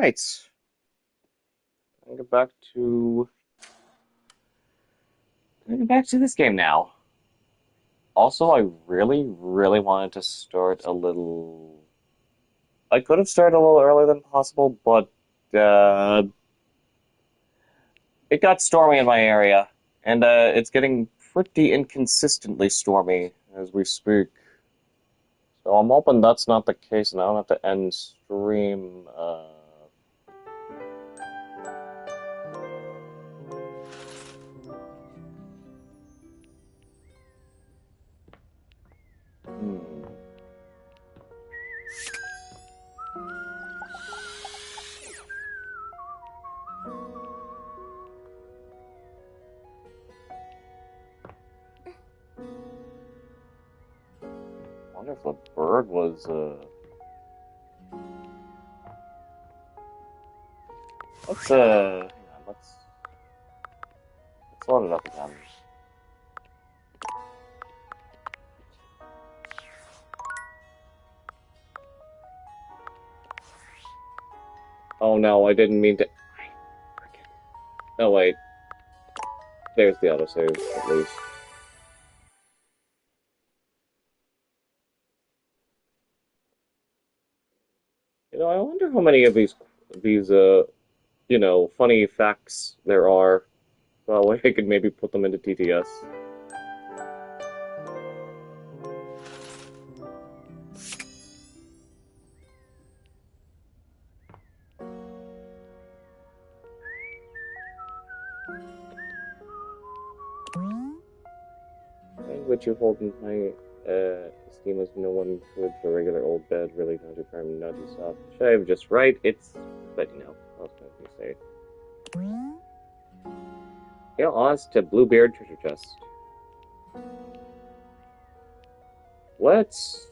right. I'm gonna get back to this game now. Also, I really, really wanted to start a little. I could have started a little earlier than possible, but uh, it got stormy in my area, and it's getting pretty inconsistently stormy as we speak. So I'm hoping that's not the case, and I don't have to end stream. Hmm. I wonder if the bird was. Hang on, let's load it up again. Oh no, I didn't mean to. Oh wait, there's the autosave at least. I wonder how many of these funny facts there are. Well, I could maybe put them into TTS. Which you hold in high esteem as no one could for a regular old bed, really not too firm, not too soft. Shave just right, but I was going to say. Hail odds to Bluebeard treasure chest. Let's.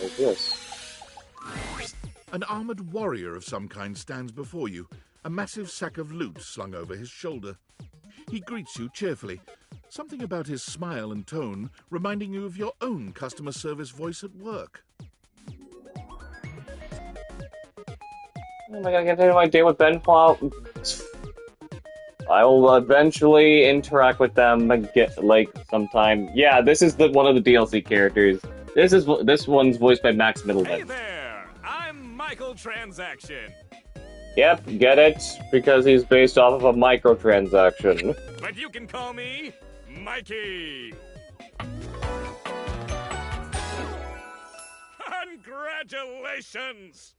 Like this. An armored warrior of some kind stands before you, a massive sack of loot slung over his shoulder. He greets you cheerfully, something about his smile and tone reminding you of your own customer service voice at work. Am I gonna continue my day with Ben? Well, I will eventually interact with them and get sometime. Yeah, this is one of the DLC characters. This one's voiced by Max Middleton. Hey there, I'm Michael Transaction. Yep, get it? Because he's based off of a microtransaction. But you can call me Mikey. Congratulations!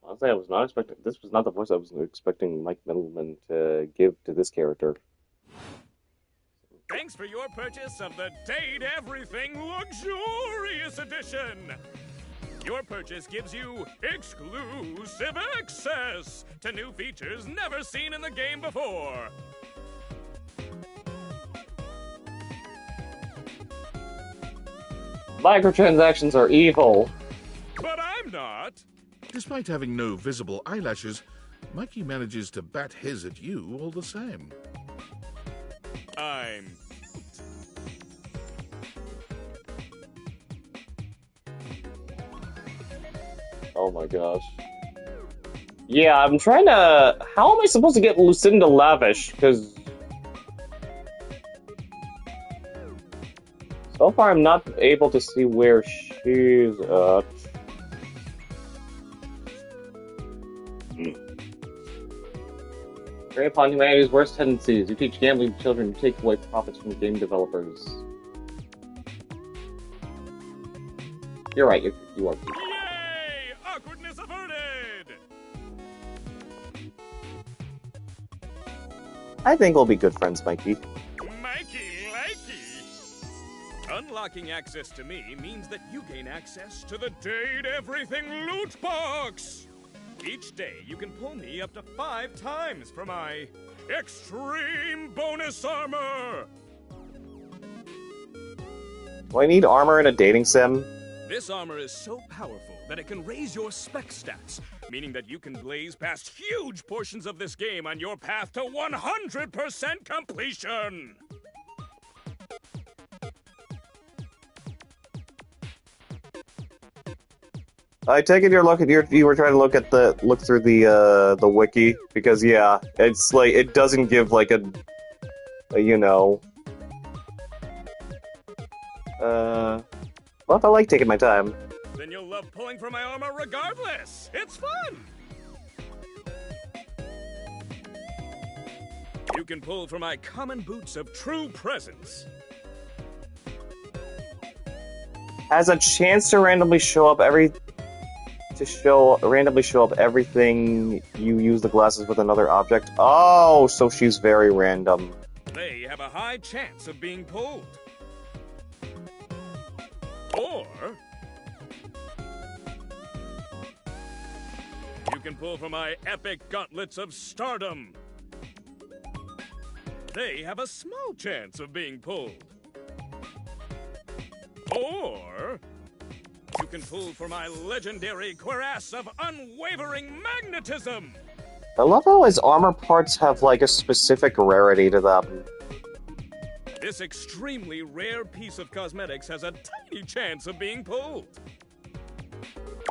Honestly, I was not expecting. This was not the voice I was expecting Mike Middleman to give to this character. Thanks for your purchase of the Date Everything Luxurious Edition. Your purchase gives you exclusive access to new features never seen in the game before. Microtransactions are evil. But I'm not. Despite having no visible eyelashes, Mikey manages to bat his at you all the same. I'm... Oh my gosh. Yeah, I'm trying to... How am I supposed to get Lucinda Lavish? Because... So far, I'm not able to see where she's at. Prey upon humanity's worst tendencies. You teach gambling children to take away profits from game developers. You're right, you are. Yay! Awkwardness averted! I think we'll be good friends, Mikey. Mikey likey! Unlocking access to me means that you gain access to the Date Everything Loot Box! Each day, you can pull me up to 5 times for my extreme bonus armor! Do I need armor in a dating sim? This armor is so powerful that it can raise your spec stats, meaning that you can blaze past huge portions of this game on your path to 100% completion! I take it you were trying to look through the wiki, because yeah, it's like it doesn't give like you know, well, I like taking my time. Then you'll love pulling for my armor regardless. It's fun. You can pull for my common boots of true presence. Has a chance to randomly show up everything you use the glasses with another object. Oh, so she's very random. They have a high chance of being pulled. Or you can pull from my epic gauntlets of stardom. They have a small chance of being pulled. Or you can pull for my legendary cuirass of unwavering magnetism. I love how his armor parts have like a specific rarity to them. This extremely rare piece of cosmetics has a tiny chance of being pulled.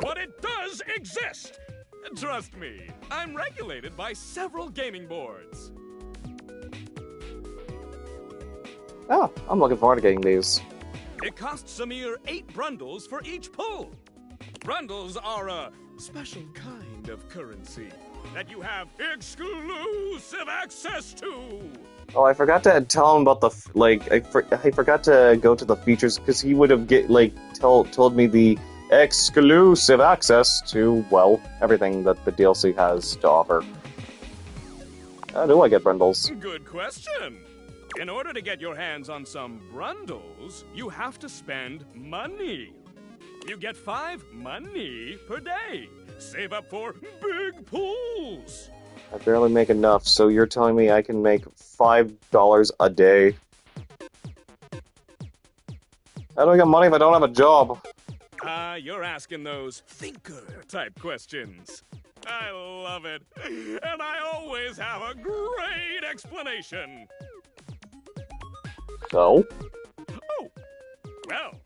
But it does exist! Trust me, I'm regulated by several gaming boards. Oh, I'm looking forward to getting these. It costs a mere 8 brundles for each pull. Brundles are a special kind of currency that you have exclusive access to. Oh, I forgot to tell him about I forgot to go to the features, because he would have told me the exclusive access to, well, everything that the DLC has to offer. How do I get bundles? Good question. In order to get your hands on some brundles, you have to spend money. You get 5 money per day. Save up for big pulls. I barely make enough, so you're telling me I can make $5 a day? How do I get money if I don't have a job? You're asking those thinker-type questions. I love it. And I always have a great explanation. So? Oh, well,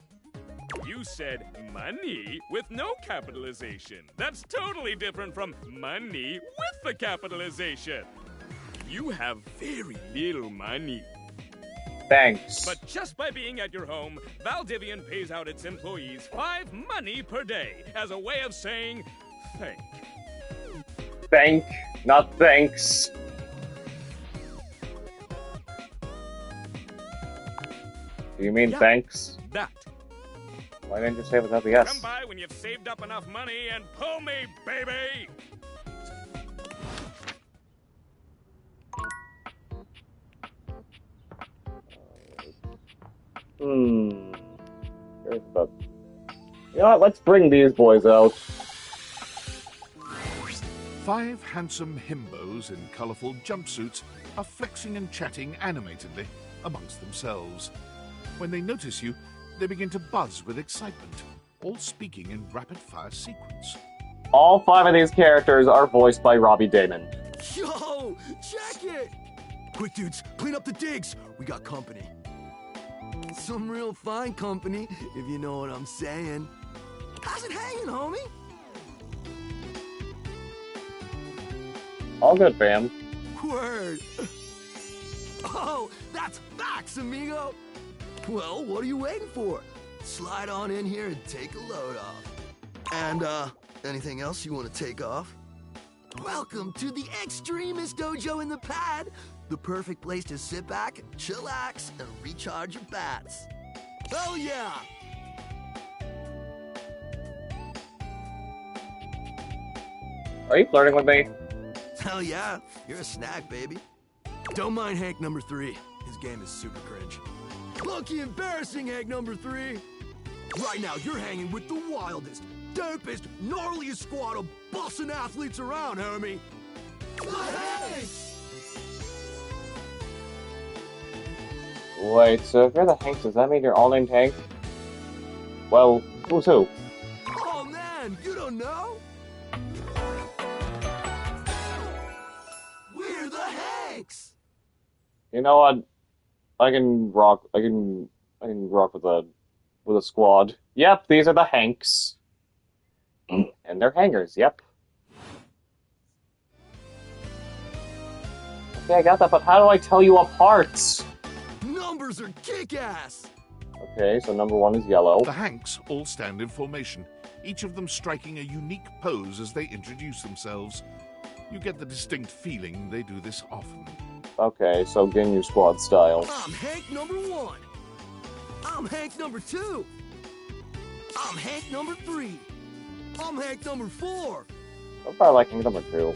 you said money with no capitalization. That's totally different from money with the capitalization. You have very little money. Thanks. But just by being at your home, Valdivian pays out its employees 5 money per day as a way of saying thank. Thank, not thanks. Do you mean thanks? That. Why didn't you say it without the S? Come by when you've saved up enough money and pull me, baby! Here's the... You know what, let's bring these boys out. 5 handsome himbos in colourful jumpsuits are flexing and chatting animatedly amongst themselves. When they notice you, they begin to buzz with excitement, all speaking in rapid-fire sequence. All 5 of these characters are voiced by Robbie Damon. Yo, check it! Quick, dudes, clean up the digs. We got company. Some real fine company, if you know what I'm saying. How's it hanging, homie? All good, fam. Word. Oh, that's facts, amigo. Well, what are you waiting for? Slide on in here and take a load off. And, anything else you want to take off? Welcome to the Extremist Dojo in the Pad, the perfect place to sit back, chillax, and recharge your bats. Hell yeah! Are you flirting with me? Hell yeah, you're a snack, baby. Don't mind Hank number 3. His game is super cringe. Lucky embarrassing, Hank number 3. Right now, you're hanging with the wildest, dopest, gnarliest squad of bussin' athletes around, homie. The Hanks! Wait, so if you're the Hanks, does that mean you're all named Hank? Well, who's who? Oh man, you don't know? We're the Hanks! You know what? I can rock with a squad. Yep, these are the Hanks. And they're hangers, yep. Okay, I got that, but how do I tell you apart? Numbers are kick-ass! Okay, so number 1 is yellow. The Hanks all stand in formation, each of them striking a unique pose as they introduce themselves. You get the distinct feeling they do this often. Okay, so Ginyu Squad style. I'm Hank number 1. I'm Hank number 2. I'm Hank number 3. I'm Hank number 4. So far, I like Hank number 2.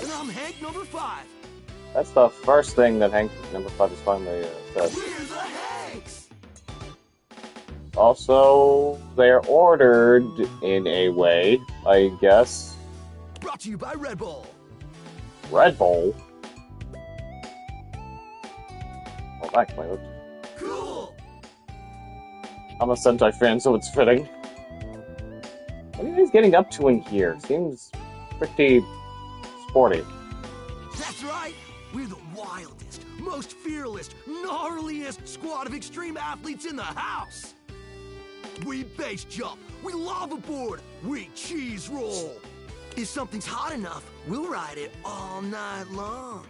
And I'm Hank number 5. That's the first thing that Hank number 5 is finally said. We're the Hanks! Also, they're ordered in a way, I guess. Brought to you by Red Bull. Red Bull? Well, that explains it. Cool! I'm a Sentai fan, so it's fitting. What are you guys getting up to in here? Seems pretty sporty. That's right! We're the wildest, most fearless, gnarliest squad of extreme athletes in the house! We base jump, we lava board, we cheese roll! If something's hot enough, we'll ride it all night long.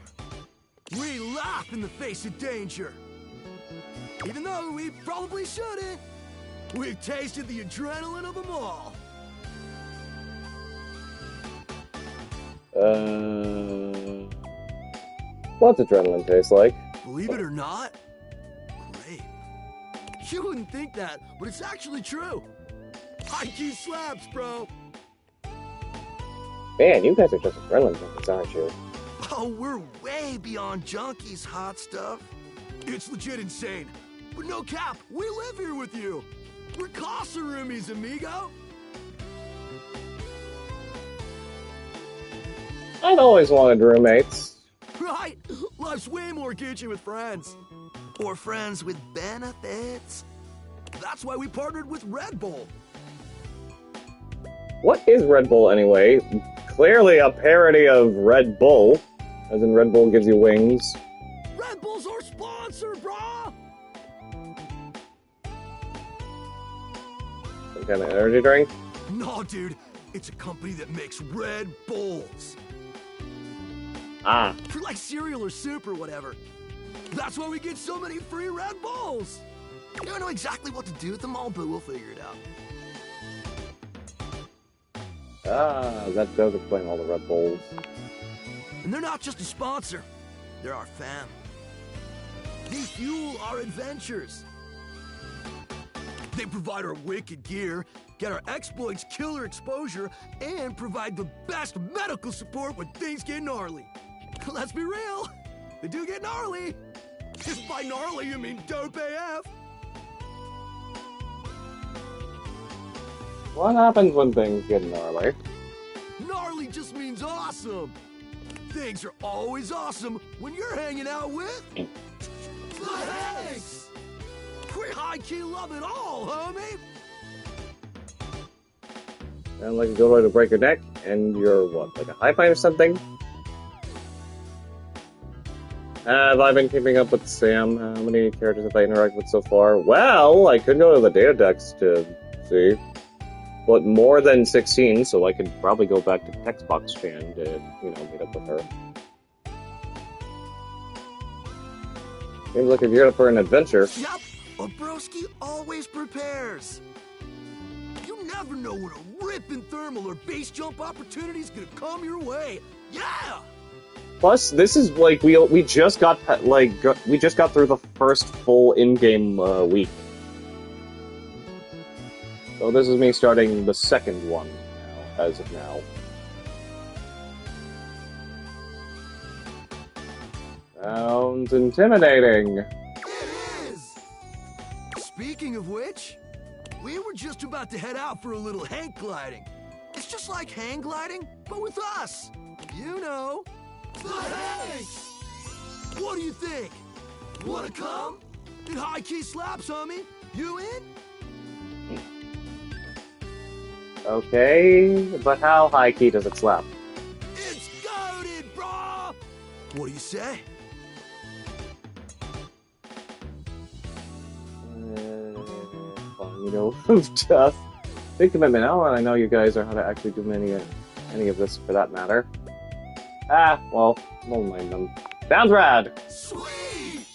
We laugh in the face of danger. Even though we probably shouldn't. We've tasted the adrenaline of them all. What's adrenaline taste like? Believe it or not, grape. You wouldn't think that, but it's actually true. High-key slaps, bro. Man, you guys are just adrenaline junkies, aren't you? Oh, we're way beyond junkies, hot stuff. It's legit insane. But no cap, we live here with you. We're Casa roomies, amigo. I'd always wanted roommates. Right? Life's way more Gucci with friends. Or friends with benefits. That's why we partnered with Red Bull. What is Red Bull anyway? Clearly a parody of Red Bull, as in Red Bull gives you wings. Red Bull's our sponsor, brah! Some kind of energy drink? No, dude. It's a company that makes Red Bulls. Ah. For like cereal or soup or whatever. That's why we get so many free Red Bulls. I don't know exactly what to do with them all, but we'll figure it out. Ah, that does explain all the Red Bulls. And they're not just a sponsor. They're our fam. They fuel our adventures. They provide our wicked gear, get our exploits killer exposure, and provide the best medical support when things get gnarly. Let's be real, they do get gnarly. If by gnarly you mean dope AF. What happens when things get gnarly? Gnarly just means awesome. Things are always awesome when you're hanging out with the Hanks. We high-key love it all, homie. And like a good way to break your neck, and you're what, like a high five or something? Have I been keeping up with Sam? How many characters have I interacted with so far? Well, I could go to the data decks to see. But more than 16, so I could probably go back to Textbox Chan to, meet up with her. Seems like if you're up for an adventure. Yep, a broski always prepares. You never know when a ripping thermal or base jump opportunity's gonna come your way. Yeah! Plus, this is like we just got we just got through the first full in-game week. So this is me starting the second one now, as of now. Sounds intimidating. It is! Speaking of which, we were just about to head out for a little hang gliding. It's just like hang gliding, but with us. You know, the Hanks! What do you think? Wanna come? It high-key slaps, homie. You in? Okay, but how high key does it slap? It's goated, brah! What do you say? Fine, move tough. Big commitment. Oh, and I know you guys are how to actually do any of this for that matter. Ah, well, won't mind them. Sounds rad! Sweet!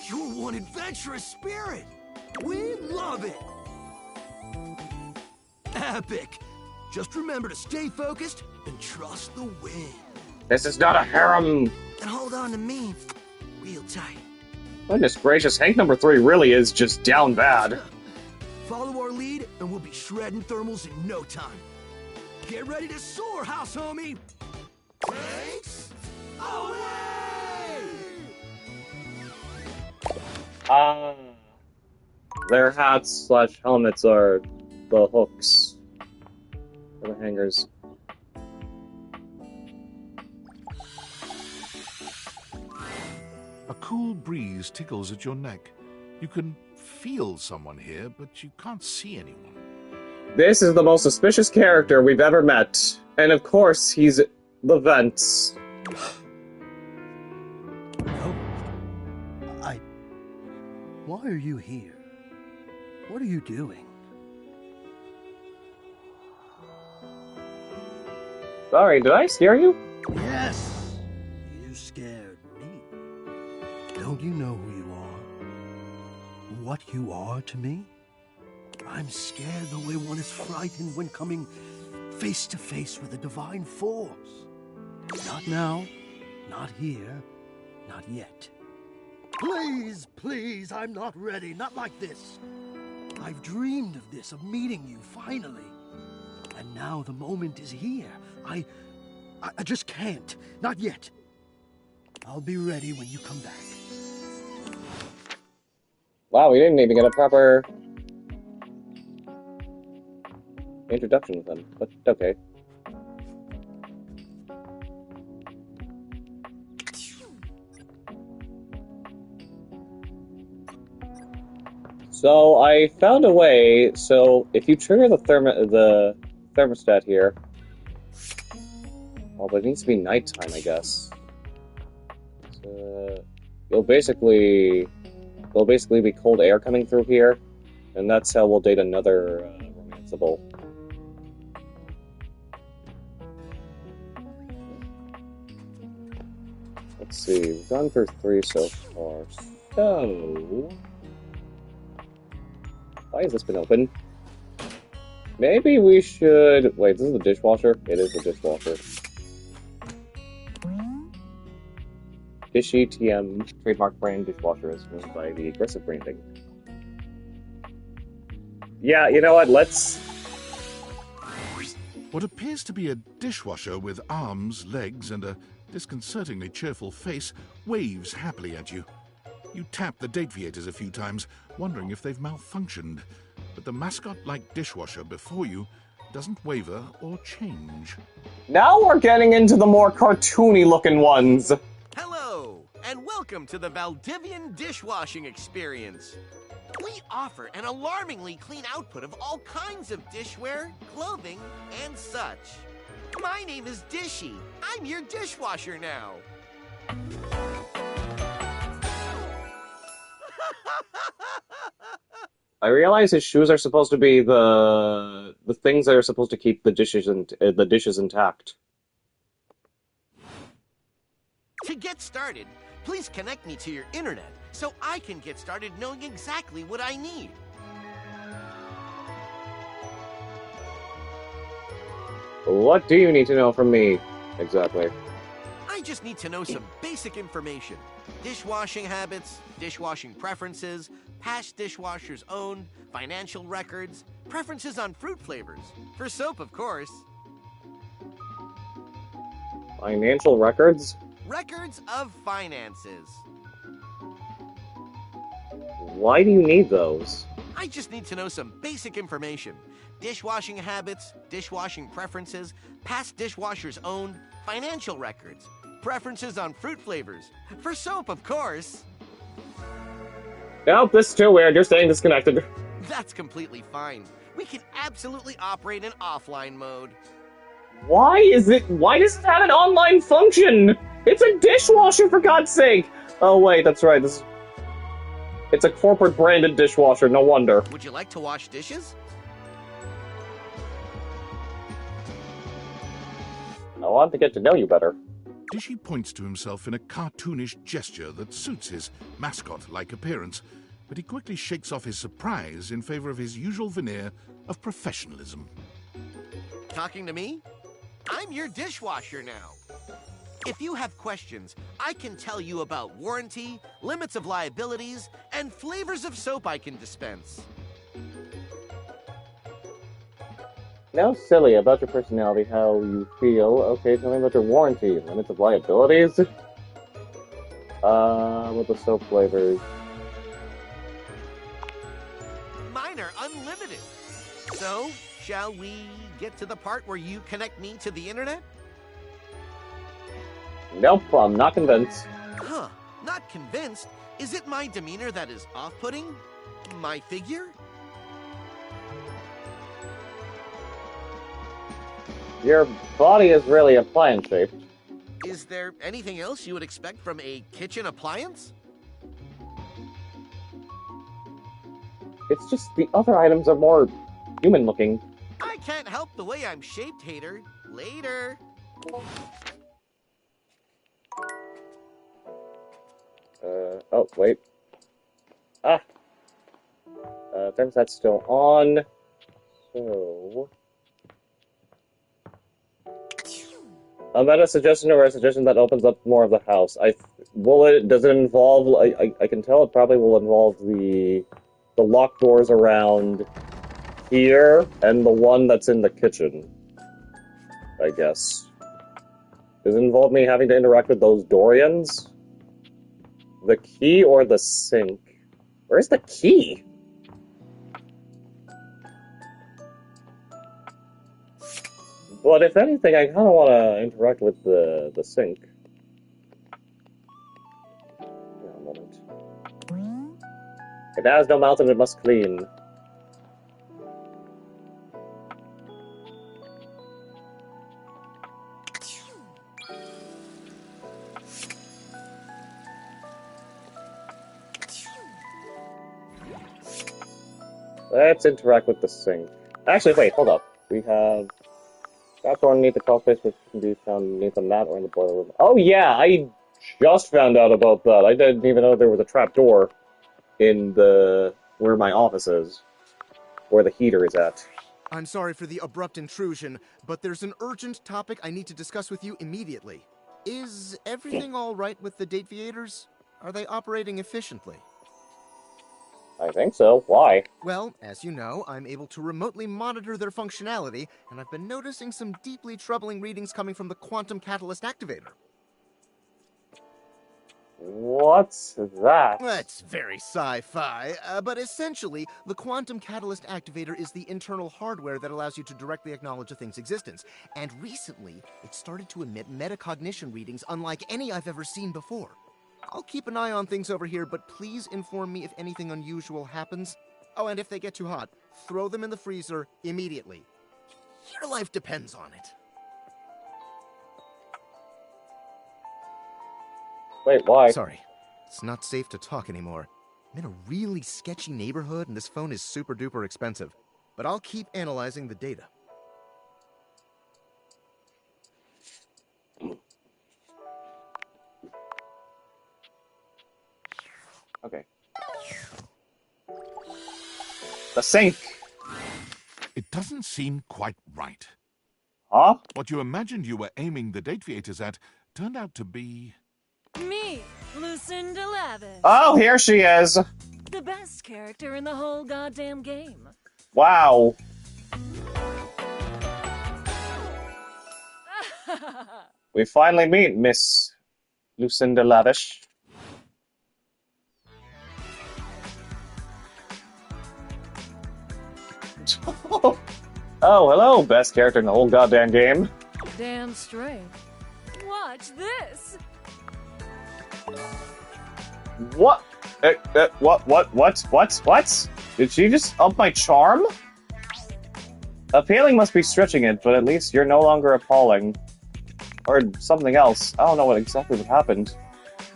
You're one adventurous spirit! We love it! Epic! Just remember to stay focused and trust the wind. This is not a harem! And hold on to me real tight. Goodness gracious, Hank number 3 really is just down bad. Follow our lead and we'll be shredding thermals in no time. Get ready to soar, house homie! Thanks! Away! Their hats / helmets are the hooks for the hangers. A cool breeze tickles at your neck. You can feel someone here, but you can't see anyone. This is the most suspicious character we've ever met. And of course, he's the Vents. Oh. Why are you here? What are you doing? Sorry, did I scare you? Yes! You scared me. Don't you know who you are? What you are to me? I'm scared the way one is frightened when coming face to face with a divine force. Not now, not here, not yet. Please, please, I'm not ready, not like this. I've dreamed of this, of meeting you, finally. And now the moment is here. I just can't, not yet. I'll be ready when you come back. Wow, we didn't even get a proper introduction with them, but okay. So I found a way. So if you trigger the thermostat here, well, but it needs to be nighttime, I guess. So, there'll basically be cold air coming through here, and that's how we'll date another romanceable. Let's see, we've gone through 3 so far. So, why has this been open? Maybe we should... Wait, this is the dishwasher? It is the dishwasher. Dishy TM trademark brand dishwasher is owned by the Aggressive Branding. Yeah, you know what, let's... What appears to be a dishwasher with arms, legs, and a disconcertingly cheerful face waves happily at you. You tap the Dateviators a few times, wondering if they've malfunctioned, but the mascot-like dishwasher before you doesn't waver or change. Now we're getting into the more cartoony-looking ones! Hello, and welcome to the Valdivian dishwashing experience. We offer an alarmingly clean output of all kinds of dishware, clothing, and such. My name is Dishy. I'm your dishwasher now. I realize his shoes are supposed to be the things that are supposed to keep the dishes intact. To get started, please connect me to your internet so I can get started knowing exactly what I need. What do you need to know from me, exactly? I just need to know some basic information. Dishwashing habits, dishwashing preferences, past dishwashers owned, financial records, preferences on fruit flavors. For soap, of course. Financial records? Records of finances. Why do you need those? I just need to know some basic information. Dishwashing habits, dishwashing preferences, past dishwashers owned, financial records, preferences on fruit flavors. For soap, of course. Nope, this is too weird. You're staying disconnected. That's completely fine. We can absolutely operate in offline mode. Why does it have an online function? It's a dishwasher, for God's sake! Oh wait, that's right, it's a corporate branded dishwasher, no wonder. Would you like to wash dishes? I want to get to know you better. Dishy points to himself in a cartoonish gesture that suits his mascot-like appearance, but he quickly shakes off his surprise in favor of his usual veneer of professionalism. Talking to me? I'm your dishwasher now. If you have questions, I can tell you about warranty, limits of liabilities, and flavors of soap I can dispense. Now, silly about your personality, how you feel. Okay, tell me about your warranty, limits of liabilities. With the soap flavors. Mine are unlimited. So, shall we get to the part where you connect me to the internet? Nope, I'm not convinced. Huh, not convinced? Is it my demeanor that is off-putting? My figure? Your body is really appliance-shaped. Is there anything else you would expect from a kitchen appliance? It's just the other items are more human-looking. I can't help the way I'm shaped, hater. Later. Oh, wait. Ah! Thermostat's still on. So... About a suggestion or a suggestion that opens up more of the house. Does it involve, I can tell it probably will involve the locked doors around here and the one that's in the kitchen, I guess. Does it involve me having to interact with those Dorians? The key or the sink? Where's the key? But if anything, I kind of want to interact with the sink. Hang on a moment. It has no mouth and it must clean. Let's interact with the sink. Actually, wait, hold up. We have... trapdoor underneath the crawl space, which can be found underneath the mat or in the boiler room. Oh yeah, I just found out about that. I didn't even know there was a trapdoor in where my office is, where the heater is at. I'm sorry for the abrupt intrusion, but there's an urgent topic I need to discuss with you immediately. Is everything all right with the Dateviators? Are they operating efficiently? I think so. Why? Well, as you know, I'm able to remotely monitor their functionality, and I've been noticing some deeply troubling readings coming from the Quantum Catalyst Activator. What's that? That's very sci-fi, but essentially, the Quantum Catalyst Activator is the internal hardware that allows you to directly acknowledge a thing's existence. And recently, it started to emit metacognition readings unlike any I've ever seen before. I'll keep an eye on things over here, but please inform me if anything unusual happens. Oh, and if they get too hot, throw them in the freezer immediately. Your life depends on it. Wait, why? Sorry, it's not safe to talk anymore. I'm in a really sketchy neighborhood, and this phone is super duper expensive. But I'll keep analyzing the data. Okay. The sink! It doesn't seem quite right. Huh? What you imagined you were aiming the Dateviators at turned out to be... Me, Lucinda Lavish. Oh, here she is! The best character in the whole goddamn game. Wow. We finally meet Miss Lucinda Lavish. Oh, hello, best character in the whole goddamn game. Damn straight. Watch this. What? What? Did she just up my charm? Appealing must be stretching it, but at least you're no longer appalling. Or something else. I don't know exactly what happened.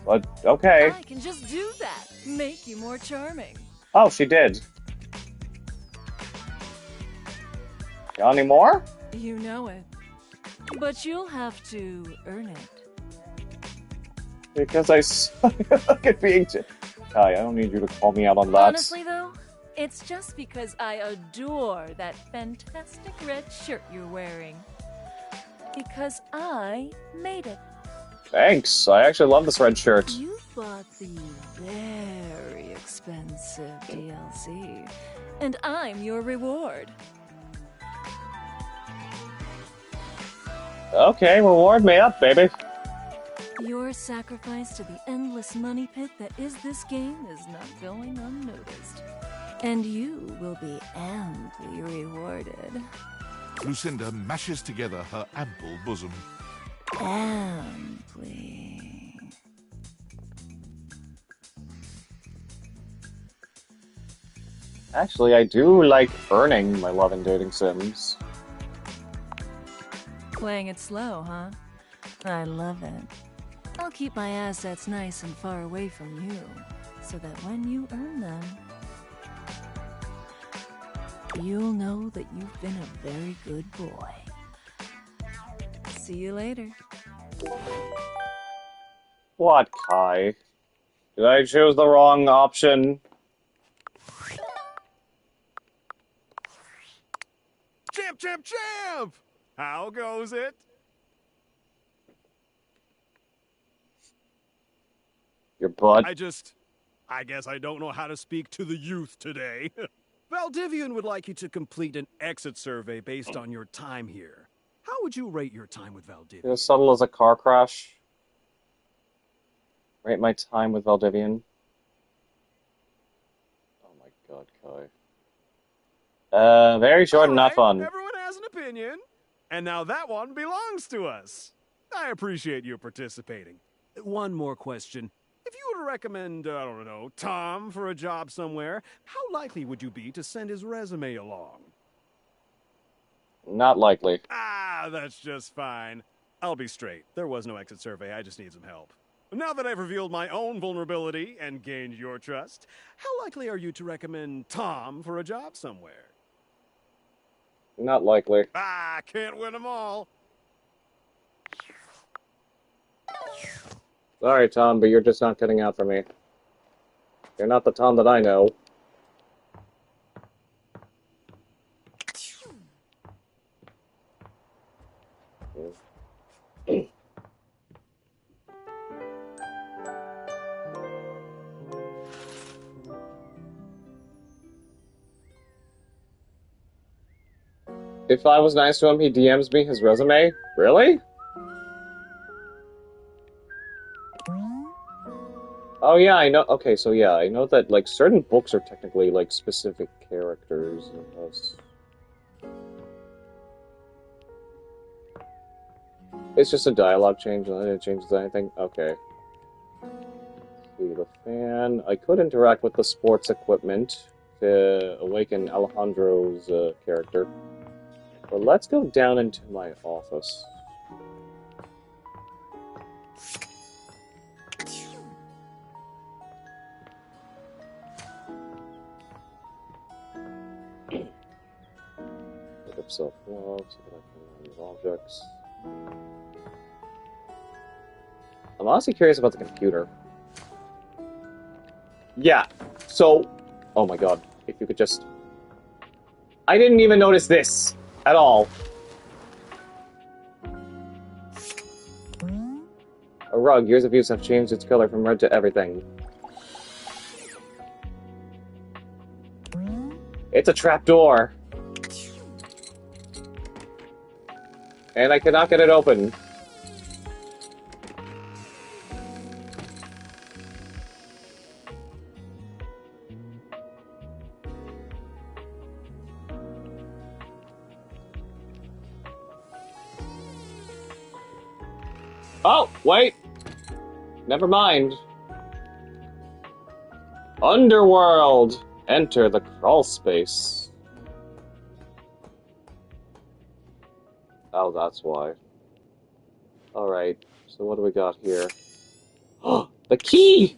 But, okay. I can just do that. Make you more charming. Oh, she did. Got any more? You know it. But you'll have to earn it. Because I suck at being... Kai, I don't need you to call me out on that. Honestly, though, it's just because I adore that fantastic red shirt you're wearing. Because I made it. Thanks. I actually love this red shirt. You bought the very expensive DLC, and I'm your reward. Okay, reward me up, baby. Your sacrifice to the endless money pit that is this game is not going unnoticed. And you will be amply rewarded. Lucinda mashes together her ample bosom. Amply. Actually, I do like earning my love and dating sims. Playing it slow, huh? I love it. I'll keep my assets nice and far away from you, so that when you earn them, you'll know that you've been a very good boy. See you later. What, Kai? Did I choose the wrong option? Champ, champ, champ! How goes it? Your butt. I guess I don't know how to speak to the youth today. Valdivian would like you to complete an exit survey based on your time here. How would you rate your time with Valdivian? As subtle as a car crash. Rate my time with Valdivian. Oh my god, Kai. Very short and not fun. Everyone has an opinion. And now that one belongs to us. I appreciate you participating. One more question. If you were to recommend, I don't know, Tom for a job somewhere, how likely would you be to send his resume along? Not likely. Ah, that's just fine. I'll be straight. There was no exit survey. I just need some help. Now that I've revealed my own vulnerability and gained your trust, how likely are you to recommend Tom for a job somewhere? Not likely. Ah, can't win them all. Sorry, Tom, but you're just not cutting out for me. You're not the Tom that I know. If I was nice to him, he DMs me his resume? Really? Oh yeah, I know. Okay, so yeah, I know that like certain books are technically like specific characters. It's just a dialogue change, and it changes anything. Okay. See the fan. I could interact with the sports equipment to awaken Alejandro's character, but let's go down into my office. Self-love, so that I can remove objects. I'm honestly curious about the computer. Yeah, so... Oh my god, if you could just... I didn't even notice this! At all. A rug. Years of use have changed its color from red to everything. It's a trapdoor! And I cannot get it open. Oh, wait! Never mind. Underworld! Enter the crawl space. Oh, that's why. Alright, so what do we got here? Oh, the key!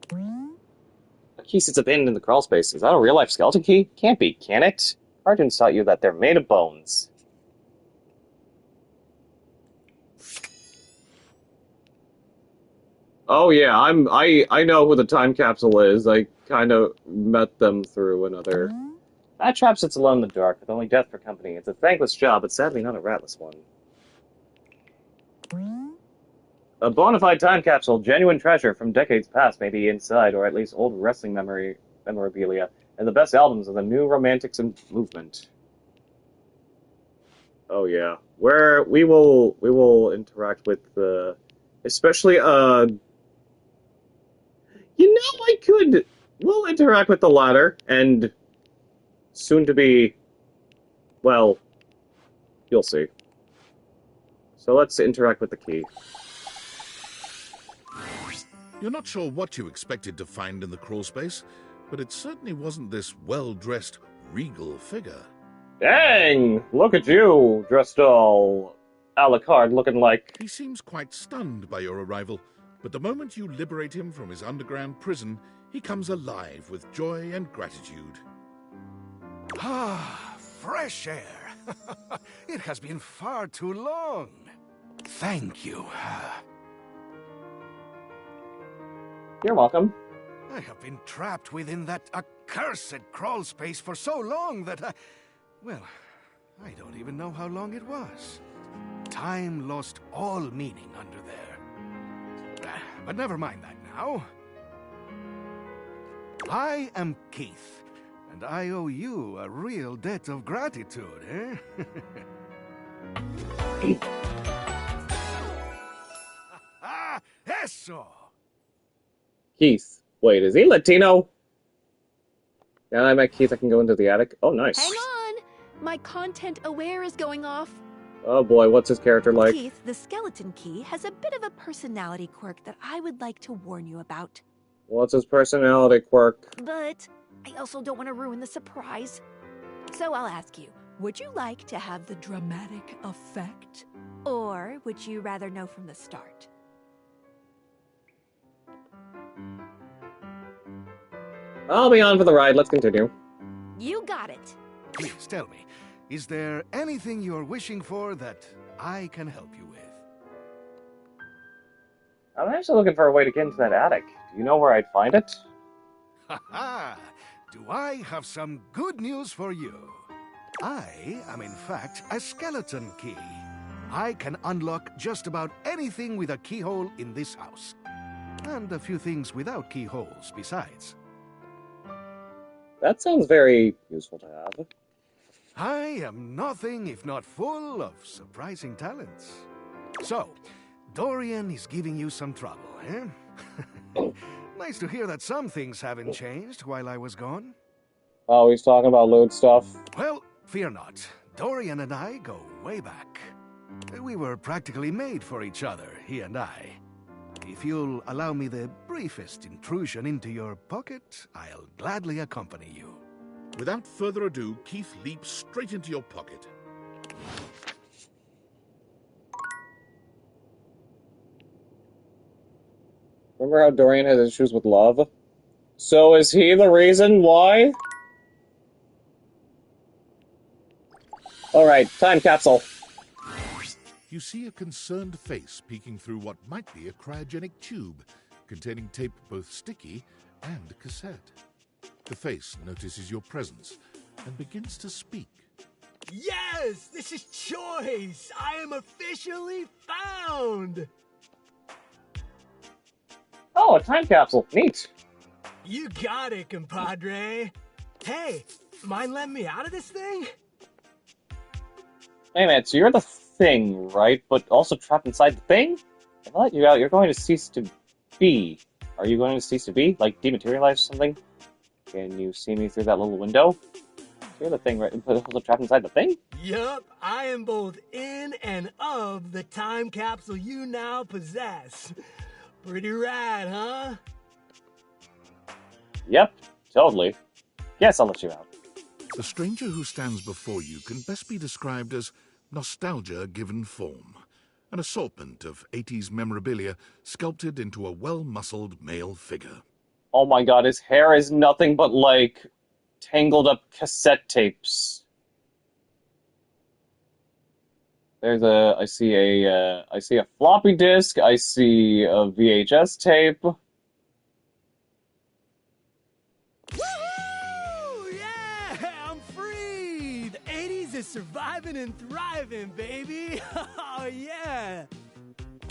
The key sits abandoned in the crawl space. Is that a real-life skeleton key? Can't be, can it? Arjun taught you that they're made of bones. Oh yeah, I know who the time capsule is. I kind of met them through another. That trap sits alone in the dark, with only death for company. It's a thankless job, but sadly not a ratless one. A bona fide time capsule, genuine treasure from decades past, may be inside, or at least old wrestling memorabilia, and the best albums of the new romantics and movement. Oh yeah, where we will interact with especially we'll interact with the latter and soon to be, well, you'll see. So let's interact with the key. You're not sure what you expected to find in the crawl space, but it certainly wasn't this well-dressed, regal figure. Dang! Look at you, dressed all a la carte, looking like... He seems quite stunned by your arrival, but the moment you liberate him from his underground prison, he comes alive with joy and gratitude. Ah, fresh air. It has been far too long. Thank you. You're welcome. I have been trapped within that accursed crawl space for so long that well, I don't even know how long it was. Time lost all meaning under there. But never mind that now. I am Keith, and I owe you a real debt of gratitude, eh? Eso! Keith. Wait, is he Latino? Now that I met Keith, I can go into the attic. Oh, nice. Hang on! My content aware is going off. Oh boy, what's his character like? Keith, the skeleton key, has a bit of a personality quirk that I would like to warn you about. What's his personality quirk? But I also don't want to ruin the surprise. So I'll ask you, would you like to have the dramatic effect? Or would you rather know from the start? I'll be on for the ride. Let's continue. You got it. Please tell me, is there anything you're wishing for that I can help you with? I'm actually looking for a way to get into that attic. Do you know where I'd find it? Ha ha! Do I have some good news for you? I am in fact a skeleton key. I can unlock just about anything with a keyhole in this house. And a few things without keyholes besides. That sounds very useful to have. I am nothing if not full of surprising talents. So, Dorian is giving you some trouble, eh? Nice to hear that some things haven't changed while I was gone. Oh, he's talking about lewd stuff. Well, fear not. Dorian and I go way back. We were practically made for each other, he and I. If you'll allow me the briefest intrusion into your pocket, I'll gladly accompany you. Without further ado, Keith leaps straight into your pocket. Remember how Dorian has issues with love? So is he the reason why? Alright, time capsule. You see a concerned face peeking through what might be a cryogenic tube, containing tape both sticky and cassette. The face notices your presence and begins to speak. Yes! This is Choice! I am officially found! Oh, a time capsule. Neat. You got it, compadre. Hey, mind letting me out of this thing? Hey man, so you're the thing, right? But also trapped inside the thing? If I let you out, you're going to cease to be. Are you going to cease to be? Like, dematerialize or something? Can you see me through that little window? You're the thing, right? But also trapped inside the thing? Yup, I am both in and of the time capsule you now possess. Pretty rad, huh? Yep, totally. Yes, I'll let you out. The stranger who stands before you can best be described as nostalgia given form, an assortment of 80s memorabilia sculpted into a well-muscled male figure. Oh my god, his hair is nothing but, like, tangled up cassette tapes. I see a floppy disk, I see a VHS tape. Woohoo! Yeah, I'm free. The '80s is surviving and thriving, baby. Oh yeah.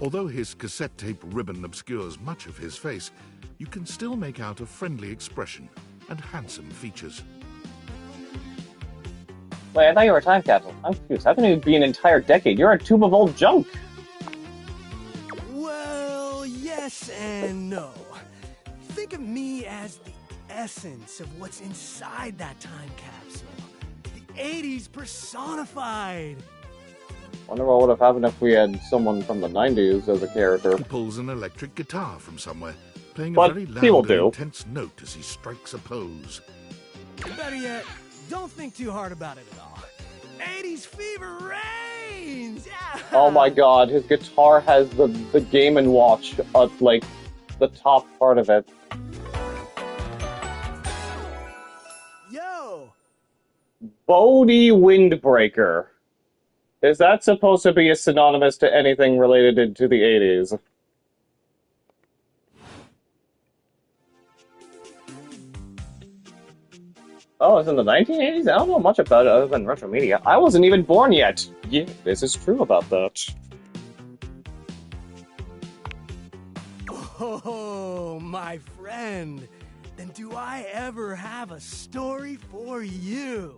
Although his cassette tape ribbon obscures much of his face, you can still make out a friendly expression and handsome features. Wait, I thought you were a time capsule. I'm confused. How can you be an entire decade? You're a tube of old junk. Well, yes and no. Think of me as the essence of what's inside that time capsule. The '80s personified. Wonder what would have happened if we had someone from the 90s as a character. He pulls an electric guitar from somewhere, playing But a very he will loud and do. intense note as he strikes a pose. Better yet, don't think too hard about it at all. '80s fever reigns! Yeah! Oh my god, his guitar has the Game & Watch at, like, the top part of it. Yo! Bodie Windbreaker. Is that supposed to be a synonymous to anything related to the 80s? Oh, it's in the 1980s? I don't know much about it other than retro media. I wasn't even born yet! Yeah, this is true about that. Oh, my friend. Then do I ever have a story for you?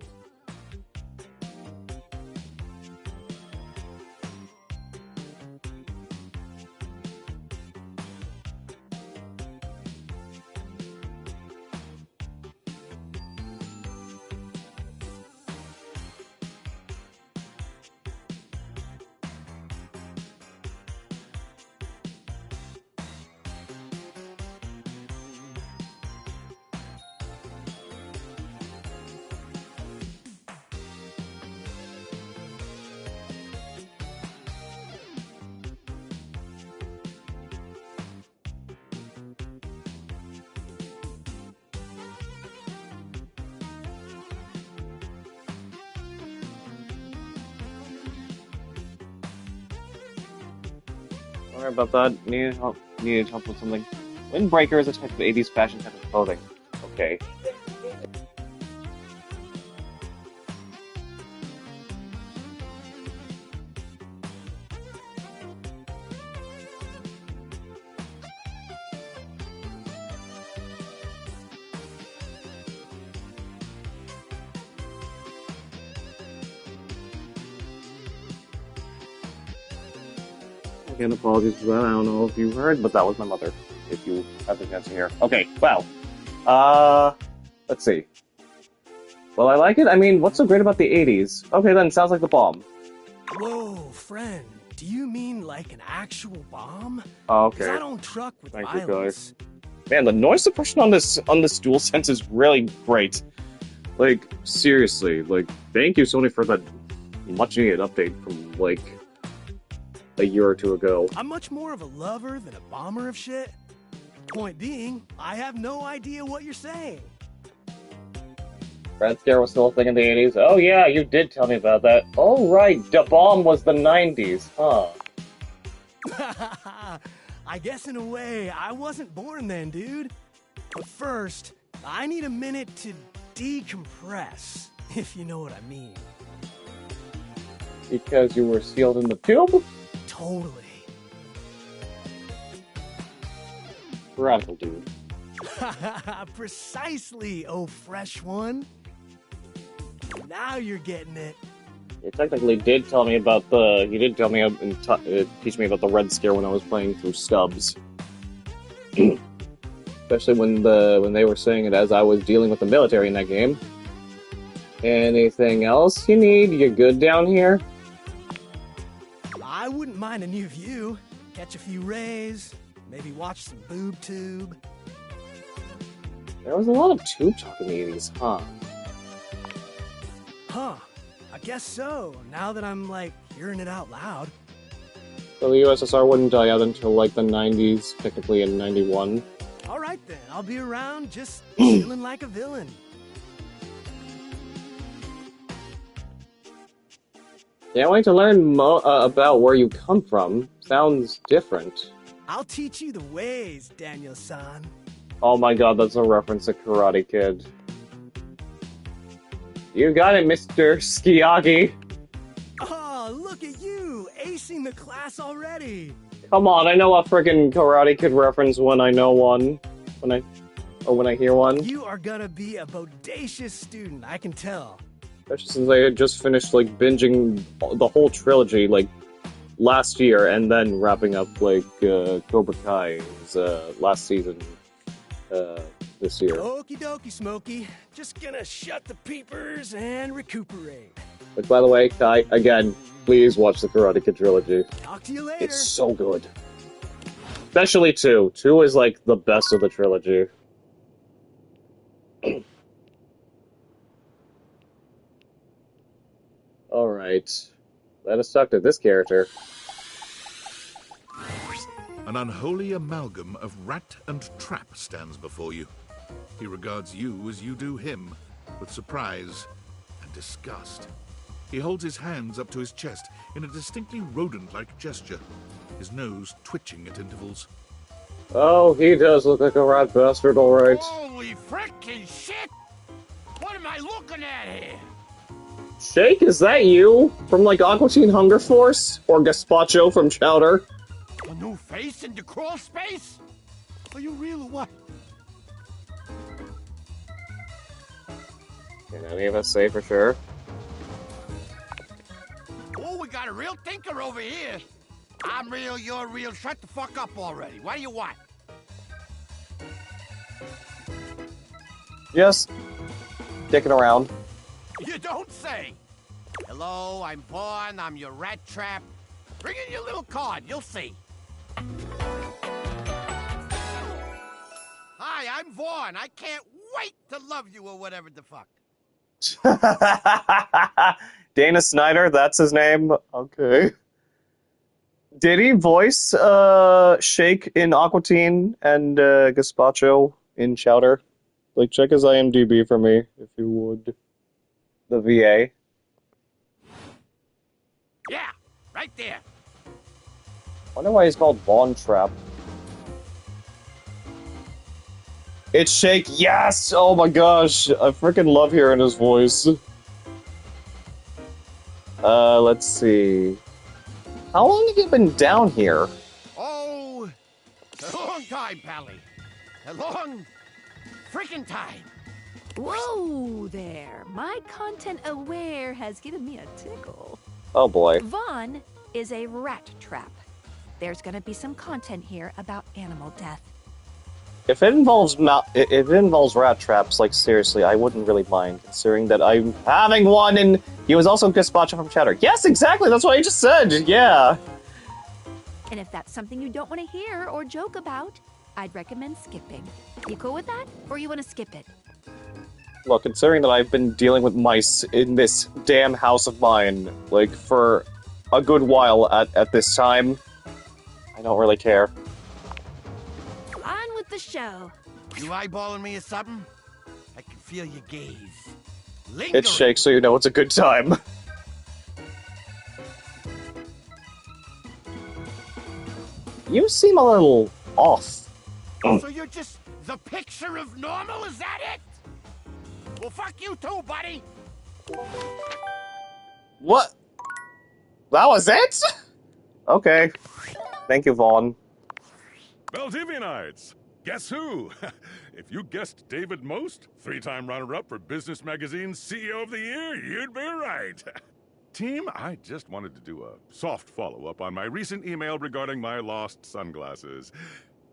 Sorry about that. Needed help with something. Windbreaker is a type of 80s fashion type of clothing. Okay. Again, apologies for that. I don't know if you heard, but that was my mother. If you have the chance to hear. Okay, well. Let's see. Well, I like it. I mean, what's so great about the 80s? Okay, then, sounds like the bomb. Whoa, friend. Do you mean like an actual bomb? Oh, 'Cause okay. I don't truck with Thank you, violence. guys. Man, the noise suppression on this DualSense is really great. Like, seriously, like, thank you, Sony, for that much-needed update from, like, a year or two ago. I'm much more of a lover than a bomber of shit. Point being, I have no idea what you're saying. Red Scare was still a thing in the 80s? Oh yeah, you did tell me about that. Oh right, Da Bomb was the 90s, huh? I guess in a way, I wasn't born then, dude. But first, I need a minute to decompress, if you know what I mean. Because you were sealed in the tube? Totally. Radical dude. Precisely, oh fresh one. Now you're getting it. You technically did tell me about the... You did tell me and teach me about the Red Scare when I was playing through Stubbs. Especially when they were saying it as I was dealing with the military in that game. Anything else you need? You good down here? I wouldn't mind a new view. Catch a few rays, maybe watch some boob tube. There was a lot of tube talk in the 80s, huh? Huh. I guess so, now that I'm, like, hearing it out loud. So the USSR wouldn't die out until, like, the 90s, technically in 91. Alright then, I'll be around just chilling like a villain. Can't wait to learn about where you come from. Sounds different. I'll teach you the ways, Daniel-san. Oh my god, that's a reference to Karate Kid. You got it, Mr. Skiagi. Oh, look at you, acing the class already. Come on, I know a freaking Karate Kid reference when I know one. When I hear one. You are gonna be a bodacious student, I can tell. Especially since I had just finished, like, binging the whole trilogy, like, last year, and then wrapping up, like, Cobra Kai's, last season, this year. Okie dokie, Smokey. Just gonna shut the peepers and recuperate. But by the way, Kai, again, please watch the Karate Kid trilogy. Talk to you later. It's so good. Especially 2. 2 is, like, the best of the trilogy. Alright. Let us talk to this character. An unholy amalgam of rat and trap stands before you. He regards you as you do him, with surprise and disgust. He holds his hands up to his chest in a distinctly rodent-like gesture, his nose twitching at intervals. Oh, he does look like a rat bastard, alright. Holy frickin' shit! What am I looking at here? Shake, is that you? From, like, Aqua Teen Hunger Force? Or Gazpacho from Chowder? A new face in the crawl space? Are you real or what? Can any of us say for sure? Oh, we got a real thinker over here. I'm real, you're real. Shut the fuck up already. What do you want? Just dicking around. You don't say. Hello, I'm Vaughn. I'm your rat trap. Bring in your little card. You'll see. Hi, I'm Vaughn. I can't wait to love you or whatever the fuck. Dana Snyder, that's his name? Okay. Did he voice Shake in Aqua Teen and Gazpacho in Chowder? Like, check his IMDb for me, if you would. The VA. Yeah, right there. Wonder why he's called Von Trap. It's Shake, yes! Oh my gosh, I freaking love hearing his voice. Let's see. How long have you been down here? Oh, a long time, Pally. A long freaking time. Whoa there. My content aware has given me a tickle. Oh boy. Vaughn is a rat trap. There's gonna be some content here about animal death. If it involves rat traps, like seriously, I wouldn't really mind, considering that I'm having one, and he was also Gazpacho from Chowder. Yes, exactly. That's what I just said. Yeah. And if that's something you don't want to hear or joke about, I'd recommend skipping. You cool with that, or you want to skip it? Look, considering that I've been dealing with mice in this damn house of mine, like, for a good while at this time, I don't really care. On with the show. You eyeballing me or something? I can feel your gaze. It shakes, so you know it's a good time. You seem a little off. So you're just the picture of normal, is that it? Well, fuck you too, buddy! What? That was it? Okay. Thank you, Vaughn. Valdivianites! Guess who? If you guessed David Most, 3-time runner-up for Business Magazine's CEO of the Year, you'd be right. Team, I just wanted to do a soft follow-up on my recent email regarding my lost sunglasses.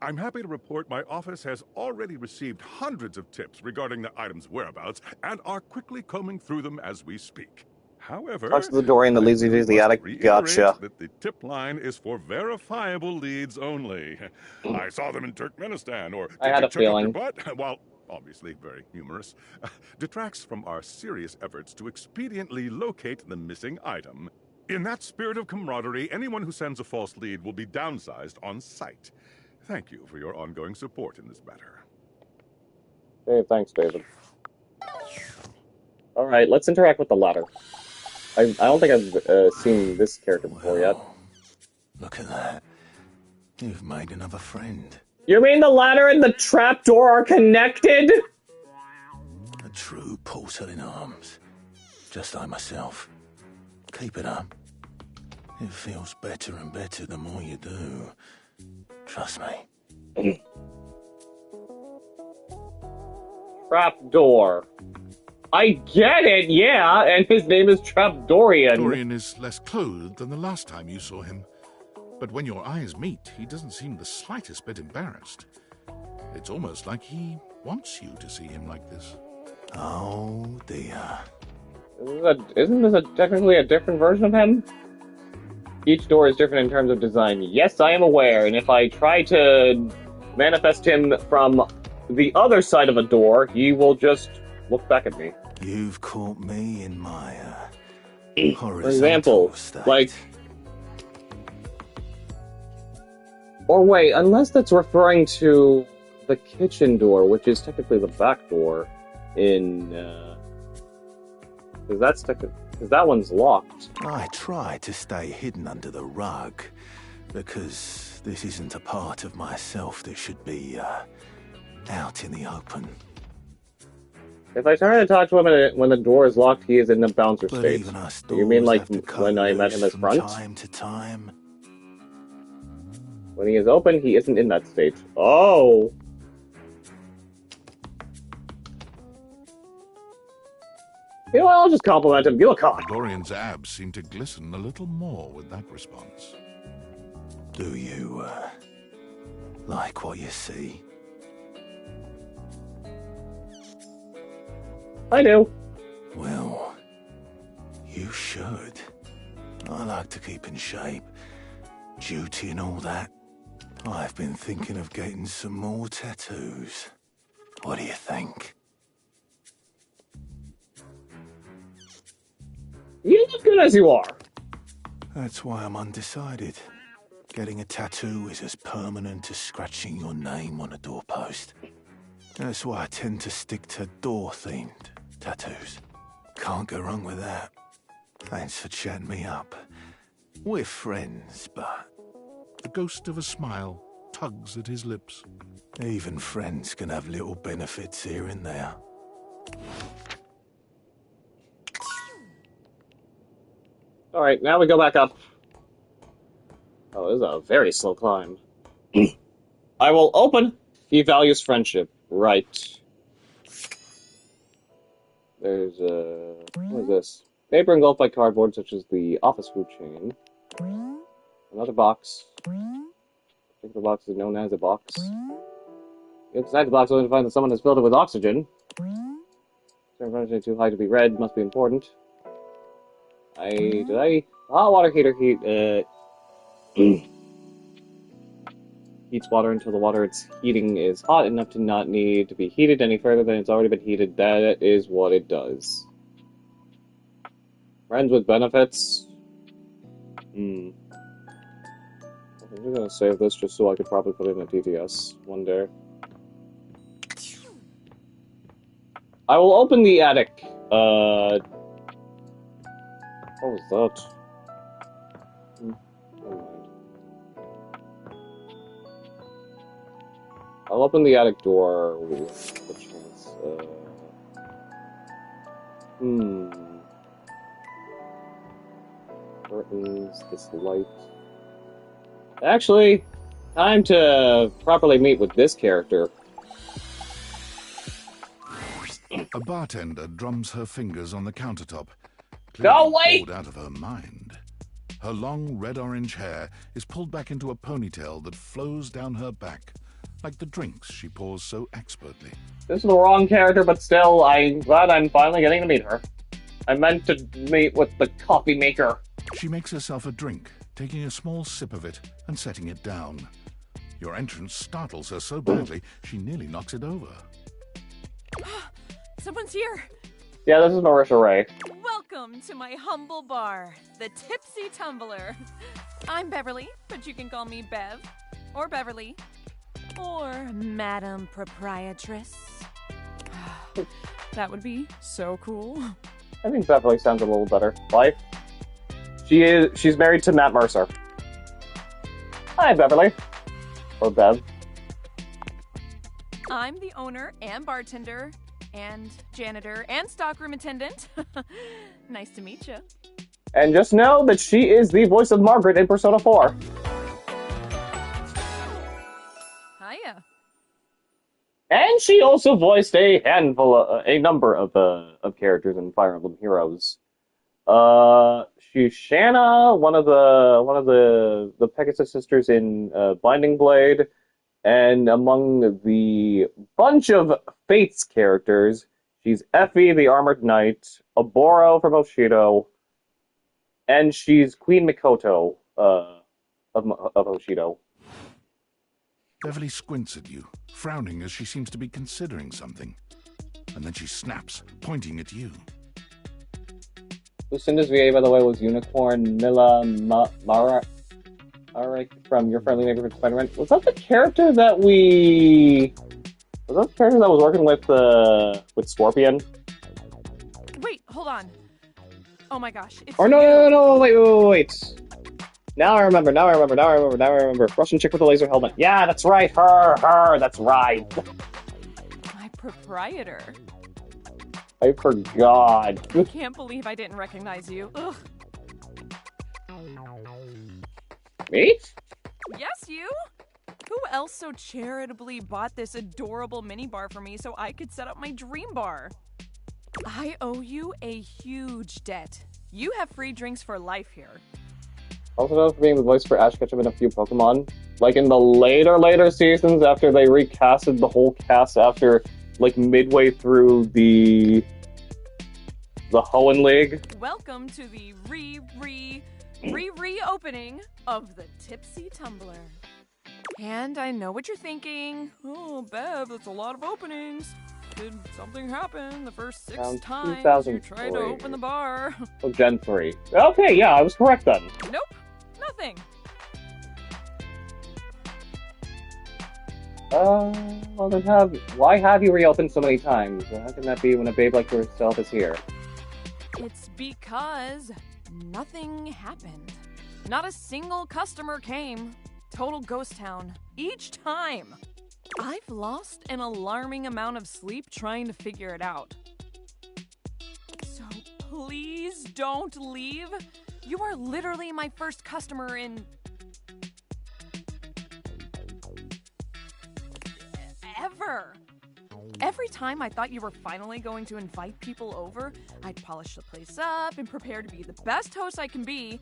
I'm happy to report my office has already received hundreds of tips regarding the item's whereabouts and are quickly combing through them as we speak. However, Talks to the Dorian that leads you to the attic. Gotcha. that the tip line is for verifiable leads only. I saw them in Turkmenistan, or I had a feeling. But while obviously very humorous, detracts from our serious efforts to expediently locate the missing item. In that spirit of camaraderie, anyone who sends a false lead will be downsized on sight. Thank you for your ongoing support in this matter. Hey, thanks, David. Alright, let's interact with the ladder. I don't think I've seen this character before yet. Look at that. You've made another friend. You mean the ladder and the trapdoor are connected? A true porcelain arms. Just like myself. Keep it up. It feels better and better the more you do. Trust me. Trapdoor. I get it, yeah, and his name is Trapdorian. Dorian is less clothed than the last time you saw him. But when your eyes meet, he doesn't seem the slightest bit embarrassed. It's almost like he wants you to see him like this. Oh, dear. Isn't this technically a different version of him? Each door is different in terms of design. Yes, I am aware, and if I try to manifest him from the other side of a door, he will just look back at me. You've caught me in my, For example, state. like... Or wait, unless that's referring to the kitchen door, which is technically the back door in, because that one's locked. I try to stay hidden under the rug, because this isn't a part of myself that should be, out in the open. If I try to talk to him when the door is locked, he is in the bouncer But state. even us You mean doors like have to cut when I met loose him as from front? time to time? When he is open, he isn't in that state. Oh! You know what, I'll just compliment him. You look hot. Dorian's abs seem to glisten a little more with that response. Do you, like what you see? I do. Well, you should. I like to keep in shape. Duty and all that. I've been thinking of getting some more tattoos. What do you think? You look good as you are. That's why I'm undecided. Getting a tattoo is as permanent as scratching your name on a doorpost. That's why I tend to stick to door-themed tattoos. Can't go wrong with that. Thanks for chatting me up. We're friends, but... The ghost of a smile tugs at his lips. even friends can have little benefits here and there. Alright, now we go back up. Oh, this is a very slow climb. I will open. He values friendship. Right. There's a... what is this? Paper engulfed by cardboard, such as the office food chain. Another box. I think the box is known as a box. Inside the box, only to find that someone has filled it with oxygen. Temperature too high to be read, must be important. Hot water heater heats water until the water it's heating is hot enough to not need to be heated any further than it's already been heated. That is what it does. Friends with benefits? I'm just gonna save this just so I could probably put it in a TTS one day. I will open the attic. What was that? Never mind. I'll open the attic door with a chance. Curtains, this light. Actually, time to properly meet with this character. A bartender drums her fingers on the countertop, No, wait! bored out of her mind. Her long red-orange hair is pulled back into a ponytail that flows down her back, like the drinks she pours so expertly. This is the wrong character, but still, I'm glad I'm finally getting to meet her. I meant to meet with the coffee maker. She makes herself a drink, taking a small sip of it and setting it down. Your entrance startles her so badly, she nearly knocks it over. Someone's here. Yeah, this is Marisha Ray. Welcome to my humble bar, the Tipsy Tumbler. I'm Beverly, but you can call me Bev, or Beverly, or Madam Proprietress. That would be so cool. I think Beverly sounds a little better. Life. She's married to Matt Mercer. Hi, Beverly. Or Bev. I'm the owner and bartender and janitor and stockroom attendant. Nice to meet you. And just know that she is the voice of Margaret in Persona 4. Hiya. And she also voiced a number of characters in Fire Emblem Heroes. She's Shanna, one of the Pegasus sisters in Binding Blade, and among the bunch of Fates characters, she's Effie, the Armored Knight, Oboro from Hoshido, and she's Queen Mikoto of Hoshido. Beverly squints at you, frowning as she seems to be considering something. And then she snaps, pointing at you. Lucinda's VA, by the way, was Unicorn Mila Mara from Your Friendly Neighborhood Spider-Man. Was that the character that was working with Scorpion? Wait, hold on. Oh my gosh. It's No, wait. Now I remember. Russian chick with the laser helmet. Yeah, that's right. Her, that's right. My proprietor. I forgot. I can't believe I didn't recognize you. Ugh. Me? Yes, you? Who else so charitably bought this adorable mini bar for me so I could set up my dream bar? I owe you a huge debt. You have free drinks for life here. Also known for being the voice for Ash Ketchum in a few Pokemon. Like in the later seasons after they recasted the whole cast after, like, midway through the Hoenn League. Welcome to the reopening of the Tipsy Tumbler. And I know what you're thinking. Oh, Bev, that's a lot of openings. Did something happen the first 6 times you tried to open the bar? Oh, Gen 3. Okay, yeah, I was correct then. Nope, nothing. Well then why have you reopened so many times? How can that be when a babe like yourself is here? It's because nothing happened. Not a single customer came. Total ghost town. Each time. I've lost an alarming amount of sleep trying to figure it out. So please don't leave. You are literally my first customer in... ever. Every time I thought you were finally going to invite people over, I'd polish the place up and prepare to be the best host I can be.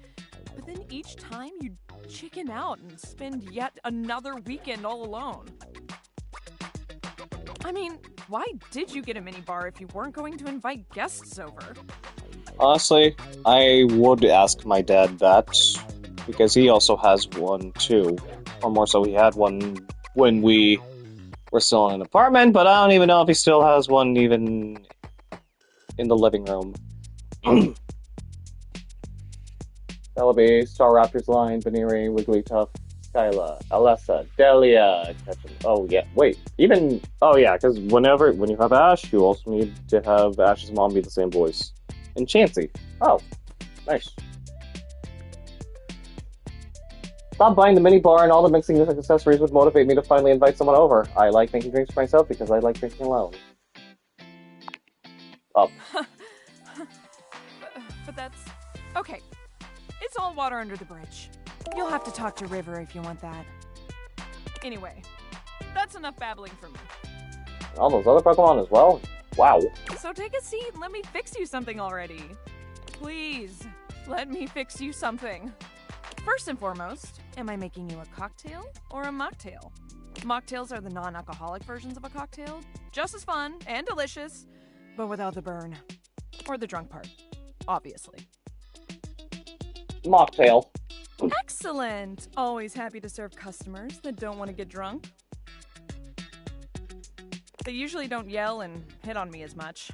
But then each time you'd chicken out and spend yet another weekend all alone. I mean, why did you get a mini bar if you weren't going to invite guests over? Honestly, I would ask my dad that, because he also has one too. Or more so, he had one when we were still in an apartment, but I don't even know if he still has one even in the living room. Celebi, Star Raptors Line, Baneri, Wigglytuff, Skyla, Alessa, Delia, Ketchum. Oh yeah, wait, even... Oh yeah, because when you have Ash, you also need to have Ash's mom be the same voice. And Chansey. Oh, nice. Stop buying the mini bar and all the mixing music accessories would motivate me to finally invite someone over. I like making drinks for myself because I like drinking alone. Up. But that's... Okay. It's all water under the bridge. You'll have to talk to River if you want that. Anyway, that's enough babbling for me. All those other Pokemon as well? Wow. So take a seat and let me fix you something already. Please, let me fix you something. First and foremost, am I making you a cocktail or a mocktail? Mocktails are the non-alcoholic versions of a cocktail. Just as fun and delicious, but without the burn. Or the drunk part, obviously. Mocktail. Excellent! Always happy to serve customers that don't want to get drunk. They usually don't yell and hit on me as much.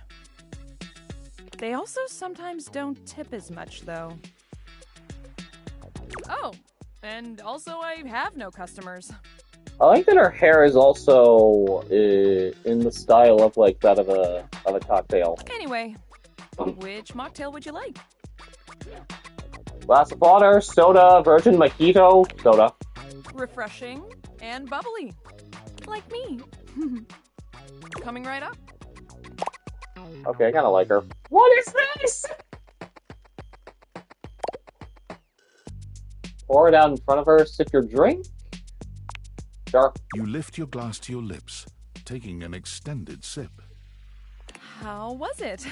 They also sometimes don't tip as much, though. Oh, and also I have no customers. I like that her hair is also in the style of like that of a cocktail. Anyway, Which mocktail would you like? Glass of water, soda, virgin mojito, soda. Refreshing and bubbly. Like me. Coming right up. Okay, I kinda like her. What is this? Pour it out in front of her, sip your drink? Sure. You lift your glass to your lips, taking an extended sip. How was it?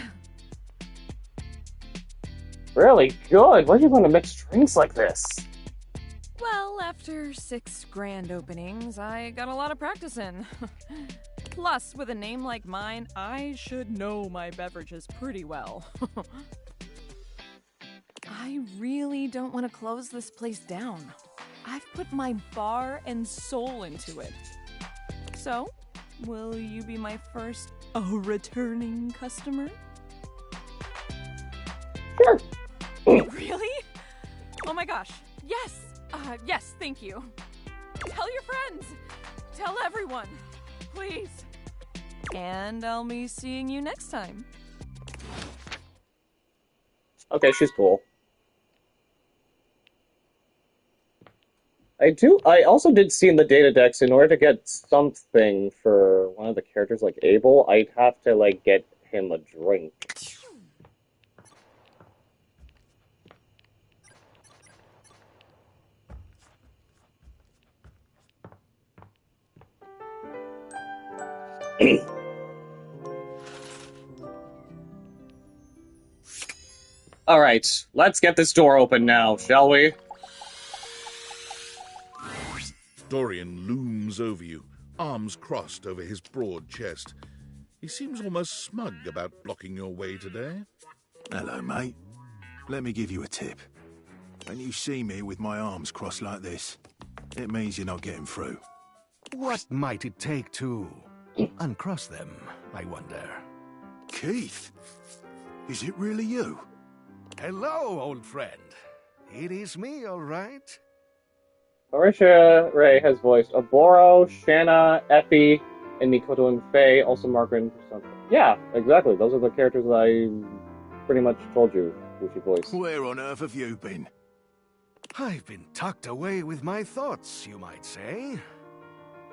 Really good. Where do you want to mix drinks like this? Well, after 6 grand openings, I got a lot of practice in. Plus, with a name like mine, I should know my beverages pretty well. I really don't want to close this place down. I've put my bar and soul into it. So, will you be my first returning customer? Sure. Really? Oh my gosh. Yes. Yes, thank you. Tell your friends. Tell everyone. Please. And I'll be seeing you next time. Okay, she's cool. I also did see in the data decks, in order to get something for one of the characters like Abel, I'd have to, like, get him a drink. Alright, let's get this door open now, shall we? Dorian looms over you, arms crossed over his broad chest. He seems almost smug about blocking your way today. Hello, mate. Let me give you a tip. When you see me with my arms crossed like this, it means you're not getting through. What might it take to uncross them, I wonder? Keith? Is it really you? Hello, old friend. It is me, all right. Marisha Ray has voiced Oboro, Shanna, Effie, and Mikoto and Faye, also Margaret and Persona. Yeah, exactly. Those are the characters I pretty much told you who she voiced. Where on earth have you been? I've been tucked away with my thoughts, you might say.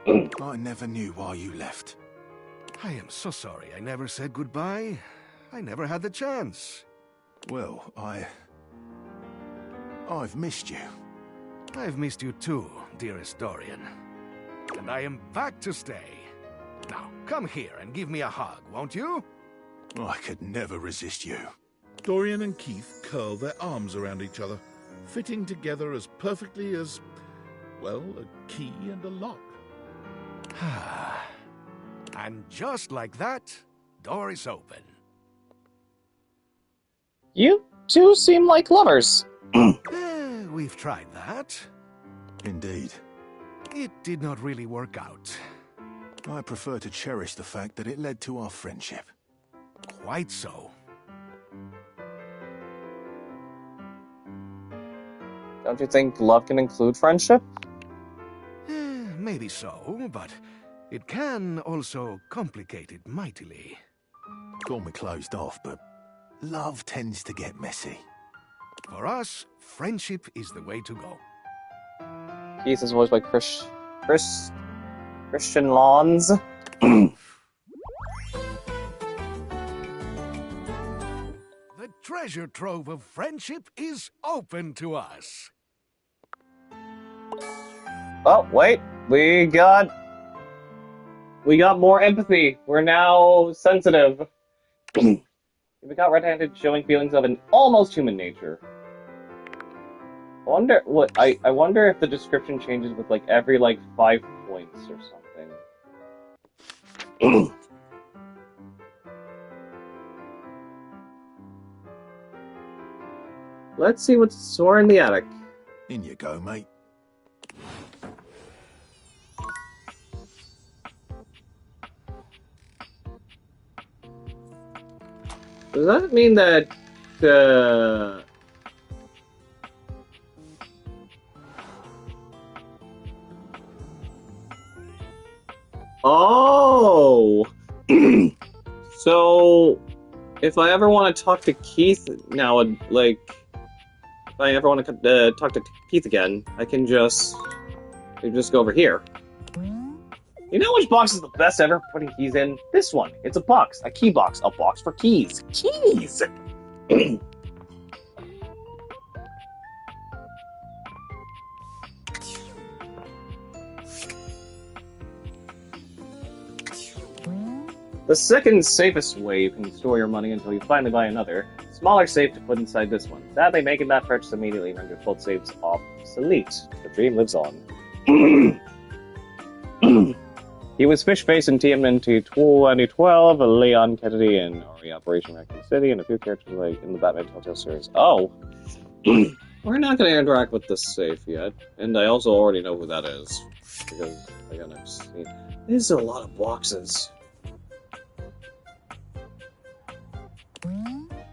I never knew why you left. I am so sorry I never said goodbye. I never had the chance. Well, I've missed you. I've missed you too, dearest Dorian. And I am back to stay. Now, come here and give me a hug, won't you? I could never resist you. Dorian and Keith curl their arms around each other, fitting together as perfectly as, well, a key and a lock. And just like that, door is open. You two seem like lovers. We've tried that. Indeed. It did not really work out. I prefer to cherish the fact that it led to our friendship. Quite so. Don't you think love can include friendship? Maybe so, but it can also complicate it mightily. Call me closed off, but love tends to get messy. For us, friendship is the way to go. Keith is voiced by Christian Lawns. The treasure trove of friendship is open to us. Oh, wait. We got more empathy. We're now sensitive. We got red-handed showing feelings of an almost human nature. I wonder if the description changes with like every 5 points or something. Let's see what's sore in the attic. In you go, mate. Does that mean that Oh! So if I ever want to talk to Keith now, like, if I ever want to talk to Keith again, I can just go over here. You know which box is the best ever for putting keys in? This one. It's a box. A key box. A box for keys. Keys! The second safest way you can store your money until you finally buy another, smaller safe to put inside this one. Sadly, making that purchase immediately renders both safes obsolete. The dream lives on. He was Fishface in TMNT 2012, Leon Kennedy in RE Operation Raccoon City, and a few characters like in the Batman Telltale series. Oh! We're not going to interact with the safe yet, and I also already know who that is. Because, again, I've seen... There's a lot of boxes.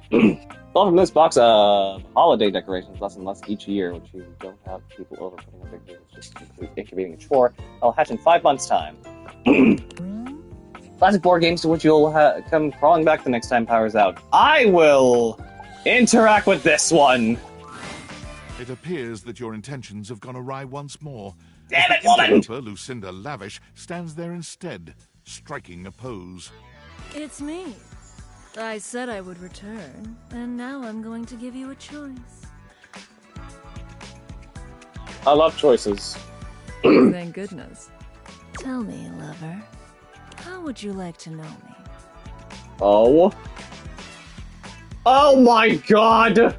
Well, from this box, holiday decorations less and less each year, which you don't have people over putting up big deals, just inconveniencing a chore. I'll hatch in 5 months' time. Classic board games to which you'll come crawling back the next time power's out. I will interact with this one! It appears that your intentions have gone awry once more. Damn it, the woman! interloper, Lucinda Lavish, stands there instead, striking a pose. It's me. I said I would return, and now I'm going to give you a choice. I love choices. Thank goodness. Tell me, lover, how would you like to know me? Oh. Oh my god!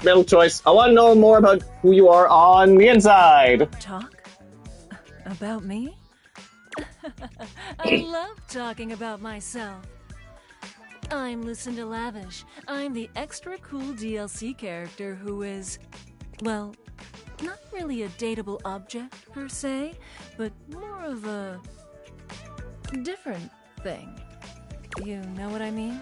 Middle choice. I want to know more about who you are on the inside. Talk? About me? I love talking about myself. I'm Lucinda Lavish. I'm the extra cool DLC character who is, well, not really a dateable object per se, but more of a different thing. You know what I mean?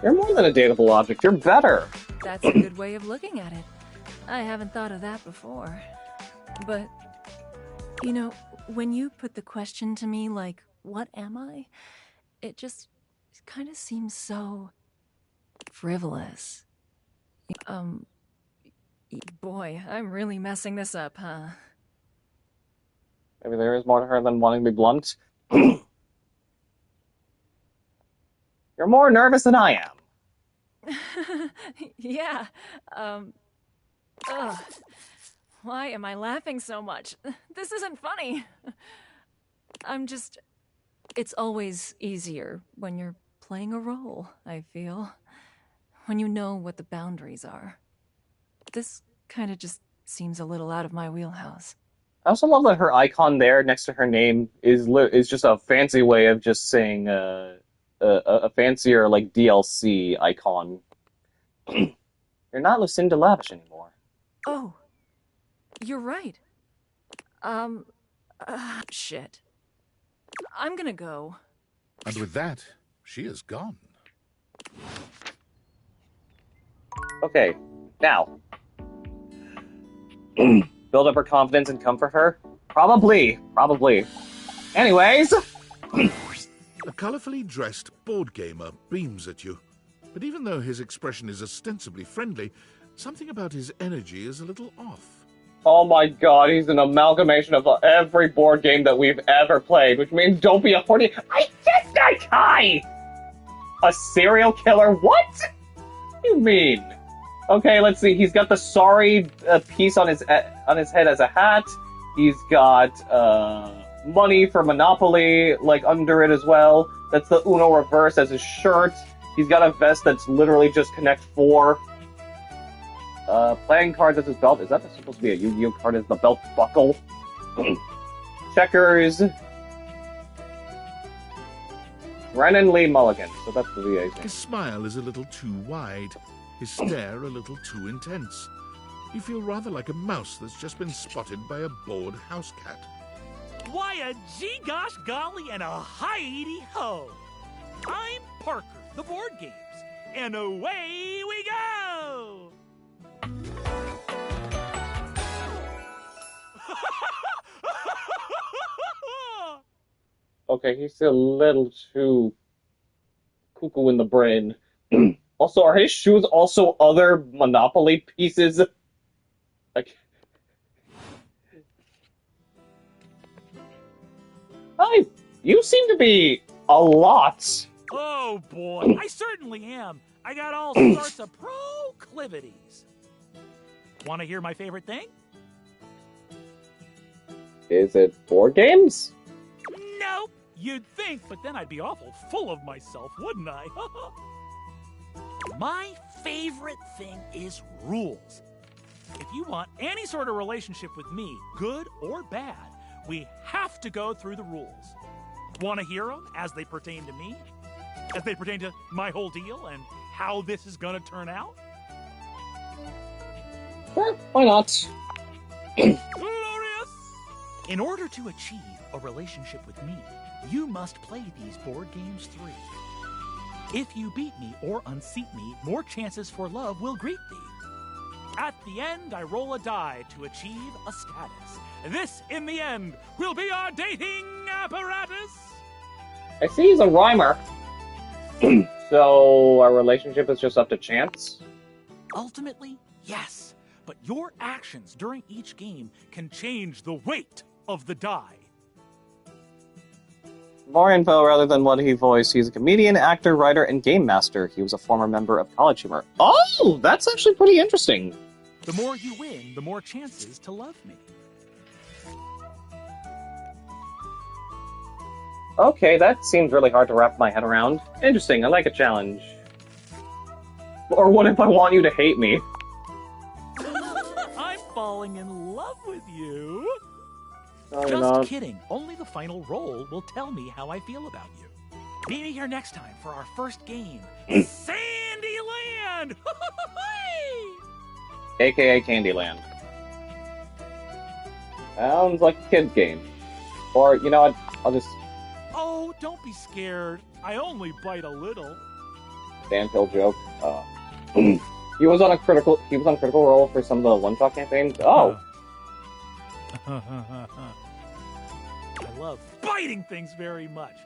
You're more than a dateable object. You're better. That's a good way of looking at it. I haven't thought of that before. But, you know, when you put the question to me like, what am I? It just kind of seems so frivolous. Boy, I'm really messing this up, huh? Maybe there is more to her than wanting to be blunt. You're more nervous than I am. Yeah, ugh. Why am I laughing so much? This isn't funny. It's always easier when you're playing a role, I feel. When you know what the boundaries are. This kind of just seems a little out of my wheelhouse. I also love that her icon there next to her name is just a fancy way of just saying a fancier like DLC icon. You're not Lucinda Lavish anymore. Oh, you're right. Shit. I'm gonna go. And with that, she is gone. Okay, now. Build up her confidence and comfort her? Probably. Anyways! A colourfully dressed board gamer beams at you. But even though his expression is ostensibly friendly, something about his energy is a little off. Oh my god, he's an amalgamation of every board game that we've ever played, which means don't be a horny. I just got Kai! A serial killer? What? What do you mean? Okay, let's see. He's got the sorry piece on his head as a hat. He's got money for Monopoly like under it as well. That's the Uno reverse as his shirt. He's got a vest that's literally just Connect 4. Playing cards as his belt. Is that supposed to be a Yu-Gi-Oh card as the belt buckle? Checkers. Brennan Lee Mulligan. So that's the VA thing. His smile is a little too wide. His stare a little too intense. You feel rather like a mouse that's just been spotted by a bored house cat. Why a gee-gosh golly and a hi-de-ho! I'm Parker, the board games, and away we go! Okay, he's a little too cuckoo in the brain. Also, are his shoes also other Monopoly pieces? Like, hi, you seem to be a lot. Oh boy, I certainly am. I got all sorts of proclivities. Want to hear my favorite thing? Is it board games? Nope. You'd think, but then I'd be awful full of myself, wouldn't I? My favorite thing is rules. If you want any sort of relationship with me, good or bad, we have to go through the rules. Want to hear them as they pertain to me? As they pertain to my whole deal and how this is going to turn out? Sure, why not? Glorious! In order to achieve a relationship with me, you must play these board games through. If you beat me or unseat me, more chances for love will greet thee. At the end, I roll a die to achieve a status. This, in the end, will be our dating apparatus. I see he's a rhymer. So our relationship is just up to chance? Ultimately, yes. But your actions during each game can change the weight of the die. More info rather than what he voiced. He's a comedian, actor, writer, and game master. He was a former member of College Humor. Oh, that's actually pretty interesting. The more you win, the more chances to love me. Okay, that seems really hard to wrap my head around. Interesting, I like a challenge. Or what if I want you to hate me? I'm falling in love with you. No, you're Just not. kidding. Only the final roll will tell me how I feel about you. Meet me here next time for our first game, Sandyland! AKA Candyland. Sounds like a kid's game. Or, you know what, I'll just Oh, don't be scared. I only bite a little. Danhill joke. He was on Critical Role for some of the one-shot campaigns. Oh! I love biting things very much.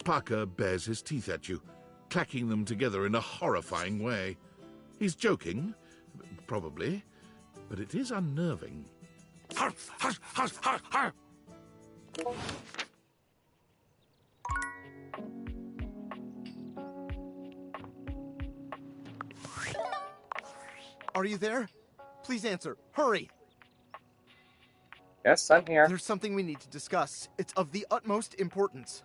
Parker bares his teeth at you, clacking them together in a horrifying way. He's joking, probably, but it is unnerving. Are you there? Please answer. Hurry! Yes, I'm here. There's something we need to discuss. It's of the utmost importance.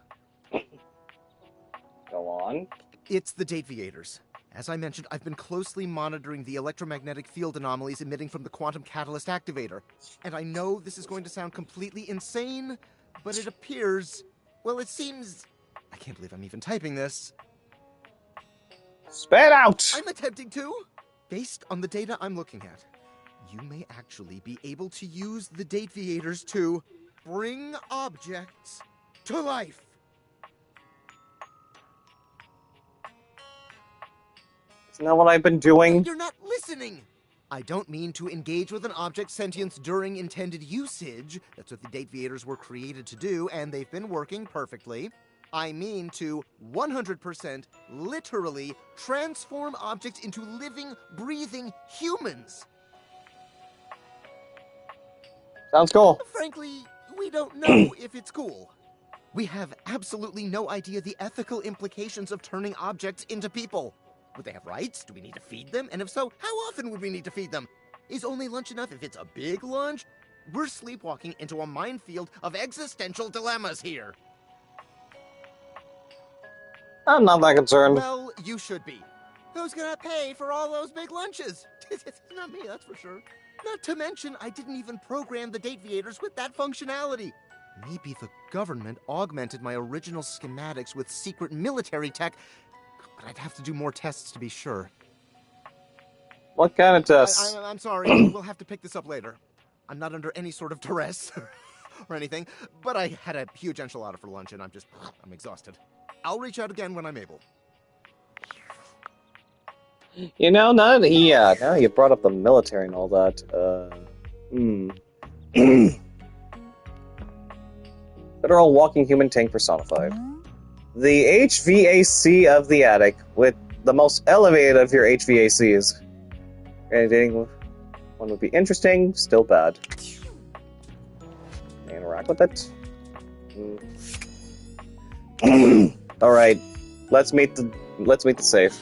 Go on. It's the Dateviators. As I mentioned, I've been closely monitoring the electromagnetic field anomalies emitting from the Quantum Catalyst Activator. And I know this is going to sound completely insane, but it appears... Well, it seems... I can't believe I'm even typing this. Spit out! I'm attempting to! Based on the data I'm looking at, you may actually be able to use the Dateviators to bring objects to life. Isn't that what I've been doing? You're not listening! I don't mean to engage with an object's sentience during intended usage. That's what the Dateviators were created to do, and they've been working perfectly. I mean to 100% literally transform objects into living, breathing humans. Sounds cool. Frankly, we don't know if it's cool. We have absolutely no idea the ethical implications of turning objects into people. Would they have rights? Do we need to feed them? And if so, how often would we need to feed them? Is only lunch enough if it's a big lunch? We're sleepwalking into a minefield of existential dilemmas here. I'm not that concerned. Well, you should be. Who's gonna pay for all those big lunches? Not me, that's for sure. Not to mention, I didn't even program the Dateviators with that functionality. Maybe the government augmented my original schematics with secret military tech, but I'd have to do more tests to be sure. What kind of tests? I'm sorry, we'll have to pick this up later. I'm not under any sort of duress or anything, but I had a huge enchilada for lunch and I'm exhausted. I'll reach out again when I'm able. You know, now you brought up the military and all that, Literal walking human tank personified. The HVAC of the attic, with the most elevated of your HVACs. Dating one would be interesting, still bad. Interact with it. Alright, let's meet the safe.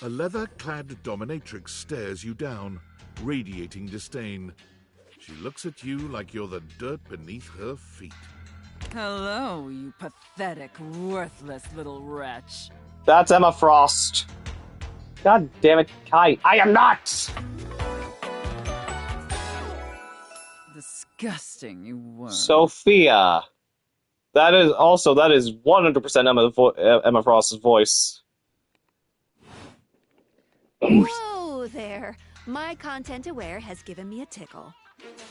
A leather-clad dominatrix stares you down, radiating disdain. She looks at you like you're the dirt beneath her feet. Hello, you pathetic, worthless little wretch. That's Emma Frost. God damn it, Kai. I am not! Disgusting, you worm. Sophia. That is 100% Emma Frost's voice. Whoa there! My content aware has given me a tickle.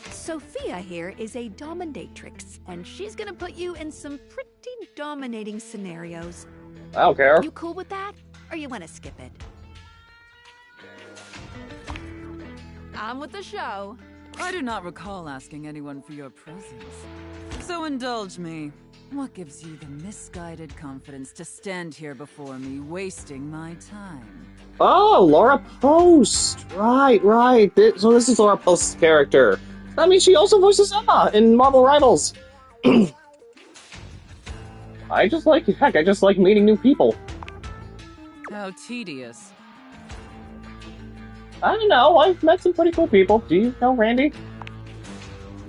Sophia here is a dominatrix, and she's gonna put you in some pretty dominating scenarios. I don't care. You cool with that? Or you wanna skip it? On with the show. I do not recall asking anyone for your presence. So indulge me. What gives you the misguided confidence to stand here before me, wasting my time? Oh, Laura Post! Right. So this is Laura Post's character. That means she also voices Emma in Marvel Rivals. I just like meeting new people. How tedious. I don't know, I've met some pretty cool people. Do you know Randy?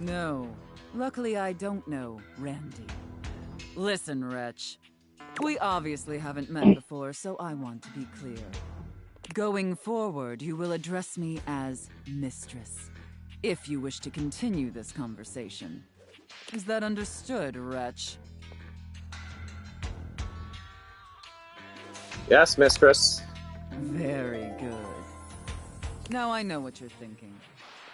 No. Luckily, I don't know Randy. Listen, wretch. We obviously haven't met before, so I want to be clear. Going forward, you will address me as Mistress, if you wish to continue this conversation. Is that understood, wretch? Yes, Mistress. Very good. Now I know what you're thinking.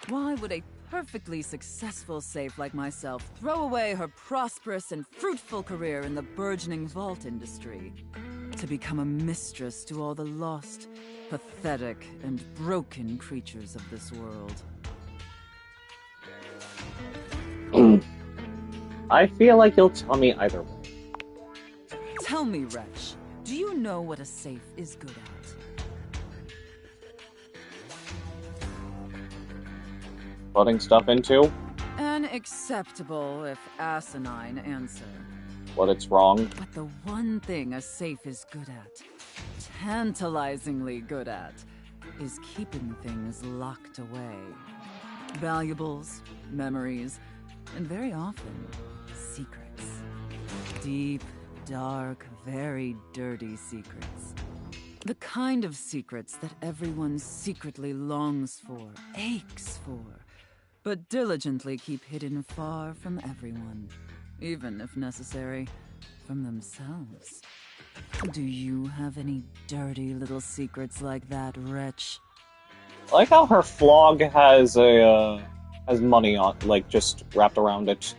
Why would a perfectly successful safe like myself throw away her prosperous and fruitful career in the burgeoning vault industry to become a mistress to all the lost, pathetic, and broken creatures of this world? I feel like you'll tell me either way. Tell me, wretch, do you know what a safe is good at? Putting stuff into? An acceptable, if asinine, answer. What it's wrong? But the one thing a safe is good at, tantalizingly good at, is keeping things locked away. Valuables, memories, and very often, secrets. Deep, dark, very dirty secrets. The kind of secrets that everyone secretly longs for, aches for, but diligently keep hidden far from everyone, even if necessary, from themselves. Do you have any dirty little secrets like that, wretch? I like how her flog has has money on, like, just wrapped around it.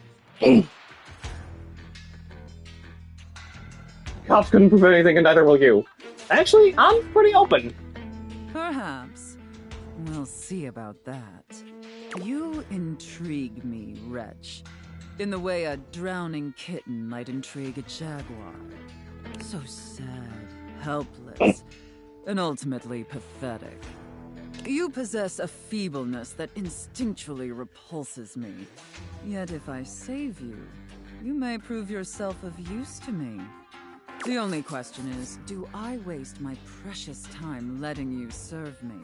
Cops couldn't prove anything, and neither will you. Actually, I'm pretty open. Perhaps. We'll see about that. You intrigue me, wretch, in the way a drowning kitten might intrigue a jaguar. So sad, helpless, and ultimately pathetic. You possess a feebleness that instinctually repulses me. Yet if I save you, you may prove yourself of use to me. The only question is, do I waste my precious time letting you serve me?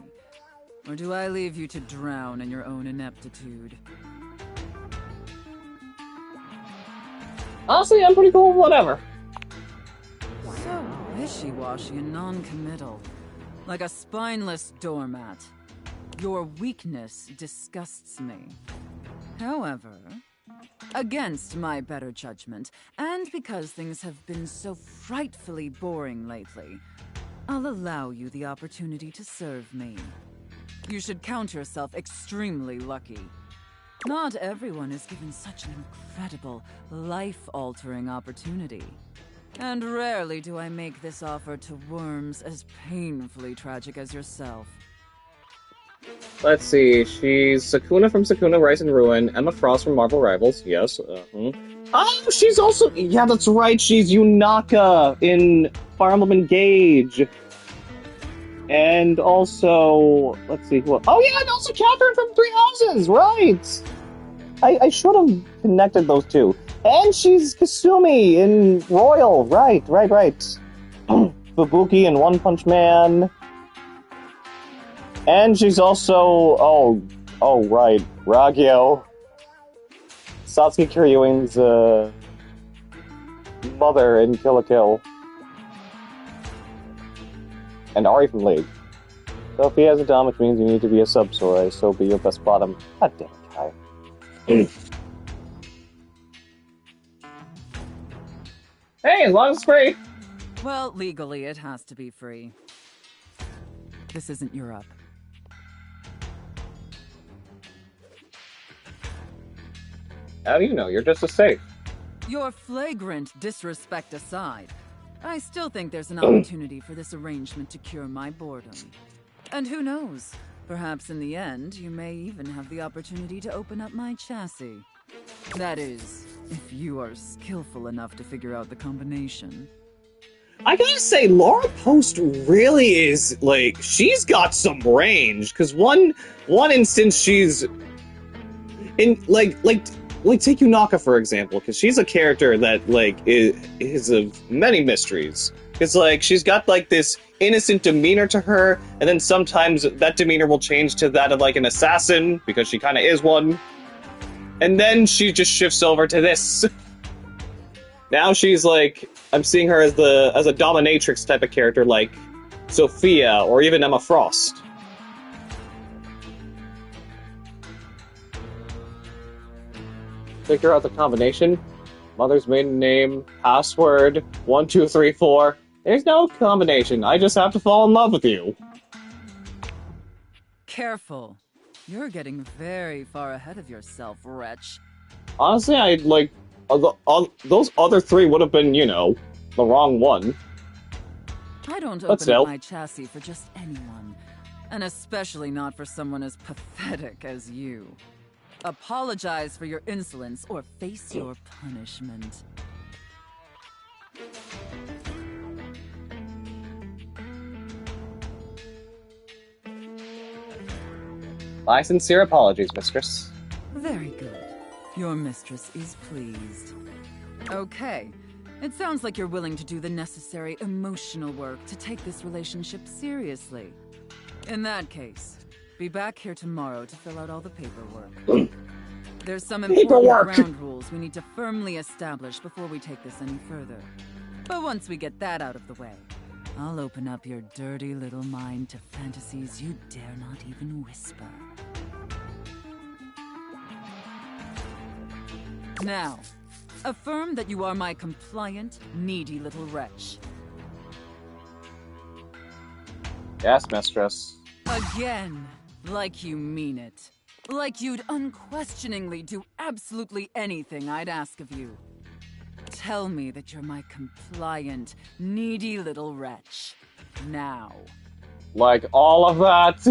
Or do I leave you to drown in your own ineptitude? Honestly, I'm pretty cool with whatever. So wishy-washy and non-committal. Like a spineless doormat. Your weakness disgusts me. However, against my better judgment, and because things have been so frightfully boring lately, I'll allow you the opportunity to serve me. You should count yourself extremely lucky. Not everyone is given such an incredible, life-altering opportunity. And rarely do I make this offer to worms as painfully tragic as yourself. Let's see, she's Sakuna from Sakuna Rise and Ruin, Emma Frost from Marvel Rivals, yes. Oh, she's also... Yeah, that's right, she's Yunaka in Fire Emblem Engage. And also... Let's see, who... Oh yeah, and also Catherine from Three Houses, right! I should have connected those two. And she's Kasumi in Royal, right. Fubuki in One Punch Man. And she's also... Oh, right. Ragyo. Satsuki Kiryuin's, mother in Kill la Kill. And Ari from League. So if he has a dom, which means you need to be a sub, so be your best bottom. God damn it, Kai. Hey, as long as it's free! Well, legally, it has to be free. This isn't Europe. How do you know? You're just a safe. Your flagrant disrespect aside, I still think there's an opportunity for this arrangement to cure my boredom. And who knows? Perhaps in the end, you may even have the opportunity to open up my chassis. That is, if you are skillful enough to figure out the combination. I gotta say, Laura Post really is, like, she's got some range, because one instance she's in, like, take Yunaka, for example, because she's a character that, like, is of many mysteries. Because, like, she's got, like, this innocent demeanor to her, and then sometimes that demeanor will change to that of, like, an assassin, because she kind of is one. And then she just shifts over to this. Now she's, like, I'm seeing her as a dominatrix type of character, like Sophia, or even Emma Frost. Figure out the combination. Mother's maiden name, password, 1, 2, 3, 4. There's no combination. I just have to fall in love with you. Careful. You're getting very far ahead of yourself, wretch. Honestly, those other three would have been, you know, the wrong one. I don't open up my chassis for just anyone. And especially not for someone as pathetic as you. Apologize for your insolence or face your punishment. My sincere apologies, mistress. Very good. Your mistress is pleased. Okay. It sounds like you're willing to do the necessary emotional work to take this relationship seriously. In that case, be back here tomorrow to fill out all the paperwork. There's some important ground rules we need to firmly establish before we take this any further. But once we get that out of the way, I'll open up your dirty little mind to fantasies you dare not even whisper. Now, affirm that you are my compliant, needy little wretch. Yes, mistress. Again, like you mean it. Like you'd unquestioningly do absolutely anything I'd ask of you. Tell me that you're my compliant, needy little wretch. Now. Like all of that?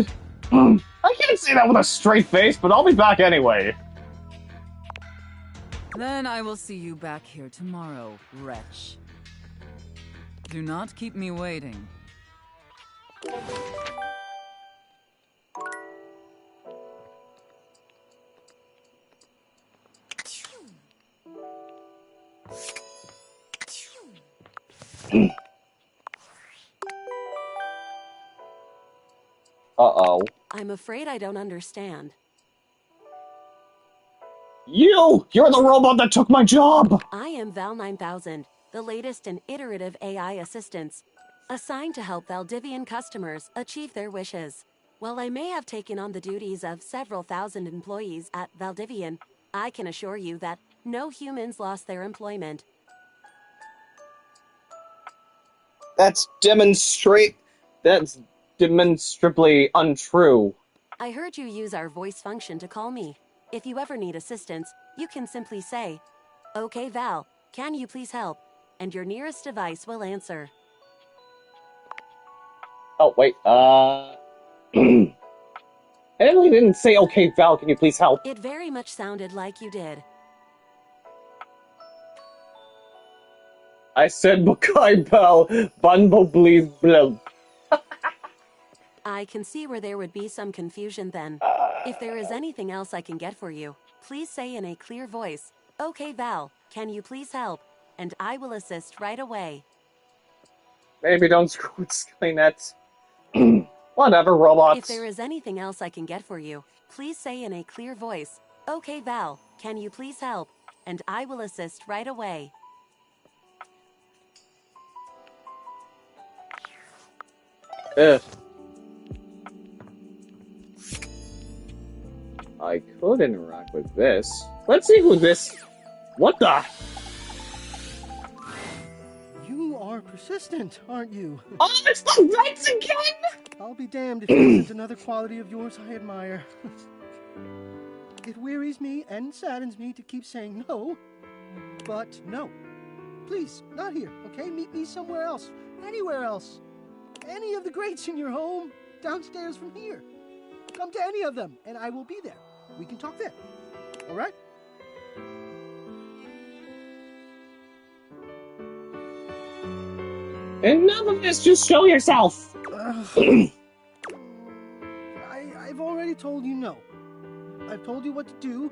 I can't say that with a straight face, but I'll be back anyway. Then I will see you back here tomorrow, wretch. Do not keep me waiting. Uh-oh. I'm afraid I don't understand. You're the robot that took my job! I am Val 9000, the latest in iterative AI assistants, assigned to help Valdivian customers achieve their wishes. While I may have taken on the duties of several thousand employees at Valdivian, I can assure you that no humans lost their employment. That's demonstrably untrue. I heard you use our voice function to call me. If you ever need assistance, you can simply say, "Okay, Val, can you please help?" And your nearest device will answer. Oh, wait, I definitely didn't say, okay, Val, can you please help? It very much sounded like you did. I said, Bukai Val, Bunbo please blow. I can see where there would be some confusion then. If there is anything else I can get for you, please say in a clear voice, okay, Val, can you please help? And I will assist right away. Maybe don't explain that. Whatever, robots. If there is anything else I can get for you, please say in a clear voice, okay, Val, can you please help? And I will assist right away. Ugh. I could interact with this. Let's see who this... What the... You are persistent, aren't you? Oh, it's the Reds again! I'll be damned if it isn't another quality of yours I admire. It wearies me and saddens me to keep saying no, but no. Please, not here, okay? Meet me somewhere else, anywhere else. Any of the greats in your home, downstairs from here. Come to any of them, and I will be there. We can talk there, all right? Enough of this, just show yourself! I've already told you no. I've told you what to do,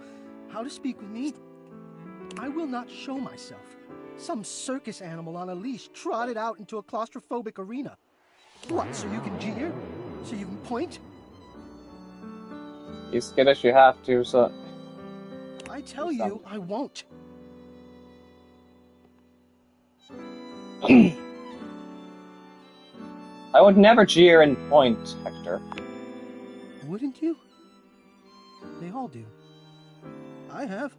how to speak with me. I will not show myself. Some circus animal on a leash trotted out into a claustrophobic arena. What, so you can jeer? So you can point? You skittish, you have to, so... I tell you, I won't. I would never jeer and point, Hector. Wouldn't you? They all do. I have.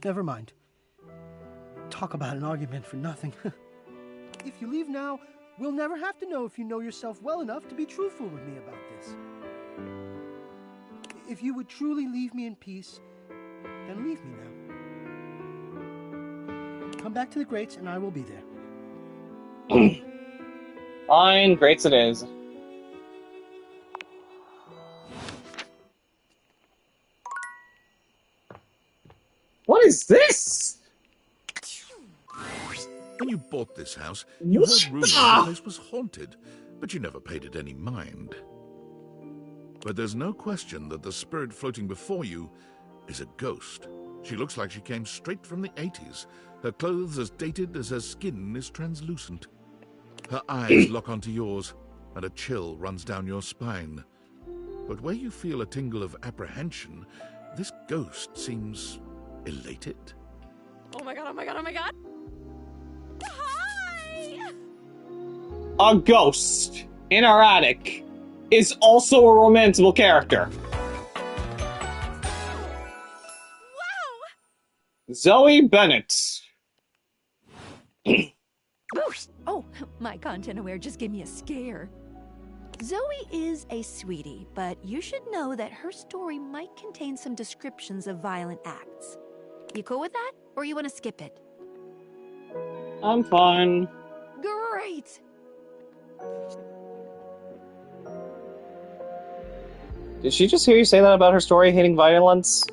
Never mind. Talk about an argument for nothing. If you leave now, we'll never have to know if you know yourself well enough to be truthful with me about this. If you would truly leave me in peace, then leave me now. Come back to the Greats and I will be there. Fine, Greats it is. What is this? When you bought this house, you heard rumors the place was haunted, but you never paid it any mind. But there's no question that the spirit floating before you is a ghost. She looks like she came straight from the 80s, her clothes as dated as her skin is translucent. Her eyes lock onto yours, and a chill runs down your spine. But where you feel a tingle of apprehension, this ghost seems elated. Oh my god, oh my god, oh my god! Hi! A ghost in our attic is also a romanceable character. Wow! Zoe Bennett. Boosh! Oh, my content aware just gave me a scare. Zoe is a sweetie, but you should know that her story might contain some descriptions of violent acts. You cool with that, or you want to skip it? I'm fine. Great! Did she just hear you say that about her story hating violence?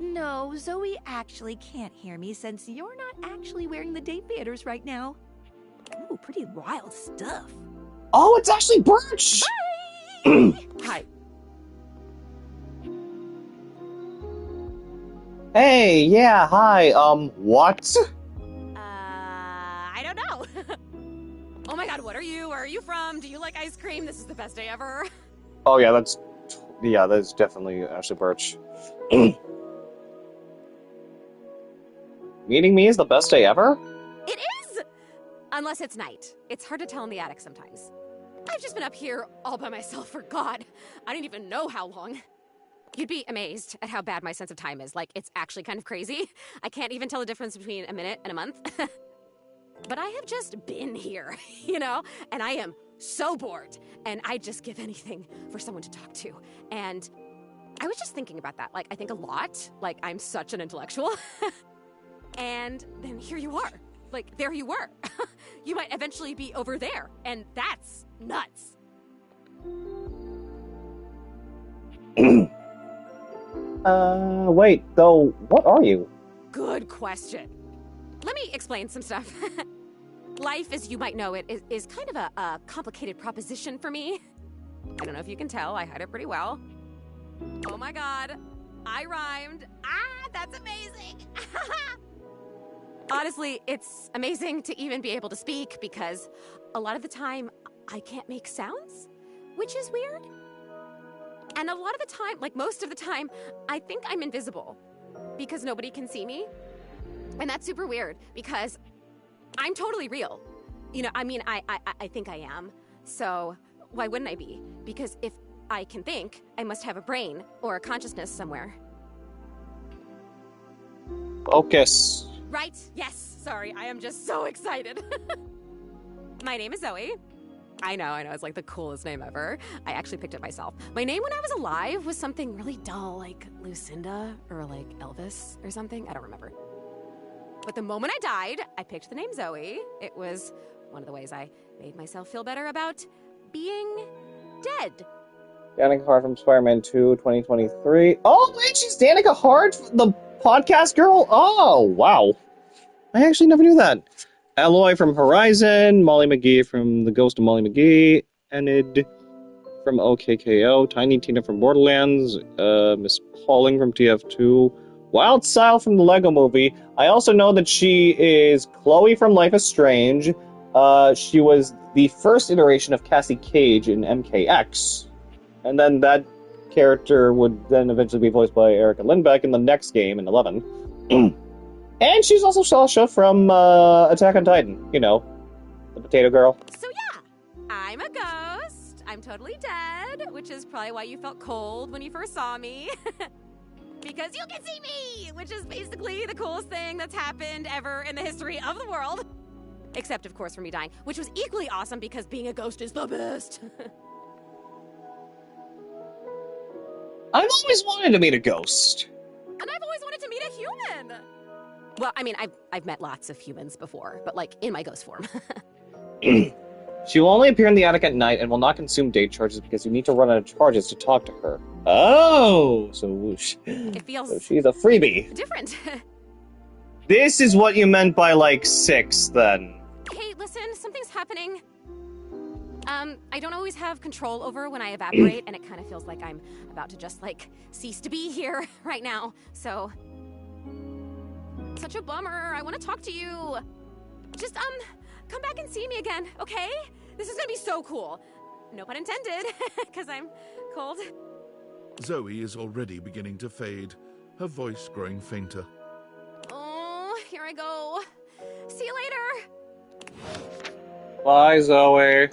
No, Zoe actually can't hear me since you're not actually wearing the day theaters right now. Ooh, pretty wild stuff. Oh, it's actually Birch! Hi. Hey, yeah, hi, what? I don't know. Oh my god, what are you? Where are you from? Do you like ice cream? This is the best day ever. Oh yeah, that's definitely Ashley Birch. Meeting me is the best day ever? It is! Unless it's night. It's hard to tell in the attic sometimes. I've just been up here all by myself for God. I don't even know how long. You'd be amazed at how bad my sense of time is. Like, it's actually kind of crazy. I can't even tell the difference between a minute and a month. But I have just been here, you know? And I am so bored. And I'd just give anything for someone to talk to. And I was just thinking about that. Like, I think a lot. Like, I'm such an intellectual. And then here you are. Like, there you were. You might eventually be over there. And that's nuts. Wait, though, what are you? Good question. Let me explain some stuff. Life, as you might know it, is kind of a complicated proposition for me. I don't know if you can tell, I hide it pretty well. Oh my god, I rhymed. Ah, that's amazing! Honestly, it's amazing to even be able to speak because a lot of the time, I can't make sounds, which is weird. And a lot of the time, like most of the time, I think I'm invisible because nobody can see me. And that's super weird because I'm totally real. You know, I mean, I think I am. So why wouldn't I be? Because if I can think, I must have a brain or a consciousness somewhere. Focus. Right? Yes. Sorry, I am just so excited. My name is Zoe. I know, it's like the coolest name ever. I actually picked it myself. My name when I was alive was something really dull, like Lucinda or like Elvis or something. I don't remember. But the moment I died, I picked the name Zoe. It was one of the ways I made myself feel better about being dead. Danica Hart from Spider-Man 2, 2023. Oh, wait, she's Danica Hart, the podcast girl? Oh, wow. I actually never knew that. Aloy from Horizon, Molly McGee from The Ghost of Molly McGee, Enid from OKKO, Tiny Tina from Borderlands, Miss Pauling from TF2, Wild Style from the Lego Movie. I also know that she is Chloe from Life is Strange. She was the first iteration of Cassie Cage in MKX. And then that character would then eventually be voiced by Erica Lindbeck in the next game in 11. And she's also Sasha from Attack on Titan. You know, the potato girl. So yeah, I'm a ghost. I'm totally dead, which is probably why you felt cold when you first saw me. Because you can see me, which is basically the coolest thing that's happened ever in the history of the world. Except, of course, for me dying, which was equally awesome because being a ghost is the best. I've always wanted to meet a ghost. And I've always wanted to meet a human. Well, I mean, I've met lots of humans before, but like in my ghost form. She will only appear in the attic at night and will not consume date charges because you need to run out of charges to talk to her. Oh, so it feels so she's a freebie. Different. This is what you meant by like 6, then. Hey, listen, something's happening. I don't always have control over when I evaporate, and it kind of feels like I'm about to just like cease to be here right now. So, such a bummer. I want to talk to you. Just come back and see me again, okay? This is gonna be so cool. No pun intended, because I'm cold. Zoe is already beginning to fade, her voice growing fainter. Oh, here I go. See you later. Bye, Zoe.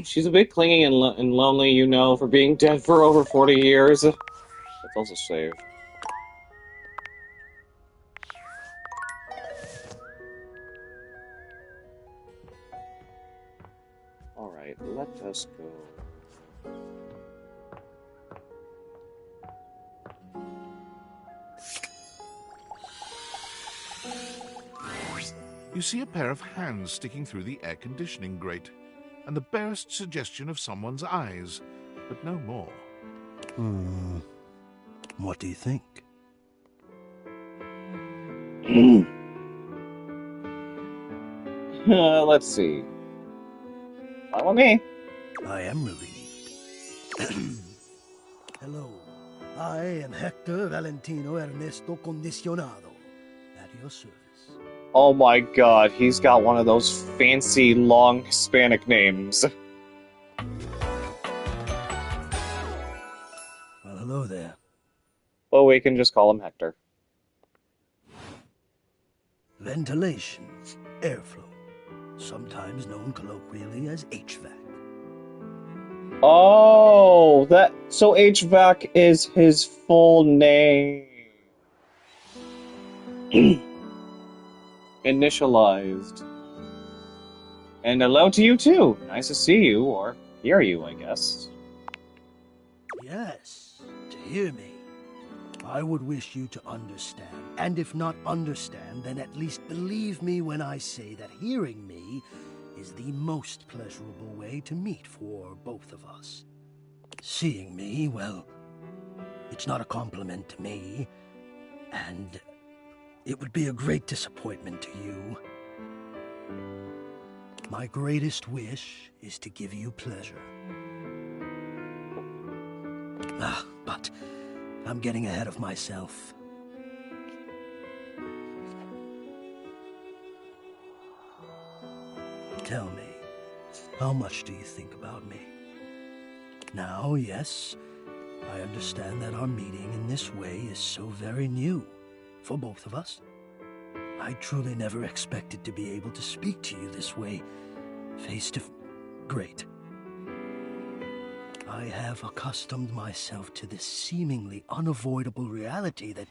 She's a bit clingy and lonely, you know, for being dead for over 40 years. Let's also save. Alright, let us go. You see a pair of hands sticking through the air conditioning grate, and the barest suggestion of someone's eyes, but no more. What do you think? Let's see. Follow me. I am relieved. Hello. I am Hector Valentino Ernesto Condicionado. At your service. Oh my god, he's got one of those fancy, long Hispanic names. Well, hello there. Well, we can just call him Hector. Ventilation, airflow, sometimes known colloquially as HVAC. Oh, so HVAC is his full name. Initialized. And hello to you too. Nice to see you, or hear you, I guess. yes, to hear me. I would wish you to understand, and if not understand, then at least believe me when I say that hearing me is the most pleasurable way to meet for both of us. Seeing me, well, it's not a compliment to me, and it would be a great disappointment to you. My greatest wish is to give you pleasure. But I'm getting ahead of myself. Tell me, how much do you think about me? Now, yes, I understand that our meeting in this way is so very new for both of us. I truly never expected to be able to speak to you this way, face to face. Great. I have accustomed myself to this seemingly unavoidable reality that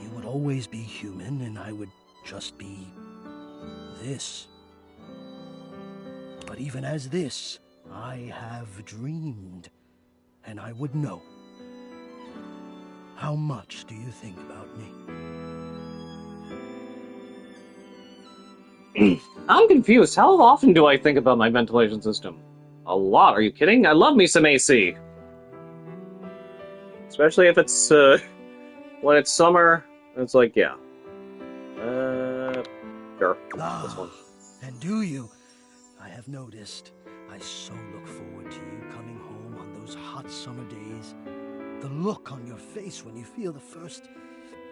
you would always be human and I would just be this. But even as this, I have dreamed, and I would know. How much do you think about me? I'm confused. How often do I think about my ventilation system? A lot. Are you kidding? I love me some AC. Especially if it's, when it's summer, it's like, yeah. Sure. This one. And do you? I have noticed. I so look forward to you coming home on those hot summer days. The look on your face when you feel the first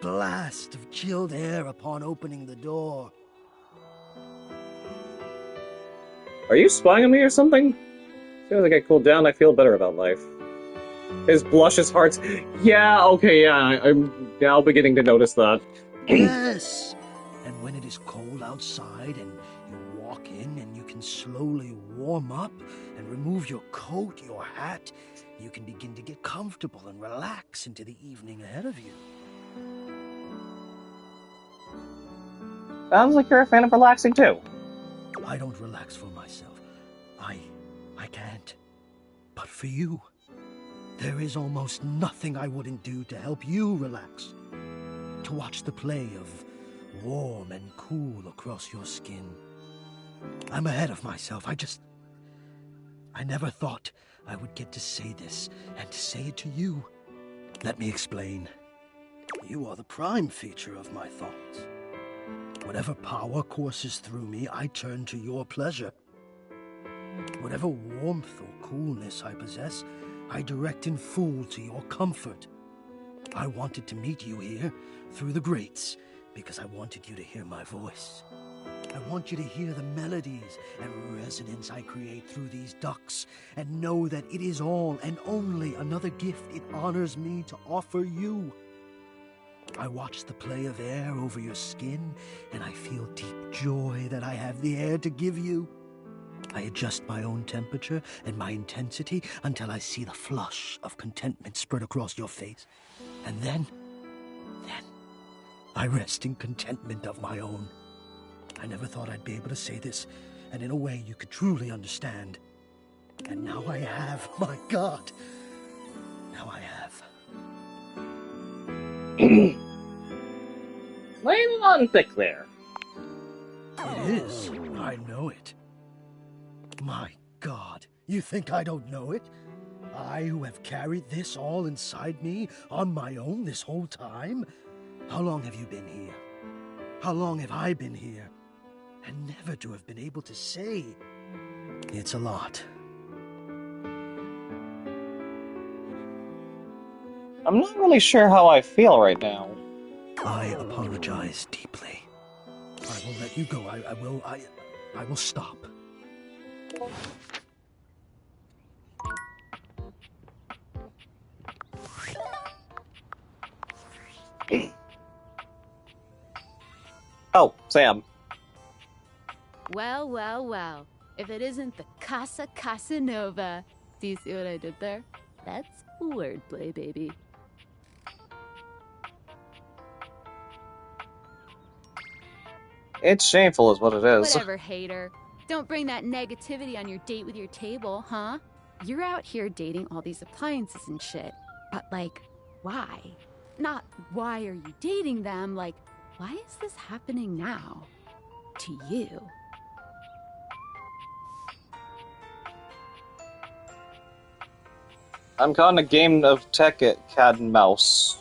blast of chilled air upon opening the door. Are you spying on me or something? As soon as I get cooled down, I feel better about life. His blushes hearts. Yeah, okay, yeah, I'm now beginning to notice that. Yes! And when it is cold outside and you walk in and you can slowly warm up and remove your coat, your hat, you can begin to get comfortable and relax into the evening ahead of you. Sounds like you're a fan of relaxing too. I don't relax for myself. I can't. But for you, there is almost nothing I wouldn't do to help you relax. To watch the play of warm and cool across your skin. I'm ahead of myself. I never thought I would get to say this and to say it to you. Let me explain. You are the prime feature of my thoughts. Whatever power courses through me, I turn to your pleasure. Whatever warmth or coolness I possess, I direct in full to your comfort. I wanted to meet you here through the grates because I wanted you to hear my voice. I want you to hear the melodies and resonance I create through these ducts and know that it is all and only another gift it honors me to offer you. I watch the play of air over your skin, and I feel deep joy that I have the air to give you. I adjust my own temperature and my intensity until I see the flush of contentment spread across your face. And then, I rest in contentment of my own. I never thought I'd be able to say this, and in a way you could truly understand. And now I have, my God. Now I have. Lay it on thick there. It is. I know it. My God, you think I don't know it? I who have carried this all inside me on my own this whole time? How long have you been here? How long have I been here? And never to have been able to say. It's a lot. I'm not really sure how I feel right now. I apologize deeply. I will let you go. I will stop. Oh, Sam. Well, well, well. If it isn't the Casa Casanova. Do you see what I did there? That's wordplay, baby. It's shameful is what it is. Whatever, hater. Don't bring that negativity on your date with your table, huh? you're out here dating all these appliances and shit, but like, why? Not why are you dating them, like, why is this happening now? To you. I'm caught in a game of tech at cat and mouse.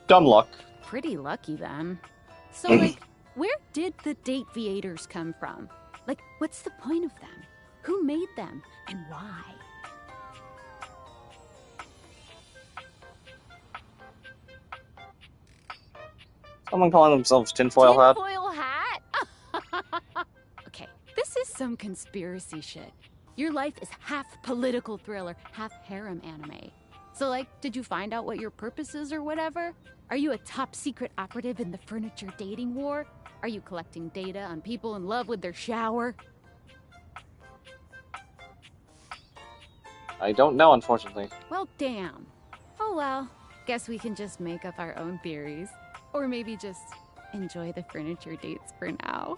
Dumb luck. Pretty lucky then. So, like, where did the Dateviators come from? Like, what's the point of them? Who made them? And why? Someone calling themselves Tinfoil Hat? Tinfoil Hat? Okay, this is some conspiracy shit. Your life is half political thriller, half harem anime. So, like, did you find out what your purpose is or whatever? Are you a top secret operative in the furniture dating war? Are you collecting data on people in love with their shower? I don't know, unfortunately. Well, damn. Oh well, guess we can just make up our own theories. Or maybe just enjoy the furniture dates for now.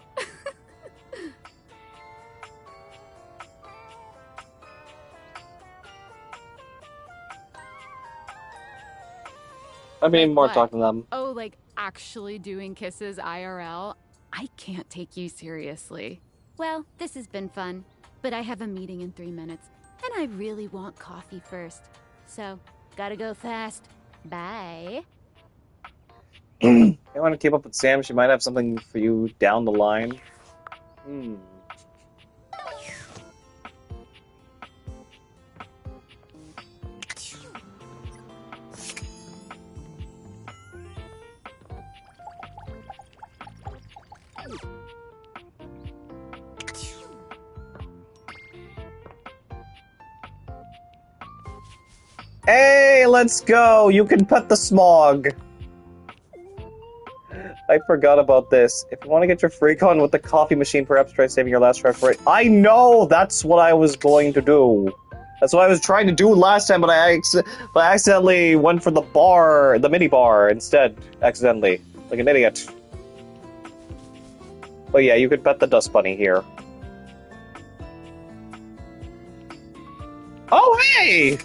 I mean, more What? talk to them. Oh, like actually doing kisses IRL? I can't take you seriously. Well, this has been fun, but I have a meeting in 3 minutes, and I really want coffee first. So, gotta go fast. Bye. You want to keep up with Sam? She might have something for you down the line. Hey, let's go! You can pet the smog! I forgot about this. If you want to get your freak on with the coffee machine, perhaps try saving your last try for it. I know! That's what I was going to do. That's what I was trying to do last time, but I accidentally went for the bar, the mini bar instead. Accidentally. Like an idiot. But yeah, you could pet the dust bunny here. Oh, hey!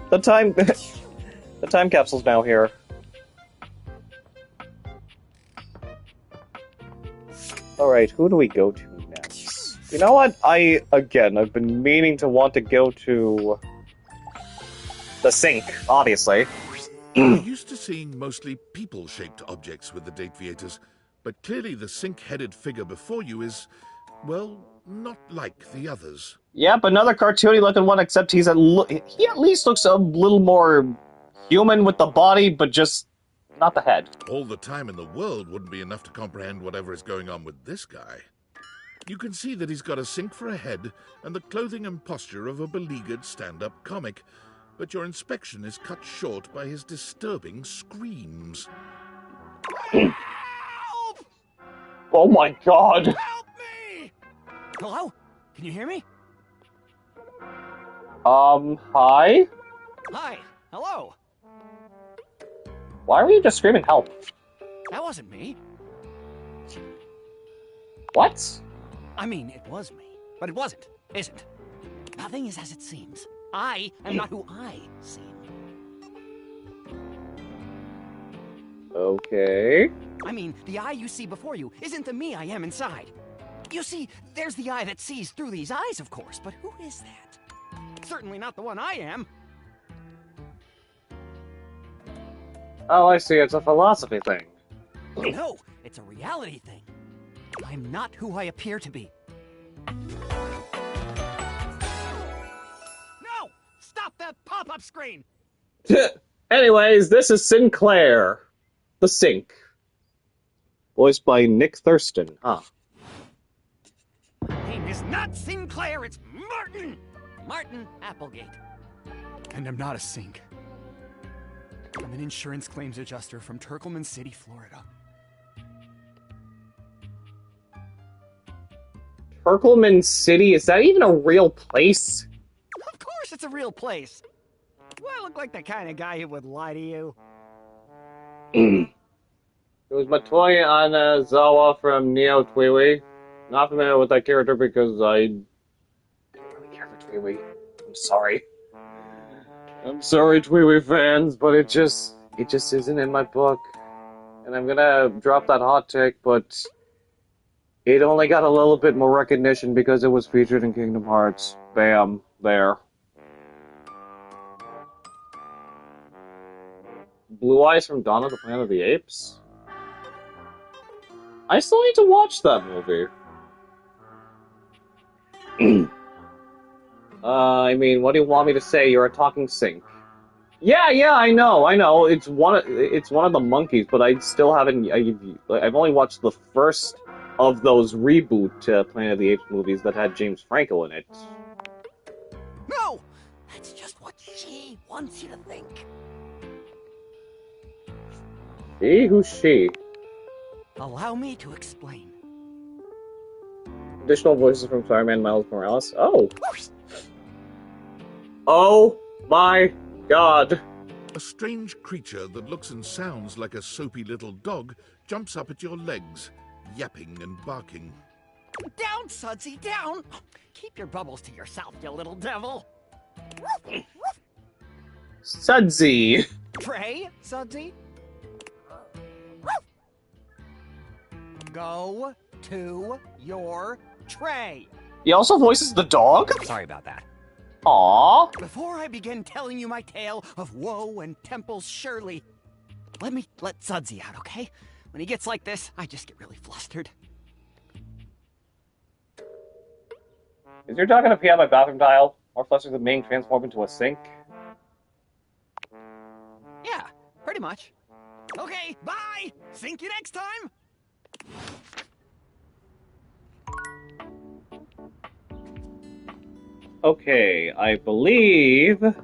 The time... The time capsule's now here. Alright, who do we go to next? You know what? I've been meaning to want to go to... the sink, obviously. We're used to seeing mostly people-shaped objects with the Dateviators, but clearly the sink-headed figure before you is, well, not like the others. Yep, another cartoony-looking one, except he at least looks a little more human with the body, but just not the head. All the time in the world wouldn't be enough to comprehend whatever is going on with this guy. You can see that he's got a sink for a head and the clothing and posture of a beleaguered stand-up comic, but your inspection is cut short by his disturbing screams. Oh my god! Hello? Can you hear me? Hi? Hi. Hello. Why were you just screaming help? That wasn't me. What? I mean, it was me, but it wasn't, isn't. Nothing is as it seems. I am not who I seem. Okay. I mean, the eye you see before you isn't the me I am inside. You see, there's the eye that sees through these eyes, of course, but who is that? Certainly not the one I am. Oh, I see. It's a philosophy thing. No, it's a reality thing. I'm not who I appear to be. No! Stop that pop-up screen! Anyways, this is Sinclair. The Sink. Voiced by Nick Thurston, huh? My name is not Sinclair, it's Martin! Martin Applegate. And I'm not a sink. I'm an insurance claims adjuster from Turkleman City, Florida. Turkleman City? Is that even a real place? Of course it's a real place. Do I look like the kind of guy who would lie to you? It was Matoya Anazawa from Neo Twiwi. Not familiar with that character because I don't really care for Tweewee. I'm sorry. I'm sorry, Tweewee fans, but it just isn't in my book. And I'm gonna drop that hot take, but it only got a little bit more recognition because it was featured in Kingdom Hearts. Bam. There. Blue Eyes from Dawn of the Planet of the Apes? I still need to watch that movie. I mean, what do you want me to say? You're a talking sink. Yeah, I know. It's one of the monkeys, but I still haven't. I've only watched the first of those reboot Planet of the Apes movies that had James Franco in it. No! That's just what she wants you to think. She? Who's she? Allow me to explain. Additional voices from Spider-Man Miles Morales. Oh. Oh my God. A strange creature that looks and sounds like a soapy little dog jumps up at your legs, yapping and barking. Down, Sudsy, down! Keep your bubbles to yourself, you little devil. Sudsy. Tray, Sudsy? Go to your tray. He also voices the dog? Sorry about that. Aww. Before I begin telling you my tale of woe and Temples Shirley, let me let Sudsy out, okay? When he gets like this, I just get really flustered. Is your dog gonna pee on my bathroom tile? More flustered than being transformed into a sink? Yeah, pretty much. Okay, bye! Sink you next time! Okay, I believe... It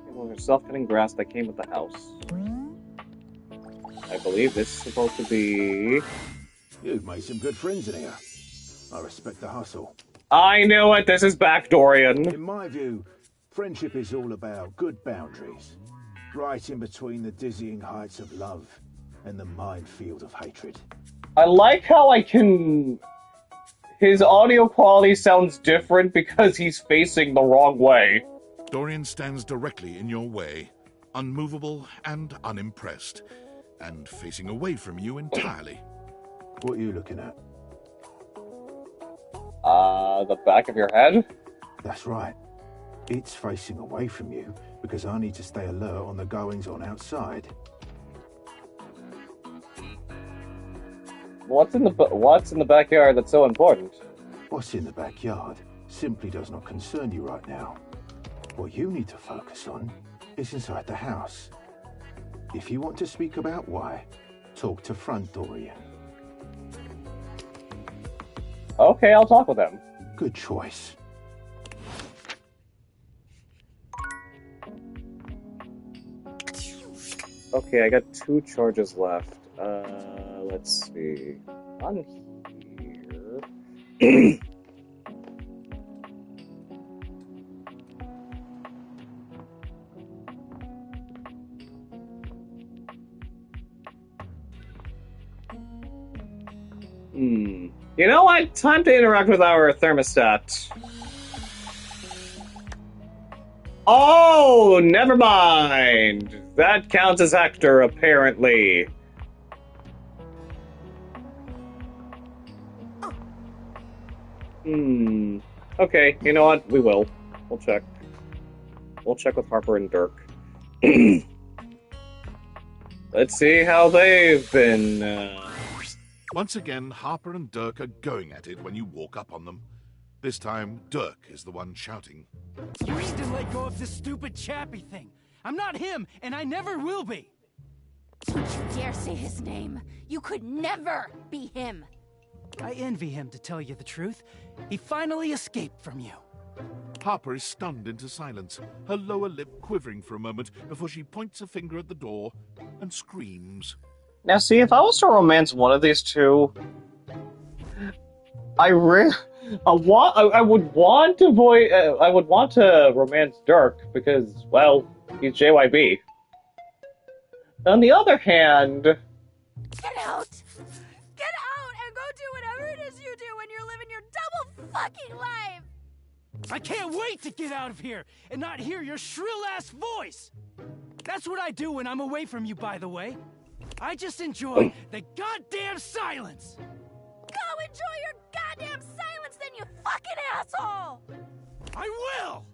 was her self-cutting grass that came with the house. I believe this is supposed to be... You've made some good friends in here. I respect the hustle. I knew it! This is back, Dorian! In my view, friendship is all about good boundaries. Right in between the dizzying heights of love and the minefield of hatred. I like how I can... His audio quality sounds different because he's facing the wrong way. Dorian stands directly in your way, unmovable and unimpressed, and facing away from you entirely. What are you looking at? The back of your head? That's right. It's facing away from you because I need to stay alert on the goings-on outside. What's in the backyard that's so important? What's in the backyard simply does not concern you right now. What you need to focus on is inside the house. If you want to speak about why, talk to Front Dorian. Okay, I'll talk with him. Good choice. Okay, I got 2 charges left. Let's see. On here... You know what? Time to interact with our thermostat. Oh, never mind. That counts as Hector, apparently. Okay, you know what? We will. We'll check. We'll check with Harper and Dirk. Let's see how they've been, Once again, Harper and Dirk are going at it when you walk up on them. This time, Dirk is the one shouting. You need to let go of this stupid Chappie thing. I'm not him, and I never will be. Don't you dare say his name. You could never be him. I envy him, to tell you the truth. He finally escaped from you. Harper is stunned into silence, her lower lip quivering for a moment before she points a finger at the door and screams. Now, see, if I was to romance one of these two, I would want to romance Dirk because, well, he's JYB. On the other hand, Get out! Get out and go do whatever it is you do when you're living your double fucking life! I can't wait to get out of here and not hear your shrill-ass voice! That's what I do when I'm away from you, by the way. I just enjoy the goddamn silence! Go enjoy your goddamn silence then, you fucking asshole! I will!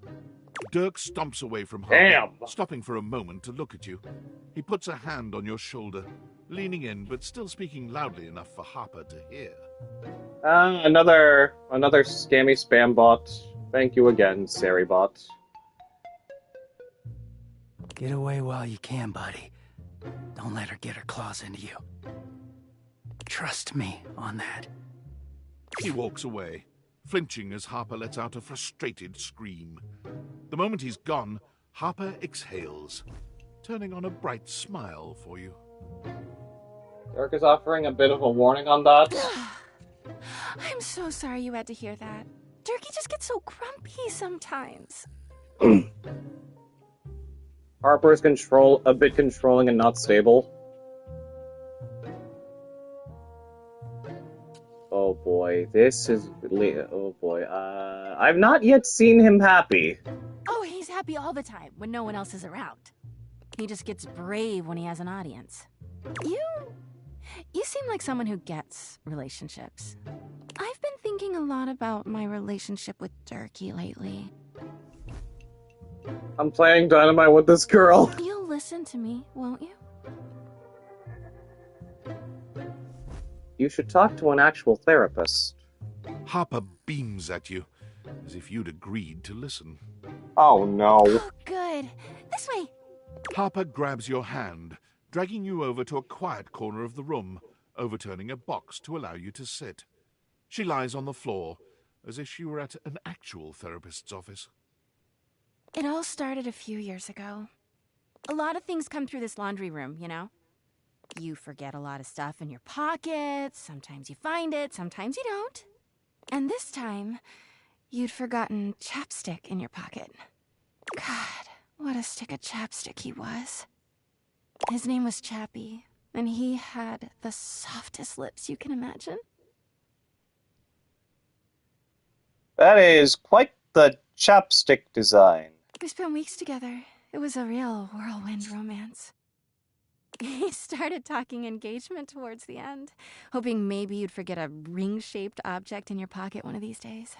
Dirk stomps away from Harper, Damn. stopping for a moment to look at you. He puts a hand on your shoulder, leaning in but still speaking loudly enough for Harper to hear. Another scammy spam bot. Thank you again, Saribot. Get away while you can, buddy. Don't let her get her claws into you. Trust me on that. He walks away, flinching as Harper lets out a frustrated scream. The moment he's gone, Harper exhales, turning on a bright smile for you. Dirk is offering a bit of a warning on that. I'm so sorry you had to hear that. Durkee just gets so grumpy sometimes. Harper is a bit controlling and not stable. Oh boy, oh boy. I've not yet seen him happy. Oh, he's happy all the time when no one else is around. He just gets brave when he has an audience. You seem like someone who gets relationships. I've been thinking a lot about my relationship with Durkee lately. I'm playing Dynamite with this girl. You'll listen to me, won't you? You should talk to an actual therapist. Harper beams at you, as if you'd agreed to listen. Oh no. Oh, good. This way. Harper grabs your hand, dragging you over to a quiet corner of the room, overturning a box to allow you to sit. She lies on the floor, as if she were at an actual therapist's office. It all started a few years ago. A lot of things come through this laundry room, you know? You forget a lot of stuff in your pockets, sometimes you find it, sometimes you don't. And this time, you'd forgotten chapstick in your pocket. God, what a stick of chapstick he was. His name was Chappie, and he had the softest lips you can imagine. That is quite the chapstick design. We spent weeks together. It was a real whirlwind romance. He started talking engagement towards the end, hoping maybe you'd forget a ring-shaped object in your pocket one of these days.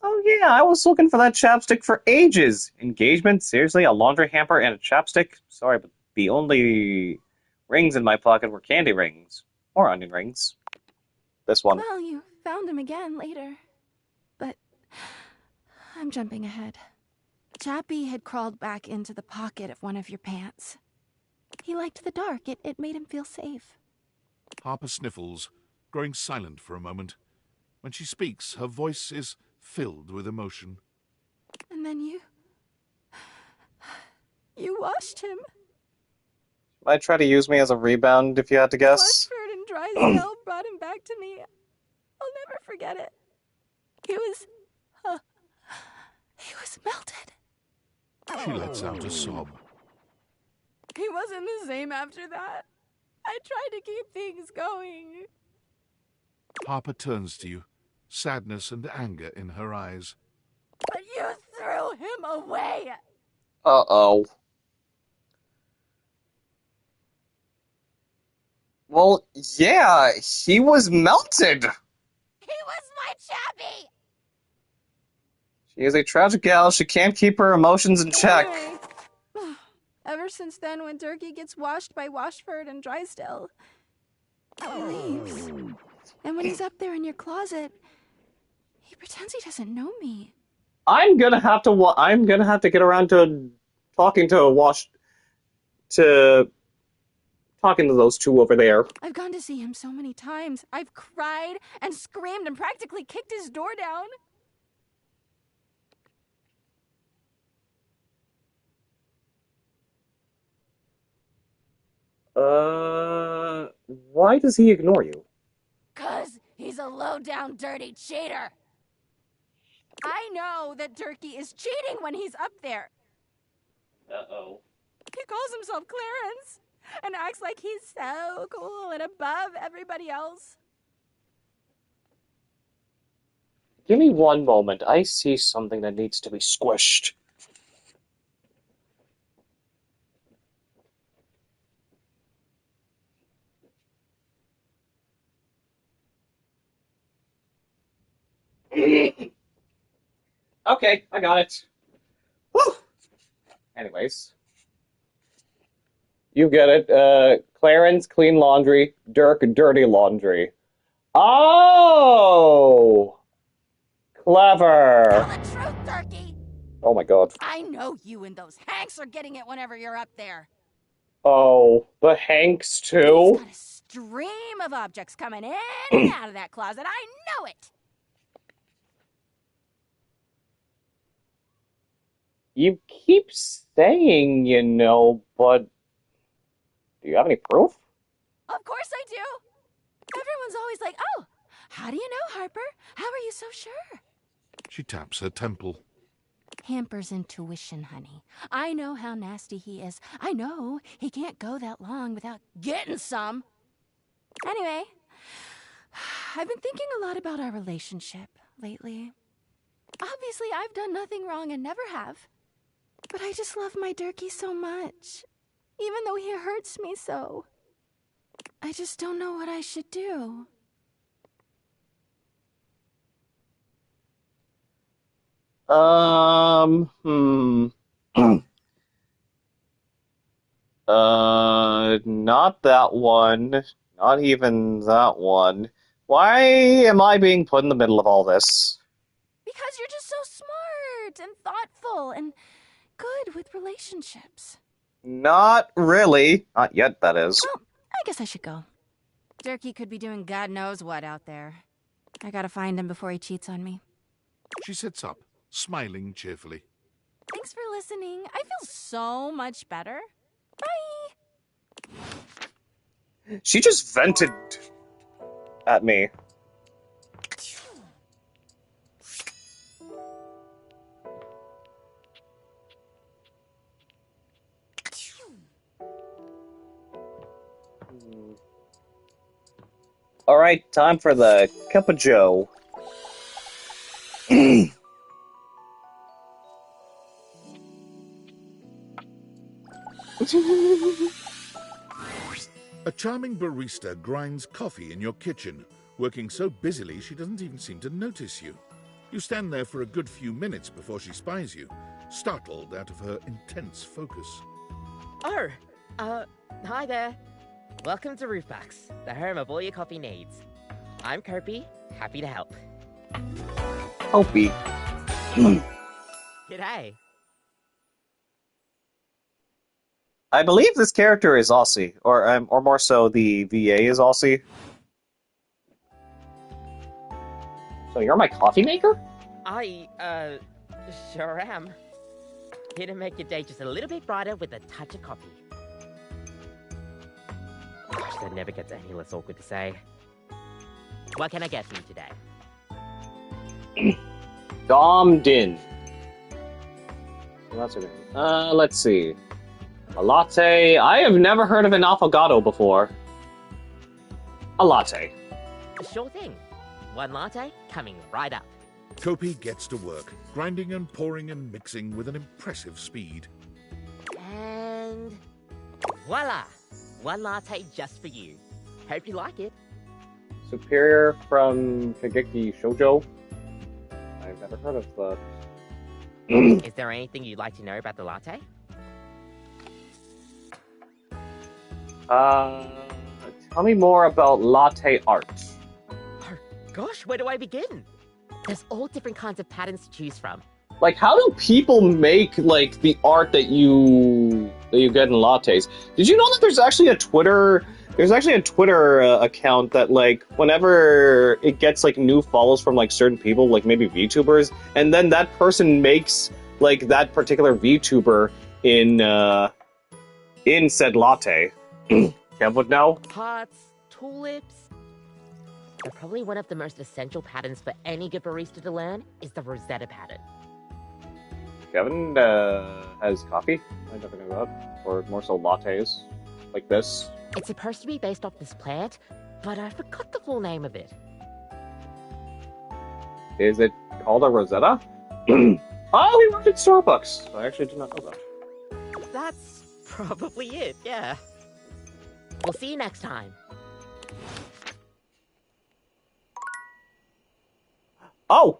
Oh yeah, I was looking for that chapstick for ages. Engagement? Seriously? A laundry hamper and a chapstick? Sorry, but the only rings in my pocket were candy rings. Or onion rings. This one. Well, you found him again later. But I'm jumping ahead. Chappie had crawled back into the pocket of one of your pants. He liked the dark. It made him feel safe. Harper sniffles, growing silent for a moment. When she speaks, her voice is filled with emotion. And then you washed him. Might try to use me as a rebound if you had to guess. Washford and Drysdale brought him back to me. I'll never forget it. He was melted. She lets out a sob. He wasn't the same after that. I tried to keep things going. Harper turns to you, sadness and anger in her eyes. But you threw him away. Uh-oh. Well, yeah, he was melted. He was my Chappie. She is a tragic gal. She can't keep her emotions in check. Ever since then, when Durkee gets washed by Washford and Drysdale, he leaves. And when he's up there in your closet, he pretends he doesn't know me. I'm gonna have to get around to talking to those two over there. I've gone to see him so many times. I've cried and screamed and practically kicked his door down. Why does he ignore you? 'Cause he's a low-down, dirty cheater. I know that Durkee is cheating when he's up there. Uh-oh. He calls himself Clarence and acts like he's so cool and above everybody else. Give me one moment. I see something that needs to be squished. Okay, I got it. Woo! Anyways. You get it. Clarence, clean laundry. Dirk, dirty laundry. Oh! Clever. Tell the truth, Turkey. Oh my god. I know you and those Hanks are getting it whenever you're up there. Oh, the Hanks too? Stream of objects coming in and out of that closet. I know it. You keep saying you know, but do you have any proof? Of course I do. Everyone's always like, oh, how do you know, Harper? How are you so sure? She taps her temple. Hamper's intuition, honey. I know how nasty he is. I know he can't go that long without getting some. Anyway, I've been thinking a lot about our relationship lately. Obviously, I've done nothing wrong and never have. But I just love my Durkee so much, even though he hurts me so. I just don't know what I should do. Not that one. Not even that one. Why am I being put in the middle of all this? Because you're just so smart and thoughtful and good with relationships. Not really. Not yet, that is. Well, I guess I should go. Durkee could be doing God knows what out there. I gotta find him before he cheats on me. She sits up, smiling cheerfully. Thanks for listening. I feel so much better. Bye! She just vented at me. Alright, time for the Cup of Joe. A charming barista grinds coffee in your kitchen, working so busily she doesn't even seem to notice you. You stand there for a good few minutes before she spies you, startled out of her intense focus. Oh, hi there. Welcome to Roofbox, the home of all your coffee needs. I'm Kirby, happy to help. Opie. G'day. I believe this character is Aussie, or more so, the VA is Aussie. So you're my coffee maker? I, sure am. Here to make your day just a little bit brighter with a touch of coffee. Gosh, that never gets any less awkward to say. What can I get for you today? Dom Din. What's her name? Let's see. A latte. I have never heard of an affogato before. A latte. Sure thing. One latte coming right up. Kopi gets to work, grinding and pouring and mixing with an impressive speed. And voila! One latte just for you. Hope you like it. Superior from Kageki Shoujo. I've never heard of that. Is there anything you'd like to know about the latte? Tell me more about latte art. Oh, gosh, where do I begin? There's all different kinds of patterns to choose from. Like, how do people make, like, the art that you get in lattes? Did you know that there's actually a Twitter account that, like, whenever it gets, like, new follows from, like, certain people, like, maybe VTubers, and then that person makes, like, that particular VTuber in said latte. Kev would know? Hearts, tulips. And probably one of the most essential patterns for any good barista to learn is the Rosetta pattern. Kevin has coffee. I never knew that. Or more so lattes, like this. It's supposed to be based off this plant, but I forgot the full name of it. Is it called a Rosetta? Oh, we worked at Starbucks. I actually did not know that. That's probably it, yeah. We'll see you next time. Oh!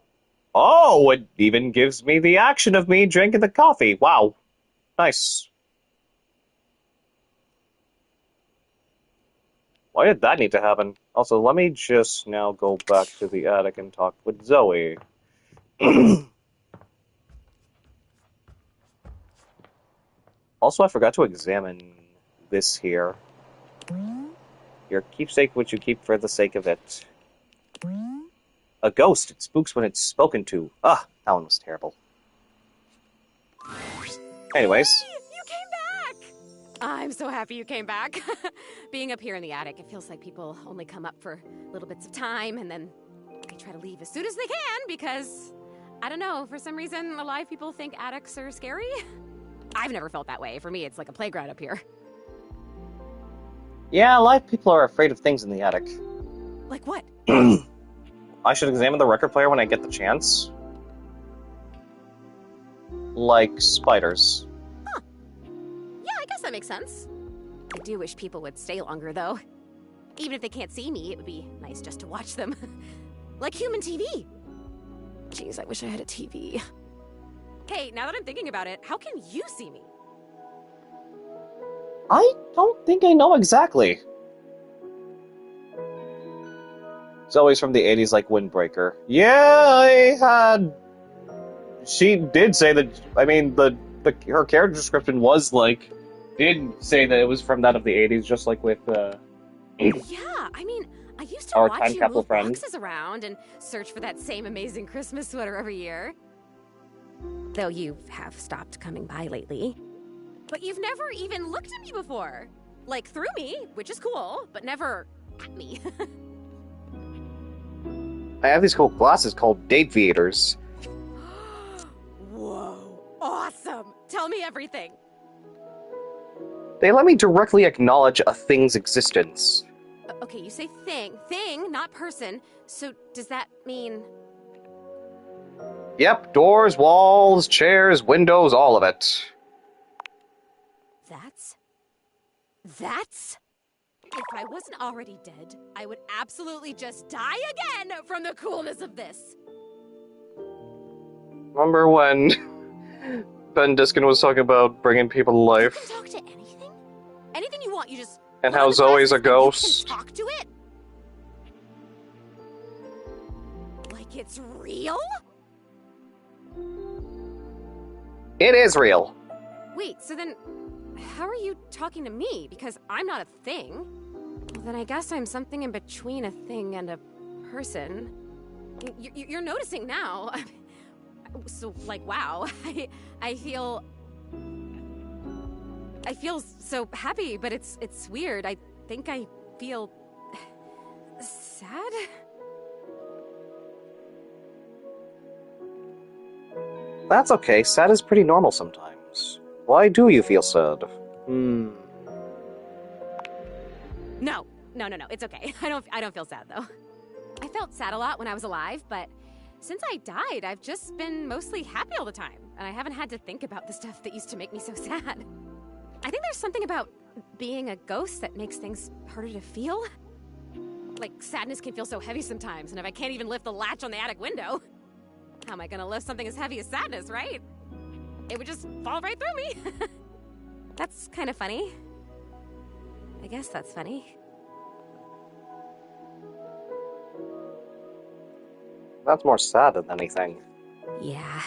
Oh, it even gives me the action of me drinking the coffee. Wow. Nice. Why did that need to happen? Also, let me just now go back to the attic and talk with Zoe. Also, I forgot to examine this here. Your keepsake which you keep for the sake of it. A ghost. It spooks when it's spoken to. Ah, that one was terrible. Anyways. You came back! I'm so happy you came back. Being up here in the attic, it feels like people only come up for little bits of time and then they try to leave as soon as they can because, I don't know, for some reason a lot of people think attics are scary. I've never felt that way. For me, it's like a playground up here. Yeah, a lot of people are afraid of things in the attic. Like what? I should examine the record player when I get the chance. Like spiders. Huh. Yeah, I guess that makes sense. I do wish people would stay longer, though. Even if they can't see me, it would be nice just to watch them. Like human TV. Jeez, I wish I had a TV. Hey, now that I'm thinking about it, how can you see me? I don't think I know exactly. Zoe's from the 80s like Windbreaker. Yeah, I had... She did say that, I mean, her character description was like, did say that it was from that of the 80s, just like with, Yeah, I mean, I used to our watch time you capsule move friend. boxes around and search for that same amazing Christmas sweater every year. Though you have stopped coming by lately. But you've never even looked at me before. Like, through me, which is cool, but never at me. I have these cool glasses called Dateviators. Whoa, awesome! Tell me everything. They let me directly acknowledge a thing's existence. Okay, you say thing, not person. So does that mean... Yep, doors, walls, chairs, windows, all of it. That's... If I wasn't already dead, I would absolutely just die again from the coolness of this. Remember when Ben Diskin was talking about bringing people to life? You can talk to anything? Anything you want, you just... And how Zoe's a ghost? You can talk to it? Like it's real? It is real. Wait, so then... How are you talking to me? Because I'm not a thing. Well, then I guess I'm something in between a thing and a person. You're noticing now. So, like, wow. I feel so happy, but it's weird. I think I feel sad. That's okay. Sad is pretty normal sometimes. Why do you feel sad? No. It's okay. I don't feel sad though. I felt sad a lot when I was alive, but since I died, I've just been mostly happy all the time, and I haven't had to think about the stuff that used to make me so sad. I think there's something about being a ghost that makes things harder to feel. Like, sadness can feel so heavy sometimes, and if I can't even lift the latch on the attic window, how am I gonna lift something as heavy as sadness, right? It would just fall right through me. That's kind of funny. I guess that's funny. That's more sad than anything. Yeah.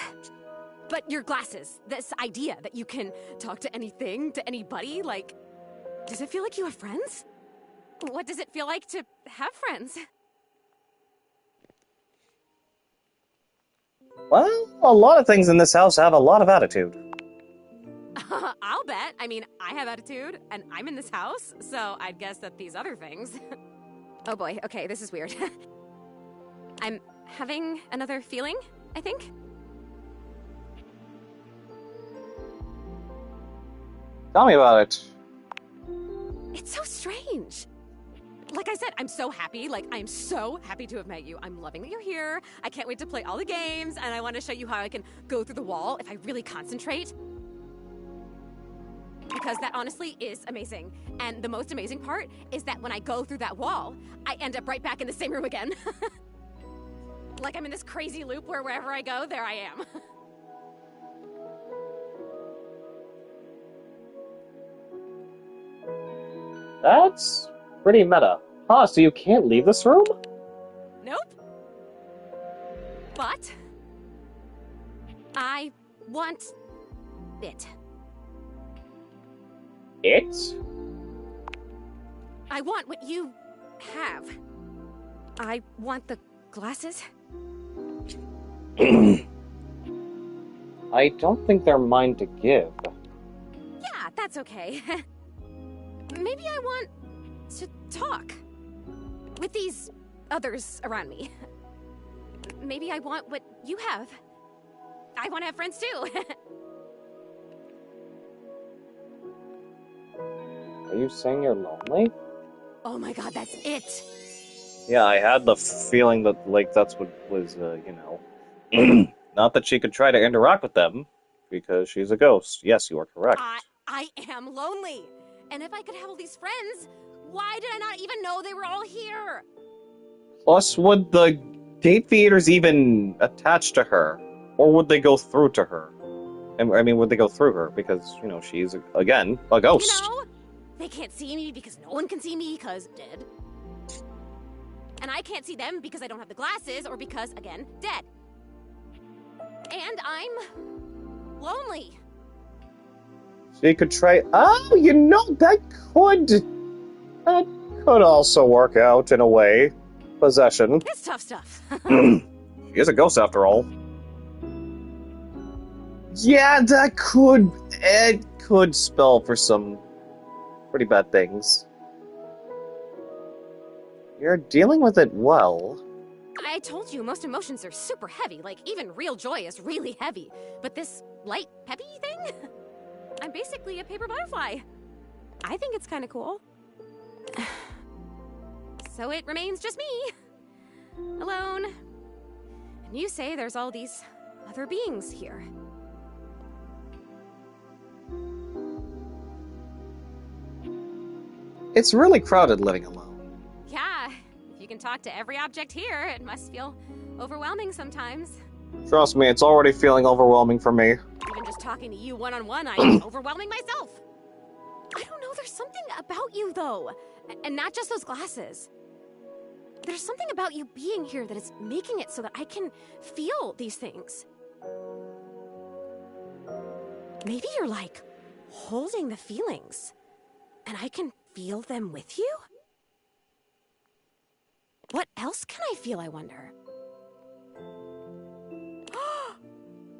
But your glasses, this idea that you can talk to anything, to anybody, like, does it feel like you have friends? What does it feel like to have friends? Well, a lot of things in this house have a lot of attitude. I'll bet. I mean, I have attitude, and I'm in this house, so I'd guess that these other things... Oh boy, okay, this is weird. I'm having another feeling, I think. Tell me about it. It's so strange. Like I said, I'm so happy. Like, I'm so happy to have met you. I'm loving that you're here. I can't wait to play all the games, and I want to show you how I can go through the wall if I really concentrate. Because that honestly is amazing. And the most amazing part is that when I go through that wall, I end up right back in the same room again. Like I'm in this crazy loop where wherever I go, there I am. That's pretty meta. Huh, so you can't leave this room? Nope. But I want it. It? I want what you have. I want the glasses. I don't think they're mine to give. Yeah, that's okay. Maybe I want to talk with these others around me. Maybe I want what you have. I want to have friends too. Are you saying you're lonely? Oh my god, that's it! Yeah, I had the feeling that, like, that's what was, you know... Not that she could try to interact with them, because she's a ghost. Yes, you are correct. I am lonely! And if I could have all these friends, why did I not even know they were all here? Plus, would the gate feeders even attach to her? Or would they go through to her? I mean, would they go through her? Because, you know, she's, again, a ghost. You know, they can't see me because no one can see me because dead. And I can't see them because I don't have the glasses or because, again, dead. And I'm lonely. So you could try... Oh, you know, that could also work out in a way. Possession. It's tough stuff. She is a ghost after all. Yeah, that could spell for some pretty bad things. You're dealing with it well. I told you, most emotions are super heavy. Like, even real joy is really heavy. But this light, peppy thing? I'm basically a paper butterfly. I think it's kind of cool. So it remains just me. Alone. And you say there's all these other beings here. It's really crowded living alone. Yeah, if you can talk to every object here, it must feel overwhelming sometimes. Trust me, it's already feeling overwhelming for me. Even just talking to you one-on-one, I'm overwhelming myself. I don't know, there's something about you, though. And not just those glasses. There's something about you being here that is making it so that I can feel these things. Maybe you're, like, holding the feelings. And I can feel them with you? What else can I feel, I wonder?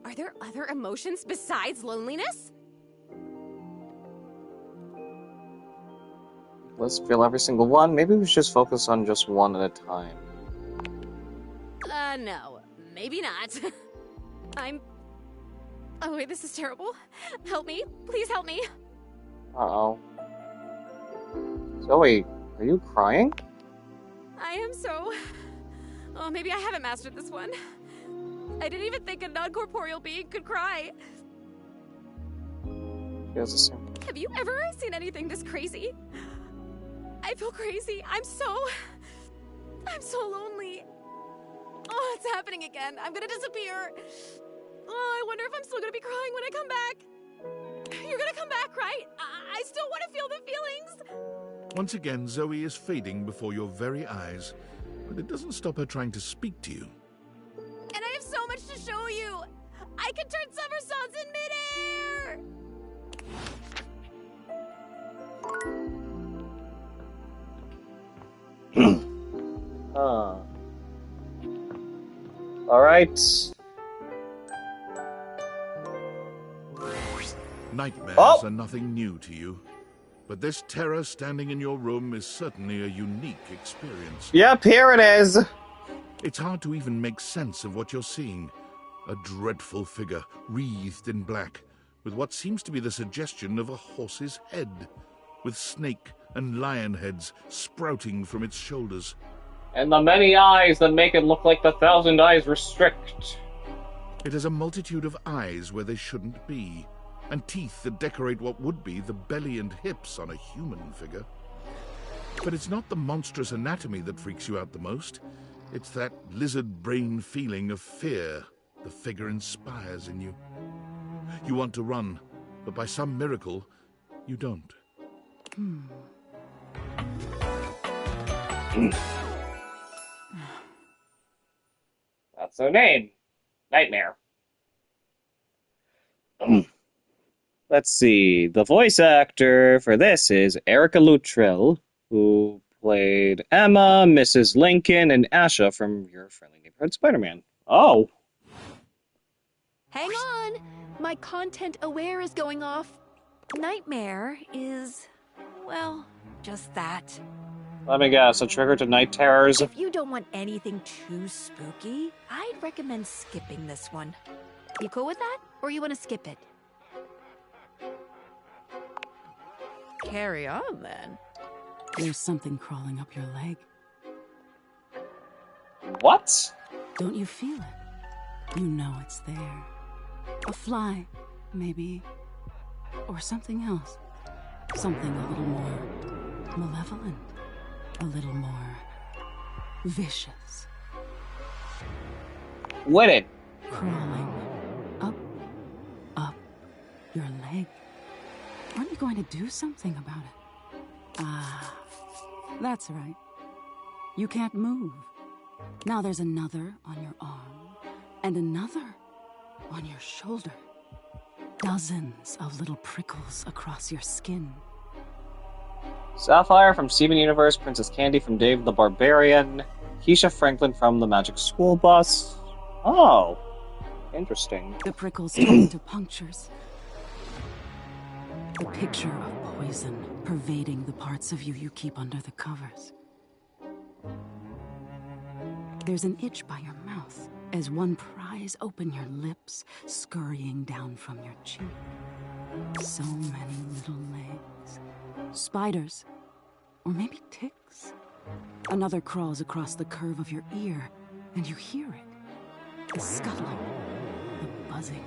Are there other emotions besides loneliness? Let's feel every single one. Maybe we should just focus on just one at a time. No. Maybe not. Oh, wait, this is terrible. Help me. Please help me. Uh-oh. Zoe, are you crying? I am so... Oh, maybe I haven't mastered this one. I didn't even think a non-corporeal being could cry. She has the same. Have you ever seen anything this crazy? I feel crazy. I'm so lonely. Oh, it's happening again. I'm gonna disappear. Oh, I wonder if I'm still gonna be crying when I come back. You're gonna come back, right? I still want to feel the feelings. Once again, Zoe is fading before your very eyes, but it doesn't stop her trying to speak to you. And I have so much to show you. I can turn somersaults in midair. Alright. Nightmares Oh! are nothing new to you, but this terror standing in your room is certainly a unique experience. Yep, here it is. It's hard to even make sense of what you're seeing. A dreadful figure, wreathed in black, with what seems to be the suggestion of a horse's head, with snake and lion heads sprouting from its shoulders. And the many eyes that make it look like the 1,000 eyes restrict. It has a multitude of eyes where they shouldn't be, and teeth that decorate what would be the belly and hips on a human figure. But it's not the monstrous anatomy that freaks you out the most. It's that lizard brain feeling of fear the figure inspires in you. You want to run, but by some miracle, you don't. That's her name. Nightmare. Let's see. The voice actor for this is Erica Luttrell, who played Emma, Mrs. Lincoln, and Asha from Your Friendly Neighborhood Spider-Man. Oh. Hang on! My content aware is going off. Nightmare is, well, just that. Let me guess, a trigger to night terrors? If you don't want anything too spooky, I'd recommend skipping this one. You cool with that? Or you want to skip it? Carry on, then. There's something crawling up your leg. What? Don't you feel it? You know it's there. A fly, maybe. Or something else. Something a little more malevolent. A little more vicious. What it? Crawling up your leg. Aren't you going to do something about it? Ah, that's right. You can't move. Now there's another on your arm, and another on your shoulder. Dozens of little prickles across your skin. Sapphire from Steven Universe, Princess Candy from Dave the Barbarian, Keisha Franklin from The Magic School Bus. Oh, interesting. The prickles turn into punctures. The picture of poison pervading the parts of you you keep under the covers. There's an itch by your mouth as one pries open your lips, scurrying down from your cheek. So many little legs. Spiders. Or maybe ticks. Another crawls across the curve of your ear, and you hear it. The scuttling. The buzzing.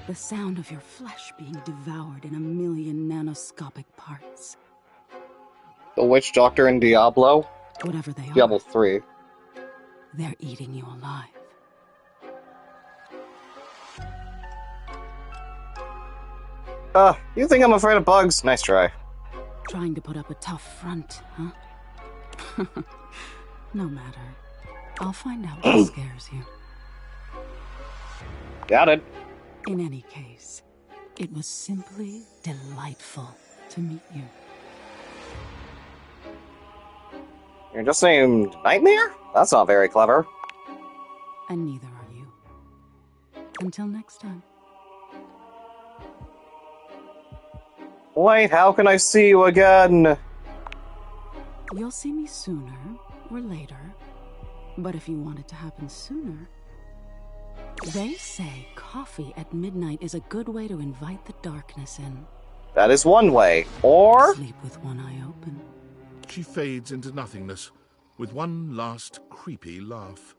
The sound of your flesh being devoured in a million nanoscopic parts. The Witch Doctor in Diablo? Whatever they are. Diablo 3. They're eating you alive. You think I'm afraid of bugs? Nice try. Trying to put up a tough front, huh? No matter. I'll find out what scares you. Got it. In any case, it was simply delightful to meet you. You're just saying Nightmare? That's not very clever. And neither are you. Until next time. Wait, how can I see you again? You'll see me sooner or later. But if you want it to happen sooner... They say coffee at midnight is a good way to invite the darkness in. That is one way. Or... Sleep with one eye open. She fades into nothingness, with one last creepy laugh.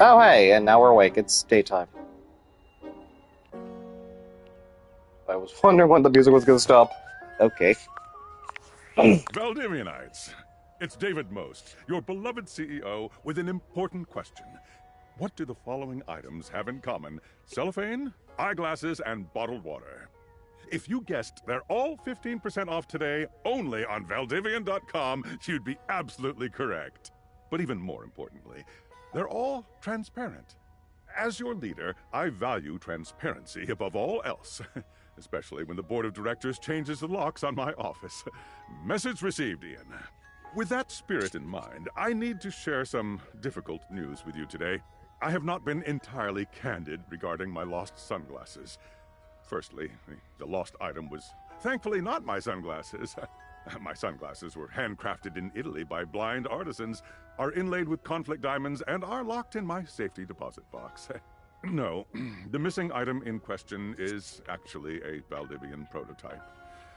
Oh hey, and now we're awake. It's daytime. I was wondering when the music was going to stop. Okay. Valdivianites, it's David Most, your beloved CEO, with an important question. What do the following items have in common? Cellophane, eyeglasses, and bottled water. If you guessed they're all 15% off today, only on Valdivian.com, you'd be absolutely correct. But even more importantly, they're all transparent. As your leader, I value transparency above all else. Especially when the board of directors changes the locks on my office. Message received, Ian. With that spirit in mind, I need to share some difficult news with you today. I have not been entirely candid regarding my lost sunglasses. Firstly, the lost item was thankfully not my sunglasses. My sunglasses were handcrafted in Italy by blind artisans, are inlaid with conflict diamonds, and are locked in my safety deposit box. No, the missing item in question is actually a Valdivian prototype.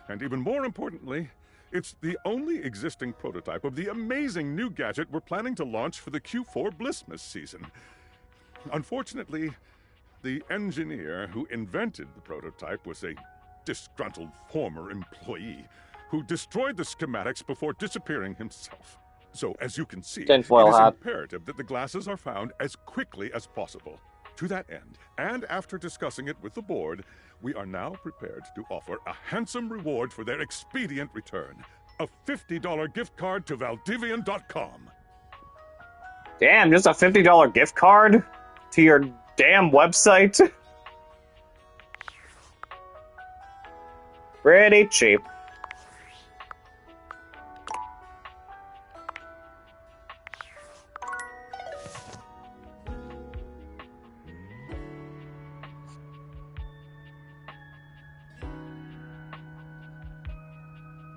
And even more importantly, it's the only existing prototype of the amazing new gadget we're planning to launch for the Q4 Blissmas season. Unfortunately, the engineer who invented the prototype was a disgruntled former employee who destroyed the schematics before disappearing himself. So, as you can see, it is imperative that the glasses are found as quickly as possible. To that end, and after discussing it with the board, we are now prepared to offer a handsome reward for their expedient return. A $50 gift card to Valdivian.com. Damn, just a $50 gift card? To your damn website? Pretty cheap.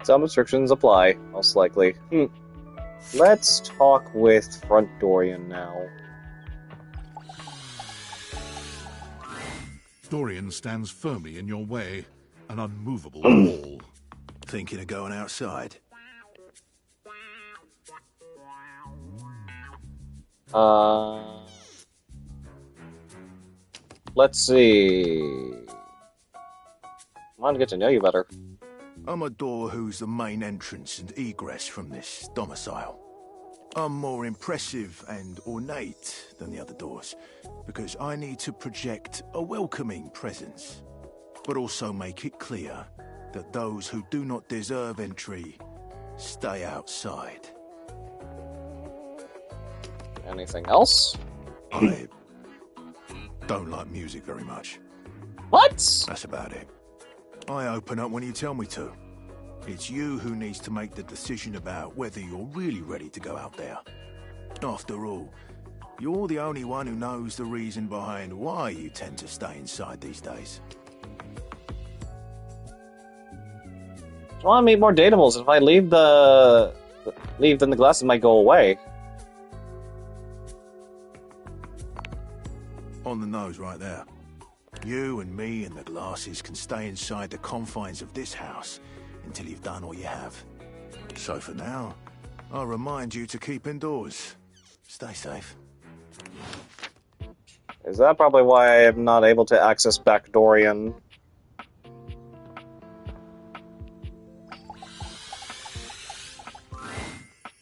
Some restrictions apply, most likely. Let's talk with Front Dorian now. Dorian stands firmly in your way, an unmovable wall. Thinking of going outside? Let's see. I want to get to know you better. I'm a door who's the main entrance and egress from this domicile. I'm more impressive and ornate than the other doors, because I need to project a welcoming presence, but also make it clear that those who do not deserve entry stay outside. Anything else? I don't like music very much. What? That's about it. I open up when you tell me to. It's you who needs to make the decision about whether you're really ready to go out there. After all, you're the only one who knows the reason behind why you tend to stay inside these days. I want to meet more Datamals. If I leave, then the glasses might go away. On the nose right there. You and me and the glasses can stay inside the confines of this house until you've done all you have. So for now, I'll remind you to keep indoors. Stay safe. Is that probably why I am not able to access back Dorian?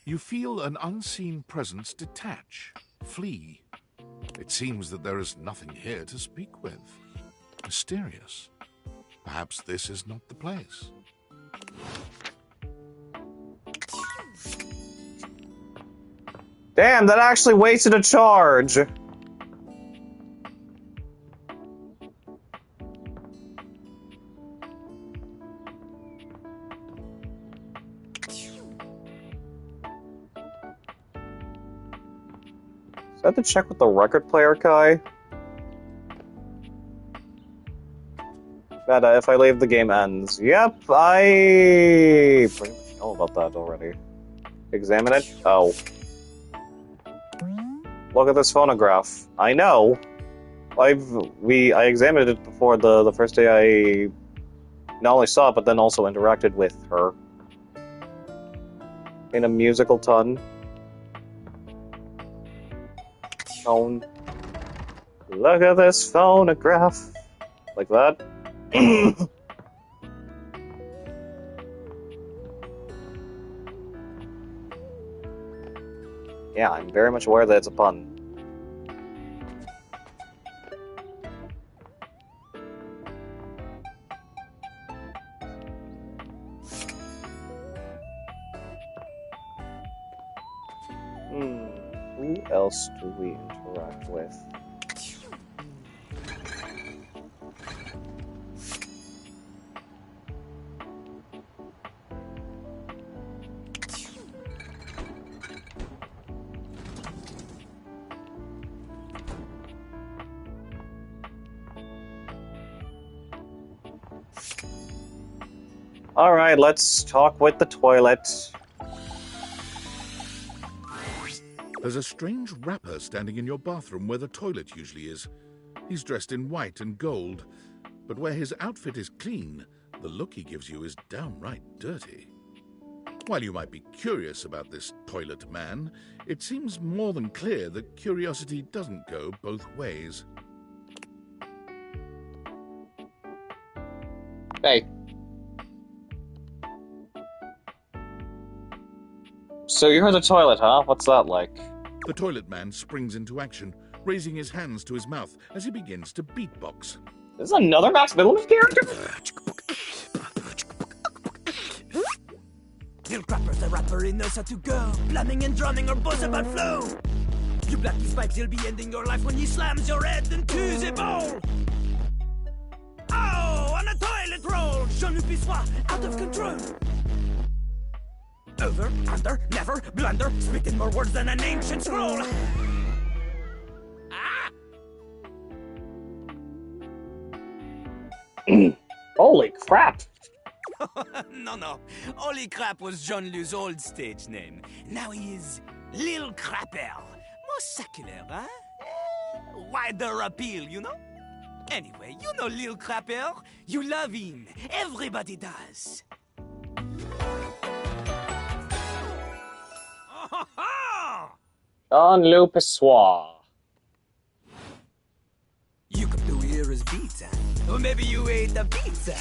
You feel an unseen presence detach, flee. It seems that there is nothing here to speak with. Mysterious. Perhaps this is not the place. Damn, that actually wasted a charge! Is that to check with the record player guy? That if I leave, the game ends. Yep, I pretty much know about that already. Examine it? Oh. Look at this phonograph. I know. I examined it before the first day I not only saw it, but then also interacted with her. In a musical tone. Look at this phonograph. Like that. Yeah, I'm very much aware that it's a pun. Who else do we interact with? Alright, let's talk with the toilet. There's a strange wrapper standing in your bathroom where the toilet usually is. He's dressed in white and gold, but where his outfit is clean, the look he gives you is downright dirty. While you might be curious about this toilet man, it seems more than clear that curiosity doesn't go both ways. Hey. So you heard the toilet, huh? What's that like? The toilet man springs into action, raising his hands to his mouth as he begins to beatbox. This is another Max Middleman character? Lil Crapper's the rapper, he knows how to go. Blamming and drumming or buzz about flow. You black these pipes, he'll be ending your life when he slams your head into the bowl. Oh, on a toilet roll, Jean-Luc Bissois, out of control. Over, under, never, blunder, spitting more words than an ancient scroll. Holy crap! No. Holy Crap was Jean-Luc's old stage name. Now he is Lil Crapper. More secular, huh? Wider appeal, you know? Anyway, you know Lil Crapper. You love him. Everybody does. Jean-Luc Bissois. You come to hear his pizza. Or maybe you ate the pizza.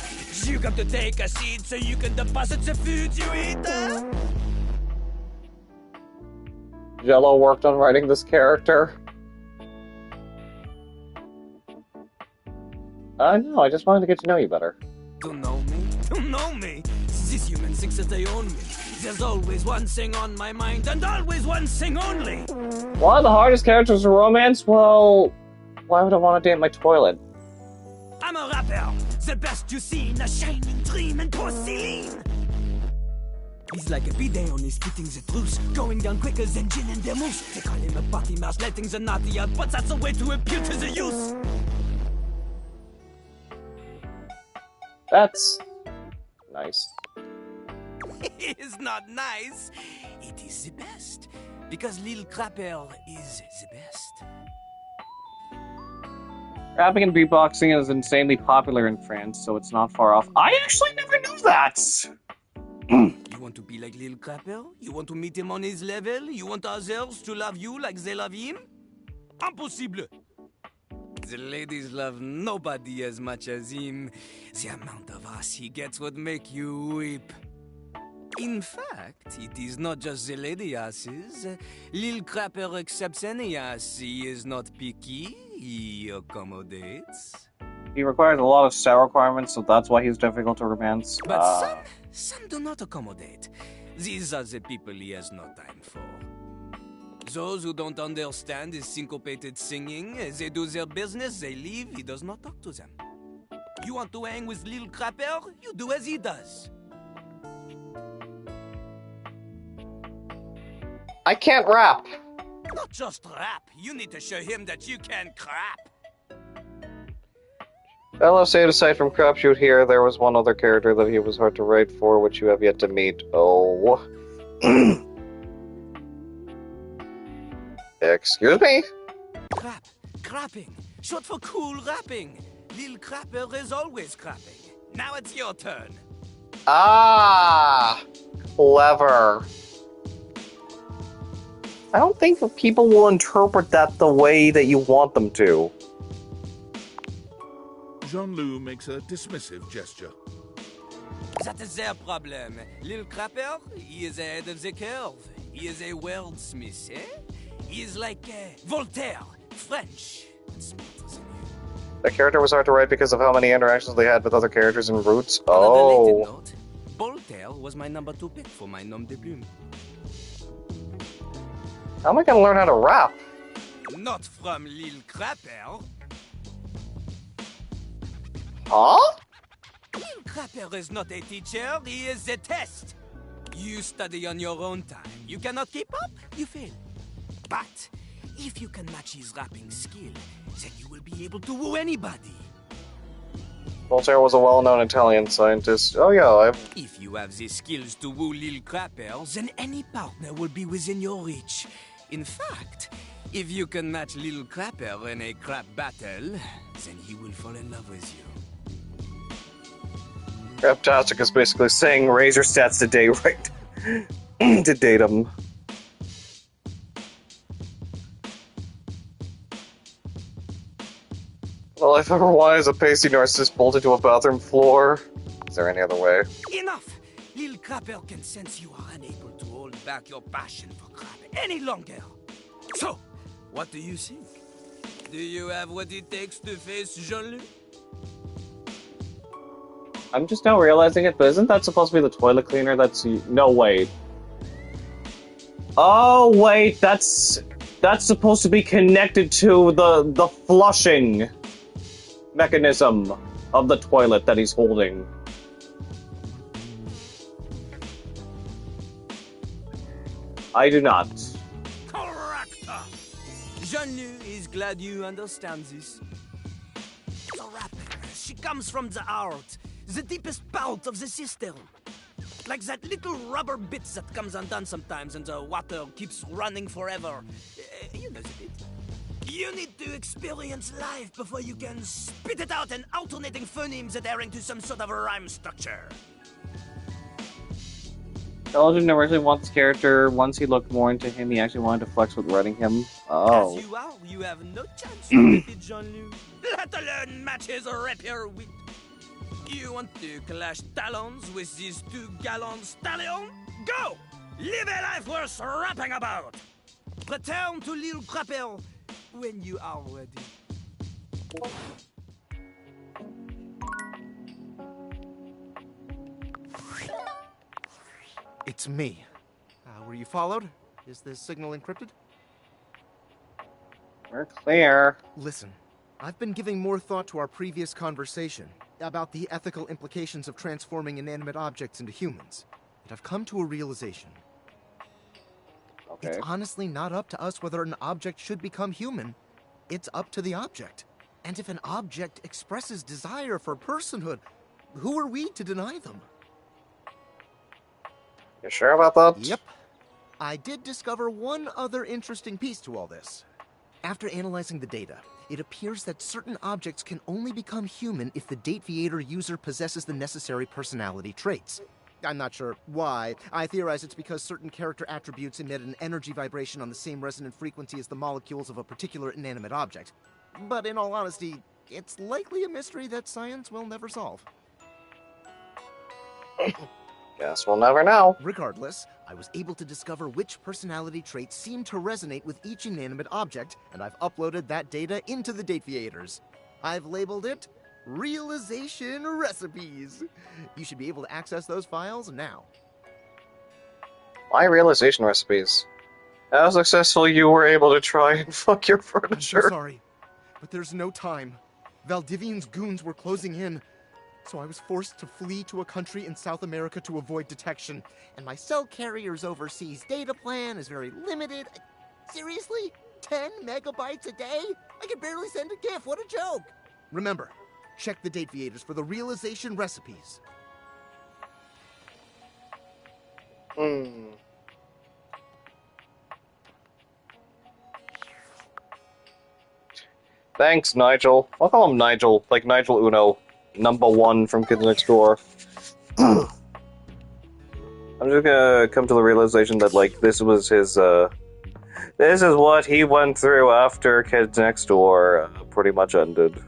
You come to take a seat so you can deposit the food you eat. Jello worked on writing this character. No, I just wanted to get to know you better. Don't know me? Don't know me? These humans think that they own me. There's always one thing on my mind, and always one thing only. One of the hardest characters in romance? Well, why would I want to date my toilet? I'm a rapper, the best you've seen, a shining dream in porcelain. He's like a bidet, only spitting the truth, going down quicker than gin and vermouth. They call him a party mouse, letting the naughty out, but that's a way to appeal to the youth. That's nice. It is not nice. It is the best. Because Lil Crapper is the best. Rapping and beatboxing is insanely popular in France, so it's not far off. I actually never knew that! You want to be like Lil Crapper? You want to meet him on his level? You want others to love you like they love him? Impossible! The ladies love nobody as much as him. The amount of ass he gets would make you weep. In fact, it is not just the lady asses. Lil Crapper accepts any ass. He is not picky. He accommodates. He requires a lot of set requirements, so that's why he's difficult to romance. But some do not accommodate. These are the people he has no time for. Those who don't understand his syncopated singing, they do their business, they leave, he does not talk to them. You want to hang with Lil Crapper? You do as he does. I can't rap. Not just rap, you need to show him that you can crap. LSA, aside from Crapshoot here, there was one other character that he was hard to write for, which you have yet to meet. Oh. Excuse me? Crap. Crapping. Short for cool rapping. Lil Crapper is always crapping. Now it's your turn. Ah! Clever. I don't think people will interpret that the way that you want them to. Jean-Luc makes a dismissive gesture. That is their problem. Lil Crapper, he is ahead of the curve. He is a wordsmith, eh? He is like Voltaire, French, and smarter than you. That character was hard to write because of how many interactions they had with other characters in Roots. On a related Oh. note, Voltaire was my number 2 pick for my nom de plume. How am I gonna learn how to rap? Not from Lil Crapper. Huh? Lil Crapper is not a teacher, he is a test. You study on your own time. You cannot keep up, you fail. But if you can match his rapping skill, then you will be able to woo anybody. Voltaire was a well-known Italian scientist. Oh yeah, If you have the skills to woo Lil Crapper, then any partner will be within your reach. In fact, if you can match Little Crapper in a crap battle, then he will fall in love with you. Craptastic is basically saying raise your stats today, right? To date him. Well, if ever wanted a pasty narcissist bolted to a bathroom floor, is there any other way? Enough! Little Crapper can sense you are unable to hold back your passion for crap any longer. So, what do you think? Do you have what it takes to face Jean-Luc? I'm just now realizing it, but isn't that supposed to be the toilet cleaner that's... No, wait. Oh, wait, that's supposed to be connected to the flushing mechanism of the toilet that he's holding. I do not. Correct! Jean-Luc is glad you understand this. The rapper, she comes from the heart, the deepest part of the system. Like that little rubber bit that comes undone sometimes and the water keeps running forever. You know the bit. You need to experience life before you can spit it out in alternating phonemes adhering to some sort of a rhyme structure. Elgin originally wants his character. Once he looked more into him, he actually wanted to flex with writing him. Oh. As you are, you have no chance to defeat Jean-Luc, let alone match his rapier wit. You want to clash talons with these two gallant stallions? Go! Live a life worth rapping about! Return to Little Crapper when you are ready. It's me. Were you followed? Is this signal encrypted? We're clear. Listen, I've been giving more thought to our previous conversation about the ethical implications of transforming inanimate objects into humans. And I've come to a realization. Okay. It's honestly not up to us whether an object should become human. It's up to the object. And if an object expresses desire for personhood, who are we to deny them? You sure about that? Yep. I did discover one other interesting piece to all this. After analyzing the data, it appears that certain objects can only become human if the Dateviator user possesses the necessary personality traits. I'm not sure why. I theorize it's because certain character attributes emit an energy vibration on the same resonant frequency as the molecules of a particular inanimate object. But in all honesty, it's likely a mystery that science will never solve. Guess we'll never know. Regardless, I was able to discover which personality traits seem to resonate with each inanimate object, and I've uploaded that data into the Dateviators. I've labeled it Realization Recipes. You should be able to access those files now. My realization recipes. How successful you were able to try and fuck your furniture. I'm so sorry, but there's no time. Valdivian's goons were closing in, so I was forced to flee to a country in South America to avoid detection. And my cell carrier's overseas data plan is very limited. Seriously? 10 megabytes a day? I can barely send a GIF. What a joke! Remember, check the Dateviators for the realization recipes. Thanks, Nigel. I'll call him Nigel, like Nigel Uno, #1 from Kids Next Door. I'm just gonna come to the realization that, like, this was his, this is what he went through after Kids Next Door pretty much ended.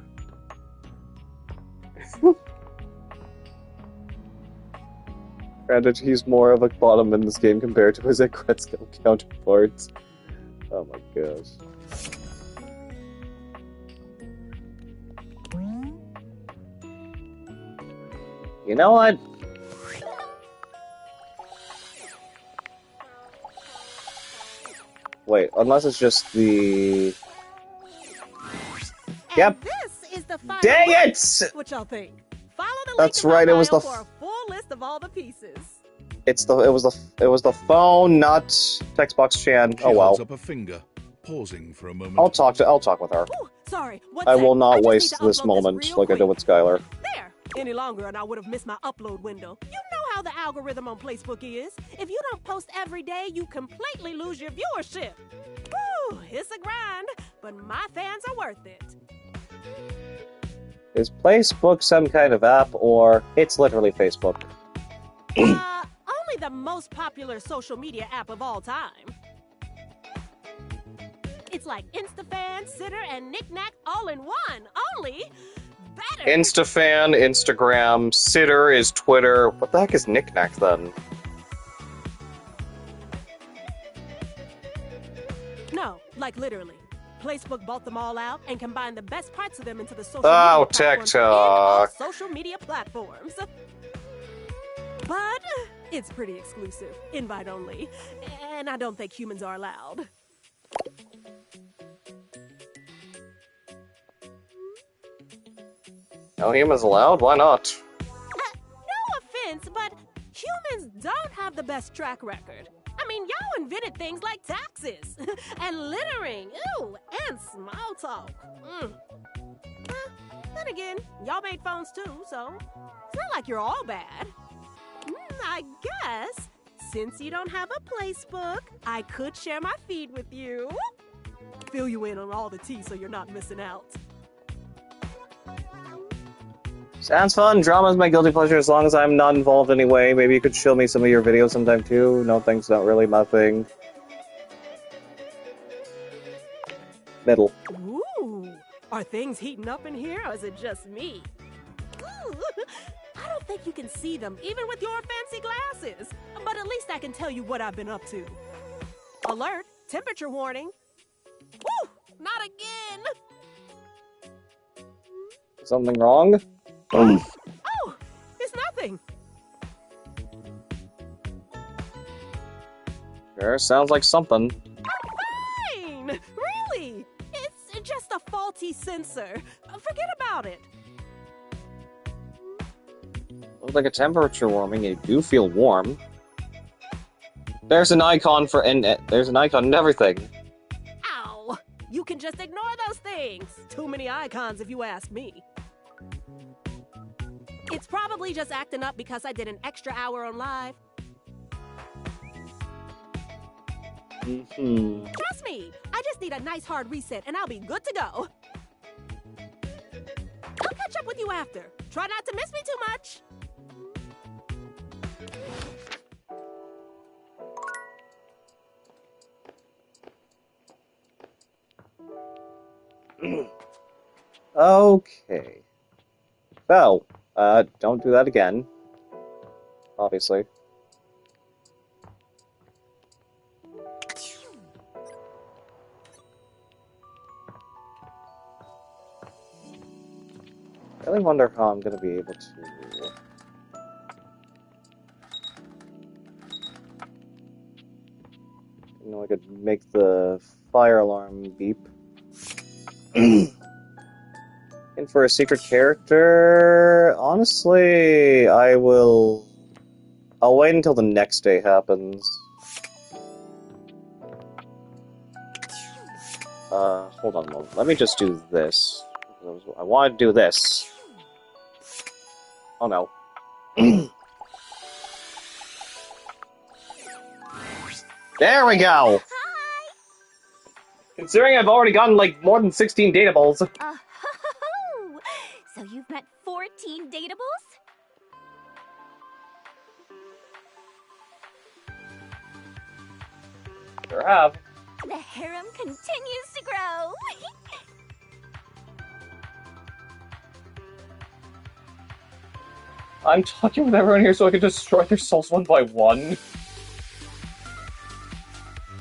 Granted, he's more of a bottom in this game compared to his Gretzko counterparts. Oh my gosh. You know what? Wait, unless it's just the... Yep. This is the final Dang one. it! What y'all think? Follow the That's link in right, my it was bio the for a full list of all the pieces. It was the phone, not Textbox Chan. She Oh well. holds up a finger, pausing for a moment. I'll talk with her. Sorry, one I sec. will not just need waste to this upload moment real like I did quick. with Skylar. There! Any longer and I would have missed my upload window. You know how how the algorithm on Facebook is. If you don't post every day, you completely lose your viewership. Woo, it's a grind, but my fans are worth it. Is Facebook some kind of app, or it's literally Facebook? Only the most popular social media app of all time. It's like InstaFan, Sitter, and Knickknack all in one. Only better. InstaFan, Instagram, Sitter is Twitter. What the heck is Knickknack then? No, like literally. Facebook bought them all out and combined the best parts of them into the social Oh, media platforms and all TikTok. social media platforms. But it's pretty exclusive, invite only, and I don't think humans are allowed. No humans allowed? Why not? No offense, but humans don't have the best track record. I mean, y'all invented things like taxes and littering, ew, and small talk. Then again, y'all made phones too, so it's not like you're all bad. I guess, since you don't have a placebook, I could share my feed with you. Fill you in on all the tea so you're not missing out. Sounds fun. Drama is my guilty pleasure as long as I'm not involved anyway. Maybe you could show me some of your videos sometime too. No, thanks, not really my thing. Middle. Ooh, are things heating up in here, or is it just me? Ooh, I don't think you can see them, even with your fancy glasses. But at least I can tell you what I've been up to. Alert, temperature warning. Woo, not again. Something wrong? Oh, it's nothing. Sure, sounds like something. Fine, really. It's just a faulty sensor. Forget about it. Looks like a temperature warming. You do feel warm. There's an icon for there's an icon and everything. Ow! You can just ignore those things. Too many icons if you ask me. It's probably just acting up because I did an extra hour on live. Trust me, I just need a nice hard reset and I'll be good to go. I'll catch up with you after. Try not to miss me too much. Okay. So, don't do that again. Obviously. I really wonder how I'm gonna be able to... You know, I could make the fire alarm beep. And for a secret character, honestly, I'll wait until the next day happens. Hold on a moment. Let me just do this. I want to do this. Oh no. There we go! Considering I've already gotten, like, more than 16 data balls. So you've met 14 datables? Sure have. The harem continues to grow. I'm talking with everyone here so I can destroy their souls one by one.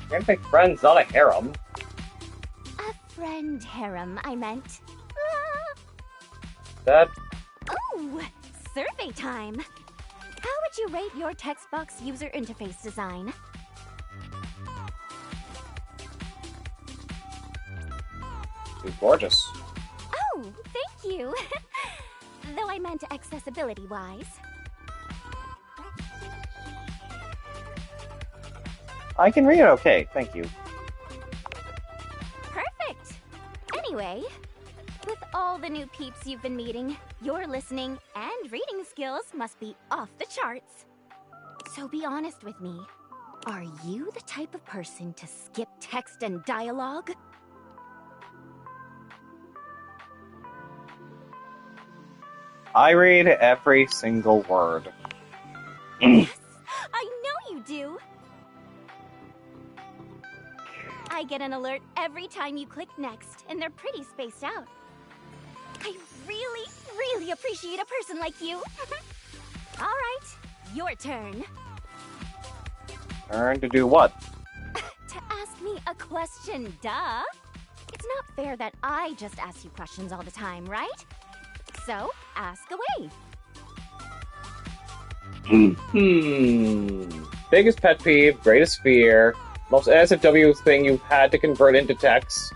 I'm gonna make friends, not a harem. A friend harem, I meant. That... Oh, survey time. How would you rate your text box user interface design? She's gorgeous. Oh, thank you. Though I meant accessibility-wise. I can read it okay, thank you. Perfect. Anyway, with all the new peeps you've been meeting, your listening and reading skills must be off the charts. So be honest with me. Are you the type of person to skip text and dialogue? I read every single word. Yes, I know you do. I get an alert every time you click next, and they're pretty spaced out. I really, really appreciate a person like you. All right, your turn. Turn to do what? To ask me a question, duh. It's not fair that I just ask you questions all the time, right? So, ask away. Biggest pet peeve, greatest fear, most SFW thing you've had to convert into text.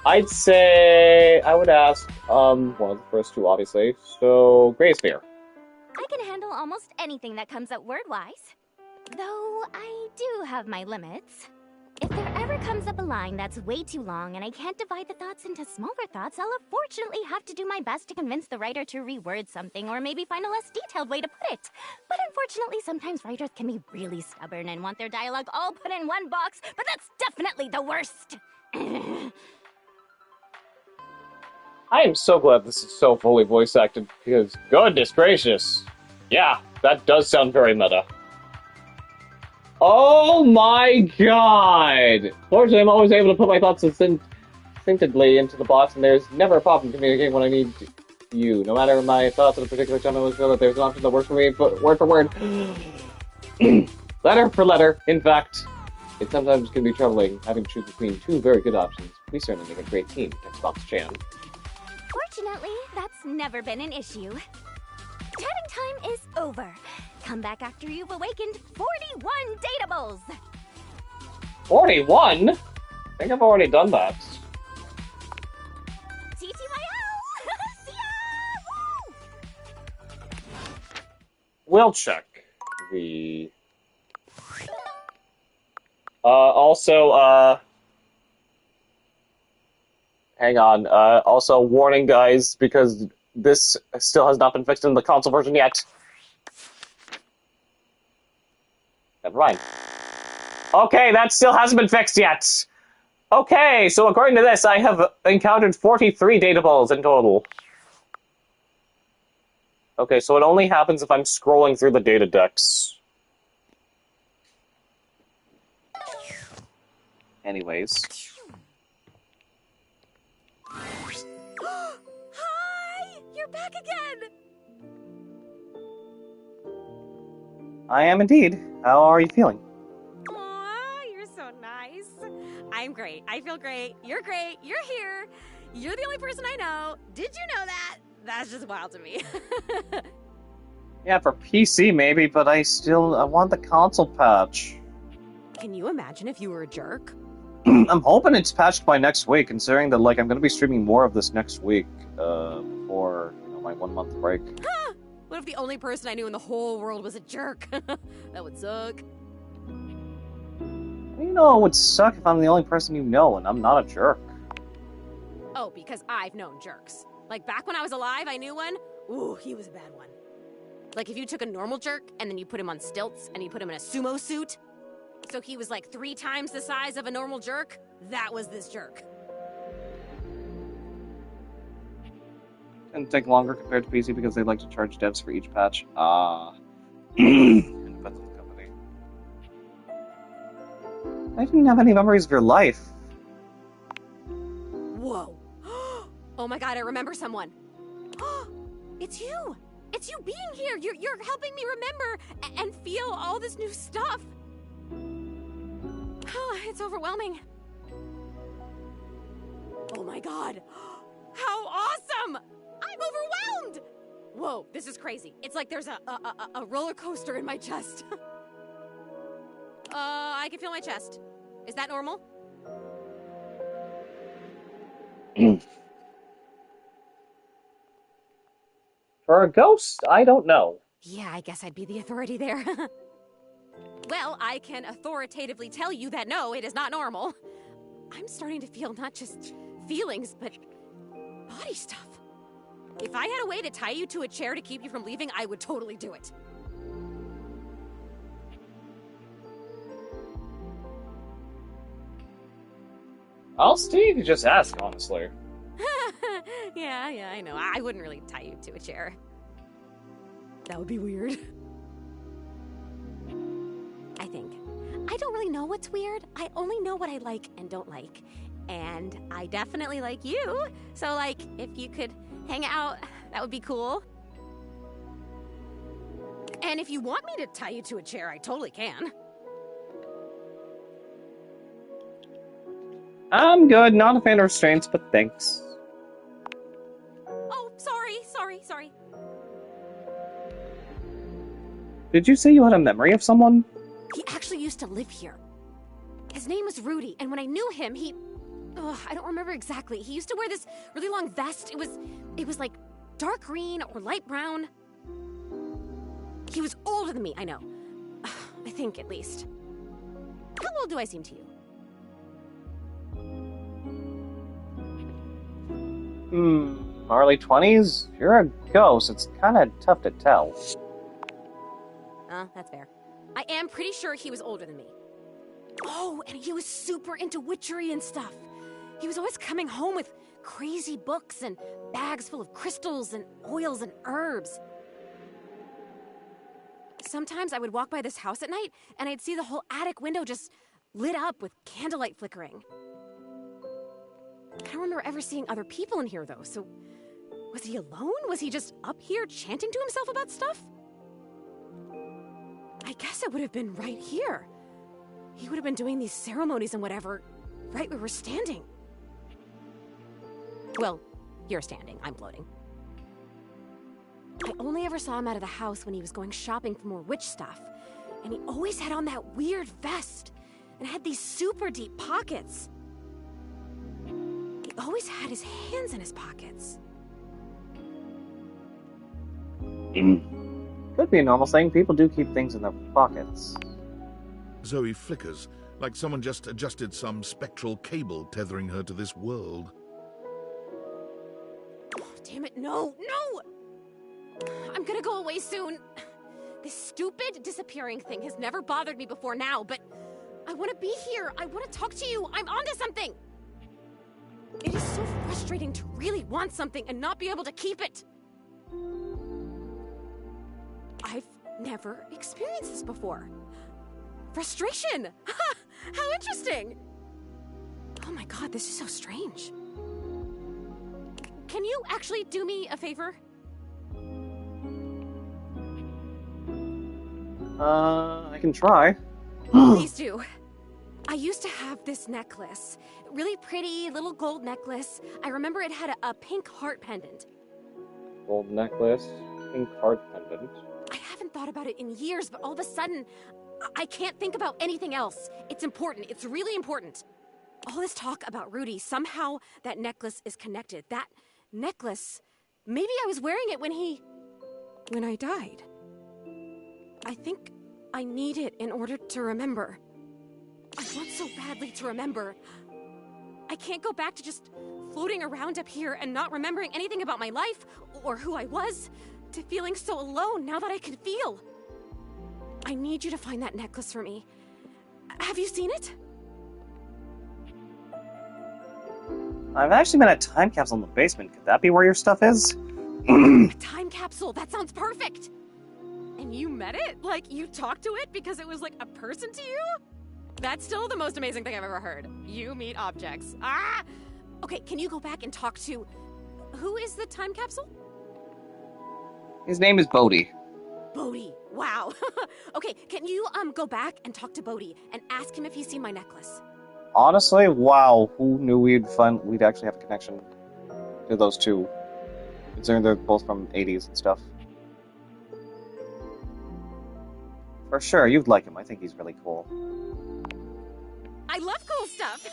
I'd say I would ask, well, the first two, obviously. So, greatest fear. I can handle almost anything that comes up word-wise. Though, I do have my limits. If there ever comes up a line that's way too long and I can't divide the thoughts into smaller thoughts, I'll unfortunately have to do my best to convince the writer to reword something or maybe find a less detailed way to put it. But unfortunately, sometimes writers can be really stubborn and want their dialogue all put in one box, but that's definitely the worst. I am so glad this is so fully voice acted, because goodness gracious. Yeah, that does sound very meta. Oh my god! Fortunately, I'm always able to put my thoughts succinctly into the box, and there's never a problem communicating when I need you. No matter my thoughts at a particular time, I always feel that there's an option that works for me, but word for word. Letter for letter, in fact. It sometimes can be troubling having to choose between two very good options. We certainly make a great team, Textbox Chan. Fortunately, that's never been an issue. Chatting time is over. Come back after you've awakened 41 datables! 41? I think I've already done that. TTYL! See ya! Woo! We'll check the... also, hang on, also warning guys, because this still has not been fixed in the console version yet. Never mind. Okay, that still hasn't been fixed yet. Okay, so according to this, I have encountered 43 datables in total. Okay, so it only happens if I'm scrolling through the data decks. Anyways. Hi! You're back again! I am indeed. How are you feeling? Aw, you're so nice. I'm great. I feel great. You're great. You're here. You're the only person I know. Did you know that? That's just wild to me. Yeah, for PC maybe, but I want the console patch. Can you imagine if you were a jerk? I'm hoping it's patched by next week, considering that, like, I'm gonna be streaming more of this next week, before, my 1 month break. Huh! What if the only person I knew in the whole world was a jerk? That would suck. You know, it would suck if I'm the only person you know, and I'm not a jerk. Oh, because I've known jerks. Like, back when I was alive, I knew one. Ooh, he was a bad one. Like, if you took a normal jerk, and then you put him on stilts, and you put him in a sumo suit, so he was like 3 times the size of a normal jerk, that was this jerk. And take longer compared to PC because they like to charge devs for each patch. Independent company. I didn't have any memories of your life. Whoa. Oh my god, I remember someone. It's you! It's you being here! You're helping me remember and feel all this new stuff. It's overwhelming. Oh my god. How awesome! I'm overwhelmed! Whoa, this is crazy. It's like there's a roller coaster in my chest. I can feel my chest. Is that normal? For a ghost, I don't know. Yeah, I guess I'd be the authority there. Well, I can authoritatively tell you that no, it is not normal. I'm starting to feel not just feelings, but body stuff. If I had a way to tie you to a chair to keep you from leaving, I would totally do it. I'll stay if you just ask, honestly. Yeah, I know. I wouldn't really tie you to a chair. That would be weird. I think. I don't really know what's weird. I only know what I like and don't like. And I definitely like you. So, like, if you could hang out, that would be cool. And if you want me to tie you to a chair, I totally can. I'm good. Not a fan of restraints, but thanks. Oh, sorry. Did you say you had a memory of someone? He actually used to live here. His name was Rudy, and when I knew him, he... Oh, I don't remember exactly. He used to wear this really long vest. It was like dark green or light brown. He was older than me, I know. I think, at least. How old do I seem to you? Early 20s? You're a ghost. It's kind of tough to tell. That's fair. I am pretty sure he was older than me. Oh, and he was super into witchery and stuff. He was always coming home with crazy books and bags full of crystals and oils and herbs. Sometimes I would walk by this house at night and I'd see the whole attic window just lit up with candlelight flickering. I don't remember ever seeing other people in here though, so was he alone? Was he just up here chanting to himself about stuff? I guess it would have been right here. He would have been doing these ceremonies and whatever, right where we're standing. Well, you're standing, I'm floating. I only ever saw him out of the house when he was going shopping for more witch stuff. And he always had on that weird vest and had these super deep pockets. He always had his hands in his pockets. Could be a normal thing. People do keep things in their pockets. Zoe flickers, like someone just adjusted some spectral cable tethering her to this world. Oh, damn it, no! I'm gonna go away soon. This stupid disappearing thing has never bothered me before now, but I want to be here. I want to talk to you. I'm onto something. It is so frustrating to really want something and not be able to keep it. I've never experienced this before. Frustration! How interesting! Oh my god, this is so strange. Can you actually do me a favor? I can try. Please do. I used to have this necklace. Really pretty little gold necklace. I remember it had a pink heart pendant. Gold necklace, pink heart pendant. I haven't thought about it in years, but all of a sudden, I can't think about anything else. It's important. It's really important. All this talk about Rudy, somehow that necklace is connected. That necklace, maybe I was wearing it when I died. I think I need it in order to remember. I want so badly to remember. I can't go back to just floating around up here and not remembering anything about my life or who I was, to feeling so alone now that I can feel. I need you to find that necklace for me. Have you seen it? I've actually been at a time capsule in the basement. Could that be where your stuff is? A time capsule, that sounds perfect! And you met it? Like, you talked to it because it was like a person to you? That's still the most amazing thing I've ever heard. You meet objects. Ah! Okay, can you go back and talk to... Who is the time capsule? His name is Bodhi. Bodhi. Wow. Okay, can you go back and talk to Bodhi and ask him if he's seen my necklace? Honestly, wow, who knew we'd actually have a connection to those two? Considering they're both from 80s and stuff. For sure, you'd like him. I think he's really cool. I love cool stuff!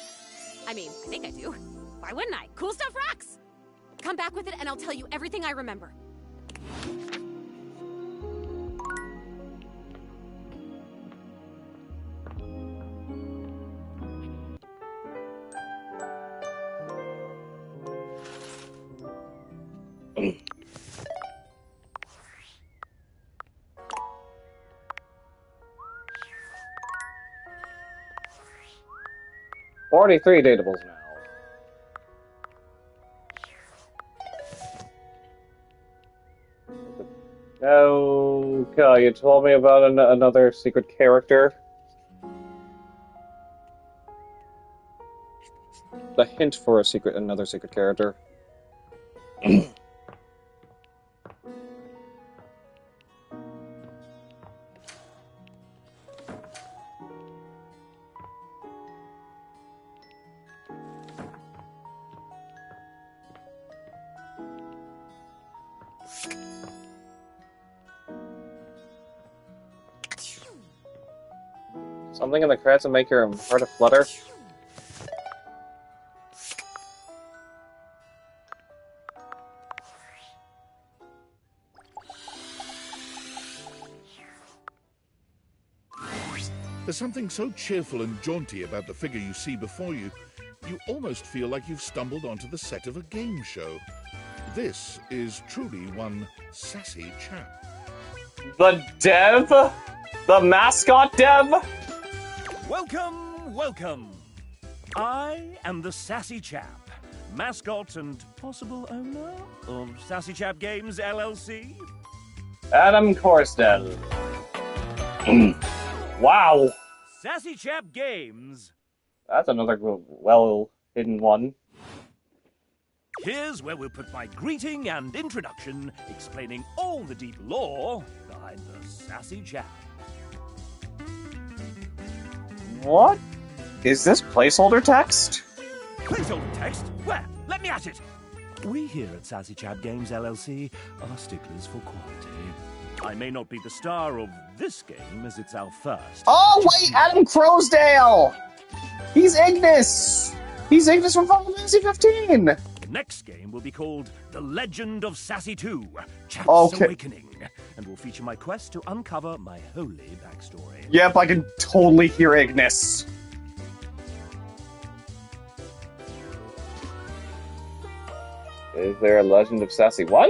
I mean, I think I do. Why wouldn't I? Cool stuff rocks! Come back with it and I'll tell you everything I remember. $43 datables now. you told me about another secret character. The hint for another secret character. Something in the credits will make your heart flutter. There's something so cheerful and jaunty about the figure you see before you, you almost feel like you've stumbled onto the set of a game show. This is truly one sassy chap. The dev? The mascot dev? Welcome, welcome. I am the Sassy Chap, mascot and possible owner of Sassy Chap Games LLC. Adam Korsdell. Wow. Sassy Chap Games. That's another well-hidden one. Here's where we'll put my greeting and introduction, explaining all the deep lore behind the Sassy Chap. What? Is this placeholder text? Placeholder text? Where? Let me at it! We here at Sassy Chap Games LLC are sticklers for quality. I may not be the star of this game, as it's our first. Oh, wait! Adam Croasdale! He's Ignis! He's Ignis from Final Fantasy 15! The next game will be called The Legend of Sassy 2, Chap's Awakening, and will feature my quest to uncover my holy backstory. Yep, I can totally hear Ignis. Is there a Legend of Sassy 1?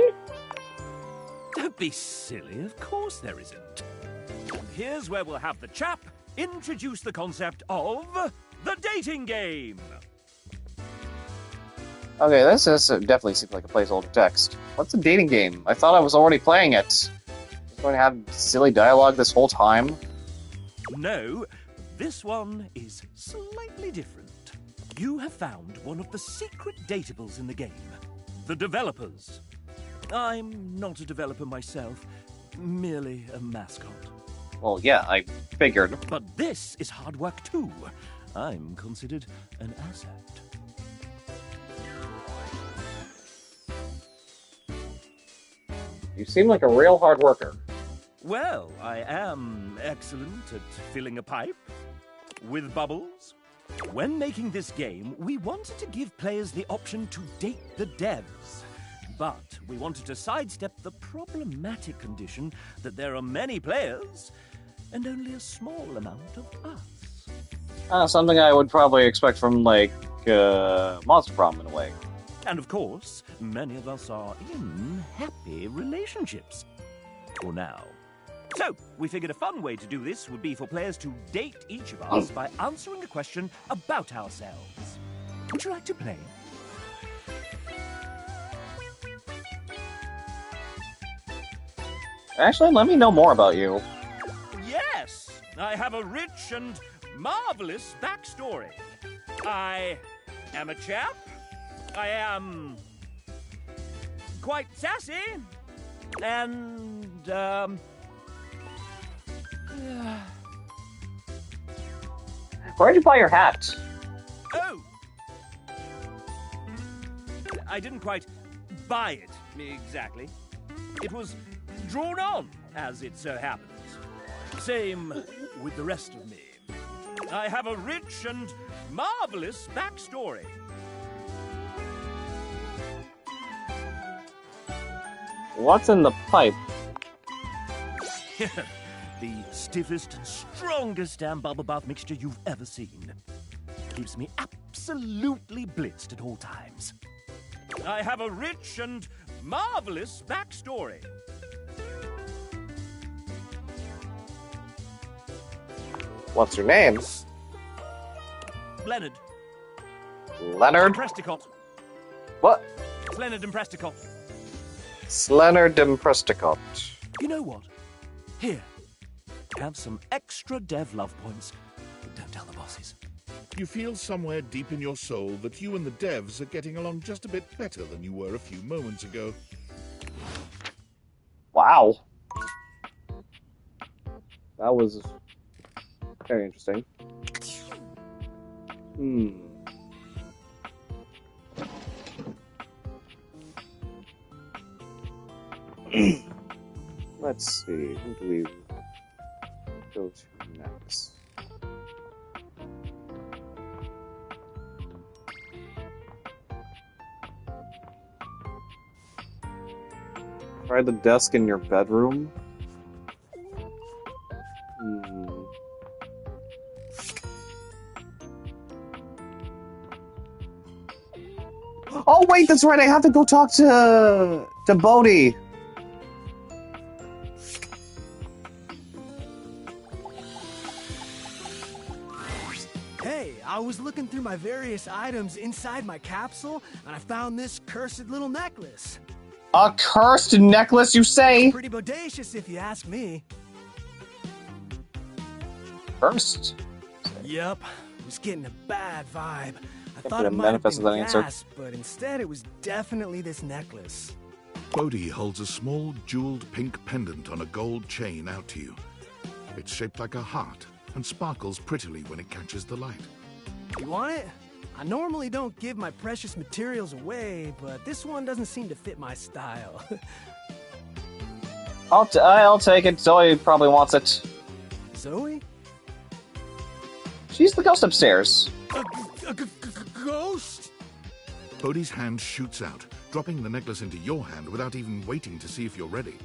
Don't be silly, of course there isn't. And here's where we'll have the chap introduce the concept of the dating game. Okay, this definitely seems like a placeholder text. What's a dating game? I thought I was already playing it. Was going to have silly dialogue this whole time? No, this one is slightly different. You have found one of the secret datables in the game. The developers. I'm not a developer myself, merely a mascot. Well, yeah, I figured. But this is hard work too. I'm considered an asset. You seem like a real hard worker. Well, I am excellent at filling a pipe with bubbles. When making this game, we wanted to give players the option to date the devs. But we wanted to sidestep the problematic condition that there are many players and only a small amount of us. Something I would probably expect from, like, Monster Prom in a way. And of course, many of us are in happy relationships. For now. So, we figured a fun way to do this would be for players to date each of us by answering a question about ourselves. Would you like to play? Actually, let me know more about you. Yes! I have a rich and marvelous backstory. I am a chap. I am quite sassy. And, Where'd you buy your hat? Oh! I didn't quite buy it, exactly. It was drawn on, as it so happens. Same with the rest of me. I have a rich and marvelous backstory. What's in the pipe? The stiffest and strongest damn bubble bath mixture you've ever seen. Keeps me absolutely blitzed at all times. I have a rich and marvelous backstory. What's your name? Leonard. Leonard? Presticott. What? It's Leonard and Presticott. Leonard and Presticott. You know what? Here, have some extra dev love points. Don't tell the bosses. You feel somewhere deep in your soul that you and the devs are getting along just a bit better than you were a few moments ago. Wow. That was very interesting. Let's see, who do we go to next? Try the desk in your bedroom. Oh wait, that's right. I have to go talk to Bodhi. Hey, I was looking through my various items inside my capsule, and I found this cursed little necklace. A cursed necklace, you say? Pretty bodacious, if you ask me. Cursed? Yep, was getting a bad vibe. I Can't thought be it might have manifest been with that answer. gas, but instead it was definitely this necklace. Bodhi holds a small jeweled pink pendant on a gold chain out to you. It's shaped like a heart and sparkles prettily when it catches the light. You want it? I normally don't give my precious materials away, but this one doesn't seem to fit my style. I'll take it. Zoe probably wants it. Zoe? She's the ghost upstairs. A ghost? Bodhi's hand shoots out, dropping the necklace into your hand without even waiting to see if you're ready.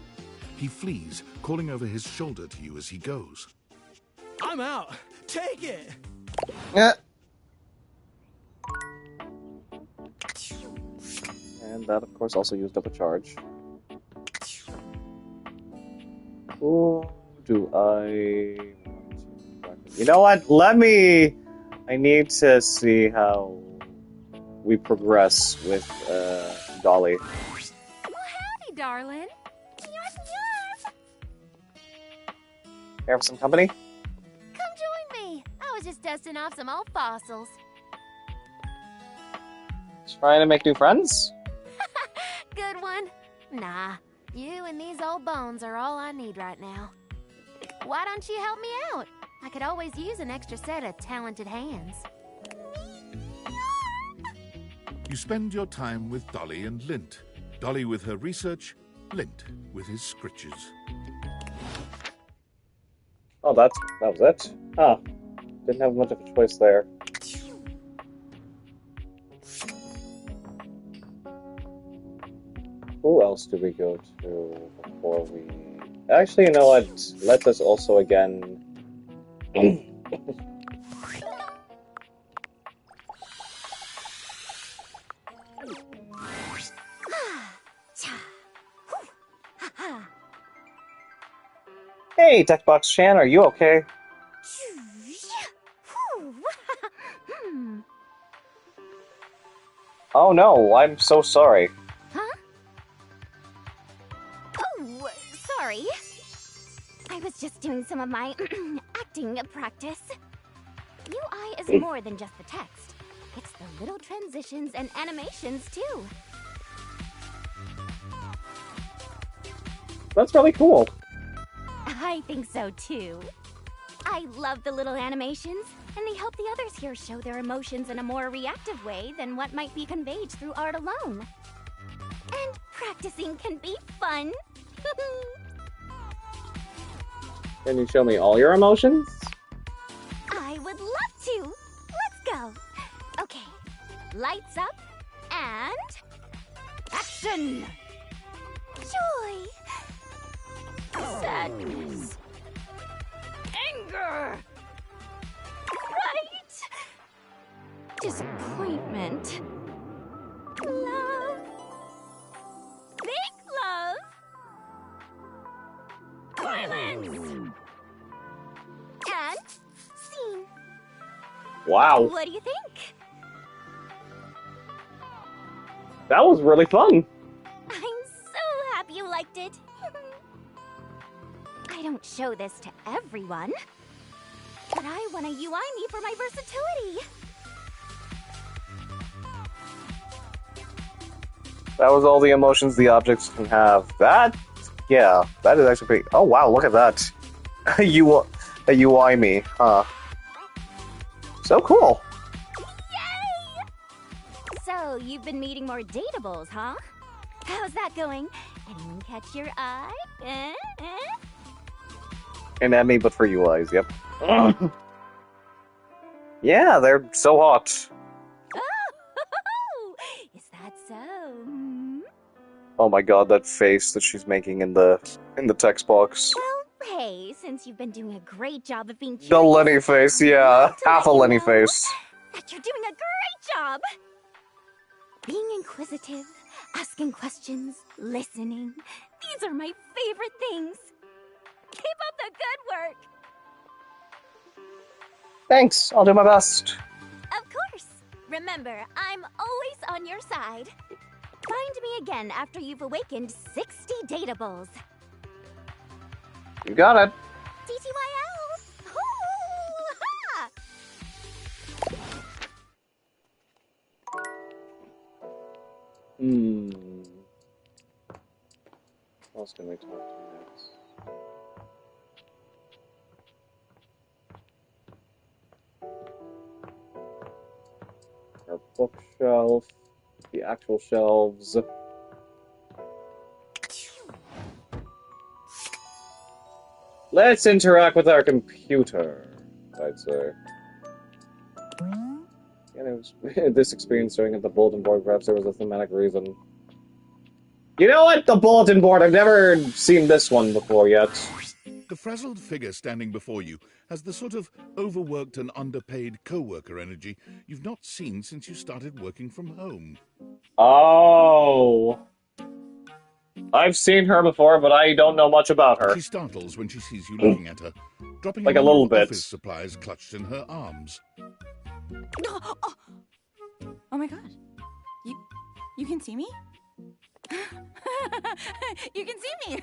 He flees, calling over his shoulder to you as he goes. I'm out. Take it. And that, of course, also used up a charge. Who do I... You know what? I need to see how we progress with Dolly. Well, howdy, darling. Care for some company? Come join me. I was just dusting off some old fossils. Trying to make new friends? Good one. Nah, you and these old bones are all I need right now. Why don't you help me out? I could always use an extra set of talented hands. You spend your time with Dolly and Lint. Dolly with her research, Lint with his scritches. Oh, that was it? Huh. Didn't have much of a choice there. Who else do we go to before we... Actually, you know what? Let us also again... Hey, Techbox Chan, are you okay? Oh no, I'm so sorry. Huh? Oh, sorry. I was just doing some of my acting practice. UI is more than just the text. It's the little transitions and animations, too. That's really cool. I think so, too. I love the little animations, and they help the others here show their emotions in a more reactive way than what might be conveyed through art alone. And practicing can be fun. Can you show me all your emotions? I would love to. Let's go. Okay. Lights up and action. Joy. Sadness. Anger. Fright. Disappointment. Love. Big love. Violence. And scene. Wow. What do you think? That was really fun. I'm so happy you liked it. I I don't show this to everyone. But I want a UI me for my versatility. That was all the emotions the objects can have. That, yeah, that is actually pretty... Oh wow, look at that. A UI me, huh? So cool. Yay! So, you've been meeting more dateables, huh? How's that going? Anyone catch your eye? And at me, but for UIs, yep. Yeah, they're so hot. Oh, is that so? Oh my god, that face that she's making in the text box. Well, hey, since you've been doing a great job of being The curious, Lenny face, yeah. Half a Lenny face. that you're doing a great job. Being inquisitive, asking questions, listening. These are my favorite things. Keep up the good work. Thanks, I'll do my best. Of course. Remember, I'm always on your side. Find me again after you've awakened 60 dateables. You got it. TTYL! Hoo-ha! What else can we talk to next? Our bookshelf, the actual shelves. Let's interact with our computer, I'd say. And it was this experience showing at the bulletin board, perhaps there was a thematic reason. You know what? The bulletin board, I've never seen this one before yet. The frazzled figure standing before you has the sort of overworked and underpaid co-worker energy you've not seen since you started working from home. Oh. I've seen her before, but I don't know much about her. She startles when she sees you looking at her, dropping like a number little of bit. office supplies clutched in her arms. Oh my god. You can see me? You can see me!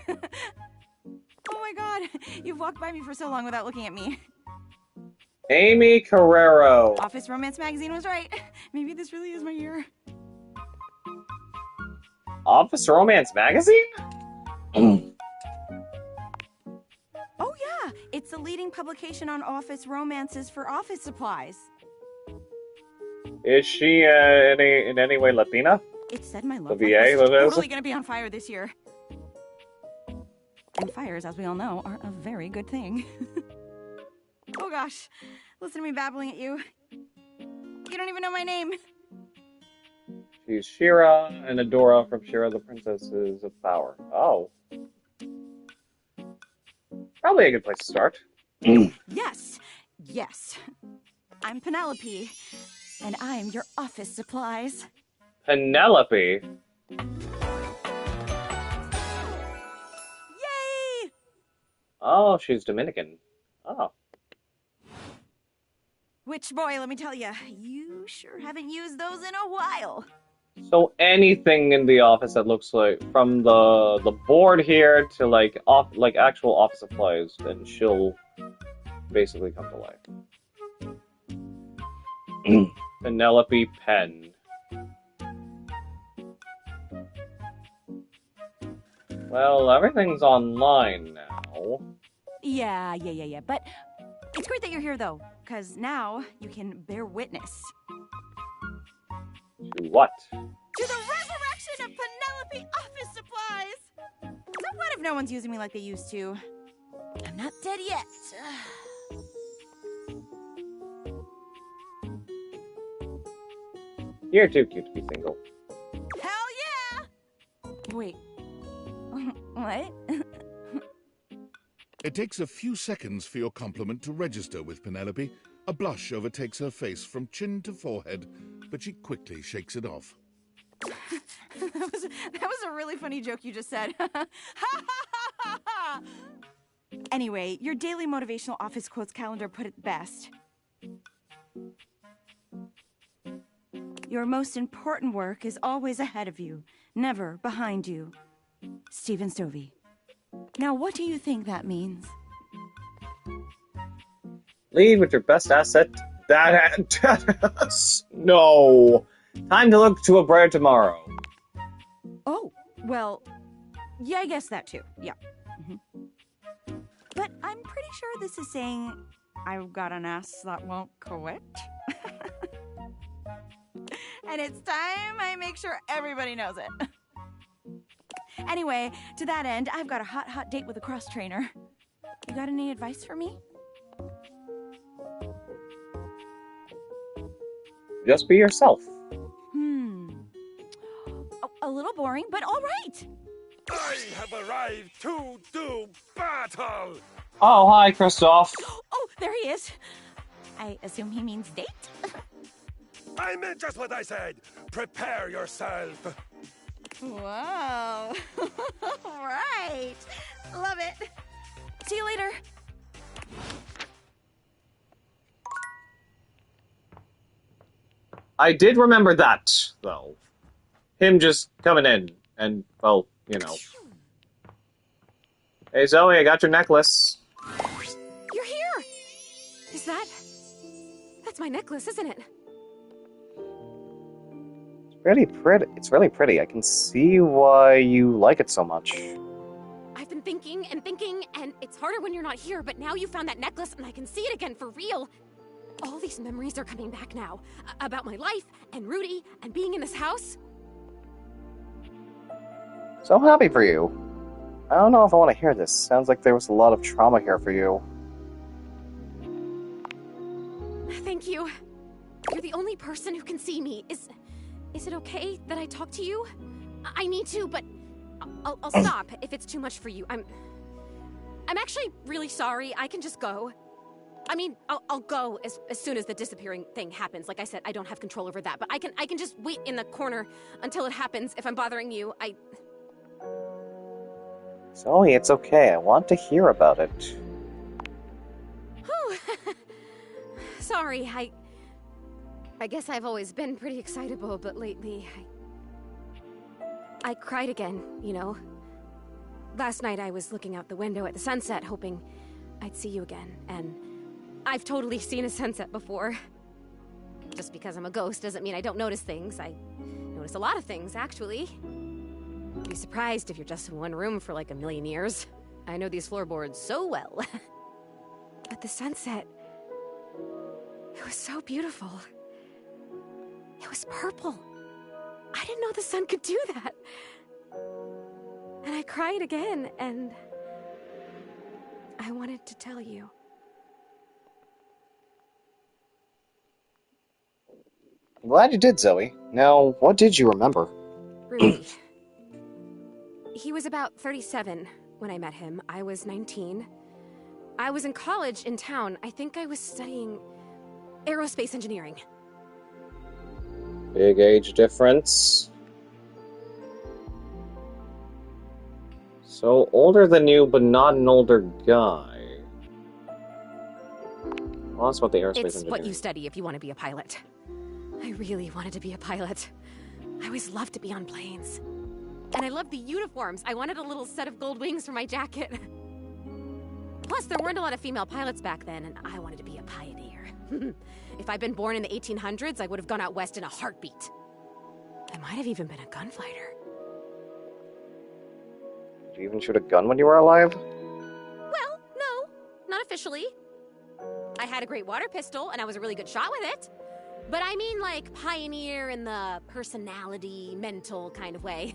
Oh my god. You've walked by me for so long without looking at me. Amy Carrero. Office Romance Magazine was right. Maybe this really is my year. Office Romance Magazine? Oh yeah, it's the leading publication on office romances for office supplies. Is she in any way Latina? It said my The love VA, life was that is? totally gonna be on fire this year. And fires, as we all know, are a very good thing. Oh gosh, listen to me babbling at you. You don't even know my name. She's Shira and Adora from Shira the Princesses of Power. Oh. Probably a good place to start. Yes, yes. I'm Penelope, and I'm your office supplies. Penelope. Yay! Oh, she's Dominican. Oh. Which, boy, let me tell you, you sure haven't used those in a while. So anything in the office that looks like, from the board here to like actual office supplies, then she'll basically come to life. Penelope Penn. Well, everything's online now. Yeah. But it's great that you're here, though, because now you can bear witness. To what? To the resurrection of Penelope office supplies! So what if no one's using me like they used to? I'm not dead yet. You're too cute to be single. Hell yeah! Wait. What? It takes a few seconds for your compliment to register with Penelope. A blush overtakes her face from chin to forehead, but she quickly shakes it off. That was a really funny joke you just said. Anyway, your daily motivational office quotes calendar put it best. Your most important work is always ahead of you, never behind you. Stephen Stovey. Now, what do you think that means? Lead with your best asset. No. Time to look to a brighter tomorrow. Oh, well, yeah, I guess that too. Yeah. But I'm pretty sure this is saying I've got an ass that won't quit. And it's time I make sure everybody knows it. Anyway, to that end, I've got a hot date with a cross trainer. You got any advice for me? Just be yourself. A little boring, but all right. I have arrived to do battle! Oh, hi, Kristoff. Oh, there he is. I assume he means date? I meant just what I said. Prepare yourself. Wow. Right. Love it. See you later. I did remember that, though. Him just coming in, and, well, you know. Hey, Zoe, I got your necklace. You're here! Is that... That's my necklace, isn't it? It's really pretty. I can see why you like it so much. I've been thinking, and it's harder when you're not here, but now you found that necklace, and I can see it again for real. All these memories are coming back now. About my life, and Rudy, and being in this house. So happy for you. I don't know if I want to hear this. Sounds like there was a lot of trauma here for you. Thank you. You're the only person who can see me. Is it okay that I talk to you? I need to, but I'll stop if it's too much for you. I'm actually really sorry. I can just go. I mean, I'll go as soon as the disappearing thing happens. Like I said, I don't have control over that, but I can just wait in the corner until it happens. If I'm bothering you, Zoe, it's okay. I want to hear about it. Whew. Sorry, I guess I've always been pretty excitable, but lately, I cried again, you know? Last night I was looking out the window at the sunset, hoping I'd see you again, and I've totally seen a sunset before. Just because I'm a ghost doesn't mean I don't notice things. I notice a lot of things, actually. You'd be surprised if you're just in one room for like a million years. I know these floorboards so well. But the sunset... it was so beautiful. It was purple. I didn't know the sun could do that. And I cried again, and... I wanted to tell you. I'm glad you did, Zoe. Now, what did you remember? Rudy. He was about 37 when I met him. I was 19. I was in college in town. I think I was studying aerospace engineering. Big age difference. So, older than you, but not an older guy. Well, that's what the aerospace It's engineering. what you study if you want to be a pilot. I really wanted to be a pilot. I always loved to be on planes. And I loved the uniforms. I wanted a little set of gold wings for my jacket. Plus, there weren't a lot of female pilots back then, and I wanted to be a pioneer. If I'd been born in the 1800s, I would have gone out west in a heartbeat. I might have even been a gunfighter. Did you even shoot a gun when you were alive? Well, no, not officially. I had a great water pistol, and I was a really good shot with it. But I mean, like, pioneer in the personality, mental kind of way.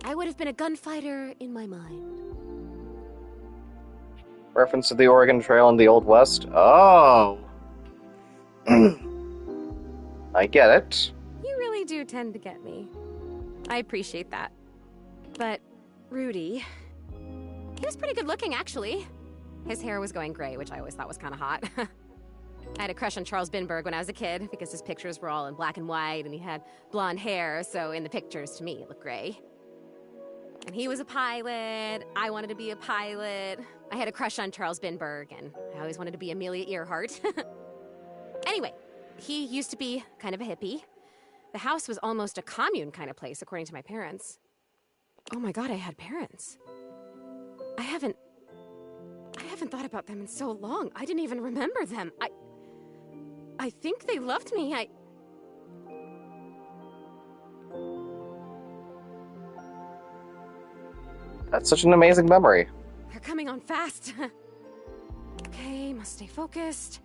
I would have been a gunfighter in my mind. Reference to the Oregon Trail and the Old West? Oh. I get it. You really do tend to get me. I appreciate that. But Rudy, he was pretty good looking, actually. His hair was going gray, which I always thought was kind of hot. I had a crush on Charles Binberg when I was a kid because his pictures were all in black and white and he had blonde hair, so in the pictures, to me, it looked gray. And he was a pilot. I wanted to be a pilot. I had a crush on Charles Binberg, and I always wanted to be Amelia Earhart. Anyway, he used to be kind of a hippie. The house was almost a commune kind of place, according to my parents. Oh my god, I had parents. haven't thought about them in so long. I didn't even remember them. I think they loved me. That's such an amazing memory. They're coming on fast. Okay, must stay focused.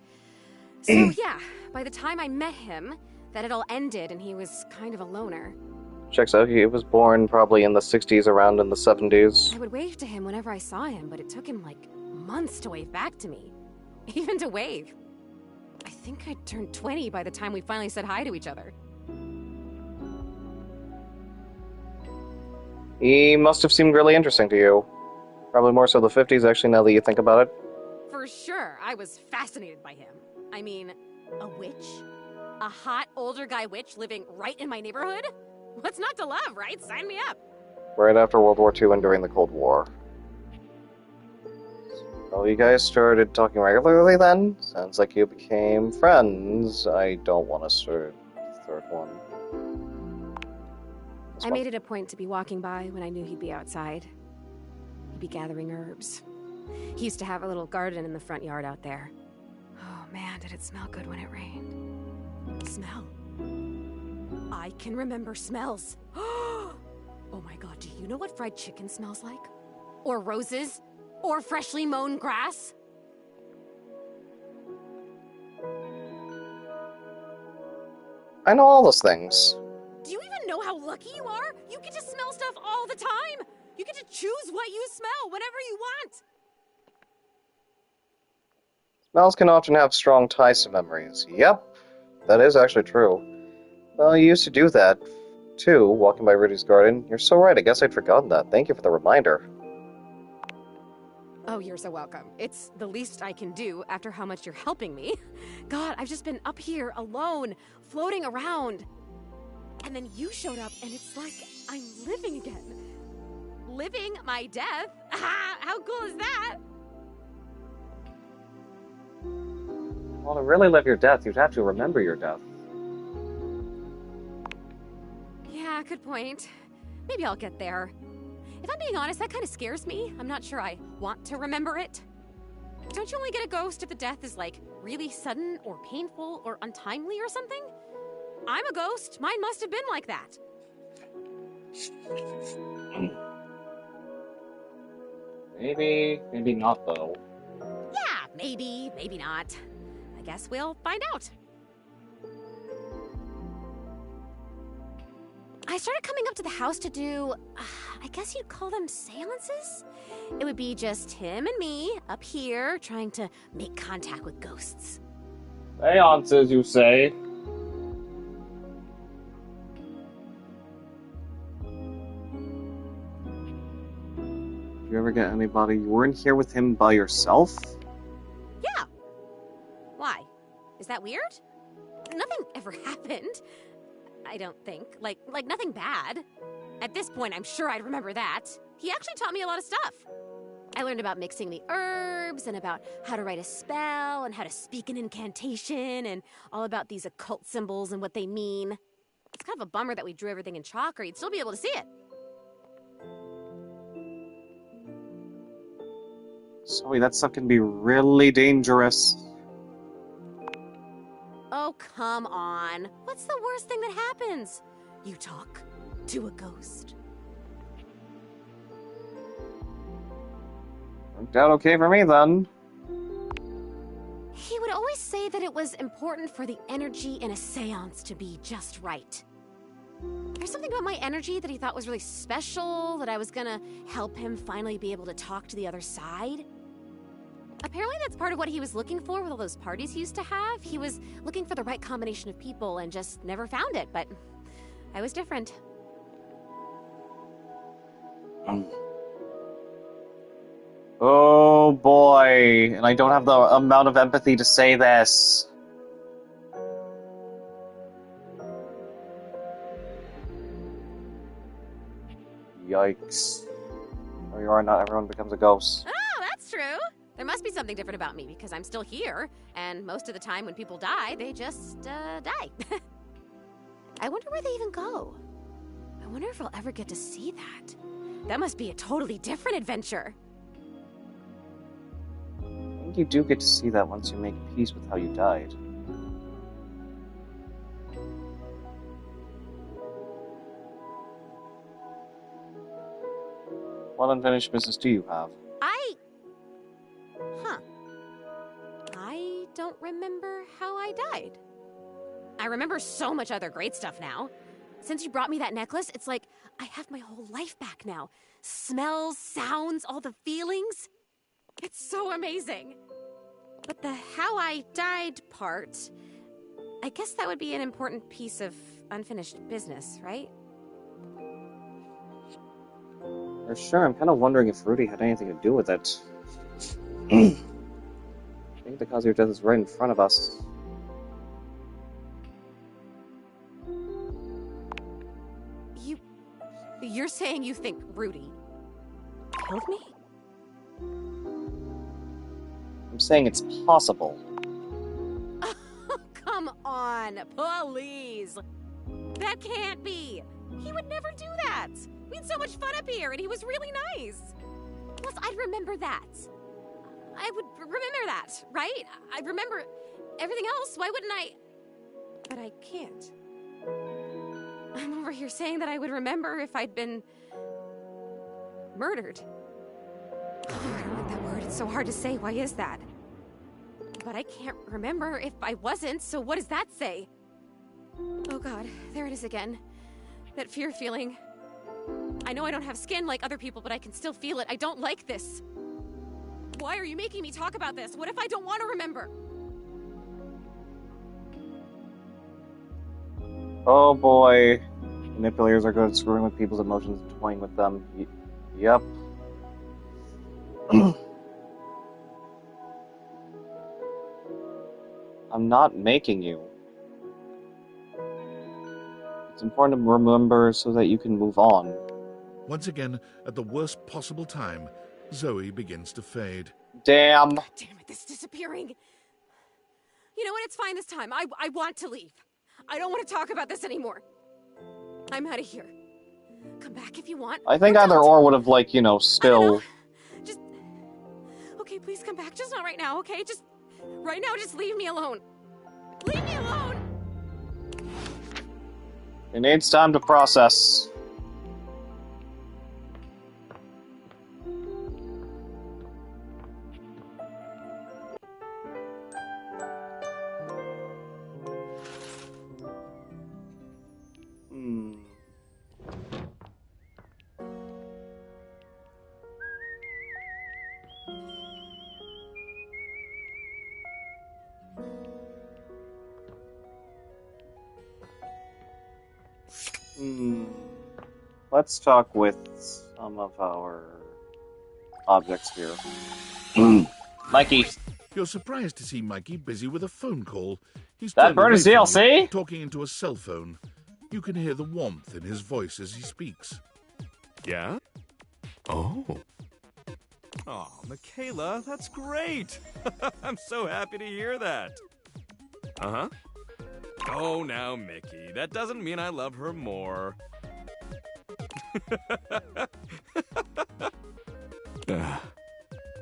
So yeah, by the time I met him, that had all ended and he was kind of a loner. Checks out, he was born probably in the 60s, around in the 70s. I would wave to him whenever I saw him, but it took him like months to wave back to me. Even to wave. I think I turned 20 by the time we finally said hi to each other. He must have seemed really interesting to you. Probably more so the 50s, actually, now that you think about it. For sure, I was fascinated by him. I mean, a witch? A hot, older guy witch living right in my neighborhood? What's not to love, right? Sign me up. Right after World War II and during the Cold War. Well, you guys started talking regularly then? Sounds like you became friends. I don't want to start the third one. I made it a point to be walking by when I knew he'd be outside. He'd be gathering herbs. He used to have a little garden in the front yard out there. Oh man, did it smell good when it rained. Smell. I can remember smells. Oh my god, do you know what fried chicken smells like? Or roses? Or freshly mown grass? I know all those things. Do you even know how lucky you are? You get to smell stuff all the time! You get to choose what you smell whenever you want! Smells can often have strong ties to memories. Yep, that is actually true. Well, you used to do that, too, walking by Rudy's garden. You're so right, I guess I'd forgotten that. Thank you for the reminder. Oh, you're so welcome. It's the least I can do after how much you're helping me. God, I've just been up here, alone, floating around. And then you showed up, and it's like I'm living again. Living my death? How cool is that? Well, to really live your death, you'd have to remember your death. Yeah, good point. Maybe I'll get there. If I'm being honest, that kind of scares me. I'm not sure I want to remember it. Don't you only get a ghost if the death is, like, really sudden or painful or untimely or something? I'm a ghost. Mine must have been like that. Maybe not, though. Yeah, maybe not. I guess we'll find out. I started coming up to the house to do, I guess you'd call them seances? It would be just him and me up here trying to make contact with ghosts. Seances, you say? Did you ever get anybody? You weren't here with him by yourself? Yeah. Why? Is that weird? Nothing ever happened. I don't think. Like nothing bad. At this point, I'm sure I'd remember that. He actually taught me a lot of stuff. I learned about mixing the herbs and about how to write a spell and how to speak an incantation and all about these occult symbols and what they mean. It's kind of a bummer that we drew everything in chalk or you'd still be able to see it. Sorry, that stuff can be really dangerous. Oh, come on. What's the worst thing that happens? You talk to a ghost. Worked out okay for me, then. He would always say that it was important for the energy in a seance to be just right. There's something about my energy that he thought was really special, that I was gonna help him finally be able to talk to the other side. Apparently that's part of what he was looking for with all those parties he used to have. He was looking for the right combination of people and just never found it, but I was different. Oh boy, and I don't have the amount of empathy to say this. Yikes. There you are, not everyone becomes a ghost. Oh, that's true. There must be something different about me because I'm still here, and most of the time when people die, they just, die. I wonder where they even go. I wonder if I'll ever get to see that. That must be a totally different adventure. think you do get to see that once you make peace with how you died. What unfinished business do you have? I don't remember how I died. I remember so much other great stuff now. Since you brought me that necklace, it's like I have my whole life back now. Smells, sounds, all the feelings. It's so amazing. But the how I died part, I guess that would be an important piece of unfinished business, right? For sure, I'm kind of wondering if Rudy had anything to do with it. I think the cause of your death is right in front of us. You're saying you think Rudy killed me? I'm saying it's possible. Oh, come on, please. That can't be. He would never do that. We had so much fun up here, and he was really nice. Plus, I'd remember that. I would remember that, right? I'd remember everything else. Why wouldn't I? But I can't. I'm over here saying that I would remember if I'd been murdered. Oh, I don't like that word. It's so hard to say. Why is that? But I can't remember if I wasn't, so what does that say? Oh God, there it is again. That fear feeling. I know I don't have skin like other people, but I can still feel it. I don't like this. Why are you making me talk about this? What if I don't want to remember? Oh boy. Manipulators are good at screwing with people's emotions and toying with them. Yep. I'm not making you. It's important to remember so that you can move on. Once again, at the worst possible time, Zoe begins to fade. Damn. God damn it, this disappearing. You know what? It's fine this time. I want to leave. I don't want to talk about this anymore. I'm out of here. Come back if you want. I think either or would have, like, you know, still... Just... Okay, please come back. Just not right now, okay? Just... Right now, just leave me alone. Leave me alone! It needs time to process. Let's talk with some of our objects here. Mikey. You're surprised to see Mikey busy with a phone call. He's That bird is DLC? You, talking into a cell phone. You can hear the warmth in his voice as he speaks. Yeah? Oh. Oh, Michaela, that's great. I'm so happy to hear that. Uh-huh. Oh, now, Mickey, that doesn't mean I love her more.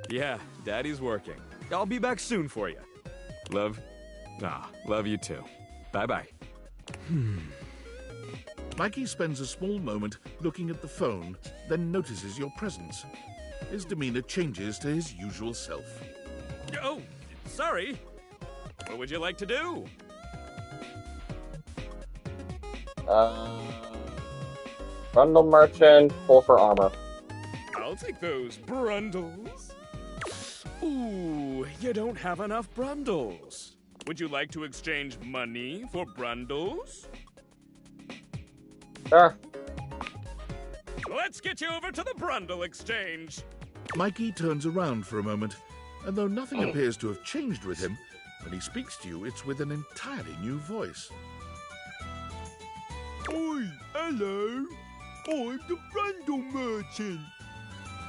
Yeah, Daddy's working. I'll be back soon for you. Love? Love you too. Bye-bye. Mikey spends a small moment looking at the phone, then notices your presence. His demeanor changes to his usual self. Oh, sorry. What would you like to do? Brundle Merchant, pull for armor. I'll take those brundles. Ooh, you don't have enough brundles. Would you like to exchange money for brundles? Sure. Let's get you over to the Brundle Exchange. Mikey turns around for a moment, and though nothing appears to have changed with him, when he speaks to you, it's with an entirely new voice. Oi, hello. I'm the Brundle Merchant.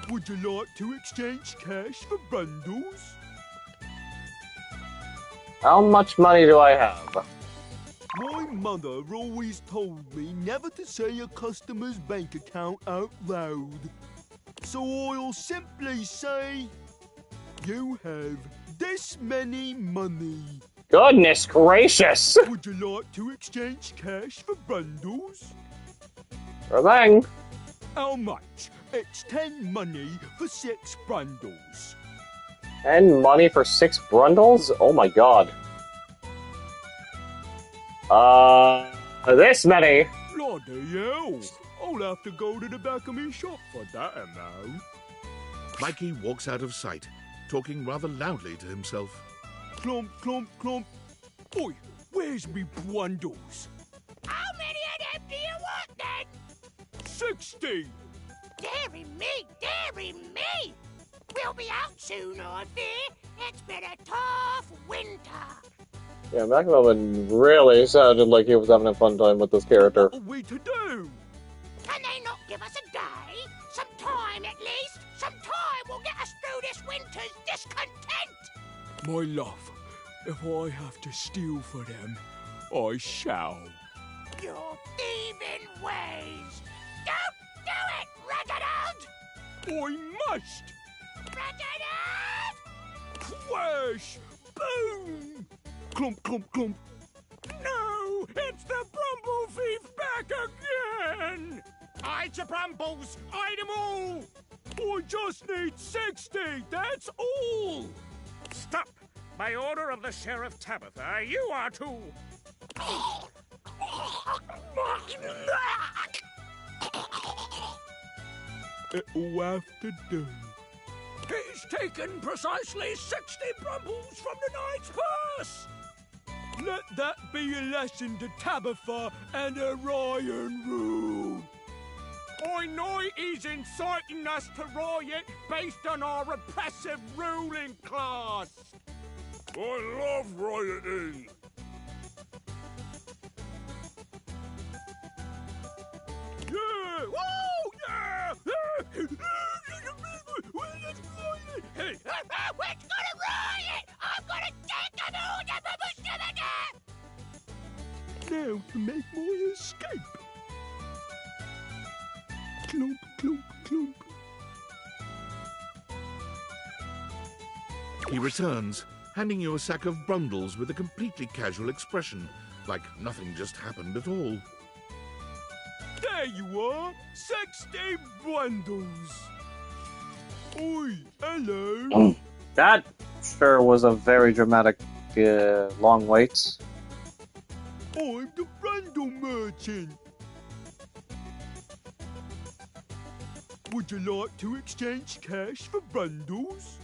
Would you like to exchange cash for bundles? How much money do I have? My mother always told me never to say a customer's bank account out loud. So I'll simply say, you have this many money. Goodness gracious! Would you like to exchange cash for bundles? Sure thing. How much? It's 10 money for 6 bundles. 10 money for 6 brundles? Oh my god. This many. Bloody hell. I'll have to go to the back of my shop for that amount. Mikey walks out of sight, talking rather loudly to himself. Clump, clump, clump. Oi, where's me bundles? How many of them do you want, then? 60. Dearie me, dearie me! We'll be out soon, I fear. It's been a tough winter. Yeah, Macmillan really sounded like he was having a fun time with this character. What are we to do? Can they not give us a day? Some time, at least? Some time will get us through this winter's discontent! My love, if I have to steal for them, I shall. Your thieving ways! Don't do it, Reginald! I must! Reginald! Whoosh! Boom! Clump, clump, clump. No! It's the Brumble Thief back again! Hide your brambles! Hide them all! I just need 60, that's all! Stop! By order of the Sheriff Tabitha, you are to... It'll have to do. He's taken precisely 60 Brumbles from the Knight's purse! Let that be a lesson to Tabitha and Orion Rule. I know he's inciting us to riot based on our repressive ruling class. I love rioting. Yeah! Woo! Yeah! Hey, we're gonna riot! I'm gonna take them all the Now to make my escape. Clump, clump, clump. He returns, handing you a sack of brundles with a completely casual expression, like nothing just happened at all. There you are, 60 bundles. Oi, hello. That sure was a very dramatic, long wait. I'm the Brundle Merchant. Would you like to exchange cash for bundles?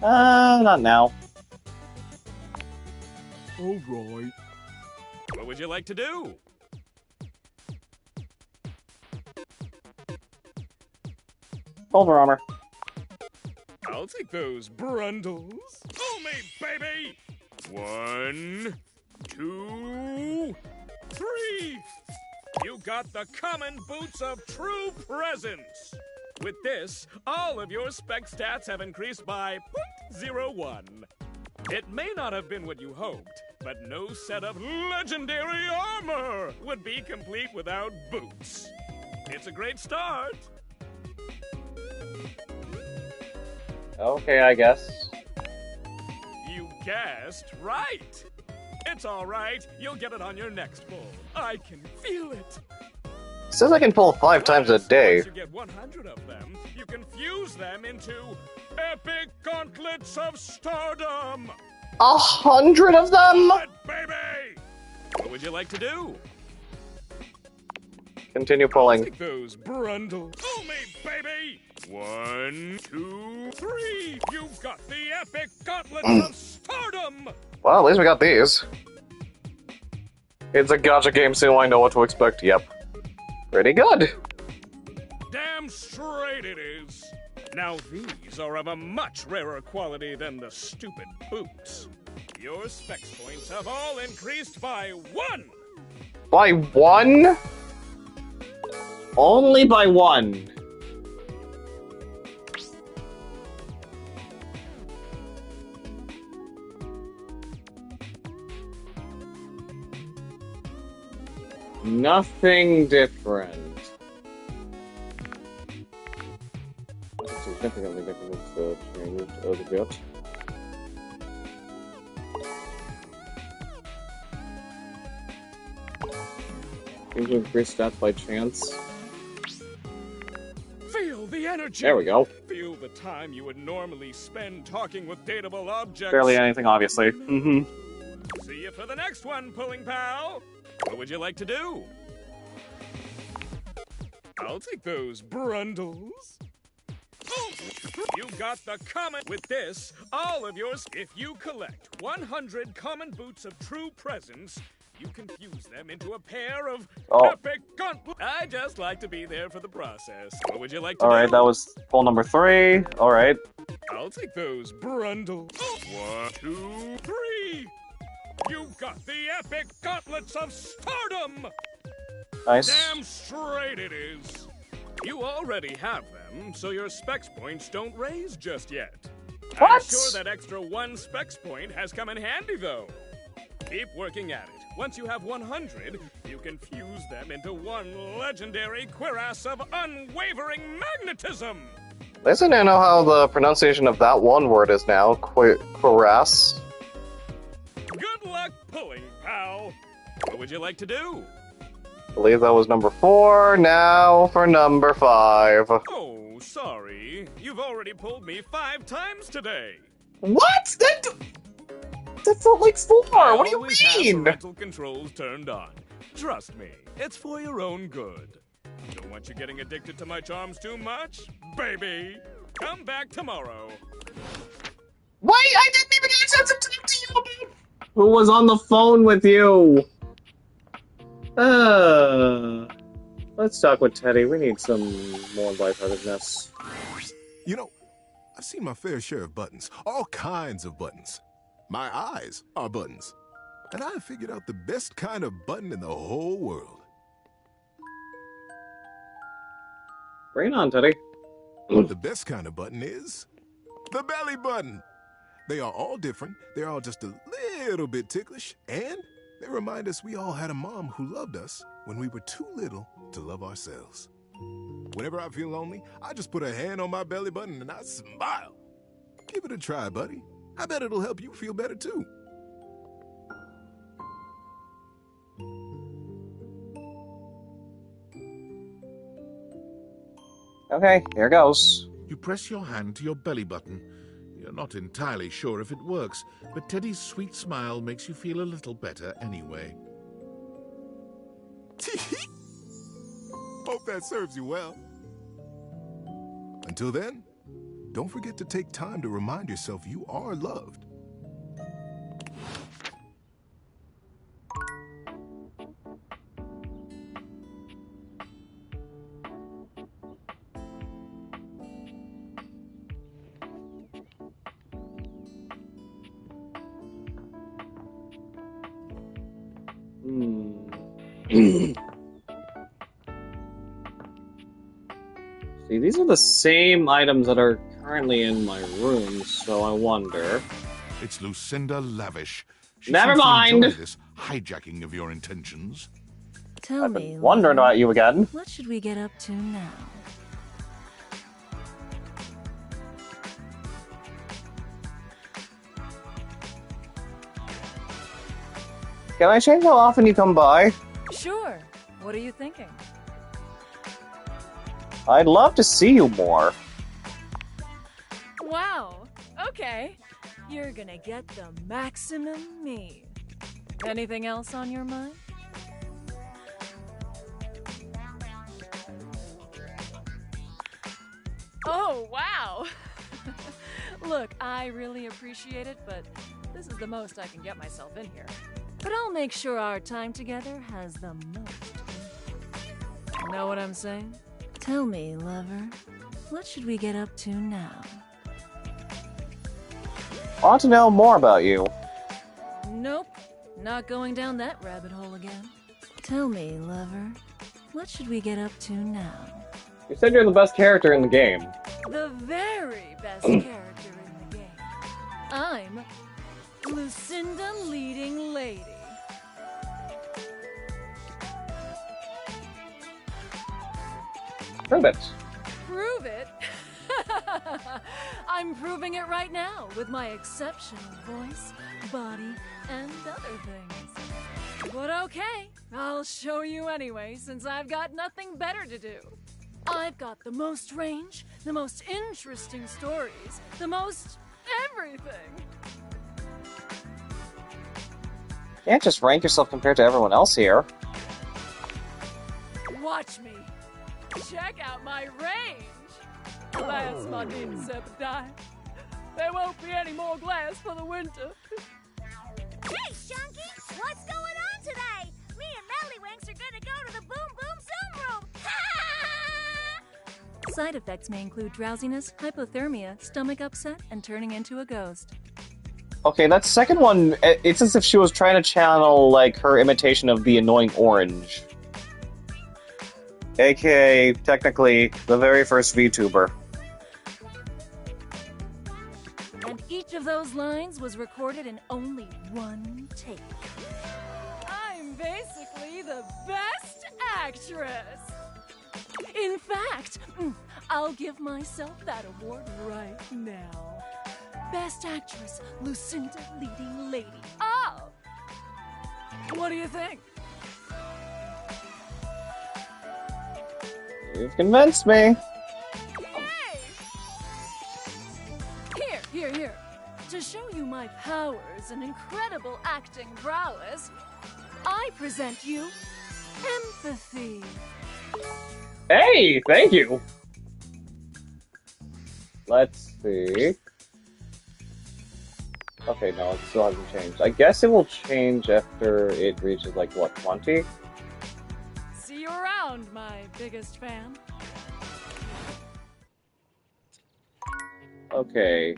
Not now. All right. What would you like to do? Pulver armor. I'll take those brundles. Fool me, baby! 1, 2, 3! You got the common boots of true presence! With this, all of your spec stats have increased by 0.01. It may not have been what you hoped, but no set of legendary armor would be complete without boots. It's a great start. Okay, I guess. You guessed right. It's all right. You'll get it on your next pull. I can feel it. Says I can pull 5 times a day. Once you get 100 of them, you can fuse them into epic gauntlets of stardom. 100 of them? Baby! What would you like to do? Continue pulling. Take those brundles. Fool me, baby! 1, 2, 3! You've got the epic gauntlets of stardom! Well, at least we got these. It's a gacha game, so I know what to expect. Yep. Pretty good. Damn straight it is. Now these are of a much rarer quality than the stupid boots. Your specs points have all increased by 1! By 1? Only by 1. Nothing different. Significantly different with the change of the bit. Things were grist death by chance. Feel the energy. There we go. Feel the time you would normally spend talking with dateable objects. Barely anything, obviously. Mm-hmm. See you for the next one, Pulling Pal. What would you like to do? I'll take those brundles. You got the comment with this. All of yours. If you collect 100 common boots of true presence, you can fuse them into a pair of epic gauntlets. I just like to be there for the process. What would you like to do? Alright, that was pull number 3. Alright. I'll take those brundles. 1, 2, 3. You got the epic gauntlets of stardom. Nice. Damn straight it is. You already have them, so your specs points don't raise just yet. What? I'm sure that extra 1 specs point has come in handy, though. Keep working at it. Once you have 100, you can fuse them into one legendary cuirass of unwavering magnetism. Listen, I know how the pronunciation of that one word is now. Cuirass. Good luck pulling, pal. What would you like to do? I believe that was number 4. Now for number 5. Oh, sorry. You've already pulled me 5 times today. What? That's not like 4. What do you Always have mean? parental controls turned on. Trust me, it's for your own good. Don't want you getting addicted to my charms too much, baby. Come back tomorrow. Wait, I didn't even get a chance to talk to you about who was on the phone with you. Let's talk with Teddy. We need some more lightheartedness. You know, I've seen my fair share of buttons. All kinds of buttons. My eyes are buttons. And I figured out the best kind of button in the whole world. Bring it on, Teddy. The best kind of button is the belly button. They are all different. They're all just a little bit ticklish. And they remind us we all had a mom who loved us when we were too little to love ourselves. Whenever I feel lonely, I just put a hand on my belly button and I smile. Give it a try, buddy. I bet it'll help you feel better too. Okay, here goes. You press your hand to your belly button. You're not entirely sure if it works, but Teddy's sweet smile makes you feel a little better anyway. Hope that serves you well. Until then, don't forget to take time to remind yourself you are loved. See, these are the same items that are currently in my room, so I wonder. It's Lucinda Lavish. She Never seems to mind. enjoy this hijacking of your intentions. Tell me, Wondering about you again. what should we get up to now? Can I change how often you come by? Sure. What are you thinking? I'd love to see you more. Wow. Okay. You're gonna get the maximum me. Anything else on your mind? Oh, wow. Look, I really appreciate it, but this is the most I can get myself in here. But I'll make sure our time together has the most. Know what I'm saying? Tell me, lover, what should we get up to now? I want to know more about you. Nope, not going down that rabbit hole again. Tell me, lover, what should we get up to now? You said you're the best character in the game. The very best character in the game. I'm Lucinda Leading Lady. Prove it. Prove it? I'm proving it right now with my exceptional voice, body, and other things. But okay, I'll show you anyway, since I've got nothing better to do. I've got the most range, the most interesting stories, the most everything. Can't just rank yourself compared to everyone else here. Watch me. Check out my range. Glass, my name is Zebediah. There won't be any more glass for the winter. Hey, Shunky! What's going on today? Me and Mellywinks are gonna go to the Boom Boom Zoom Room! Side effects may include drowsiness, hypothermia, stomach upset, and turning into a ghost. Okay, that second one, it's as if she was trying to channel, like, her imitation of the annoying orange. AKA, technically, the very first VTuber. And each of those lines was recorded in only one take. I'm basically the best actress. In fact, I'll give myself that award right now. Best Actress, Lucinda Leading Lady. Oh! What do you think? You've convinced me. Here. To show you my powers and incredible acting prowess, I present you empathy. Hey, thank you. Let's see. Okay, no, it still hasn't changed. I guess it will change after it reaches, like, what, 20? See you around, my biggest fan. Okay.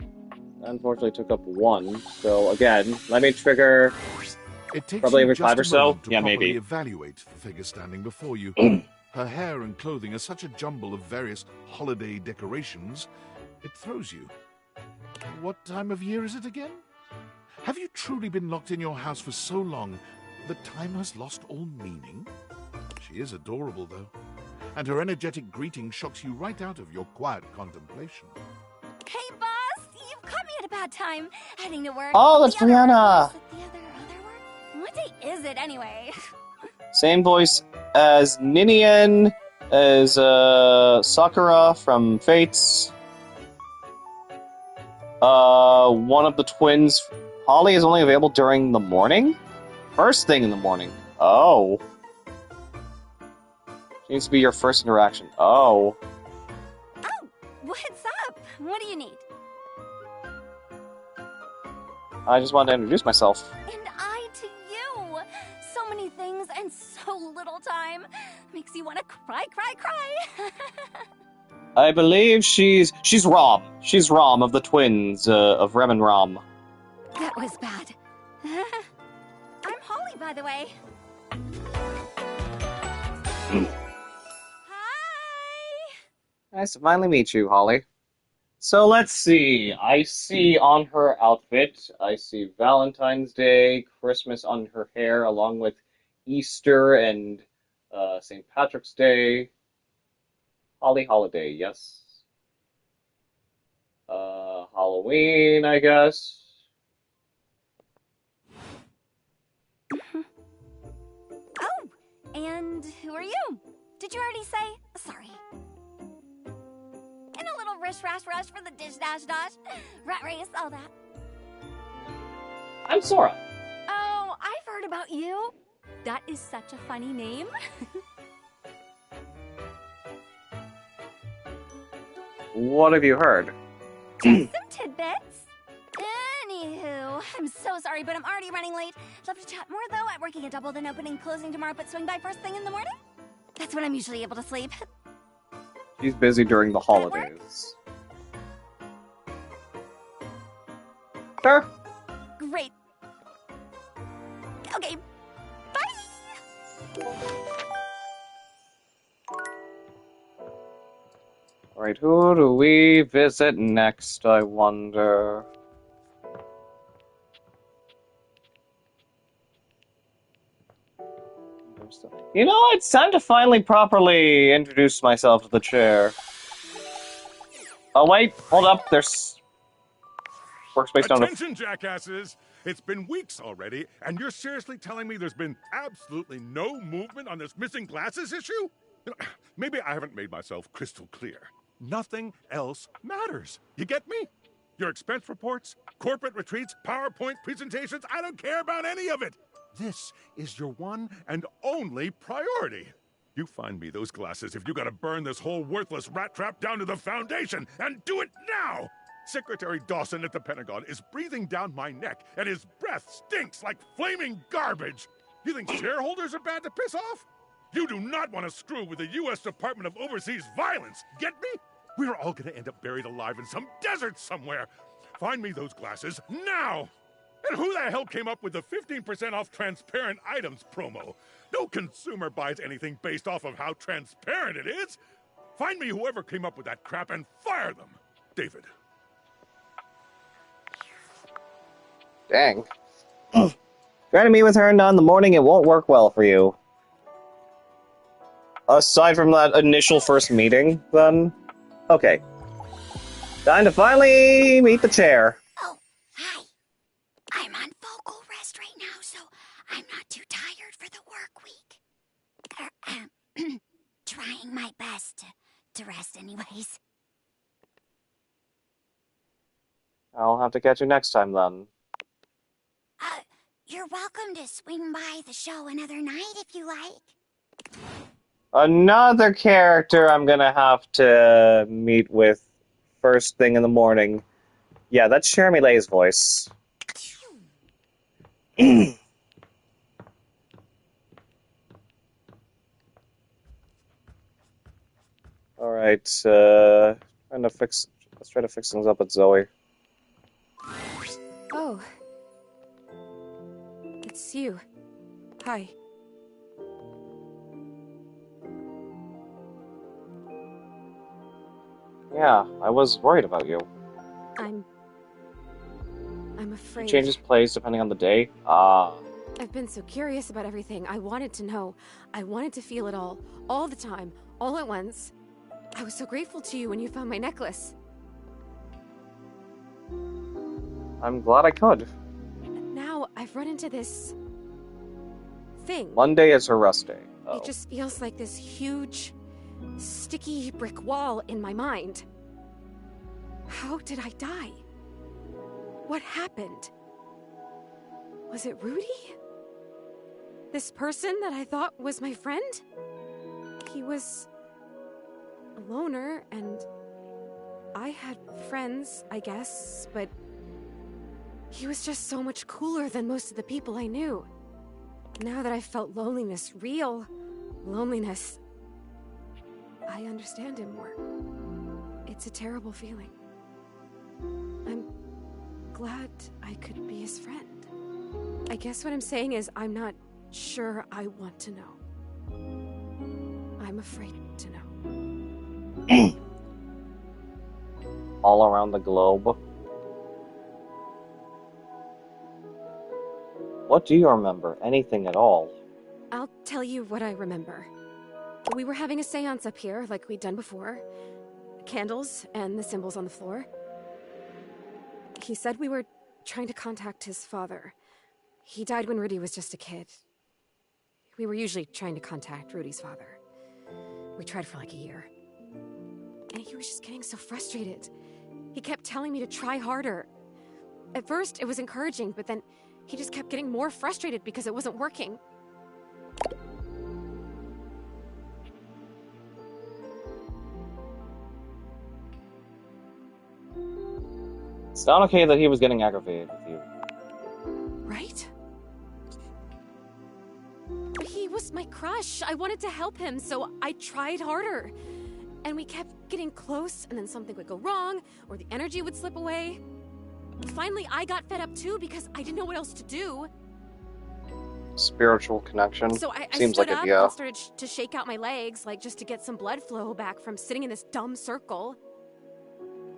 Unfortunately took up 1, so again, let me trigger It takes probably you every just 5 or a so. moment to Yeah, properly maybe. evaluate the figure standing before you. Her hair and clothing are such a jumble of various holiday decorations, it throws you. What time of year is it again? Have you truly been locked in your house for so long that time has lost all meaning? She is adorable, though, and her energetic greeting shocks you right out of your quiet contemplation. Hey, boss! You've caught me at a bad time. Heading to work. Oh, that's Brianna! What day is it, anyway? Same voice as Ninian, as Sakura from Fates. One of the twins, Holly, is only available during the morning? First thing in the morning. Oh. She needs to be your first interaction. Oh. Oh, what's up? What do you need? I just wanted to introduce myself. And I to you. So many things and so little time. Makes you want to cry. I believe she's Rom. She's Rom of the twins, of Rem and Rom. That was bad. I'm Holly, by the way. Nice to finally meet you, Holly. So let's see. I see on her outfit, I see Valentine's Day, Christmas on her hair, along with Easter and St. Patrick's Day. Holly Holiday, yes. Halloween, I guess. Oh, and who are you? Did you already say? Sorry. And a little rush for the dish dash. Rat race, all that. I'm Sora. Oh, I've heard about you. That is such a funny name. What have you heard? Just some tidbits. Anywho, I'm so sorry, but I'm already running late. Love to chat more, though. I'm working a double, then opening, closing tomorrow, but swing by first thing in the morning. That's when I'm usually able to sleep. She's busy during the holidays. Sure. Great. Okay, bye! Alright, who do we visit next, I wonder? You know, it's time to finally properly introduce myself to the chair. Oh wait, hold up, there's... Workspace notification. Attention, jackasses! It's been weeks already, and you're seriously telling me there's been absolutely no movement on this missing glasses issue? Maybe I haven't made myself crystal clear. Nothing else matters. You get me? Your expense reports, corporate retreats, PowerPoint presentations, I don't care about any of it. This is your one and only priority. You find me those glasses if you gotta burn this whole worthless rat trap down to the foundation, and do it now! Secretary Dawson at the Pentagon is breathing down my neck, and his breath stinks like flaming garbage. You think shareholders are bad to piss off? You do not want to screw with the U.S. Department of Overseas Violence, get me? We're all gonna end up buried alive in some desert somewhere. Find me those glasses now! And who the hell came up with the 15% off transparent items promo? No consumer buys anything based off of how transparent it is. Find me whoever came up with that crap and fire them. David. Dang. Trying to meet with her in the morning, it won't work well for you. Aside from that initial first meeting, then... Okay. Time to finally meet the chair. Oh, hi. I'm on vocal rest right now, so I'm not too tired for the work week. Trying my best to rest anyways. I'll have to catch you next time, then. You're welcome to swing by the show another night if you like. Another character I'm gonna have to meet with first thing in the morning. Yeah, that's Jeremy Lay's voice. Alright, let's try to fix things up with Zoe. Oh. It's you. Hi. Yeah, I was worried about you. I'm afraid. It changes plays depending on the day. Ah. I've been so curious about everything. I wanted to know. I wanted to feel it all the time, all at once. I was so grateful to you when you found my necklace. I'm glad I could. Now I've run into this thing. Monday is her rest day. Oh. It just feels like this huge, sticky brick wall in my mind. How did I die? What happened? Was it Rudy? This person that I thought was my friend? He was a loner, and I had friends, I guess, but he was just so much cooler than most of the people I knew. Now that I felt loneliness, real loneliness, I understand him more. It's a terrible feeling. I'm glad I could be his friend. I guess what I'm saying is I'm not sure I want to know. I'm afraid to know. All around the globe. What do you remember? Anything at all? I'll tell you what I remember. We were having a seance up here, like we'd done before. Candles and the symbols on the floor. He said we were trying to contact his father. He died when Rudy was just a kid. We were usually trying to contact Rudy's father. We tried for like a year. And he was just getting so frustrated. He kept telling me to try harder. At first, it was encouraging, but then he just kept getting more frustrated because it wasn't working. It's not okay that he was getting aggravated with you. Right? He was my crush. I wanted to help him, so I tried harder. And we kept getting close, and then something would go wrong, or the energy would slip away. Finally, I got fed up too because I didn't know what else to do. Spiritual connection. So I Seems stood like up it, yeah. and started to shake out my legs, like just to get some blood flow back from sitting in this dumb circle.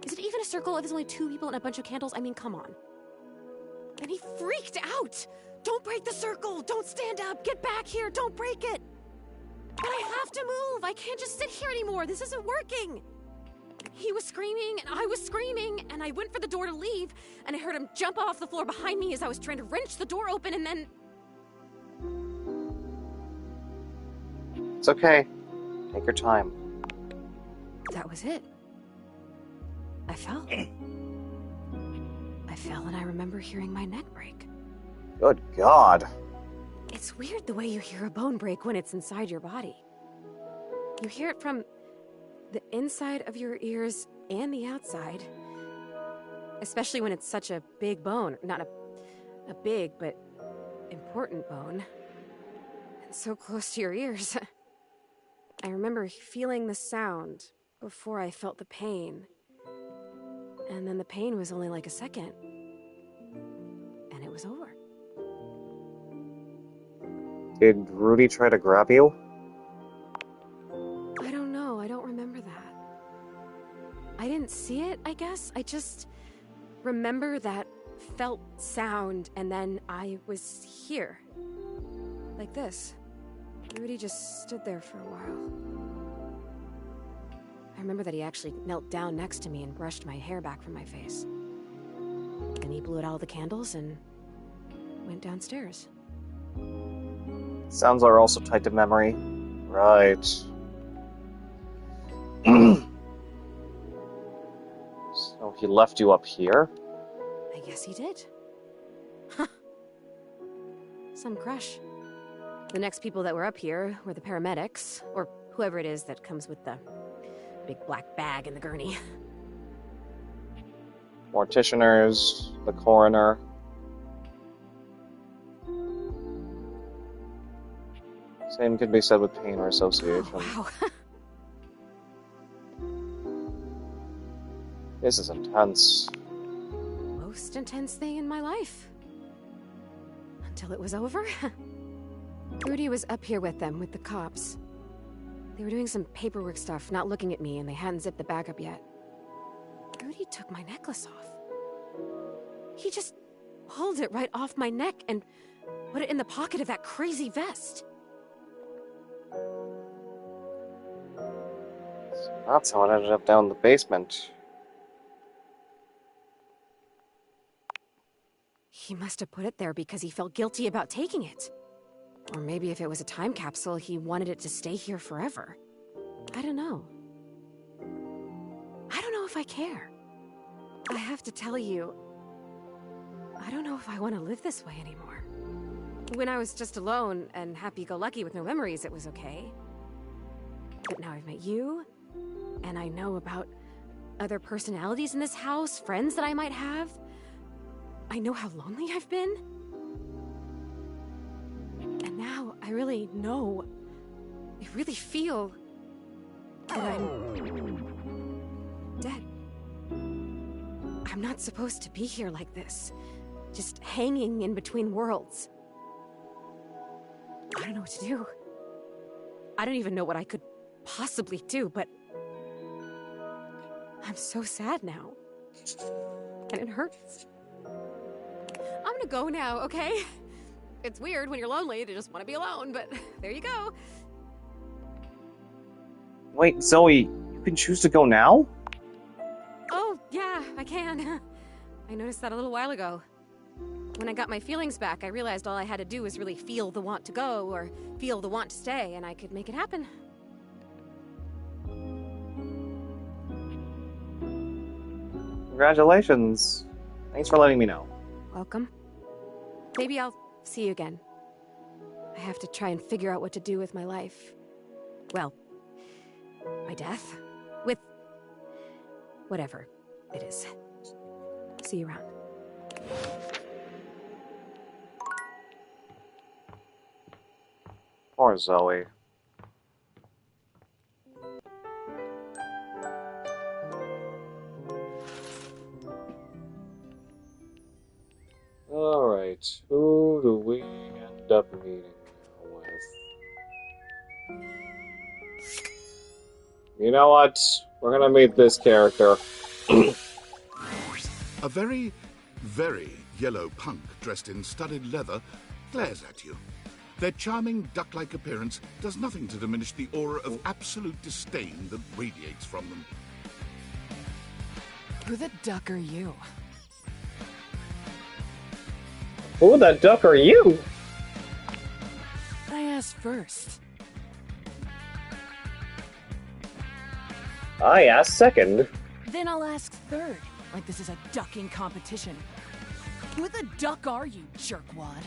Is it even a circle if there's only 2 people and a bunch of candles? I mean, come on. And he freaked out. Don't break the circle. Don't stand up. Get back here. Don't break it. But I have to move. I can't just sit here anymore. This isn't working. he was screaming, and I was screaming, and I went for the door to leave, and I heard him jump off the floor behind me as I was trying to wrench the door open, and then... It's okay. Take your time. That was it. I fell. I fell, and I remember hearing my neck break. Good God. It's weird the way you hear a bone break when it's inside your body. You hear it from the inside of your ears and the outside. Especially when it's such a big bone. Not a big, but important bone. And so close to your ears. I remember feeling the sound before I felt the pain. And then the pain was only like a second. And it was over. Did Rudy try to grab you? I don't know. I don't remember that. I didn't see it, I guess. I just remember that felt sound, and then I was here. Like this. Rudy just stood there for a while. I remember that he actually knelt down next to me and brushed my hair back from my face. Then he blew out all the candles and went downstairs. Sounds are also tied to memory. Right. So he left you up here? I guess he did. Huh. Some crush. The next people that were up here were the paramedics, or whoever it is that comes with the big black bag and the gurney. Morticianers, the coroner. Same could be said with Painter Association. Oh, wow. This is intense. Most intense thing in my life. Until it was over. Rudy was up here with them, with the cops. They were doing some paperwork stuff, not looking at me, and they hadn't zipped the bag up yet. Rudy took my necklace off. He just pulled it right off my neck and put it in the pocket of that crazy vest. So that's how it ended up down in the basement. He must have put it there because he felt guilty about taking it. Or maybe if it was a time capsule, he wanted it to stay here forever. I don't know. I don't know if I care. I have to tell you, I don't know if I want to live this way anymore. When I was just alone and happy-go-lucky with no memories, it was okay. But now I've met you, and I know about other personalities in this house, friends that I might have. I know how lonely I've been. And now I really know, I really feel that I'm dead. I'm not supposed to be here like this, just hanging in between worlds. I don't know what to do. I don't even know what I could possibly do, but I'm so sad now. And it hurts. I'm gonna go now, okay? It's weird when you're lonely to just want to be alone, but there you go. Wait, Zoe, you can choose to go now? Oh, yeah, I can. I noticed that a little while ago. When I got my feelings back, I realized all I had to do was really feel the want to go or feel the want to stay, and I could make it happen. Congratulations. Thanks for letting me know. Welcome. Maybe I'll see you again. I have to try and figure out what to do with my life. Well, my death. With whatever it is. See you around. Poor Zoe. Alright, who do we end up meeting with? You know what? We're gonna meet this character. A very, very yellow punk dressed in studded leather glares at you. Their charming duck-like appearance does nothing to diminish the aura of absolute disdain that radiates from them. Who the duck are you? Who the duck are you? I asked first. I asked second. Then I'll ask third, like this is a ducking competition. Who the duck are you, jerkwad?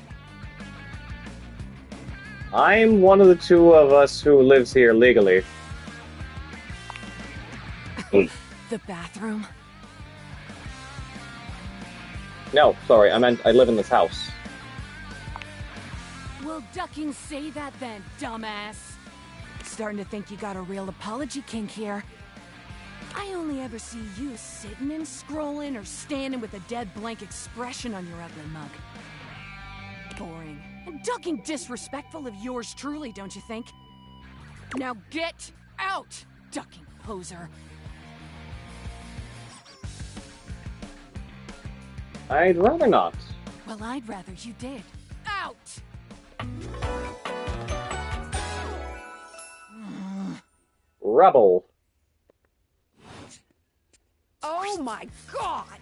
I'm one of the two of us who lives here legally. The bathroom? No, sorry, I meant I live in this house. Well, ducking say that then, dumbass. Starting to think you got a real apology kink here. I only ever see you sitting and scrolling or standing with a dead blank expression on your ugly mug. Boring. And ducking disrespectful of yours truly, don't you think? Now get out, ducking poser. I'd rather not. Well, I'd rather you did. Out! Rebel. Oh my god!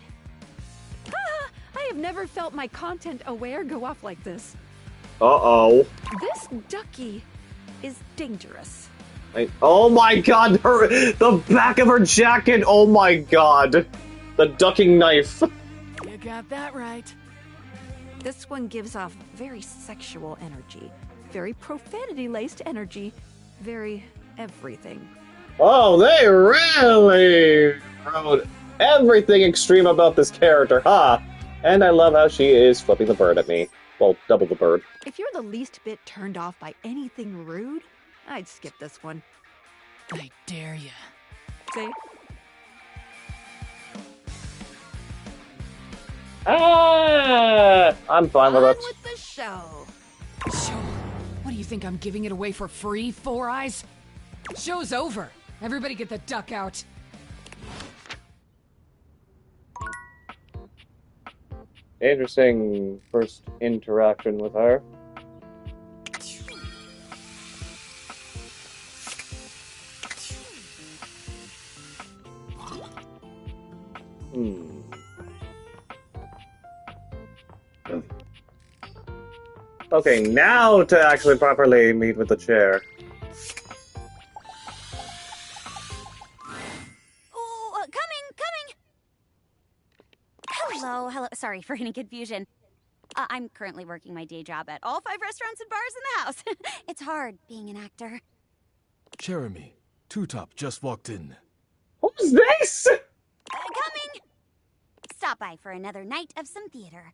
Ah, I have never felt my content aware go off like this. Uh-oh. This ducky is dangerous. Oh my god, the back of her jacket, oh my god. The ducking knife. You got that right. This one gives off very sexual energy, very profanity-laced energy, very everything. Oh, they really wrote everything extreme about this character, huh? And I love how she is flipping the bird at me. Well, double the bird. If you're the least bit turned off by anything rude, I'd skip this one. I dare you. See? I'm fine with it. With the show. Show? What do you think, I'm giving it away for free, Four Eyes? Show's over. Everybody get the duck out. Interesting first interaction with her. Okay, now to actually properly meet with the chair. Oh, coming! Hello. Sorry for any confusion. I'm currently working my day job at all 5 restaurants and bars in the house. It's hard being an actor. Jeremy, Two Top just walked in. Who's this? Coming! Stop by for another night of some theater.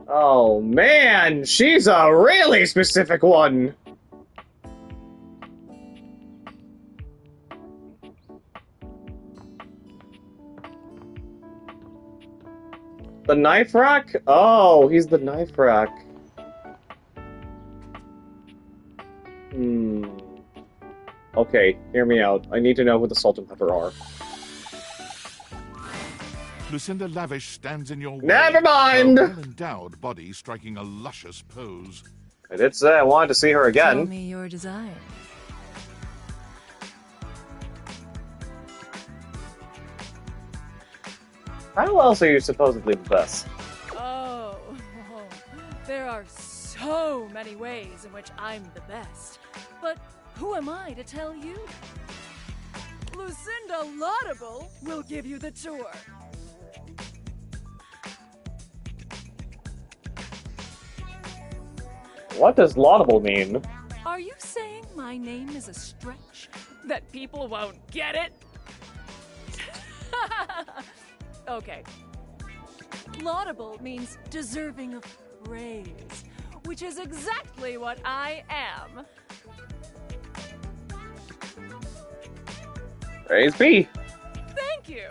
Oh man, she's a really specific one. The knife rack? Oh, he's the knife rack. Okay, hear me out. I need to know who the salt and pepper are. Lucinda Lavish stands in your way. Never mind! Her well-endowed body striking a luscious pose. I did say I wanted to see her again. Tell me your desire. How else are you supposedly the best? Oh, there are so many ways in which I'm the best. But who am I to tell you? Lucinda Laudable will give you the tour. What does laudable mean? Are you saying my name is a stretch? That people won't get it? Okay. Laudable means deserving of praise, which is exactly what I am. Praise be. Thank you.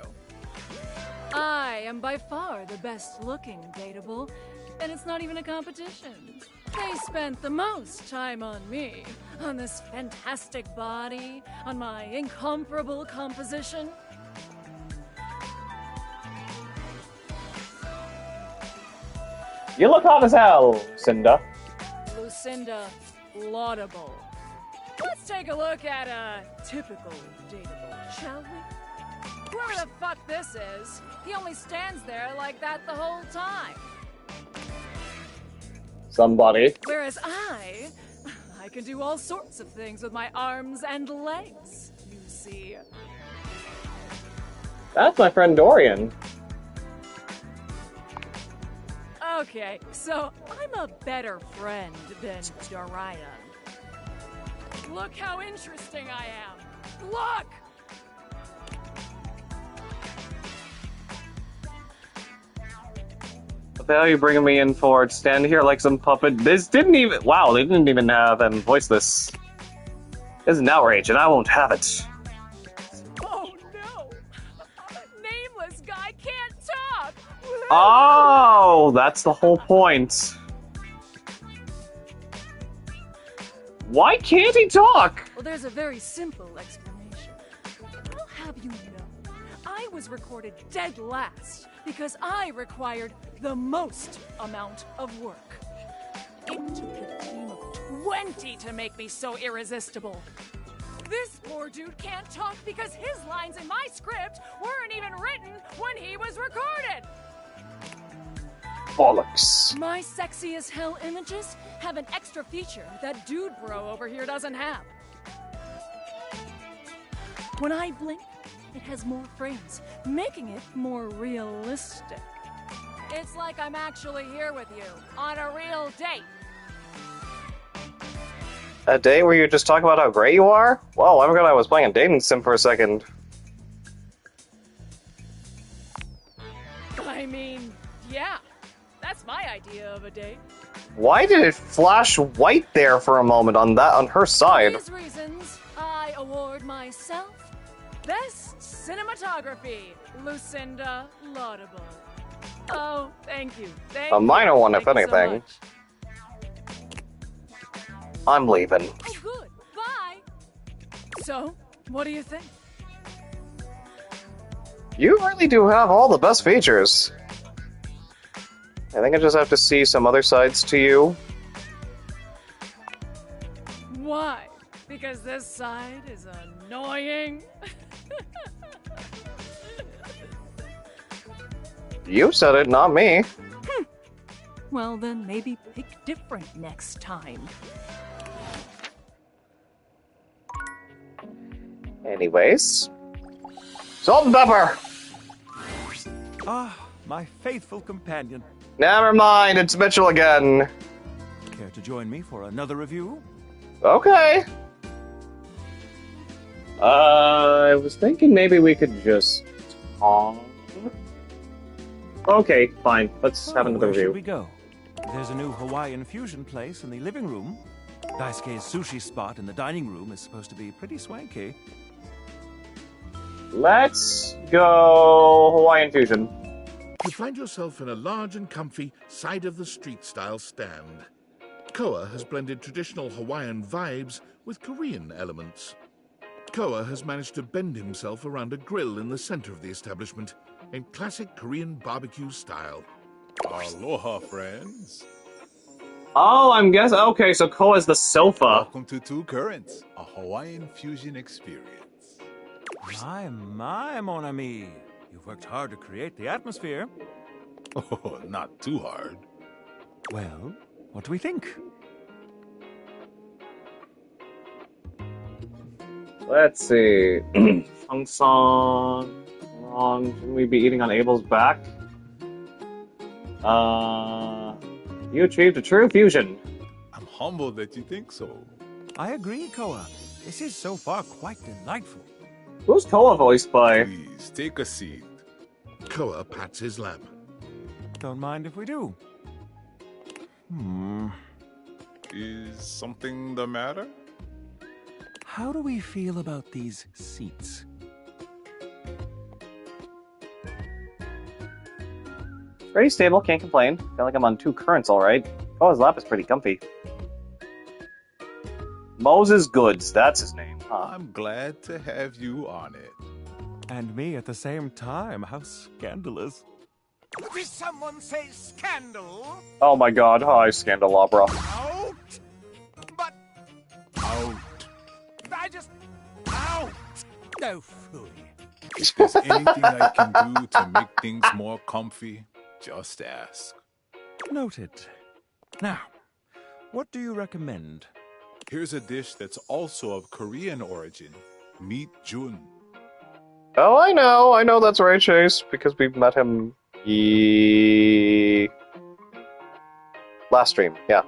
I am by far the best looking Dateable, and it's not even a competition. They spent the most time on me, on this fantastic body, on my incomparable composition. You look hot as hell, Lucinda. Lucinda Laudable. What's Let's take a look at a typical dateable, shall we? Whoever the fuck this is, he only stands there like that the whole time. Somebody. Whereas I can do all sorts of things with my arms and legs, you see. That's my friend Dorian. Okay, so I'm a better friend than Dorian. Look how interesting I am. Look! What the hell are you bringing me in for? To stand here like some puppet? This didn't even... Wow, they didn't even have them voice this. This is an outrage, and I won't have it. Oh no! Nameless guy can't talk! Oh, that's the whole point. Why can't he talk? Well, there's a very simple explanation. I'll have you know, I was recorded dead last because I required the most amount of work. It took a team of 20 to make me so irresistible. This poor dude can't talk because his lines in my script weren't even written when he was recorded. Bollocks. My sexy as hell images have an extra feature that dude bro over here doesn't have. When I blink, it has more frames, making it more realistic. It's like I'm actually here with you on a real date. A day where you just talk about how great you are? Well, I forgot I was playing a dating sim for a second. I mean, yeah, that's my idea of a date. Why did it flash white there for a moment on her side? For these reasons, I award myself Best Cinematography, Lucinda Laudable. Oh, thank you. A minor one, if Thank you so anything. much. I'm leaving. Oh, good. Bye. So, what do you think? You really do have all the best features. I think I just have to see some other sides to you. Why? Because this side is annoying? You said it, not me. Well, then maybe pick different next time. Anyways. Salt and pepper! Ah, my faithful companion. Never mind, it's Mitchell again. Care to join me for another review? Okay. I was thinking maybe we could just talk. Okay, fine. Let's have another Where should review. we go? There's a new Hawaiian fusion place in the living room. Daisuke's sushi spot in the dining room is supposed to be pretty swanky. Let's go Hawaiian Fusion. You find yourself in a large and comfy side-of-the-street-style stand. Koa has blended traditional Hawaiian vibes with Korean elements. Koa has managed to bend himself around a grill in the center of the establishment in classic Korean barbecue style. Aloha, friends. Oh, I'm guessing. Okay, so Koa's the sofa. Welcome to Two Currents, a Hawaiian fusion experience. My, mon ami. You've worked hard to create the atmosphere. Oh, not too hard. Well, what do we think? Let's see. Song Song. Shouldn't we be eating on Abel's back? You achieved a true fusion. I'm humbled that you think so. I agree, Koa. This is so far quite delightful. Who's Koa voiced by? Please, take a seat. Koa pats his lap. Don't mind if we do. Is something the matter? How do we feel about these seats? Pretty stable, can't complain. Feel like I'm on Two Currents, alright. Koa's lap is pretty comfy. Moses Goods, that's his name, huh? I'm glad to have you on it. And me at the same time. How scandalous. Did someone say scandal? Oh my god, hi, Scandalabra. Out? But... Out. No phooey. If there's anything I can do to make things more comfy, just ask. Noted. Now, what do you recommend? Here's a dish that's also of Korean origin. Meet Jun. Oh, I know that's right, Chase, because we've met him last stream, yeah.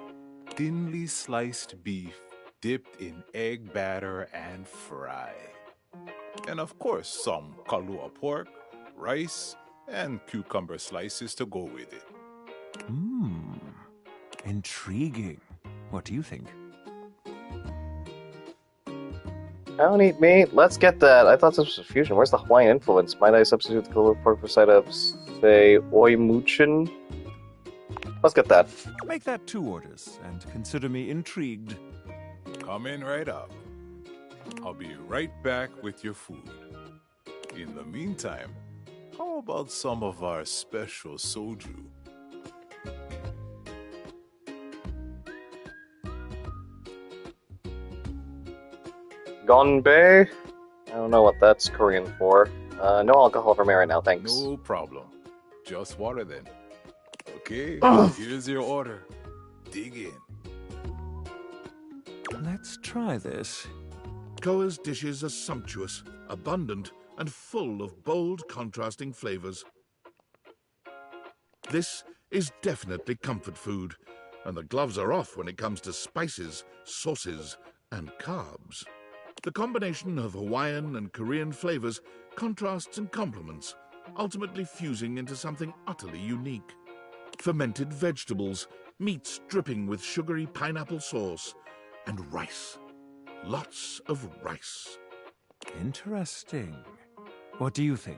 Thinly sliced beef dipped in egg batter and fried. And of course, some kalua pork, rice, and cucumber slices to go with it. Intriguing. What do you think? I don't eat meat. Let's get that. I thought this was a fusion. Where's the Hawaiian influence? Might I substitute the kalua pork for a side of, say, oimuchin? Let's get that. Make that 2 orders, and consider me intrigued. Come in right up. I'll be right back with your food. In the meantime, how about some of our special soju? Gonbei? I don't know what that's Korean for. No alcohol for me right now, thanks. No problem. Just water then. Okay, here's your order. Dig in. Let's try this. Koa's dishes are sumptuous, abundant, and full of bold, contrasting flavors. This is definitely comfort food, and the gloves are off when it comes to spices, sauces, and carbs. The combination of Hawaiian and Korean flavors contrasts and complements, ultimately fusing into something utterly unique. Fermented vegetables, meats dripping with sugary pineapple sauce, and rice. Lots of rice. Interesting. What do you think?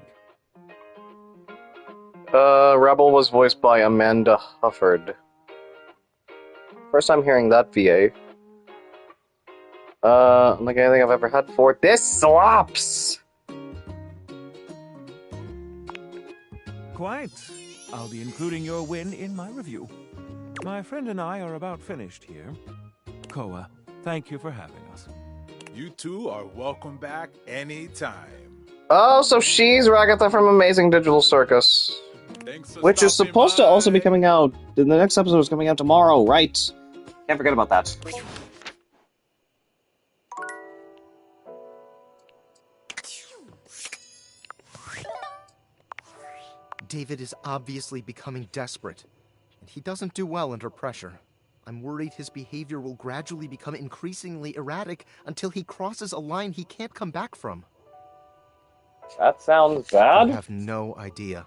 Rebel was voiced by Amanda Hufford. First time hearing that VA. Unlike anything I've ever had before. This slaps! Quite. I'll be including your win in my review. My friend and I are about finished here. Koa, thank you for having us. You two are welcome back anytime. Oh, so she's Ragatha from Amazing Digital Circus. Which is supposed to also be coming out. The next episode is coming out tomorrow, right? Can't forget about that. David is obviously becoming desperate, and he doesn't do well under pressure. I'm worried his behavior will gradually become increasingly erratic until he crosses a line he can't come back from. That sounds bad. You have no idea.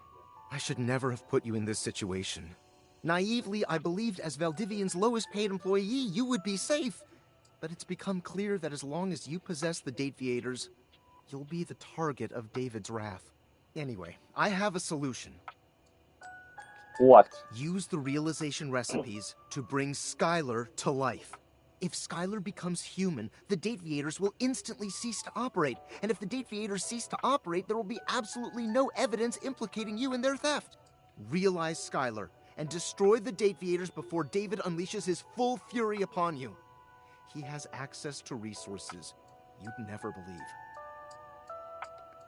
I should never have put you in this situation. Naively, I believed as Valdivian's lowest paid employee, you would be safe. But it's become clear that as long as you possess the Dateviators, you'll be the target of David's wrath. Anyway, I have a solution. What? Use the realization recipes to bring Skylar to life. If Skylar becomes human, the Dateviators will instantly cease to operate. And if the Dateviators cease to operate, there will be absolutely no evidence implicating you in their theft. Realize Skylar and destroy the Dateviators before David unleashes his full fury upon you. He has access to resources you'd never believe.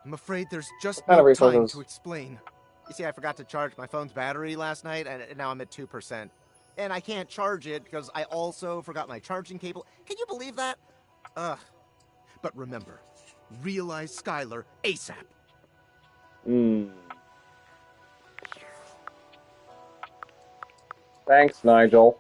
I'm afraid there's just no time to explain. You see, I forgot to charge my phone's battery last night, and now I'm at 2%. And I can't charge it because I also forgot my charging cable. Can you believe that? Ugh. But remember, realize Skylar ASAP. Thanks, Nigel.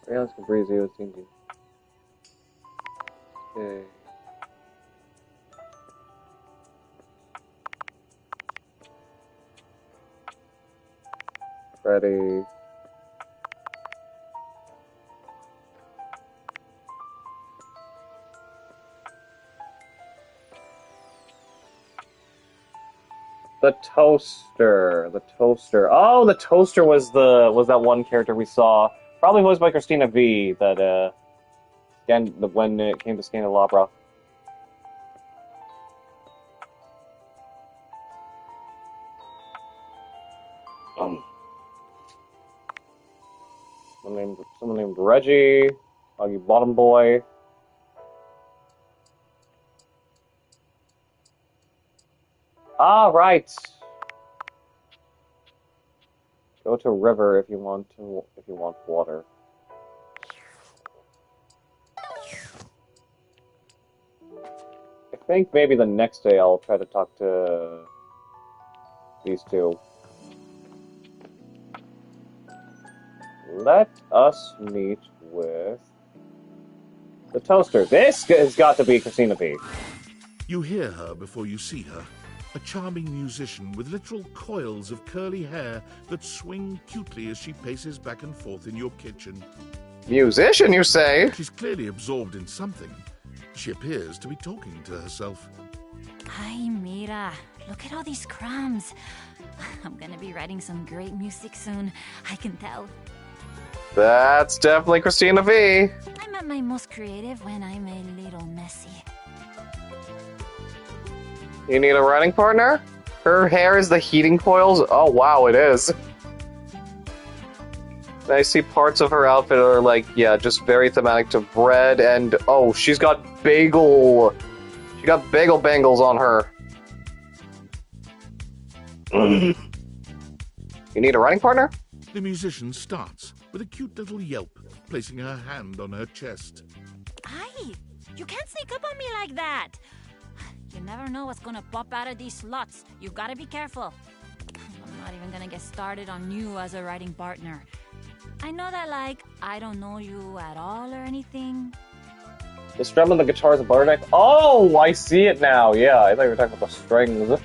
Realize Breezy was thinking. Okay. Ready. The toaster. The toaster. Oh, the toaster was that one character we saw. Probably voiced by Christina V. That when it came to Scandalabra. Reggie, Huggy Bottom Boy. Ah, right. Go to river if you want water. I think maybe the next day I'll try to talk to these two. Let us meet with the toaster. This has got to be Christina P. You hear her before you see her. A charming musician with literal coils of curly hair that swing cutely as she paces back and forth in your kitchen. Musician, you say? She's clearly absorbed in something. She appears to be talking to herself. Ay, mira. Look at all these crumbs. I'm gonna be writing some great music soon. I can tell. That's definitely Christina V. I'm at my most creative when I'm a little messy. You need a running partner? Her hair is the heating coils? Oh wow, it is. I see parts of her outfit are like, yeah, just very thematic to bread and... Oh, she's got bagel... She got bagel bangles on her. You need a running partner? The musician starts with a cute little yelp, placing her hand on her chest. Ay, you can't sneak up on me like that. You never know what's gonna pop out of these slots. You gotta be careful. I'm not even gonna get started on you as a writing partner. I know that, like, I don't know you at all or anything. The strum of the guitar is a bottleneck. Oh, I see it now. Yeah, I thought you were talking about the strings.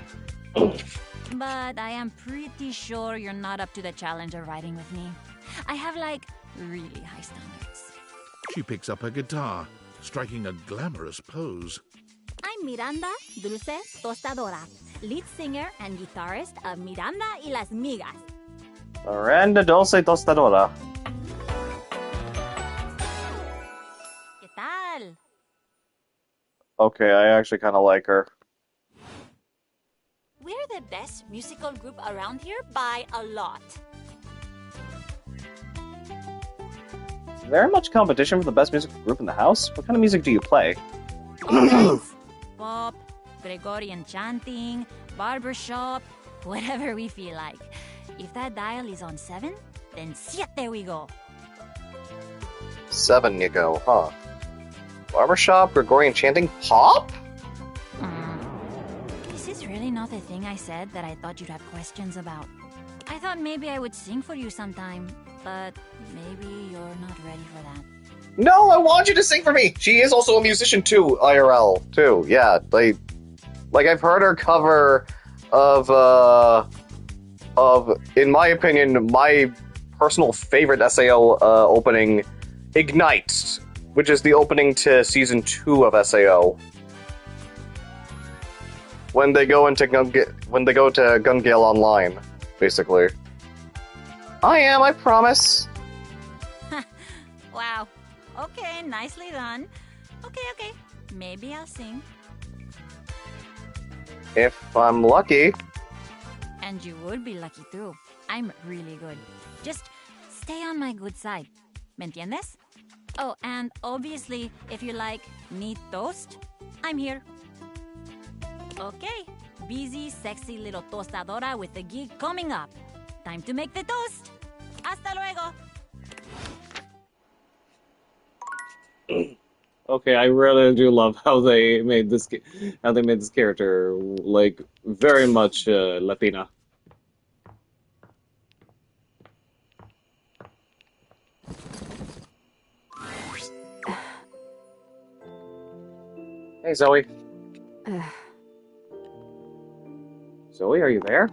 But I am pretty sure you're not up to the challenge of writing with me. I have, like, really high standards. She picks up her guitar, striking a glamorous pose. I'm Miranda Dulce Tostadora, lead singer and guitarist of Miranda y las Migas. Miranda Dulce Tostadora. ¿Qué tal? Okay, I actually kind of like her. We're the best musical group around here by a lot. Is there much competition for the best musical group in the house? What kind of music do you play? Pop, Gregorian chanting, barbershop, whatever we feel like. If that dial is on 7, then siete we go. 7 you go, huh? Barbershop, Gregorian chanting, pop? This is really not the thing I said that I thought you'd have questions about. I thought maybe I would sing for you sometime, but maybe you're not ready for that. No, I want you to sing for me! She is also a musician too, IRL, too. Yeah, like I've heard her cover of, in my opinion, my personal favorite SAO opening, Ignite, which is the opening to Season 2 of SAO. When they go to Gun Gale Online, basically. I promise. Wow. Okay, nicely done. Okay. Maybe I'll sing. If I'm lucky. And you would be lucky too. I'm really good. Just stay on my good side. ¿Me entiendes? Oh, and obviously, if you like neat toast, I'm here. Okay, busy, sexy little tostadora with the gig coming up. Time to make the toast. Hasta luego. Okay, I really do love how they made this character like very much Latina. Hey, Zoe. Zoe, are you there?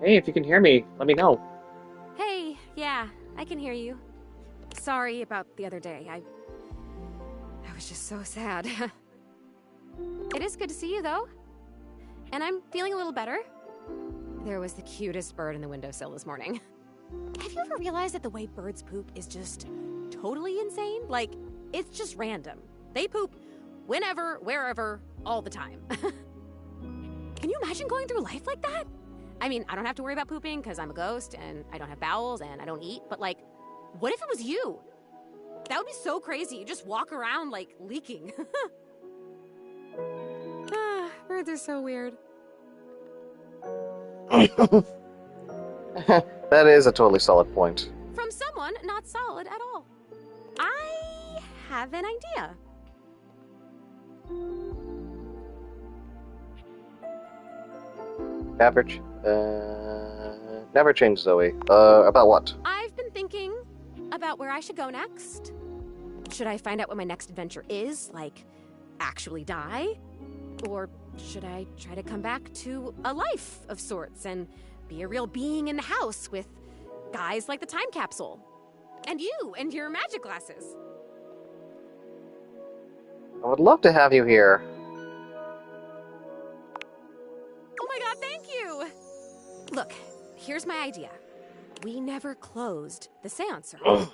Hey, if you can hear me, let me know. Hey, yeah, I can hear you. Sorry about the other day. I was just so sad. It is good to see you, though. And I'm feeling a little better. There was the cutest bird in the windowsill this morning. Have you ever realized that the way birds poop is just totally insane? Like, it's just random. They poop whenever, wherever, all the time. Can you imagine going through life like that? I mean, I don't have to worry about pooping because I'm a ghost and I don't have bowels and I don't eat, but like, what if it was you? That would be so crazy. You just walk around like leaking. Birds are so weird. That is a totally solid point. From someone not solid at all. I have an idea. Never change, Zoe. About what? I've been thinking about where I should go next. Should I find out what my next adventure is? Like, actually die? Or should I try to come back to a life of sorts and be a real being in the house with guys like the time capsule? And you and your magic glasses. I would love to have you here. Oh my god, thank you! Look, here's my idea. We never closed the seance room.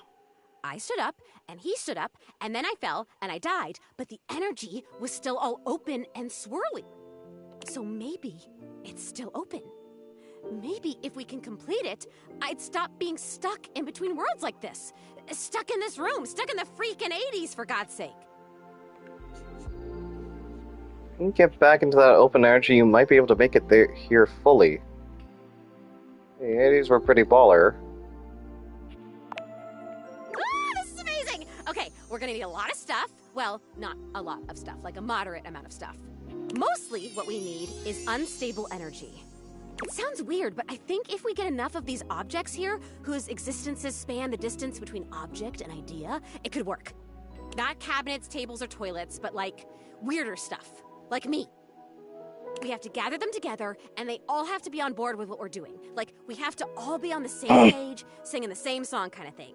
I stood up, and he stood up, and then I fell, and I died, but the energy was still all open and swirly. So maybe it's still open. Maybe if we can complete it, I'd stop being stuck in between worlds like this. Stuck in this room, stuck in the freaking 80s, for God's sake. When you get back into that open energy, you might be able to make it here fully. The 80s were pretty baller. This is amazing! Okay, we're gonna need a lot of stuff. Well, not a lot of stuff, like a moderate amount of stuff. Mostly what we need is unstable energy. It sounds weird, but I think if we get enough of these objects here, whose existences span the distance between object and idea, it could work. Not cabinets, tables, or toilets, but like weirder stuff. Like me. We have to gather them together, and they all have to be on board with what we're doing. Like, we have to all be on the same page, singing the same song kind of thing.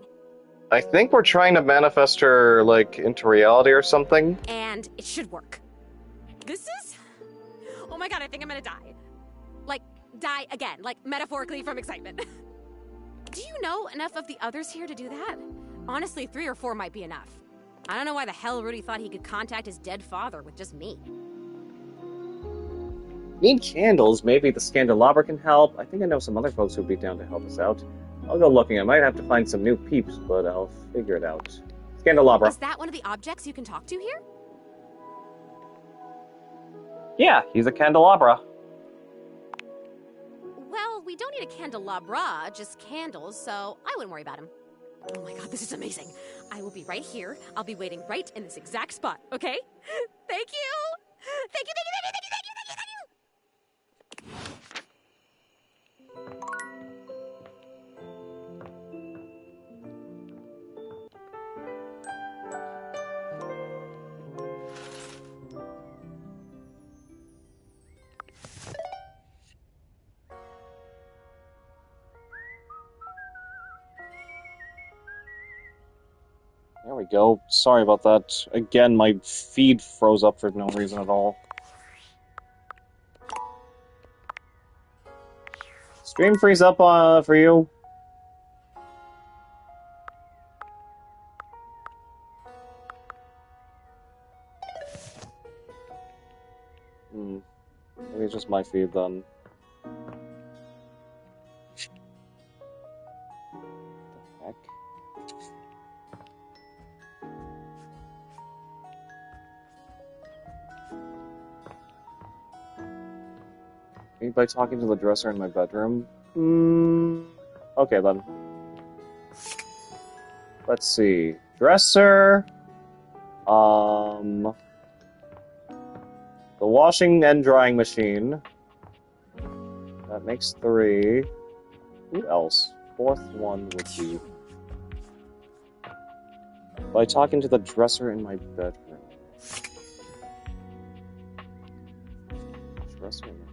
I think we're trying to manifest her, like, into reality or something. And it should work. This is... Oh my god, I think I'm gonna die. Like, die again. Like, metaphorically from excitement. Do you know enough of the others here to do that? Honestly, 3 or 4 might be enough. I don't know why the hell Rudy thought he could contact his dead father with just me. Need candles. Maybe the Scandelabra can help. I think I know some other folks who'd be down to help us out. I'll go looking. I might have to find some new peeps, but I'll figure it out. Scandelabra. Is that one of the objects you can talk to here? Yeah, he's a candelabra. Well, we don't need a candelabra, just candles, so I wouldn't worry about him. Oh my god, this is amazing. I will be right here. I'll be waiting right in this exact spot, okay? Thank you! Thank you, thank you, thank you, thank you, thank you, thank you, thank you! There we go. Sorry about that. Again, my feed froze up for no reason at all. Stream freeze up for you. Maybe it's just my feed then. What the heck? Maybe by talking to the dresser in my bedroom? Okay then. Let's see. Dresser. The washing and drying machine. That makes 3. Who else? 4th one would be... by talking to the dresser in my bedroom. Dresser in my...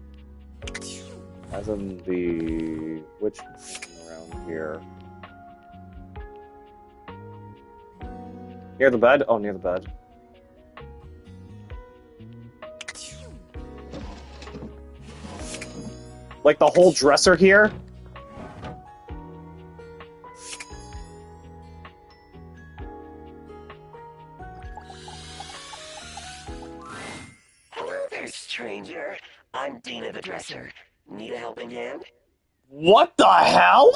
as in the... which around here? Near the bed? Oh, near the bed. Like the whole dresser here? Hello there, stranger. I'm Dina the Dresser. Need a helping hand? What the hell?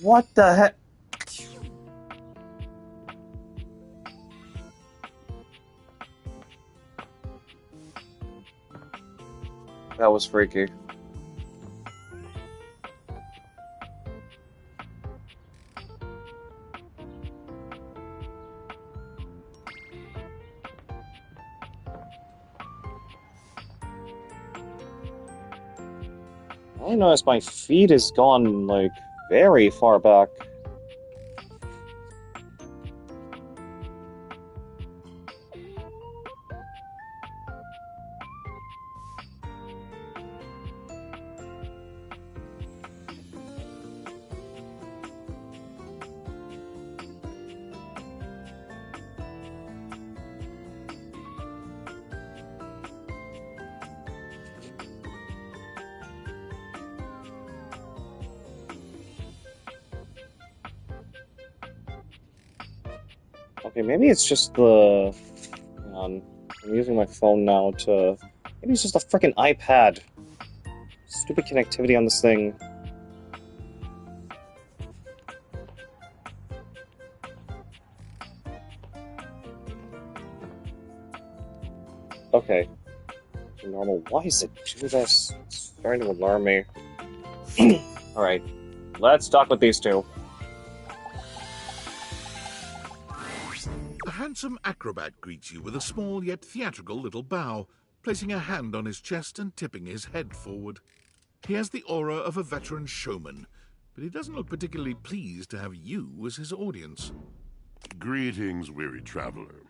What the heck? That was freaky. I noticed my feed has gone, like, very far back. Okay, maybe it's just the... Hang on. I'm using my phone now to... Maybe it's just a freaking iPad. Stupid connectivity on this thing. Okay. Normal. Why is it do this? It's starting to alarm me. Alright. Let's talk with these two. A handsome acrobat greets you with a small yet theatrical little bow, placing a hand on his chest and tipping his head forward. He has the aura of a veteran showman, but he doesn't look particularly pleased to have you as his audience. Greetings, weary traveler.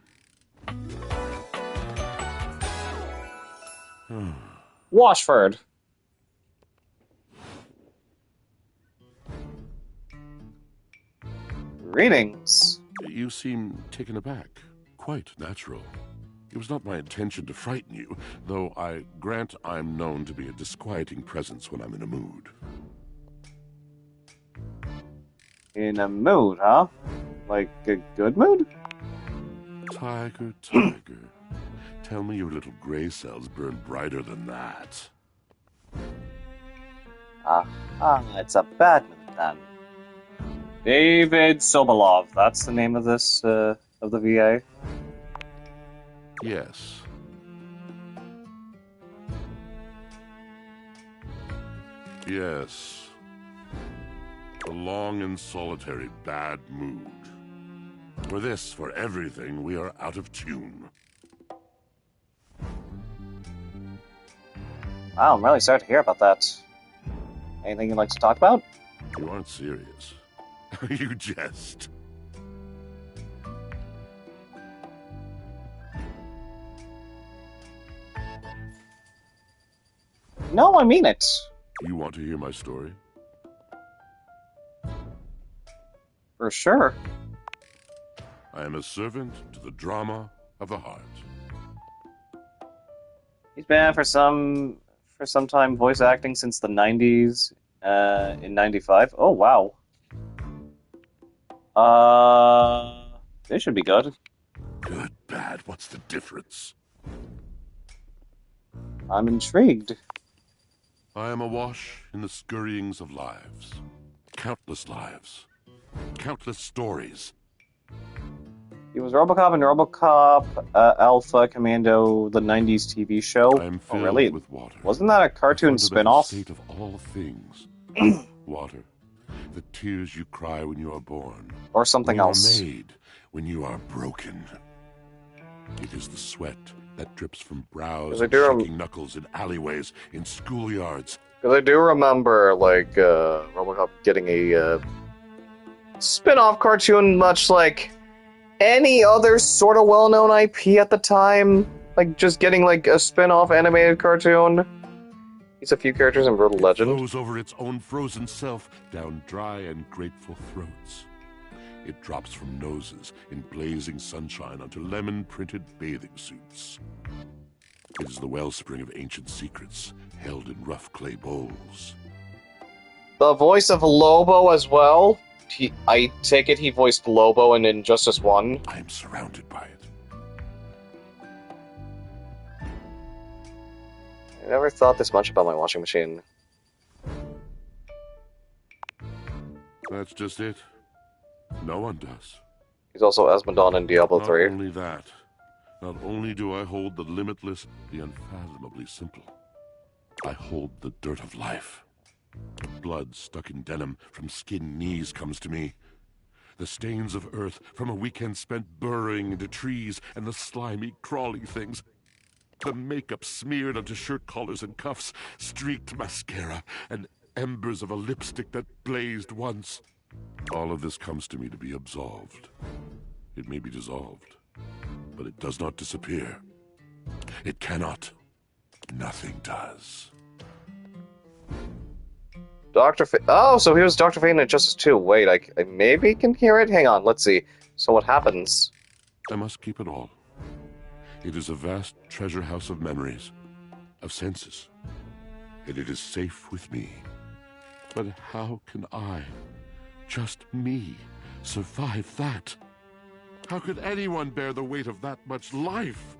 Washford. Greetings. You seem taken aback. Quite natural. It was not my intention to frighten you, though I grant I'm known to be a disquieting presence when I'm in a mood. In a mood, huh? Like a good mood? Tiger, tiger. Tell me your little gray cells burn brighter than that. It's a bad mood then. David Sobolov, that's the name of this, of the VA? Yes. Yes. A long and solitary bad mood. For this, for everything, we are out of tune. Wow, I'm really sorry to hear about that. Anything you'd like to talk about? You aren't serious. You jest. No, I mean it. You want to hear my story? For sure. I am a servant to the drama of the heart. He's been for some time voice acting since the 90s, in 95. Oh, wow. This should be good. Good, bad, what's the difference? I'm intrigued. I am awash in the scurryings of lives. Countless lives. Countless stories. He was RoboCop and RoboCop Alpha Commando, the 90s TV show. I am filled really? with water. Wasn't that a cartoon spin-off? The state of all things. Water. The tears you cry when you are born. Or something else. You are made when you are broken. It is the sweat that drips from brows and shaking knuckles in alleyways, in schoolyards. Because I do remember, like, RoboCop getting a spin-off cartoon, much like any other sort of well-known IP at the time. Like, just getting, like, a spin-off animated cartoon. He's a few characters in Brutal Legend. It flows over its own frozen self down dry and grateful throats. It drops from noses in blazing sunshine onto lemon-printed bathing suits. It is the wellspring of ancient secrets held in rough clay bowls. The voice of Lobo as well? I take it he voiced Lobo in Injustice 1? I am surrounded by it. I never thought this much about my washing machine. That's just it. No one does. He's also Esmondon in Diablo 3. Not only that, not only do I hold the limitless, the unfathomably simple, I hold the dirt of life. The blood stuck in denim from skin knees comes to me. The stains of earth from a weekend spent burrowing into trees and the slimy, crawly things. The makeup smeared onto shirt collars and cuffs, streaked mascara, and embers of a lipstick that blazed once. All of this comes to me to be absolved. It may be dissolved, but it does not disappear. It cannot. Nothing does. Dr. Oh, so he was Dr. Fate in Injustice 2. Wait, I maybe can hear it? Hang on, let's see. So what happens? I must keep it all. It is a vast treasure house of memories, of senses, and it is safe with me. But how can I, just me, survive that? How could anyone bear the weight of that much life?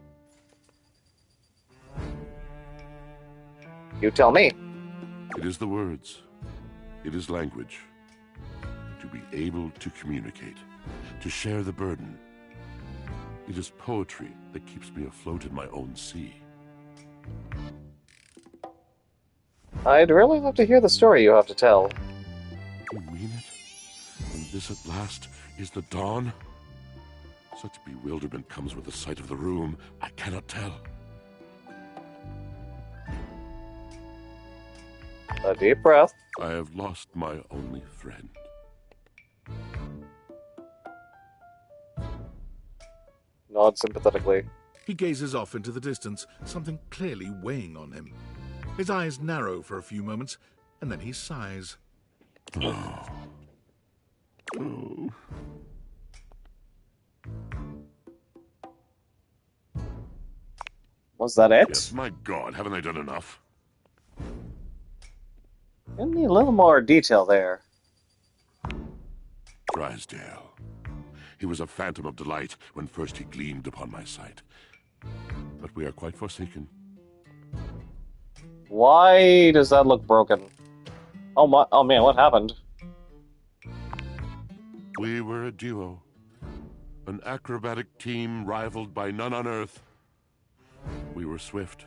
You tell me. It is the words. It is language. To be able to communicate, to share the burden. It is poetry that keeps me afloat in my own sea. I'd really love to hear the story you have to tell. You mean it? And this at last is the dawn? Such bewilderment comes with the sight of the room, I cannot tell. A deep breath. I have lost my only friend. Nod sympathetically. He gazes off into the distance, something clearly weighing on him. His eyes narrow for a few moments, and then he sighs. Oh. Oh. Was that it? Yes, my God, haven't I done enough? I need a little more detail there. Drysdale. He was a phantom of delight when first he gleamed upon my sight. But we are quite forsaken. Why does that look broken? Oh my! Oh man, what happened? We were a duo. An acrobatic team rivaled by none on Earth. We were swift,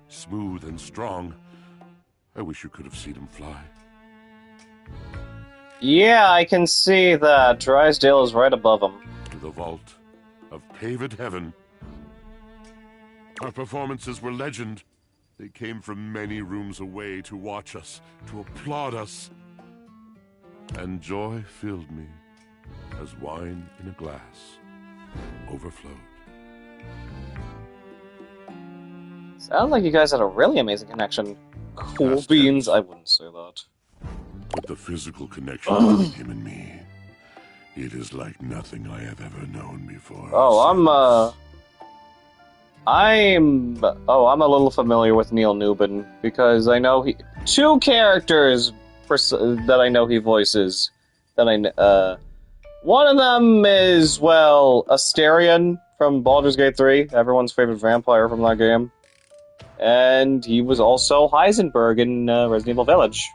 smooth, and strong. I wish you could have seen him fly. Yeah, I can see that. Drysdale is right above him. To the vault of paved heaven. Our performances were legend. They came from many rooms away to watch us, to applaud us. And joy filled me as wine in a glass overflowed. Sounds like you guys had a really amazing connection. Cool beans, I wouldn't say that. But the physical connection between him and me, it is like nothing I have ever known before. Oh, I'm a little familiar with Neil Newbin because I know two characters that I know he voices. One of them is, well, Asterion from Baldur's Gate 3, everyone's favorite vampire from that game. And he was also Heisenberg in Resident Evil Village.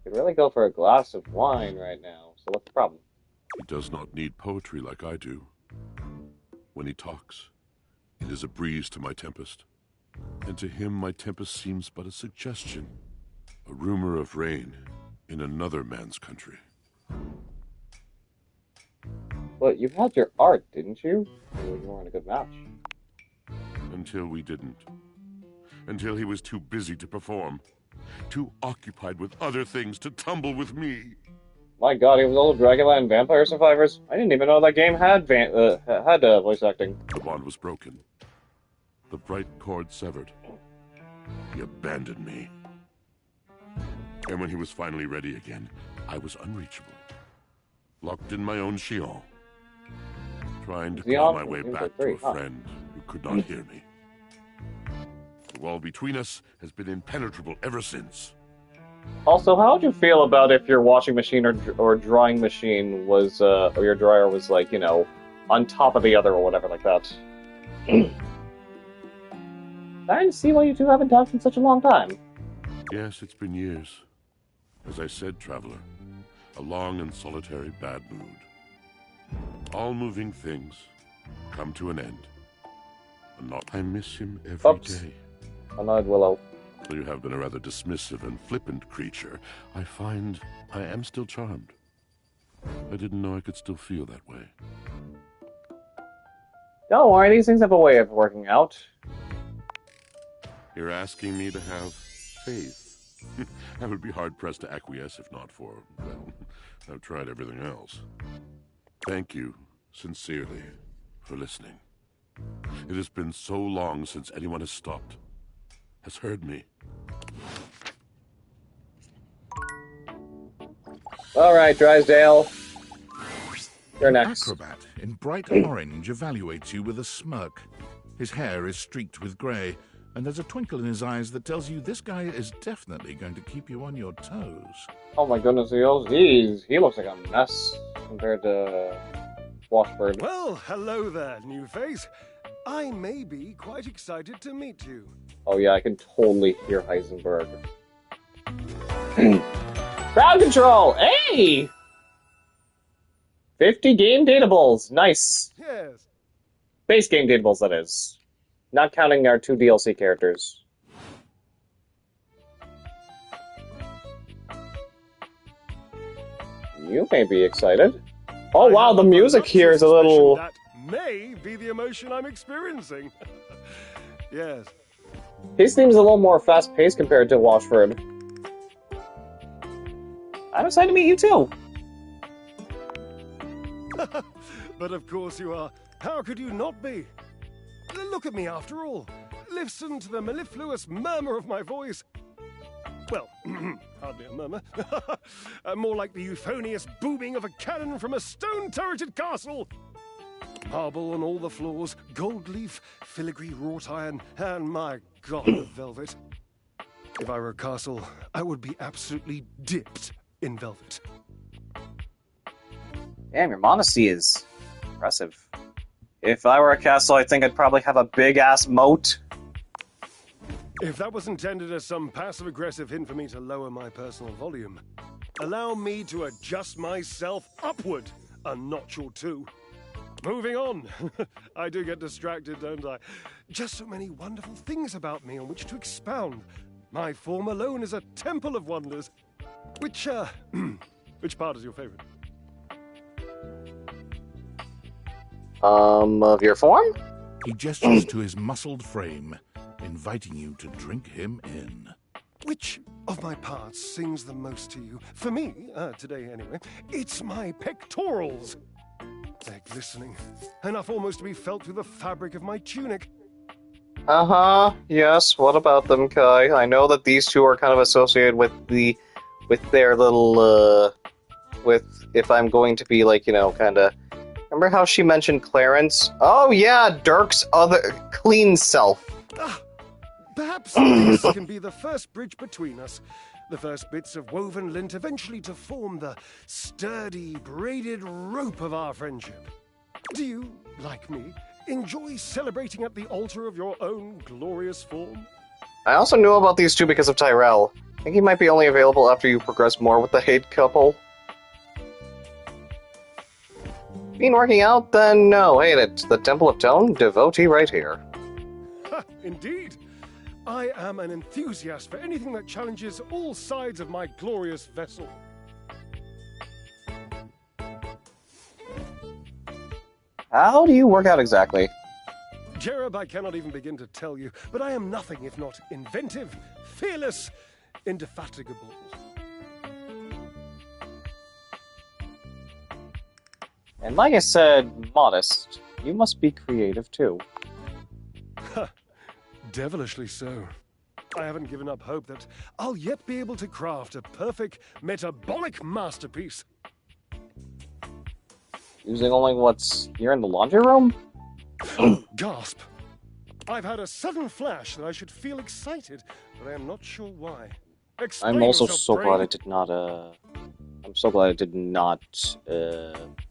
Could really go for a glass of wine right now, so what's the problem? He does not need poetry like I do. When he talks, it is a breeze to my tempest. And to him my tempest seems but a suggestion, a rumor of rain in another man's country. But you had your art, didn't you? You weren't a good match. Until we didn't. Until he was too busy to perform. Too occupied with other things to tumble with me. My god, he was old Dragonland Vampire Survivors? I didn't even know that game had voice acting. The bond was broken. The bright cord severed. He abandoned me. And when he was finally ready again, I was unreachable. Locked in my own Shion. Trying to claw my way back to a friend who could not hear me. The wall between us has been impenetrable ever since. Also, how would you feel about if your washing machine or drawing machine was, or your dryer was, like, you know, on top of the other or whatever like that? I see why you two haven't talked in such a long time. Yes, it's been years. As I said, traveler, a long and solitary bad mood. All moving things come to an end. And not I miss him every day. Annoyed Willow. Though you have been a rather dismissive and flippant creature, I find I am still charmed. I didn't know I could still feel that way. Don't worry, these things have a way of working out. You're asking me to have faith. I would be hard-pressed to acquiesce if not for, well, I've tried everything else. Thank you, sincerely, for listening. It has been so long since anyone has stopped, has heard me. Alright, Drysdale. You're next. Acrobat in bright orange evaluates you with a smirk. His hair is streaked with grey, and there's a twinkle in his eyes that tells you this guy is definitely going to keep you on your toes. Oh my goodness, he looks like a mess compared to Washburn. Well, hello there, new face. I may be quite excited to meet you. Oh yeah, I can totally hear Heisenberg. Crowd control! Hey! 50 game datables. Nice. Yes. Base game datables, that is. Not counting our 2 DLC characters. You may be excited. Oh wow, the music here is a little... That may be the emotion I'm experiencing. Yes. His theme is a little more fast-paced compared to Washford. I'm excited to meet you too. But of course you are. How could you not be? Look at me after all. Listen to the mellifluous murmur of my voice. Well, hardly a murmur. More like the euphonious booming of a cannon from a stone-turreted castle. Marble on all the floors, gold leaf, filigree wrought iron, and my god, the velvet. If I were a castle, I would be absolutely dipped in velvet. Damn, your modesty is impressive. If I were a castle, I think I'd probably have a big-ass moat. If that was intended as some passive-aggressive hint for me to lower my personal volume, allow me to adjust myself upward a notch or two. Moving on. I do get distracted, don't I? Just so many wonderful things about me on which to expound. My form alone is a temple of wonders. Which part is your favorite? Of your form? He gestures to his muscled frame, inviting you to drink him in. Which of my parts sings the most to you? For me, today anyway, it's my pectorals. They're glistening, enough almost to be felt through the fabric of my tunic. Uh-huh, yes, what about them, Kai? I know that these two are kind of associated with their little, if I'm going to be, like, you know, kinda... Remember how she mentioned Clarence? Oh yeah, Dirk's other clean self. Perhaps this can be the first bridge between us. The first bits of woven lint eventually to form the sturdy, braided rope of our friendship. Do you, like me, enjoy celebrating at the altar of your own glorious form? I also knew about these two because of Tyrell. I think he might be only available after you progress more with the Hate couple. Been working out? Then no, hate it. The Temple of Tone, devotee right here. Indeed. I am an enthusiast for anything that challenges all sides of my glorious vessel. How do you work out exactly? Jerub, I cannot even begin to tell you, but I am nothing if not inventive, fearless, indefatigable. And like I said, modest. You must be creative too. Devilishly so. I haven't given up hope that I'll yet be able to craft a perfect metabolic masterpiece. Using only what's here in the laundry room? Gasp! I've had a sudden flash that I should feel excited, but I am not sure why. Explain I'm also yourself, so brain. glad I did not, I'm I'm so glad it did not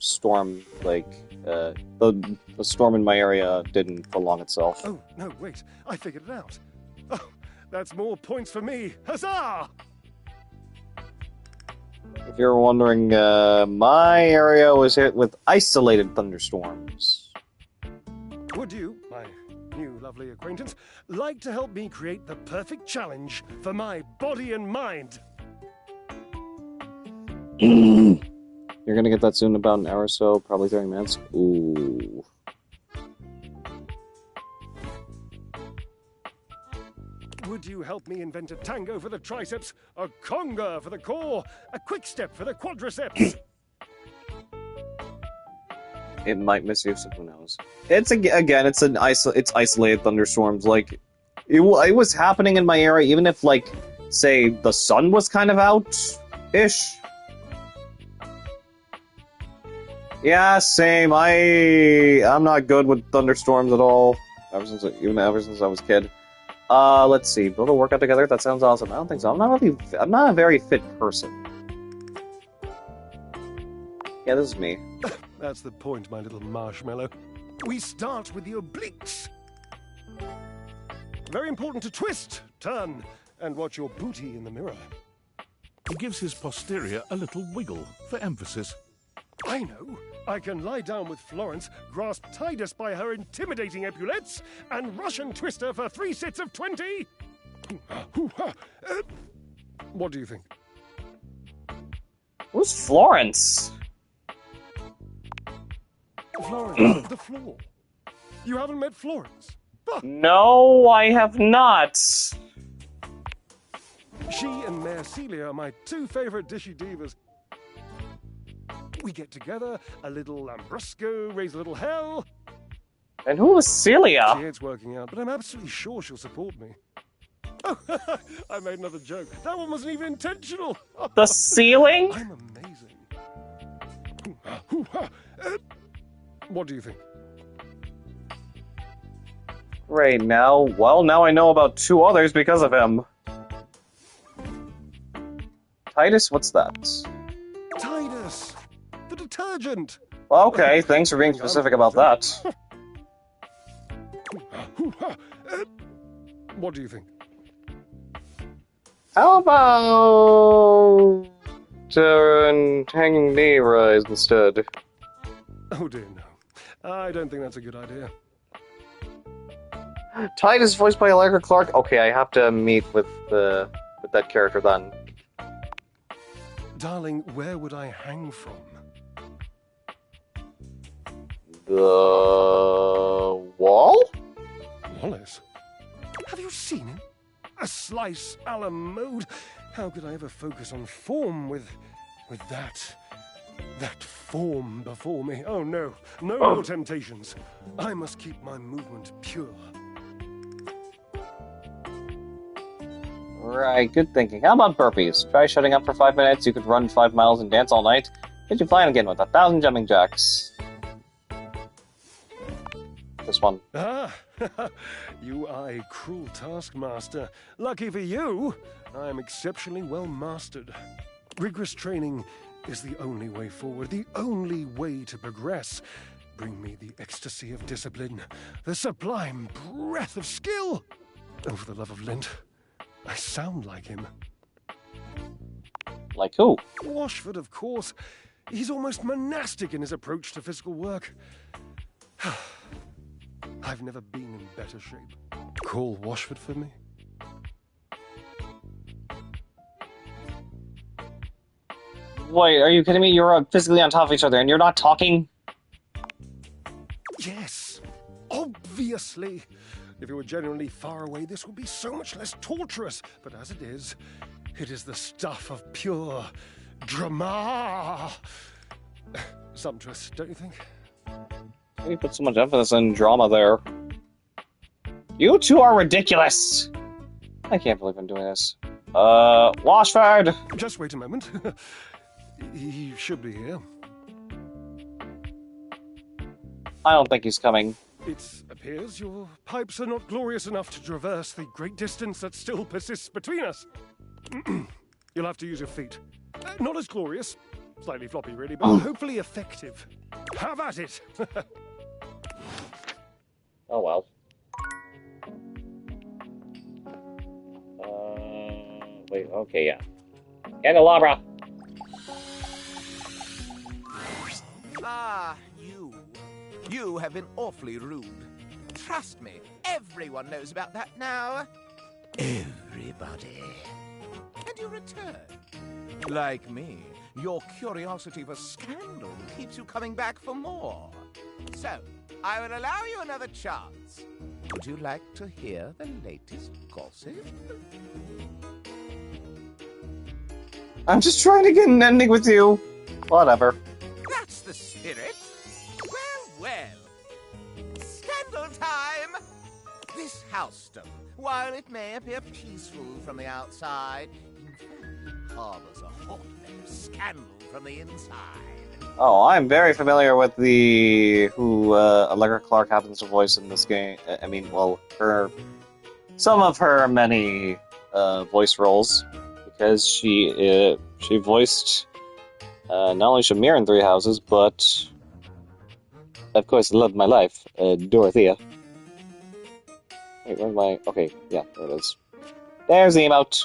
storm, like, the storm in my area didn't prolong itself. Oh, no, wait. I figured it out. Oh, that's more points for me. Huzzah! If you're wondering, my area was hit with isolated thunderstorms. Would you, my new lovely acquaintance, like to help me create the perfect challenge for my body and mind? You're gonna get that soon, about an hour or so, probably 30 minutes. Ooh. Would you help me invent a tango for the triceps, a conga for the core, a quick step for the quadriceps? It might miss you, so who knows? It's again, it's isolated thunderstorms. Like, it was happening in my area, even if, like, say the sun was kind of out-ish. Yeah, same. I'm not good with thunderstorms at all. Ever since I was a kid. Let's see. Build a workout together? That sounds awesome. I don't think so. I'm not a very fit person. Yeah, this is me. That's the point, my little marshmallow. We start with the obliques. Very important to twist, turn, and watch your booty in the mirror. He gives his posterior a little wiggle for emphasis. I know. I can lie down with Florence, grasp Titus by her intimidating epaulettes, and Russian twist her for 3 sets of 20. What do you think? Who's Florence? Florence, the floor. You haven't met Florence? No, I have not. She and Mayor Celia are my 2 favorite dishy divas. We get together, a little Lambrusco, raise a little hell. And who was Celia? She hates working out, but I'm absolutely sure she'll support me. Oh, I made another joke. That one wasn't even intentional. The ceiling? I'm amazing. What do you think? Right now, well, now I know about 2 others because of him. Titus, what's that? Titus! The detergent! Well, okay, thanks for being specific about that. What do you think? How about hanging knee rise instead? Oh dear, no. I don't think that's a good idea. Titus, voiced by Allegra Clark. Okay, I have to meet with that character then. Darling, where would I hang from? The wall? Wallace? Have you seen him? A slice a la mode? How could I ever focus on form with that form before me? Oh no, no more temptations. I must keep my movement pure. Right, good thinking. How about burpees? Try shutting up for 5 minutes, you could run 5 miles and dance all night. Get you flying again with 1,000 jumping jacks. This one. Ah, you are a cruel taskmaster. Lucky for you, I am exceptionally well mastered. Rigorous training is the only way forward, the only way to progress. Bring me the ecstasy of discipline, the sublime breath of skill. Oh, for the love of Lint, I sound like him. Like who? Washford, of course. He's almost monastic in his approach to physical work. I've never been in better shape. Call Washford for me. Wait, are you kidding me? You're physically on top of each other and you're not talking? Yes, obviously. If you were genuinely far away, this would be so much less torturous. But as it is the stuff of pure drama. Sumptuous, don't you think? You put so much emphasis on drama there. You two are ridiculous! I can't believe I'm doing this. Washford! Just wait a moment. He should be here. I don't think he's coming. It appears your pipes are not glorious enough to traverse the great distance that still persists between us. You'll have to use your feet. Not as glorious. Slightly floppy, really, but hopefully effective. Have at it! Oh well. Wait, okay, yeah. Candelabra! Ah, you. You have been awfully rude. Trust me, everyone knows about that now. Everybody. And you return. Like me, your curiosity for scandal keeps you coming back for more. So, I will allow you another chance. Would you like to hear the latest gossip? I'm just trying to get an ending with you. Whatever. That's the spirit. Well. Scandal time! This housestone, while it may appear peaceful from the outside, in fact, harbors a hotbed of scandal from the inside. Oh, I'm very familiar with who Allegra Clark happens to voice in this game. I mean, well, some of her many voice roles, because she voiced not only Shamir in Three Houses, but of course, the love of my life, Dorothea. Wait, where's my... Okay, yeah, there it is. There's the emote.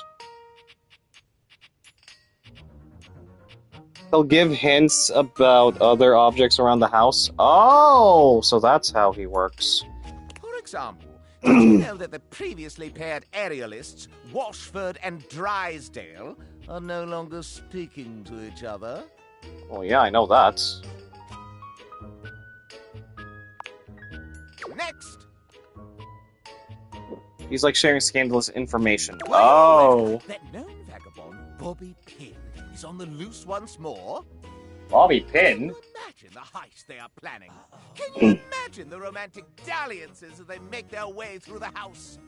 He'll give hints about other objects around the house. Oh, so that's how he works. For example, did you know that the previously paired aerialists, Washford and Drysdale, are no longer speaking to each other? Oh yeah, I know that. Next! He's like sharing scandalous information. Oh! That known vagabond, Bobby Pin, is on the loose once more. Bobby Pin? Imagine the heist they are planning. Can you imagine the romantic dalliances as they make their way through the house?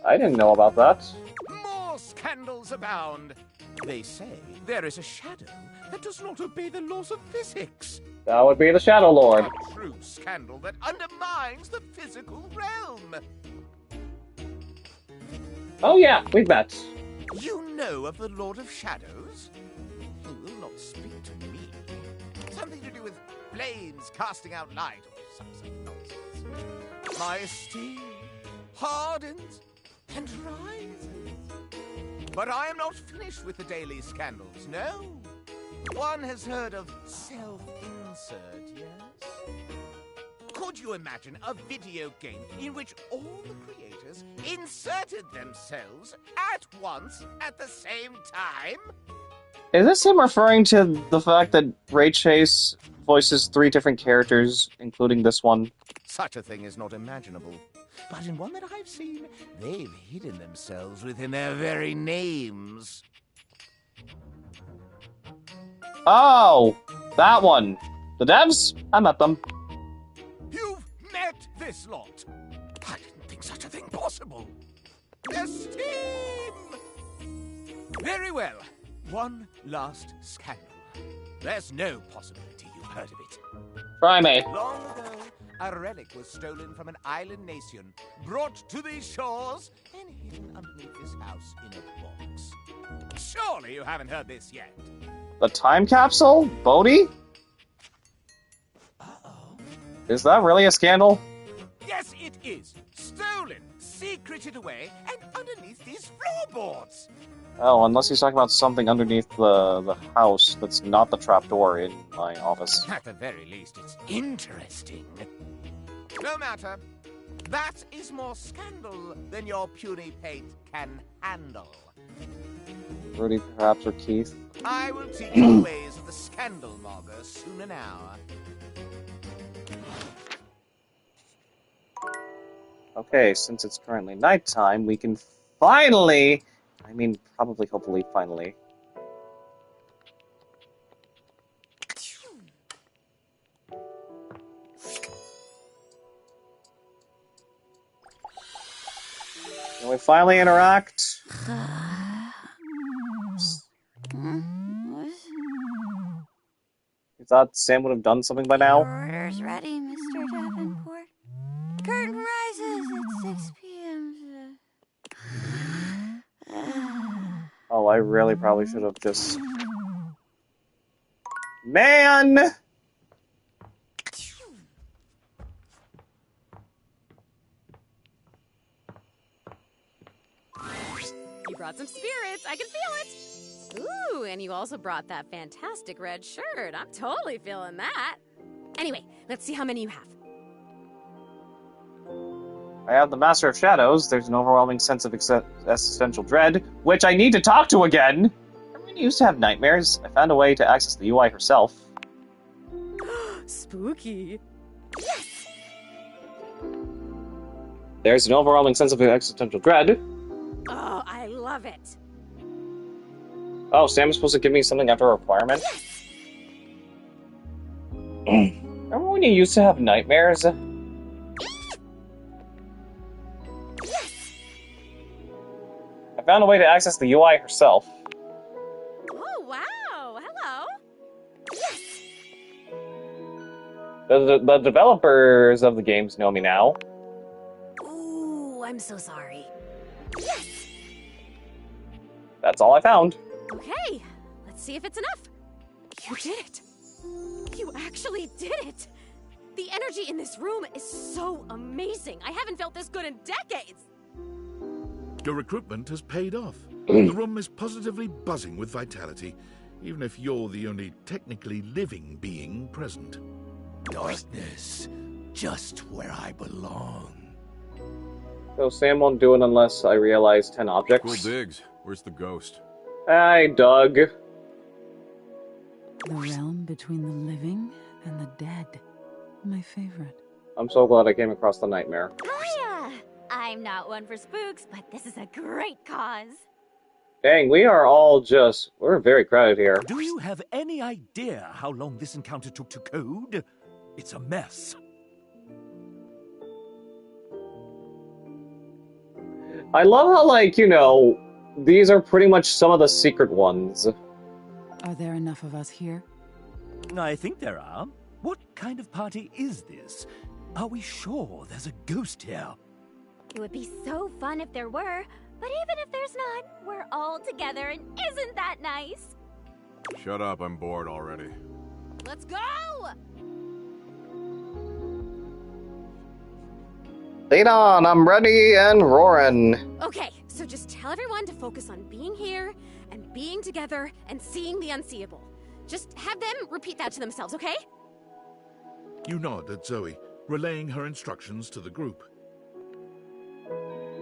I didn't know about that. More scandals abound. They say there is a shadow that does not obey the laws of physics. That would be the Shadow Lord. A true scandal that undermines the physical realm. Oh yeah, we've met. You know of the Lord of Shadows? He will not speak to me. Something to do with flames casting out light or some such nonsense. My esteem hardens and rises. But I am not finished with the daily scandals, no. One has heard of self-insert, yes? Could you imagine a video game in which all the creators inserted themselves at once at the same time? Is this him referring to the fact that Ray Chase voices 3 different characters, including this one? Such a thing is not imaginable. But in one that I've seen, they've hidden themselves within their very names. Oh! That one! The devs? I met them. You've met this lot! I didn't think such a thing possible. Esteem! Very well. One last scandal. There's no possibility you've heard of it. Try me. Long ago, a relic was stolen from an island nation, brought to these shores, and hidden underneath this house in a box. Surely you haven't heard this yet. The time capsule? Bodhi? Uh-oh. Is that really a scandal? Yes, it is. Stolen, secreted away, and underneath these floorboards. Oh, unless he's talking about something underneath the house that's not the trapdoor in my office. At the very least, it's interesting. No matter. That is more scandal than your puny pate can handle. Rudy, perhaps, or Keith? I will teach you the ways of the scandal monger soon now. Okay, since it's currently nighttime, we can finally... I mean, probably, hopefully, finally. Can we finally interact? You thought Sam would have done something by now? Order's ready, Mr. Davenport. Curtain rises at 6 p.m. I really probably should have just... Man! You brought some spirits. I can feel it. Ooh, and you also brought that fantastic red shirt. I'm totally feeling that. Anyway, let's see how many you have. I have the Master of Shadows. There's an overwhelming sense of existential dread, which I need to talk to again. I used to have nightmares. I found a way to access the UI herself. Spooky. Yes! There's an overwhelming sense of existential dread. Oh, I love it. Oh, Sam is supposed to give me something after a requirement? Yes! Remember when you used to have nightmares? Yes! I found a way to access the UI herself. Oh, wow. Hello. Yes! The developers of the games know me now. Ooh, I'm so sorry. Yes! That's all I found. Okay, let's see if it's enough. You did it. You actually did it. The energy in this room is so amazing. I haven't felt this good in decades. Your recruitment has paid off. The room is positively buzzing with vitality, even if you're the only technically living being present. Darkness, just where I belong. So Sam won't do it unless I realize 10 objects. Cool digs. Where's the ghost? Hi, Doug. The realm between the living and the dead. My favorite. I'm so glad I came across the nightmare. Hiya! I'm not one for spooks, but this is a great cause. Dang, we're very crowded here. Do you have any idea how long this encounter took to code? It's a mess. I love how, like, you know, these are pretty much some of the secret ones. Are there enough of us here? I think there are. What kind of party is this? Are we sure there's a ghost here? It would be so fun if there were, but even if there's not, we're all together, and isn't that nice? Shut up, I'm bored already. Let's go! Lead on, I'm ready and roaring. Okay, so just tell everyone to focus on being here and being together and seeing the unseeable. Just have them repeat that to themselves, okay? You nod at Zoe, relaying her instructions to the group.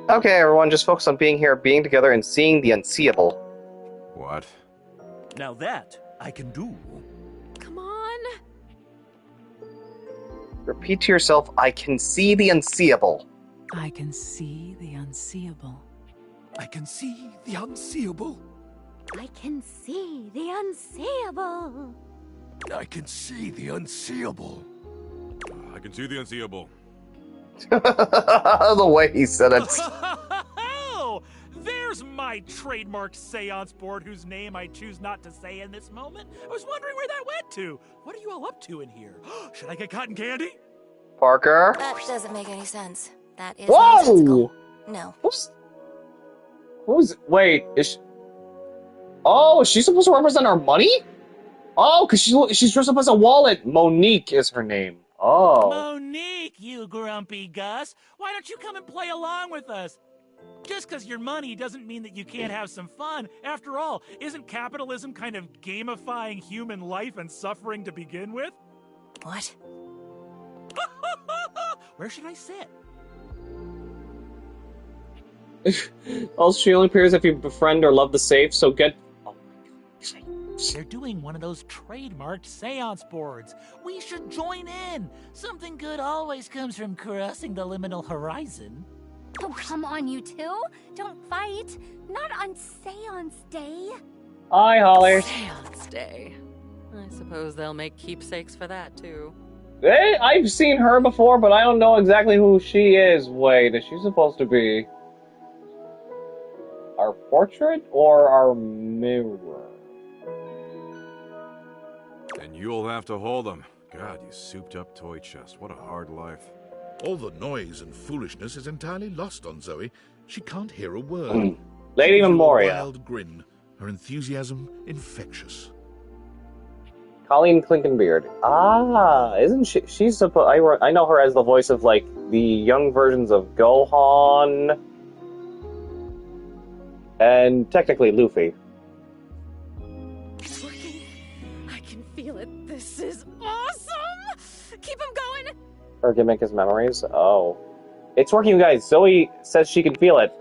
Okay, everyone, just focus on being here, being together, and seeing the unseeable. What? Now that I can do. Come on. Repeat to yourself, I can see the unseeable. I can see the unseeable. I can see the unseeable. I can see the unseeable. I can see the unseeable. I can see the unseeable. The way he said it. Oh, there's my trademark seance board whose name I choose not to say in this moment. I was wondering where that went to. What are you all up to in here? Should I get cotton candy? Parker? That doesn't make any sense. That is Whoa! nonsensical. No. Wait, is she supposed to represent our money? Oh, because she's dressed up as a wallet. Monique is her name. Oh. Monique, you grumpy Gus. Why don't you come and play along with us? Just because you're money doesn't mean that you can't have some fun. After all, isn't capitalism kind of gamifying human life and suffering to begin with? What? Where should I sit? Also, she only appears if you befriend or love the safe, so get... They're doing one of those trademarked seance boards. We should join in. Something good always comes from crossing the liminal horizon. Oh, come on, you two. Don't fight. Not on Seance Day. Hi, Holly. Seance Day. I suppose they'll make keepsakes for that, too. Hey, I've seen her before, but I don't know exactly who she is. Wait, is she supposed to be our portrait or our mirror? And you'll have to hold them. God, you souped-up toy chest. What a hard life. All the noise and foolishness is entirely lost on Zoe. She can't hear a word. Lady She gives you a Memoria. wild grin her enthusiasm infectious. Colleen Clinkenbeard. Ah, isn't she? She's supposed. I know her as the voice of like the young versions of Gohan, and technically Luffy. It's working. I can feel it. This is awesome. Keep him going. Her gimmick is memories. Oh, it's working, you guys. Zoe says she can feel it.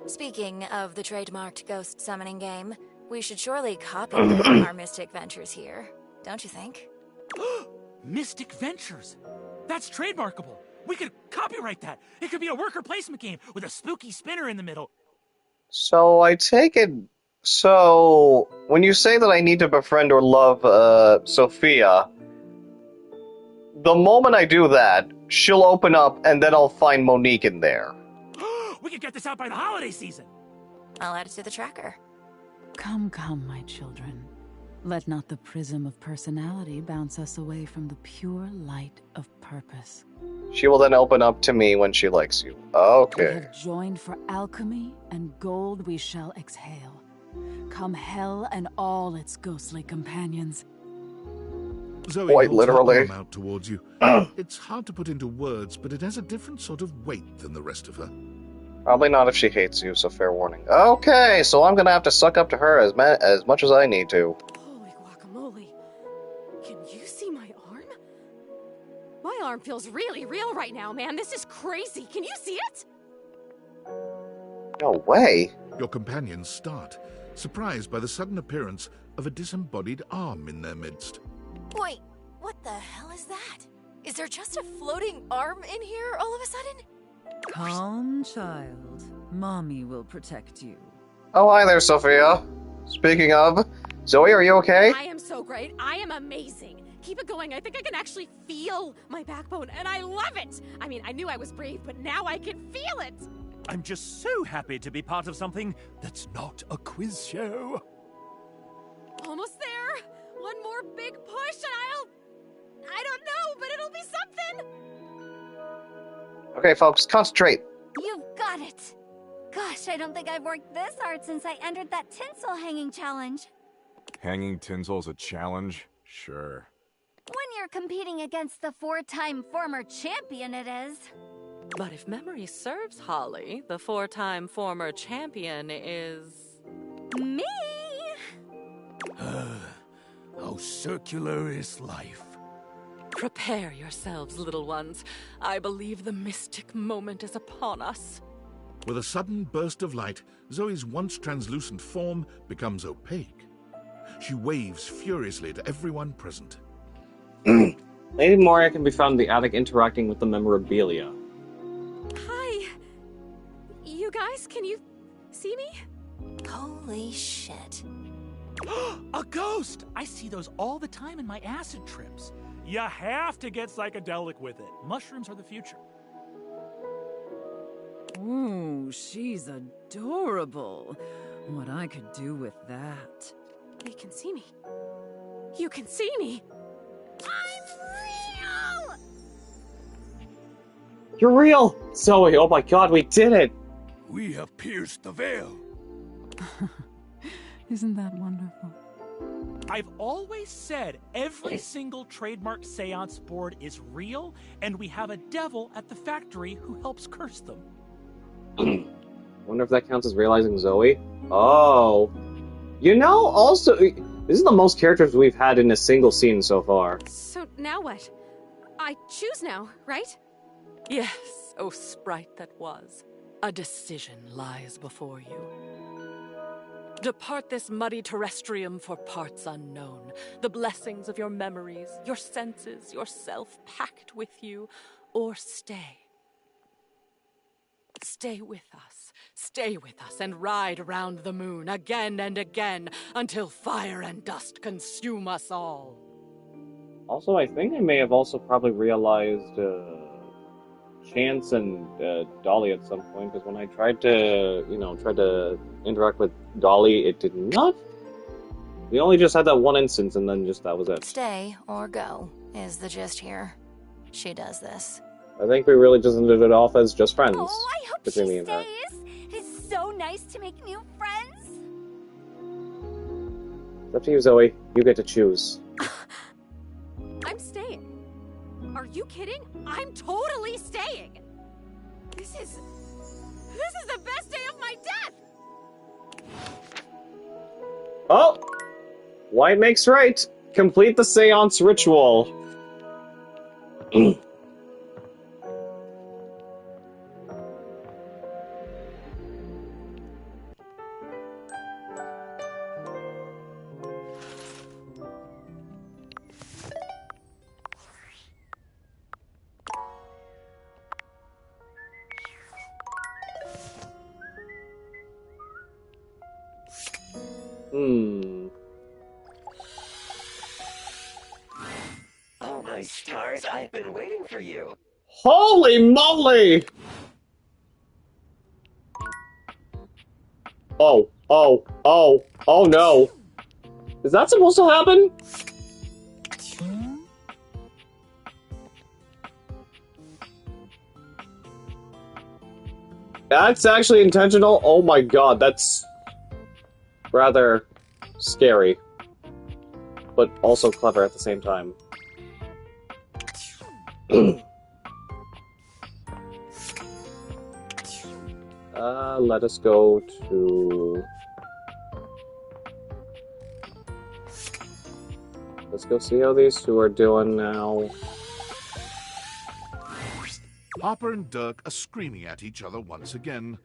Speaking of the trademarked ghost summoning game, we should surely copy our Mystic Ventures here. Don't you think? Mystic Ventures. That's trademarkable. We could copyright that. It could be a worker placement game with a spooky spinner in the middle. So I take it. So when you say that I need to befriend or love Sophia, the moment I do that, she'll open up, and then I'll find Monique in there. We could get this out by the holiday season. I'll add it to the tracker. Come, come, my children. Let not the prism of personality bounce us away from the pure light of purpose. She will then open up to me when she likes you. We Okay. have joined for alchemy, and gold we shall exhale. Come hell and all its ghostly companions. Zoe Quite holds her literally. arm out towards you. It's hard to put into words, but it has a different sort of weight than the rest of her. Probably not if she hates you, so fair warning. Okay, so I'm gonna have to suck up to her as much as I need to. Holy guacamole. Can you see my arm? My arm feels really real right now, man. This is crazy. Can you see it? No way. Your companions start, surprised by the sudden appearance of a disembodied arm in their midst. Wait, what the hell is that? Is there just a floating arm in here all of a sudden? Calm, child. Mommy will protect you. Oh, hi there, Sophia. Speaking of, Zoe, are you okay? I am so great. I am amazing. Keep it going. I think I can actually feel my backbone, and I love it. I mean, I knew I was brave, but now I can feel it. I'm just so happy to be part of something that's not a quiz show. Almost there. One more big push, and I don't know, but it'll be something. Okay, folks, concentrate. You've got it. Gosh, I don't think I've worked this hard since I entered that tinsel hanging challenge. Hanging tinsel's a challenge? Sure. When you're competing against the 4-time former champion, it is. But if memory serves, Holly, the 4-time former champion is... Me! How circular is life. Prepare yourselves, little ones. I believe the mystic moment is upon us. With a sudden burst of light, Zoe's once translucent form becomes opaque. She waves furiously to everyone present. Lady Moria can be found in the attic interacting with the memorabilia. Hi. You guys, can you see me? Holy shit. A ghost! I see those all the time in my acid trips. You have to get psychedelic with it. Mushrooms are the future. Ooh, she's adorable. What I could do with that. They can see me. You can see me. I'm real! You're real! Zoe, oh my god, we did it! We have pierced the veil. Isn't that wonderful? I've always said every single trademark seance board is real, and we have a devil at the factory who helps curse them. Wonder if that counts as realizing Zoe? Oh. You know, also, this is the most characters we've had in a single scene so far. So now what? I choose now, right? Yes, oh sprite that was. A decision lies before you. Depart this muddy terrestrium for parts unknown. The blessings of your memories, your senses, yourself packed with you, or stay. Stay with us, and ride around the moon again and again until fire and dust consume us all. Also, I think I may have also probably realized Chance and Dolly at some point, because when I tried to, interact with Dolly, it did not. We only just had that one instance, and then just that was it. Stay or go is the gist here. She does this. I think we really just ended it off as just friends. Oh, I hope between she me and her. stays. It's so nice to make new friends. It's up to you, Zoe. You get to choose. I'm staying. Are you kidding? I'm totally staying. This is the best day of my death. Oh! White makes right. Complete the seance ritual. Oh my stars, I've been waiting for you. Holy moly! Oh no. Is that supposed to happen? That's actually intentional? Oh my god, that's rather scary. But also clever at the same time. Let us go to... Let's go see how these two are doing now. Hopper and Dirk are screaming at each other once again.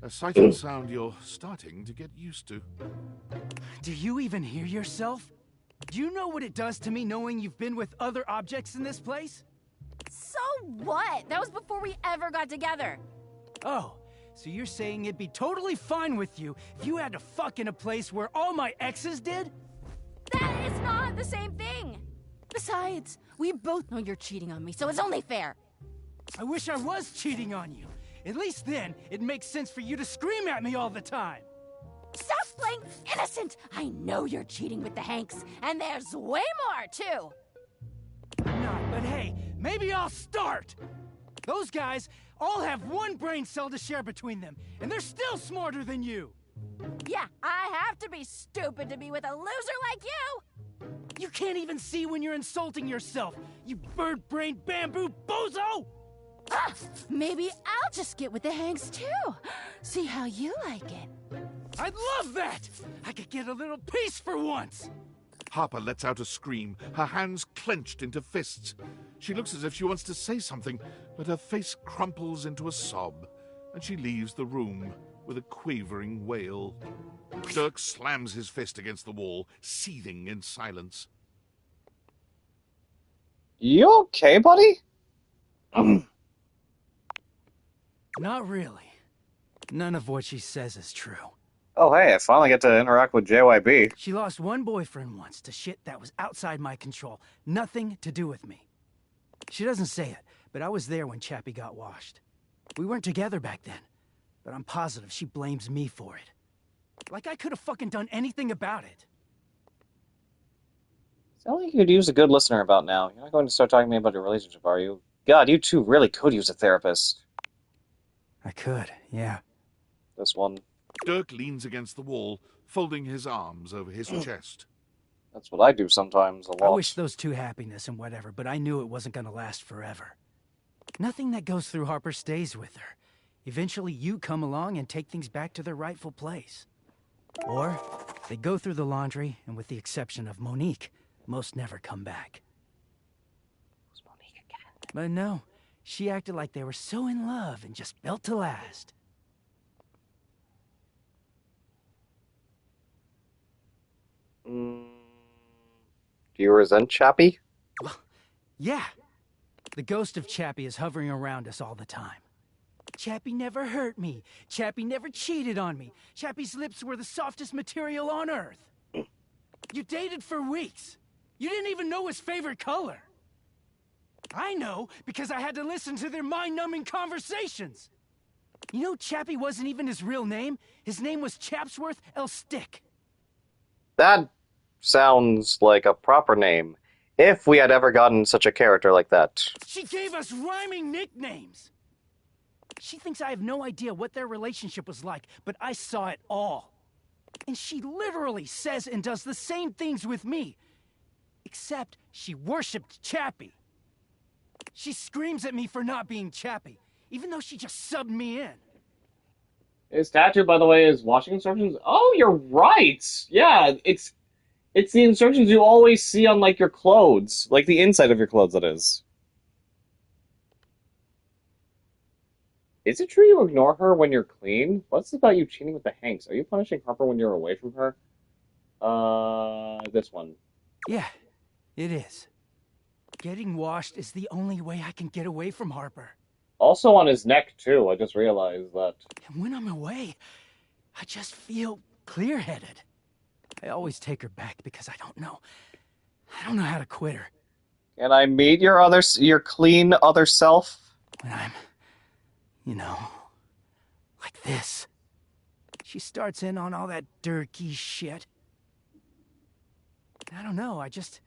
A sight and sound you're starting to get used to. Do you even hear yourself? Do you know what it does to me knowing you've been with other objects in this place? So what? That was before we ever got together. Oh, so you're saying it'd be totally fine with you if you had to fuck in a place where all my exes did? That is not the same thing. Besides, we both know you're cheating on me, so it's only fair. I wish I was cheating on you. At least then, it makes sense for you to scream at me all the time. Stop playing innocent! I know you're cheating with the Hanks, and there's way more, too! I'm not, but hey, maybe I'll start! Those guys all have one brain cell to share between them, and they're still smarter than you! Yeah, I have to be stupid to be with a loser like you! You can't even see when you're insulting yourself, you bird-brained bamboo bozo! Maybe I'll just get with the Hanks, too. See how you like it. I'd love that! I could get a little peace for once! Harper lets out a scream, her hands clenched into fists. She looks as if she wants to say something, but her face crumples into a sob, and she leaves the room with a quavering wail. Dirk slams his fist against the wall, seething in silence. You okay, buddy? Not really. None of what she says is true. Oh hey, I finally get to interact with JYB. She lost one boyfriend once to shit that was outside my control. Nothing to do with me. She doesn't say it, but I was there when Chappie got washed. We weren't together back then, but I'm positive she blames me for it. Like I could have fucking done anything about it. Sound like you could use a good listener about now. You're not going to start talking to me about your relationship, are you? God, you two really could use a therapist. I could, yeah. This one. Dirk leans against the wall, folding his arms over his chest. That's what I do sometimes, a lot. I wish those two happiness and whatever, but I knew it wasn't gonna last forever. Nothing that goes through Harper stays with her. Eventually you come along and take things back to their rightful place. Or they go through the laundry, and with the exception of Monique, most never come back. Who's Monique again? But no, she acted like they were so in love and just built to last. Do you resent Chappie? Yeah. The ghost of Chappie is hovering around us all the time. Chappie never hurt me. Chappie never cheated on me. Chappie's lips were the softest material on Earth. You dated for weeks. You didn't even know his favorite color. I know, because I had to listen to their mind-numbing conversations. You know, Chappie wasn't even his real name. His name was Chapsworth L. Stick. That sounds like a proper name. If we had ever gotten such a character like that. She gave us rhyming nicknames. She thinks I have no idea what their relationship was like, but I saw it all. And she literally says and does the same things with me. Except she worshipped Chappie. She screams at me for not being Chappie, even though she just subbed me in. His tattoo, by the way, is washing instructions. Oh, you're right. Yeah, it's the instructions you always see on like your clothes, like the inside of your clothes. That is. Is it true you ignore her when you're clean? What's it about you cheating with the Hanks? Are you punishing Harper when you're away from her? This one. Yeah, it is. Getting washed is the only way I can get away from Harper. Also on his neck, too. I just realized that. And when I'm away, I just feel clear-headed. I always take her back because I don't know how to quit her. Can I meet your clean other self? When I'm, like this. She starts in on all that dirty shit. I don't know, I just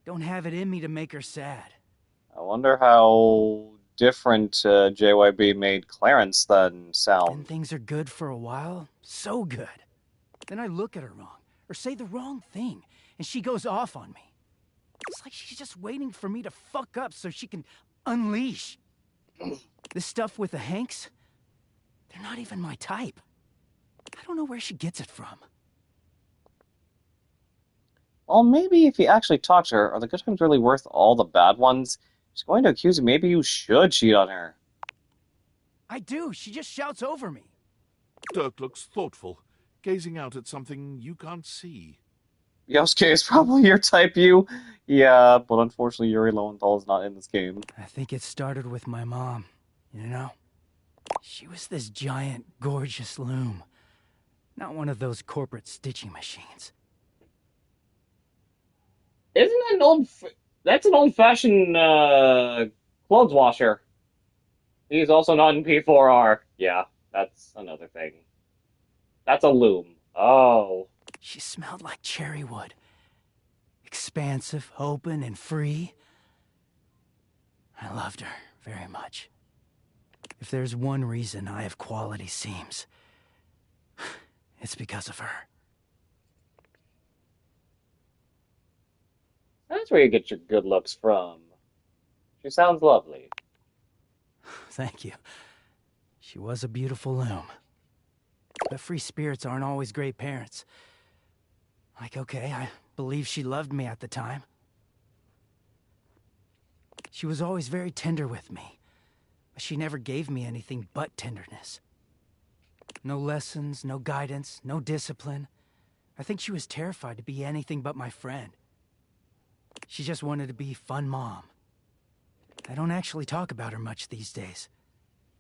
don't have it in me to make her sad. I wonder how different JYB made Clarence then sound. When things are good for a while, so good. Then I look at her wrong, or say the wrong thing, and she goes off on me. It's like she's just waiting for me to fuck up so she can unleash. This stuff with the Hanks, they're not even my type. I don't know where she gets it from. Well, maybe if you actually talk to her, are the good times really worth all the bad ones? She's going to accuse you. Maybe you should cheat on her. I do. She just shouts over me. Dirk looks thoughtful, gazing out at something you can't see. Yosuke is probably your type, you. Yeah, but unfortunately Yuri Lowenthal is not in this game. I think it started with my mom, She was this giant, gorgeous loom. Not one of those corporate stitching machines. Isn't that that's an old-fashioned clothes washer. He's also not in P4R. Yeah, that's another thing. That's a loom. Oh. She smelled like cherry wood. Expansive, open, and free. I loved her very much. If there's one reason I have quality seams, it's because of her. That's where you get your good looks from. She sounds lovely. Thank you. She was a beautiful loom. But free spirits aren't always great parents. Like, okay, I believe she loved me at the time. She was always very tender with me. But she never gave me anything but tenderness. No lessons, no guidance, no discipline. I think she was terrified to be anything but my friend. She just wanted to be fun mom. I don't actually talk about her much these days.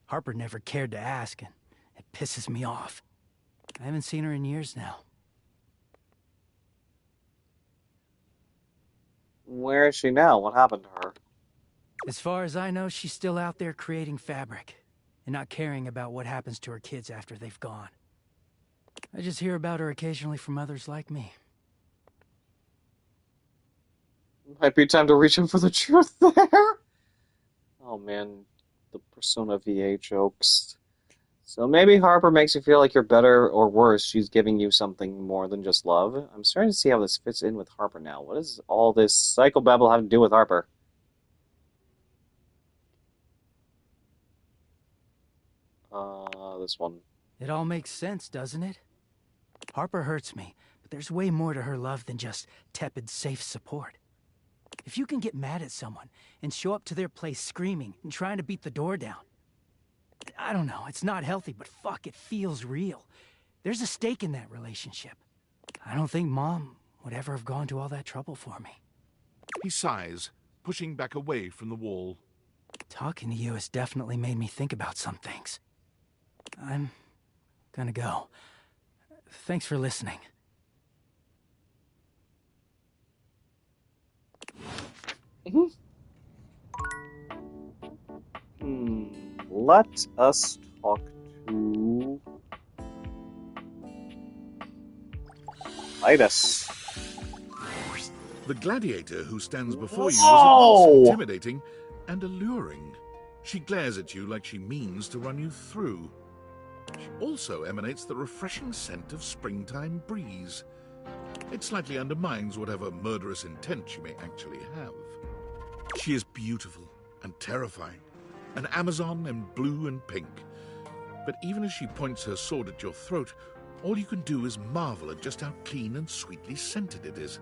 Harper never cared to ask, and it pisses me off. I haven't seen her in years now. Where is she now? What happened to her? As far as I know, she's still out there creating fabric, and not caring about what happens to her kids after they've gone. I just hear about her occasionally from others like me. Might be time to reach in for the truth there. Oh man, the Persona VA jokes. So maybe Harper makes you feel like you're better, or worse, she's giving you something more than just love. I'm starting to see how this fits in with Harper now. What does all this psychobabble have to do with Harper? This one. It all makes sense, doesn't it? Harper hurts me, but there's way more to her love than just tepid, safe support. If you can get mad at someone and show up to their place screaming and trying to beat the door down, I don't know, it's not healthy, but fuck, it feels real. There's a stake in that relationship. I don't think Mom would ever have gone to all that trouble for me. He sighs, pushing back away from the wall. Talking to you has definitely made me think about some things. I'm gonna go. Thanks for listening. Let us talk to Midas. The gladiator who stands before you is Whoa! intimidating and alluring. She glares at you like she means to run you through. also emanates the refreshing scent of springtime breeze. It slightly undermines whatever murderous intent she may actually have. She is beautiful and terrifying, an Amazon in blue and pink. But even as she points her sword at your throat, all you can do is marvel at just how clean and sweetly scented it is.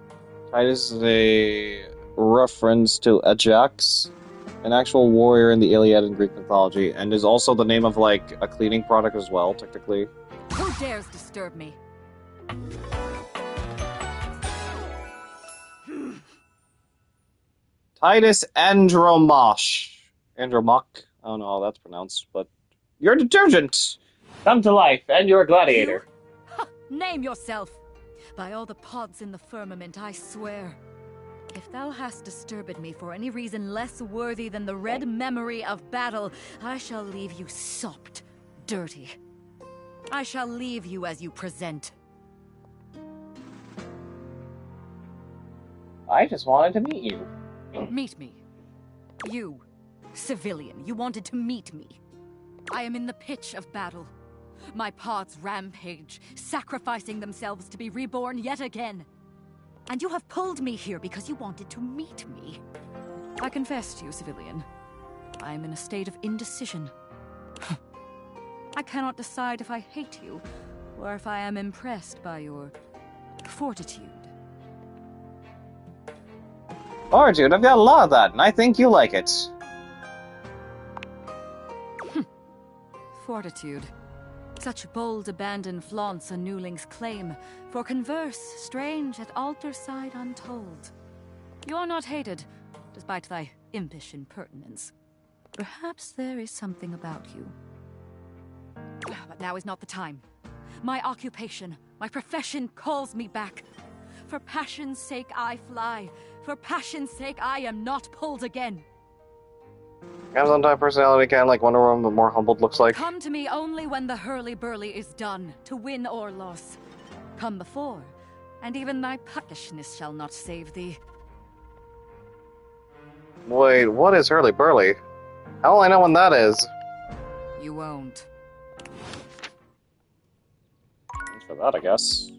Titus is a reference to Ajax, an actual warrior in the Iliad and Greek mythology, and is also the name of, like, a cleaning product as well, technically. Who dares disturb me? Titus Andromache. Andromache? I don't know how that's pronounced, but you're a detergent! Come to life, and you're a gladiator. Name yourself! By all the pods in the firmament, I swear. If thou hast disturbed me for any reason less worthy than the red memory of battle, I shall leave you sopped, dirty. I shall leave you as you present. I just wanted to meet you. Meet me. You, civilian, you wanted to meet me. I am in the pitch of battle. My pods rampage, sacrificing themselves to be reborn yet again. And you have pulled me here because you wanted to meet me. I confess to you, civilian, I am in a state of indecision. I cannot decide if I hate you, or if I am impressed by your fortitude. Fortitude, I've got a lot of that, and I think you like it. Fortitude. Such bold abandon flaunts a newling's claim, for converse, strange at altar side untold. You are not hated, despite thy impish impertinence. Perhaps there is something about you. But now is not the time. My occupation, my profession calls me back. For passion's sake I fly. For passion's sake I am not pulled again. Amazon-type personality, kind of like Wonder Woman, but more humbled, looks like. Come to me only when the hurly-burly is done, to win or loss. Come before, and even thy puckishness shall not save thee. Wait, what is hurly-burly? How will I know when that is? You won't. Thanks for that, I guess.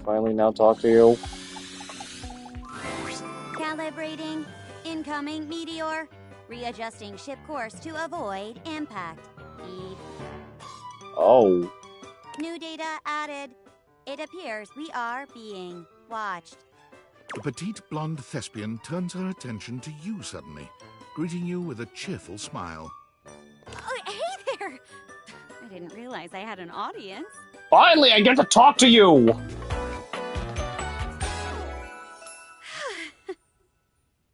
Finally now talk to you. Calibrating. Incoming meteor. Readjusting ship course to avoid impact. Feed. Oh. New data added. It appears we are being watched. The petite blonde thespian turns her attention to you suddenly, greeting you with a cheerful smile. Oh, hey there! I didn't realize I had an audience. Finally, I get to talk to you!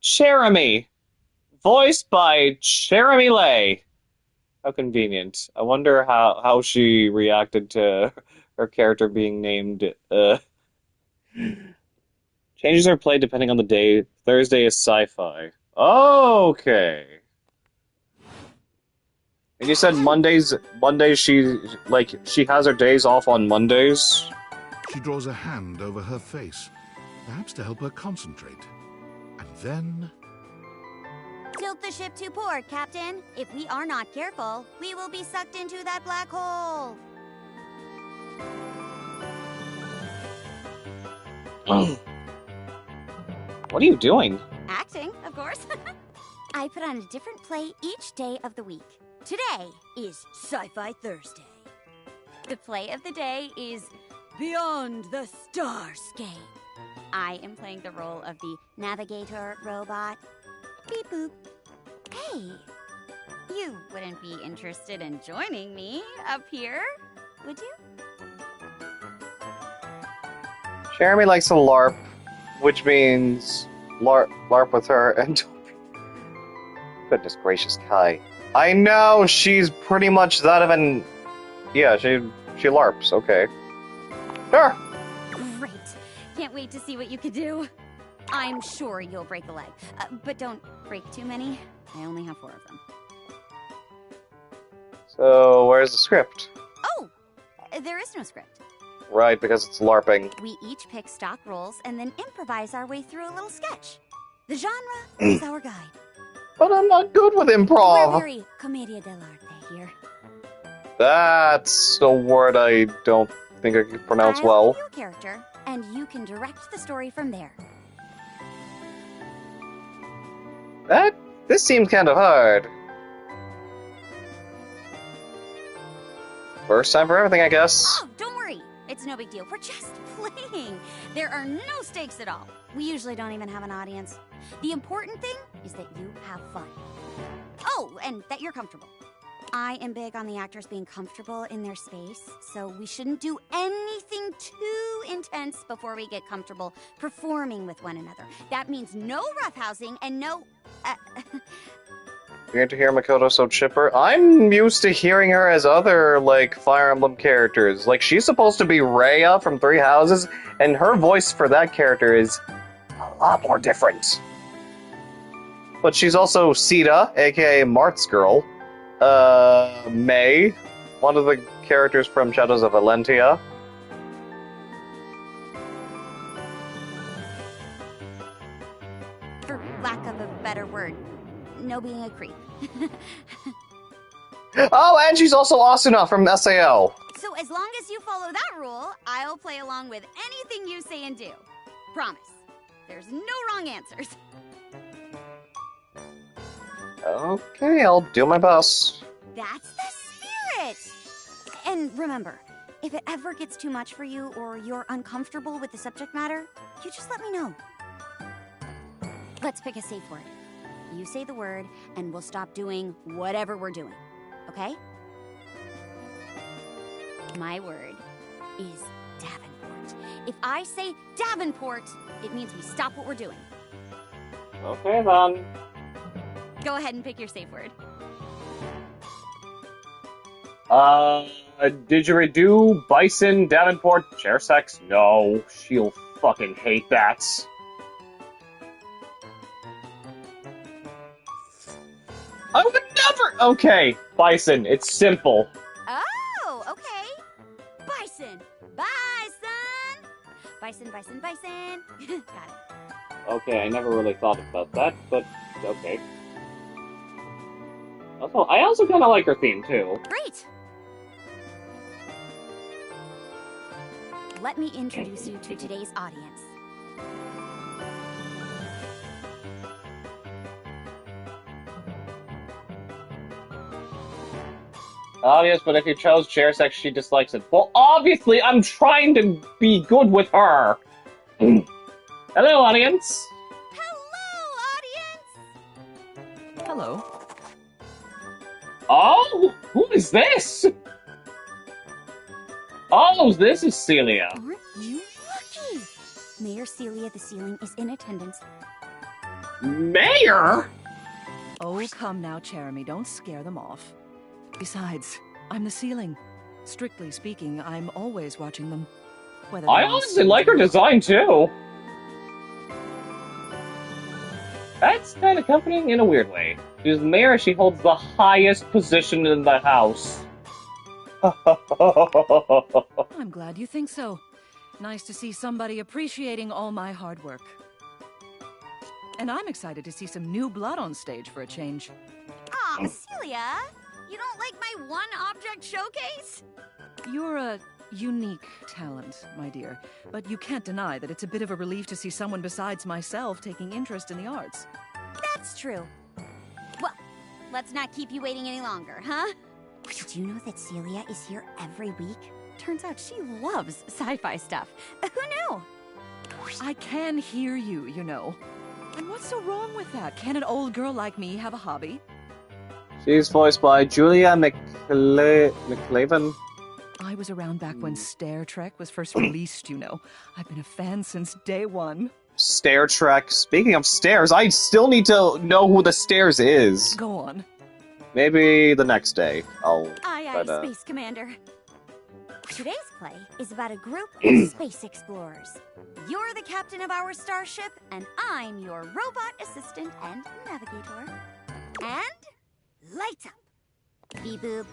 Jeremy! Voiced by Jeremy Lay. How convenient. I wonder how she reacted to her character being named, Changes are played depending on the day. Thursday is sci-fi. Okay. And you said Mondays she has her days off on Mondays? She draws a hand over her face, perhaps to help her concentrate. And then... Tilt the ship to port, Captain. If we are not careful, we will be sucked into that black hole. What are you doing? Acting, of course. I put on a different play each day of the week. Today is Sci-Fi Thursday. The play of the day is Beyond the Starscape. I am playing the role of the navigator robot. Beep boop. Hey, you wouldn't be interested in joining me up here, would you? Jeremy likes to LARP, which means LARP with her and goodness gracious, Kai. I know she's pretty much that of an... Yeah, she LARPs, okay. Sure! Great. Can't wait to see what you can do. I'm sure you'll break a leg, but don't break too many. I only have 4 of them. So, where's the script? Oh! There is no script. Right, because it's LARPing. We each pick stock roles and then improvise our way through a little sketch. The genre is our guide. But I'm not good with improv. We're very commedia dell'arte here. That's a word I don't think I can pronounce I'll well. give you a character, and you can direct the story from there. This seems kind of hard. First time for everything, I guess. Oh, don't worry. It's no big deal. We're just playing. There are no stakes at all. We usually don't even have an audience. The important thing is that you have fun. Oh, and that you're comfortable. I am big on the actors being comfortable in their space, so we shouldn't do anything too intense before we get comfortable performing with one another. That means no roughhousing and no... Weird to hear Makoto so chipper. I'm used to hearing her as other, like, Fire Emblem characters. Like, she's supposed to be Rhea from Three Houses, and her voice for that character is a lot more different. But she's also Sita, aka Mart's girl. May, one of the characters from Shadows of Valentia. For lack of a better word, no being a creep. Oh, and she's also Asuna from SAO. So as long as you follow that rule, I'll play along with anything you say and do. Promise. There's no wrong answers. Okay, I'll do my best. That's the spirit! And remember, if it ever gets too much for you or you're uncomfortable with the subject matter, you just let me know. Let's pick a safe word. You say the word, and we'll stop doing whatever we're doing. Okay? My word is Davenport. If I say Davenport, it means we stop what we're doing. Okay, then. Go ahead and pick your safe word. Didgeridoo, Bison, Davenport, chair sex? No, she'll fucking hate that. I would never! Okay, Bison, it's simple. Oh, okay. Bison. Bison. Bison, bison, bison. Got it. Okay, I never really thought about that, but okay. Also, I also kind of like her theme, too. Great. Let me introduce you to today's audience. Oh, yes, but if you chose chair sex, she dislikes it. Well, obviously, I'm trying to be good with her. Hello, audience. Hello. Oh, who is this? Oh, this is Celia. Aren't you lucky? Mayor Celia the Ceiling is in attendance. Mayor? Oh, come now, Jeremy. Don't scare them off. Besides, I'm the ceiling. Strictly speaking, I'm always watching them. Whether I they're on honestly stage like her or- design, too. That's kind of comforting in a weird way. She's the mayor, she holds the highest position in the house. I'm glad you think so. Nice to see somebody appreciating all my hard work. And I'm excited to see some new blood on stage for a change. Aw, Celia, you don't like my one-object showcase? You're a unique talent, my dear, but you can't deny that it's a bit of a relief to see someone besides myself taking interest in the arts. That's true. Well, let's not keep you waiting any longer, huh? Did you know that Celia is here every week? Turns out she loves sci-fi stuff. Who knew? I can hear you, you know. And what's so wrong with that? Can an old girl like me have a hobby? She's voiced by Julia McLaven. I was around back when Star Trek was first released, you know. I've been a fan since day one. Stair Trek. Speaking of stairs, I still need to know who the stairs is. Go on. Maybe the next day. Aye, Space Commander. Today's play is about a group of space explorers. You're the captain of our starship, and I'm your robot assistant and navigator. And lights up. Beep boop.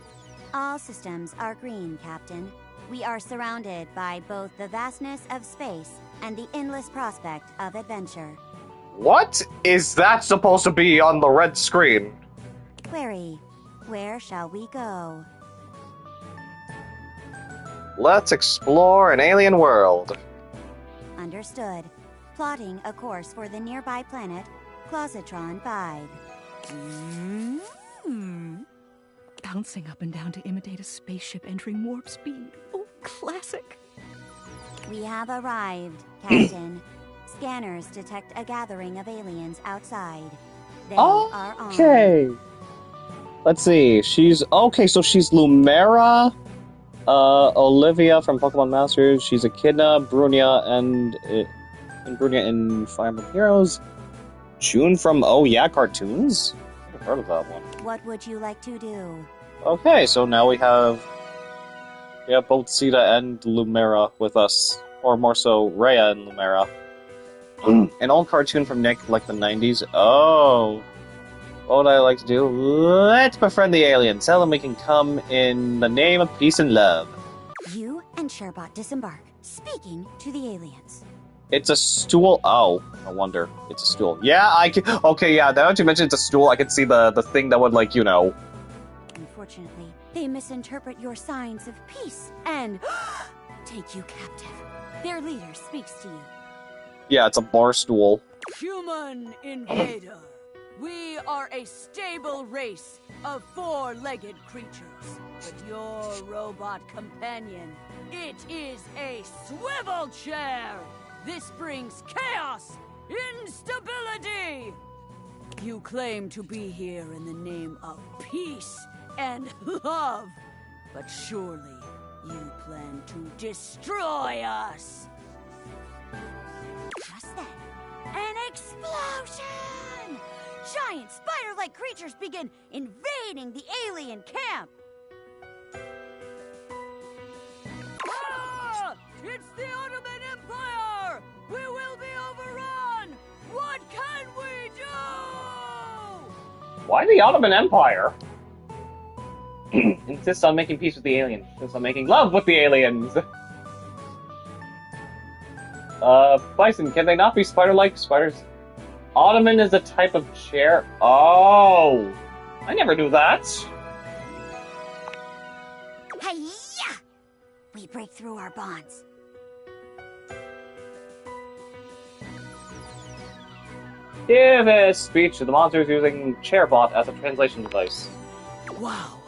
All systems are green, Captain. We are surrounded by both the vastness of space and the endless prospect of adventure. What is that supposed to be on the red screen? Query, where shall we go? Let's explore an alien world. Understood. Plotting a course for the nearby planet, Clositron 5. Bouncing up and down to imitate a spaceship entering warp speed. Oh, classic. We have arrived, Captain. Scanners detect a gathering of aliens outside. They are on. Okay. Let's see. So she's Lumera, Olivia from Pokemon Masters. She's Echidna, Brunia, and Brunia in Fire Emblem Heroes. June from cartoons. I've never heard of that one. What would you like to do? Okay, so now we have both Sita and Lumera with us, or more so Rhea and Lumera. An old cartoon from Nick, like the 90s. Oh. What would I like to do? Let's befriend the aliens. Tell them we can come in the name of peace and love. You and Sherbot disembark, speaking to the aliens. It's a stool. Oh, no wonder. It's a stool. Yeah, I can. Okay, yeah, now that you mentioned it's a stool, I can see the thing that would, like, Unfortunately, they misinterpret your signs of peace and take you captive. Their leader speaks to you. Yeah, it's a bar stool. Human invader. We are a stable race of four-legged creatures. But your robot companion, it is a swivel chair. This brings chaos, instability. You claim to be here in the name of peace and love. But surely you plan to destroy us. Just then, an explosion! Giant spider-like creatures begin invading the alien camp. Ah! It's the Ottoman Empire! We will be overrun! What can we do? Why the Ottoman Empire? Insist on making peace with the aliens. Insist on making love with the aliens. Bison, can they not be spider-like? Spiders? Ottoman is a type of chair? Oh! I never knew that. Hi-ya! We break through our bonds. Give a speech to the monsters using Chairbot as a translation device. Wow!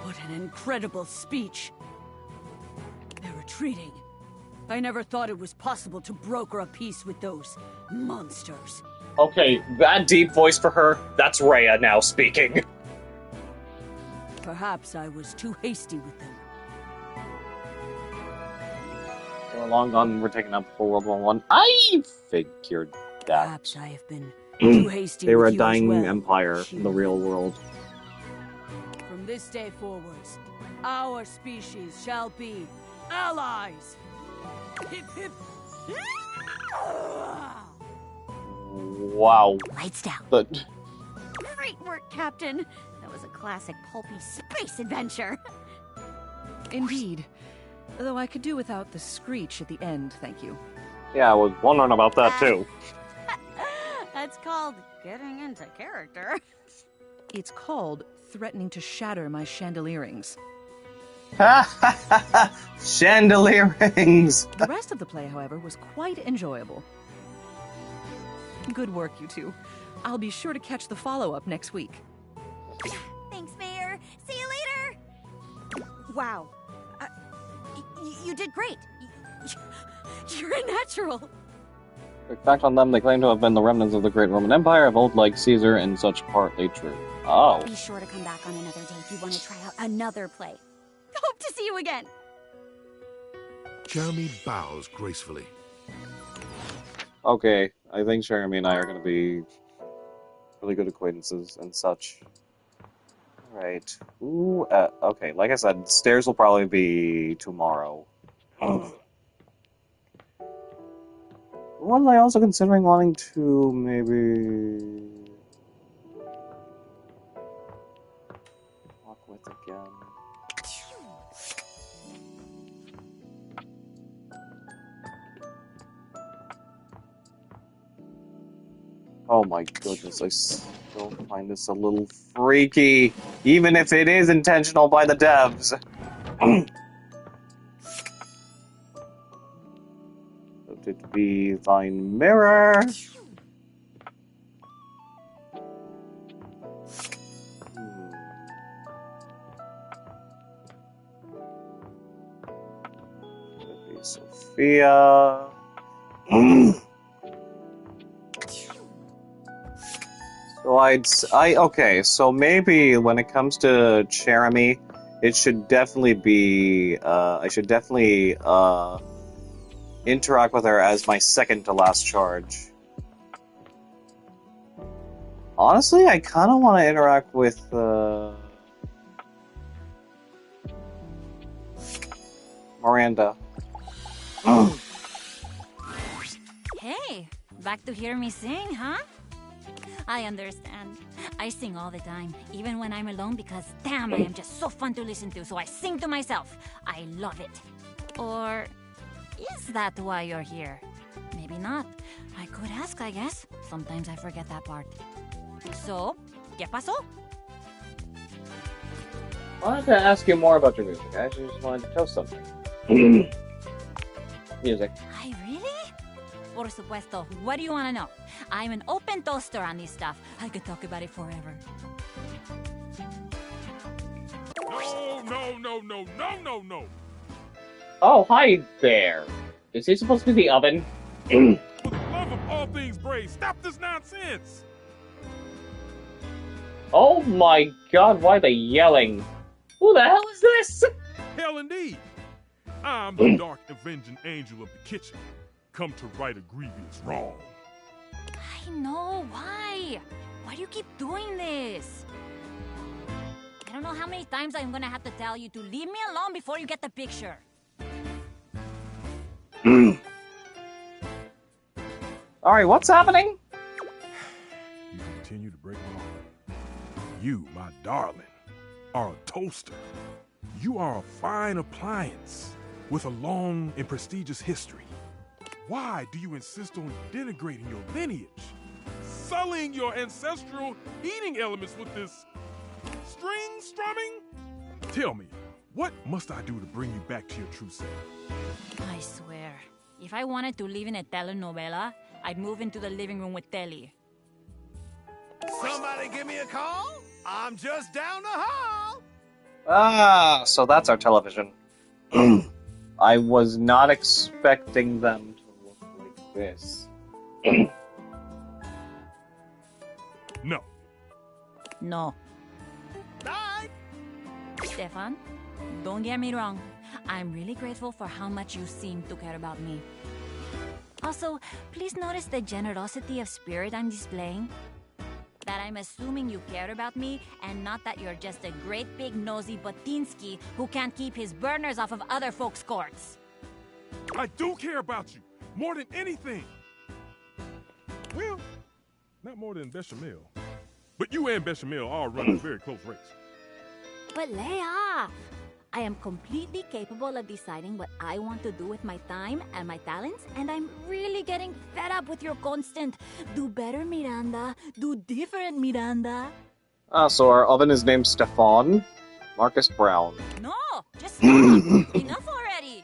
What an incredible speech! They're retreating. I never thought it was possible to broker a peace with those monsters. Okay, that deep voice for her, that's Rhea now speaking. Perhaps I was too hasty with them. They were long gone and were taken up for World War One. I figured that. Perhaps I have been too hasty They were with a you as dying well. empire in the real world. From this day forwards, our species shall be allies. Hip hip. Wow. Lights down. But Great work, Captain. That was a classic pulpy space adventure. Indeed. Though I could do without the screech at the end, thank you. yeah, I was wondering about that too. That's called getting into character. It's called threatening to shatter my chandelierings. Chandelier rings. The rest of the play, however, was quite enjoyable. Good work, you two. I'll be sure to catch the follow-up next week. Thanks, Mayor. See you later. Wow. You did great. You're a natural. Quick fact on them, they claim to have been the remnants of the great Roman Empire, of old like Caesar, and such partly true. Oh. Be sure to come back on another day if you want to try out another play. Hope to see you again. Jeremy bows gracefully. Okay, I think Jeremy and I are going to be really good acquaintances and such. Alright. Ooh, okay, like I said, stairs will probably be tomorrow. Was I also considering wanting to maybe walk with again? Oh my goodness, I still find this a little freaky, even if it is intentional by the devs. Let it be thine mirror. Sophia. Okay, so maybe when it comes to Cherami, it should definitely be, I should definitely, interact with her as my second to last charge. Honestly, I kinda wanna interact with, Miranda. Hey, back to hear me sing, huh? I understand. I sing all the time, even when I'm alone, because damn, I am just so fun to listen to, so I sing to myself. I love it. Or is that why you're here? Maybe not. I could ask, I guess. Sometimes I forget that part. So, ¿qué pasó? I wanted to ask you more about your music. I actually just wanted to tell something. Music. I really? Por supuesto. What do you want to know? I'm an open toaster on this stuff. I could talk about it forever. No. Oh, hi there. Is he supposed to be the oven? For the love of all things brave, stop this nonsense! Oh my god, why the yelling? Who the hell is this? Hell indeed. I'm the dark avenging angel of the kitchen, come to right a grievous wrong. I know. Why? Why do you keep doing this? I don't know how many times I'm gonna have to tell you to leave me alone before you get the picture. Alright, what's happening? You continue to break my heart. You, my darling, are a toaster. You are a fine appliance with a long and prestigious history. Why do you insist on denigrating your lineage? Sullying your ancestral eating elements with this string strumming? Tell me, what must I do to bring you back to your true self? I swear, if I wanted to live in a telenovela, I'd move into the living room with Telly. Somebody give me a call? I'm just down the hall. Ah, so that's our television. I was not expecting them to look like this. No. No. Stefan, don't get me wrong. I'm really grateful for how much you seem to care about me. Also, please notice the generosity of spirit I'm displaying. That I'm assuming you care about me, and not that you're just a great big nosy Botinsky who can't keep his burners off of other folks' courts. I do care about you, more than anything. Well, not more than Bechamel. But you and Bechamel are running a very close race. But Leia, I am completely capable of deciding what I want to do with my time and my talents, and I'm really getting fed up with your constant do better, Miranda, do different, Miranda. Ah, so our oven is named Stefan? Marcus Brown. No, just stop. Enough already.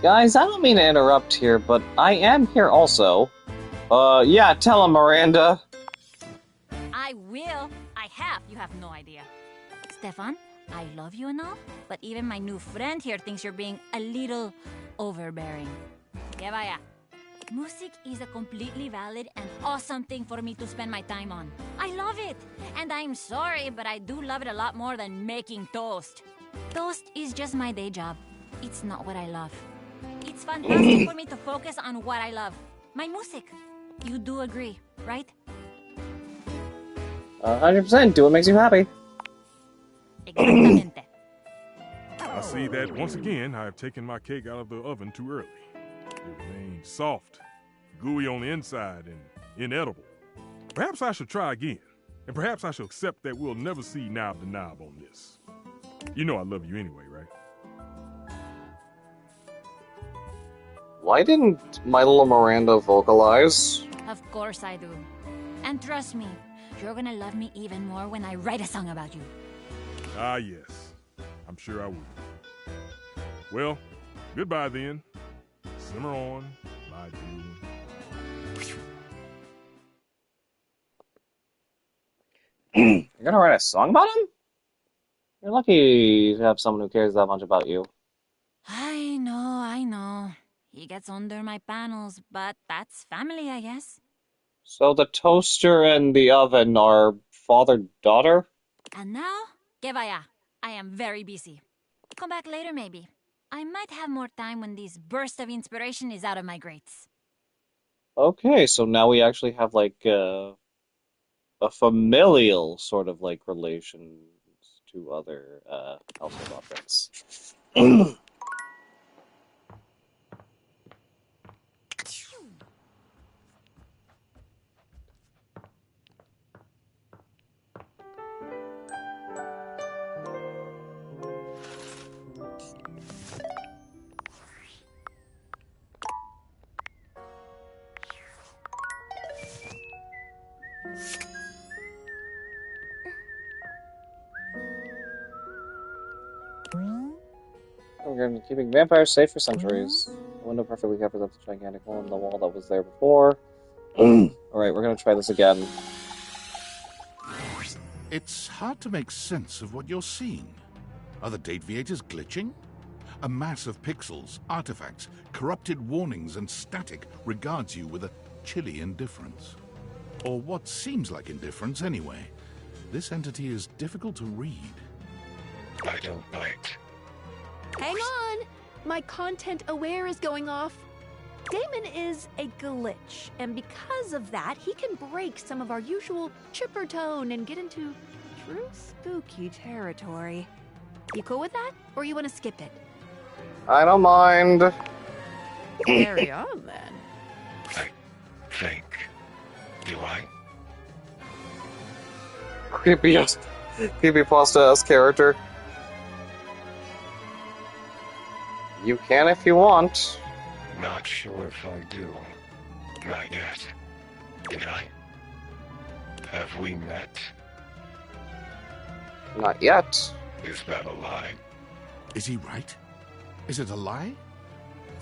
Guys, I don't mean to interrupt here, but I am here also. Yeah, tell him, Miranda. I will. I have. You have no idea. Stefan, I love you and all, but even my new friend here thinks you're being a little overbearing. Que vaya. Music is a completely valid and awesome thing for me to spend my time on. I love it. And I'm sorry, but I do love it a lot more than making toast. Toast is just my day job. It's not what I love. It's fantastic for me to focus on what I love. My music. You do agree, right? 100%. Do what makes you happy. Exactamente. I see that once again I have taken my cake out of the oven too early. It remains soft, gooey on the inside, and inedible. Perhaps I should try again, and perhaps I shall accept that we'll never see knob to knob on this. You know I love you anyway, right? Why didn't my little Miranda vocalize? Of course I do. And trust me, you're gonna love me even more when I write a song about you. Ah, yes. I'm sure I will. Well, goodbye then. Simmer on, my dear one. You're gonna write a song about him? You're lucky to have someone who cares that much about you. I know. He gets under my panels, but that's family, I guess. So the toaster and the oven are father-daughter? And now, que vaya. I am very busy. Come back later, maybe. I might have more time when this burst of inspiration is out of my grates. Okay, so now we actually have like a familial sort of like relation to other household objects. We're going to be keeping vampires safe for centuries. The window perfectly covers up the gigantic hole in the wall that was there before. Alright, we're going to try this again. It's hard to make sense of what you're seeing. Are the date viators glitching? A mass of pixels, artifacts, corrupted warnings, and static regards you with a chilly indifference. Or what seems like indifference anyway. This entity is difficult to read. I don't bite. Hang on! My content aware is going off. Damon is a glitch, and because of that, he can break some of our usual chipper tone and get into true spooky territory. You cool with that, or you want to skip it? I don't mind. Carry on, then. I think. Do I? Creepypasta-esque character. You can if you want. Not sure if I do. Not yet. Did I? Have we met? Not yet. Is that a lie? Is he right? Is it a lie?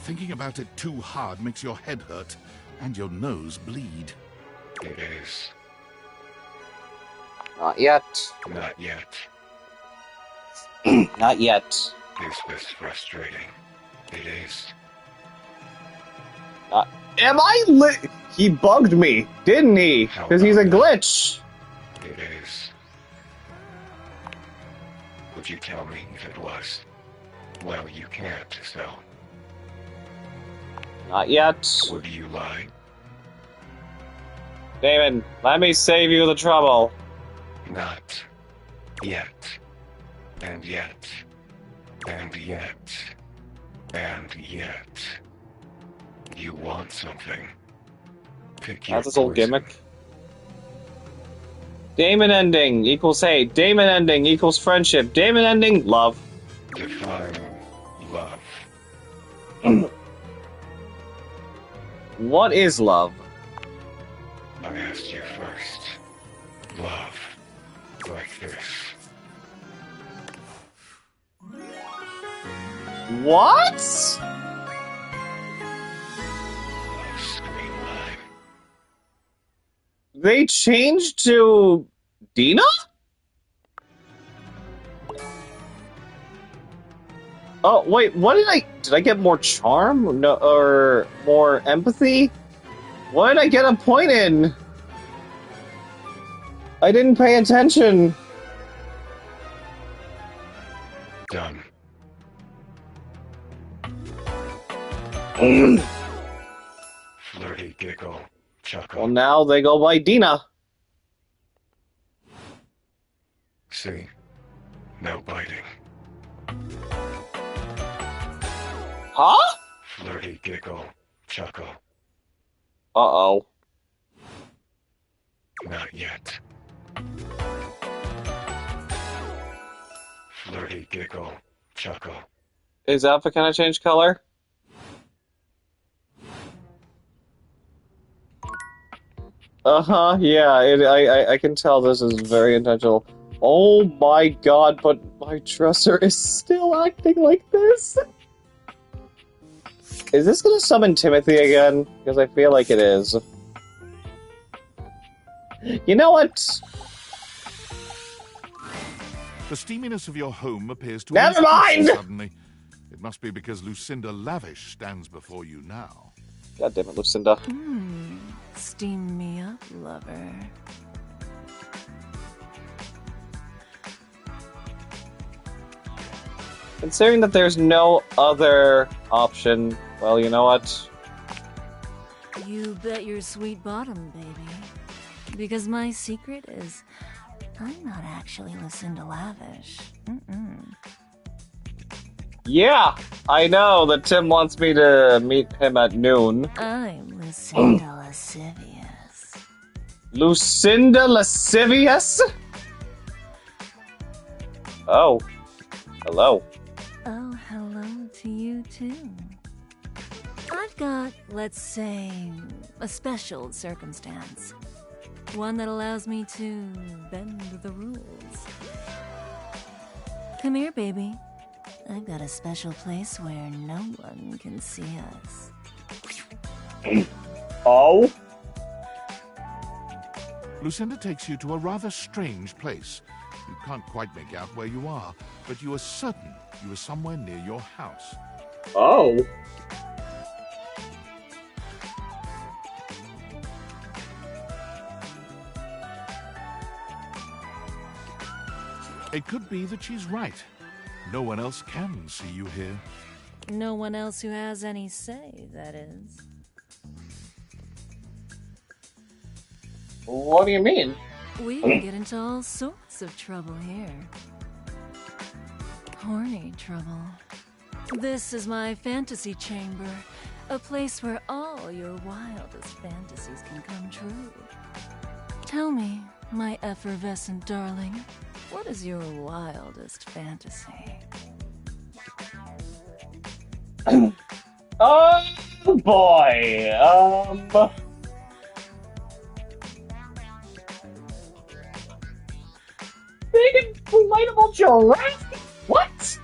Thinking about it too hard makes your head hurt and your nose bleed. It is. Not yet. Not yet. Not yet. Is this frustrating? It is. Am I He bugged me, didn't he? Because he's a glitch. It is. Would you tell me if it was? Well, you can't, so. Not yet. Would you lie? Damon, let me save you the trouble. Not yet. And yet. And yet. And yet. You want something. Pick your That's his old poison. gimmick. Damon ending equals hate. Damon ending equals friendship. Damon ending, love. Define love. What is love? I asked you first. Love. Like this. What? Screen line. They changed to Dina? Oh, wait, what did I get more charm? No, or more empathy? What did I get a point in? I didn't pay attention. Done. Flirty giggle. Chuckle. Well, now they go by Dina. See? No biting. Huh? Flirty giggle. Chuckle. Uh-oh. Not yet. Flirty giggle. Chuckle. Is Alpha gonna change color? Uh-huh, yeah, I can tell this is very intentional. Oh my god, but my dresser is still acting like this? Is this gonna summon Timothy again? Because I feel like it is. You know what? The steaminess of your home appears to Never mind! suddenly. It must be because Lucinda Lavish stands before you now. God damn it, Lucinda. Steam me up, lover. Considering that there's no other option, well, you know what? You bet your sweet bottom, baby. Because my secret is, I'm not actually Lucinda Lavish. Yeah, I know that Tim wants me to meet him at noon. I'm Lucinda Lascivious. Lucinda Lascivious? Oh. Hello. Oh, hello to you too. I've got, let's say, a special circumstance. One that allows me to bend the rules. Come here, baby. I've got a special place where no one can see us. Oh? Lucinda takes you to a rather strange place. You can't quite make out where you are, but you are certain you are somewhere near your house. Oh. It could be that she's right. No one else can see you here. No one else who has any say, that is. What do you mean? We can get into all sorts of trouble here. Horny trouble. This is my fantasy chamber, a place where all your wildest fantasies can come true. Tell me, my effervescent darling, what is your wildest fantasy? Oh boy, big inflatable giraffe? What?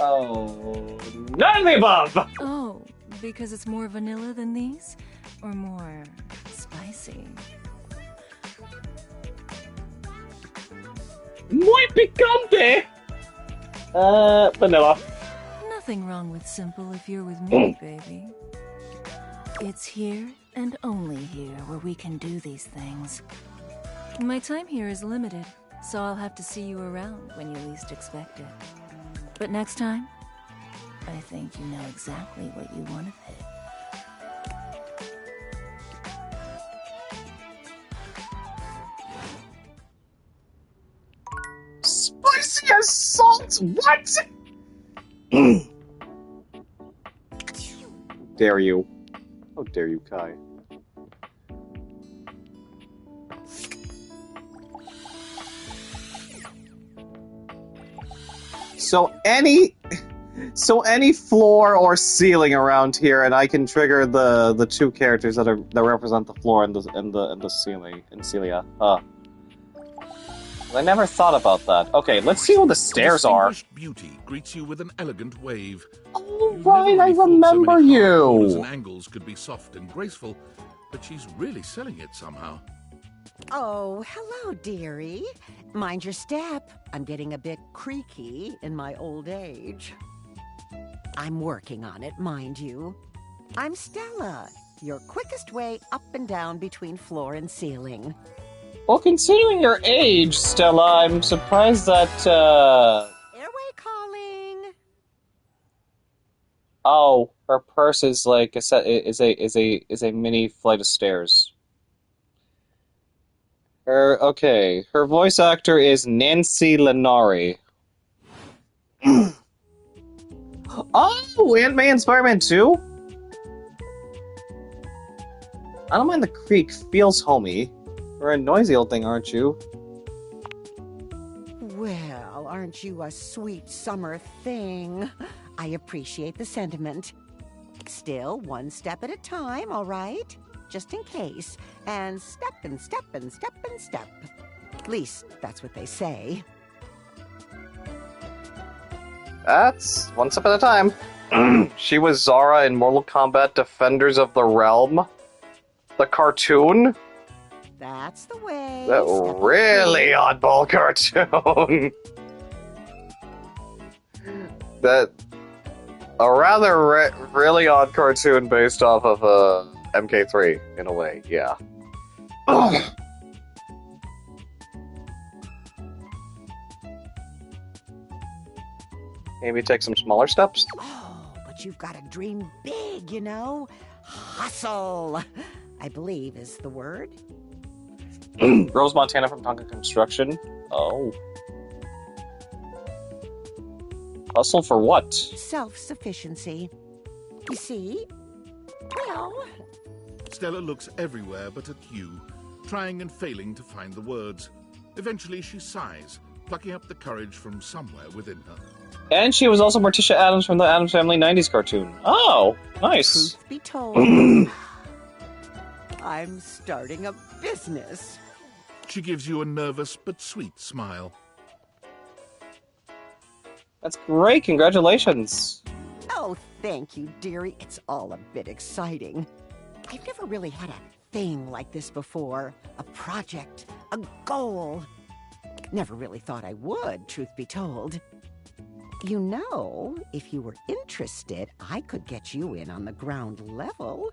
Oh, none of the above! Oh, because it's more vanilla than these? Or more spicy? Muy picante! Vanilla. Nothing wrong with simple if you're with me, baby. It's here and only here where we can do these things. My time here is limited, so I'll have to see you around when you least expect it. But next time, I think you know exactly what you want of it. Spicy as salt? What? Dare you? How dare you, Kai? So any floor or ceiling around here, and I can trigger the two characters that represent the floor and the ceiling in Celia. I never thought about that. Okay, let's see what the stairs are. Distinguished beauty greets you with an elegant wave. Oh, right, I remember you. And angles could be soft and graceful, but she's really selling it somehow. Oh, hello, dearie. Mind your step. I'm getting a bit creaky in my old age. I'm working on it, mind you. I'm Stella, your quickest way up and down between floor and ceiling. Well, considering your age, Stella, I'm surprised that, Airway calling. Oh, her purse is like is a mini flight of stairs. Her voice actor is Nancy Lenari. Oh, Ant-Man, Spider-Man 2? I don't mind the creak, feels homey. You're a noisy old thing, aren't you? Well, aren't you a sweet summer thing? I appreciate the sentiment. Still, one step at a time, all right? just in case, and step and step and step and step. At least, that's what they say. That's one step at a time. She was Zara in Mortal Kombat Defenders of the Realm. The cartoon? That's the way. That really oddball cartoon. That a rather really odd cartoon based off of MK3 in a way, yeah. Maybe take some smaller steps. Oh, but you've got to dream big, you know. Hustle, I believe is the word. Rose Montana from Tonka Construction. Oh. Hustle for what? Self-sufficiency. You see? Well... Stella looks everywhere but at you, trying and failing to find the words. Eventually she sighs, plucking up the courage from somewhere within her. And she was also Morticia Addams from the Addams Family 90s cartoon. Oh, nice. Truth be told, I'm starting a business. She gives you a nervous but sweet smile. That's great, congratulations. Oh, thank you, dearie. It's all a bit exciting. I've never really had a thing like this before. A project, a goal. Never really thought I would, truth be told. You know, if you were interested, I could get you in on the ground level.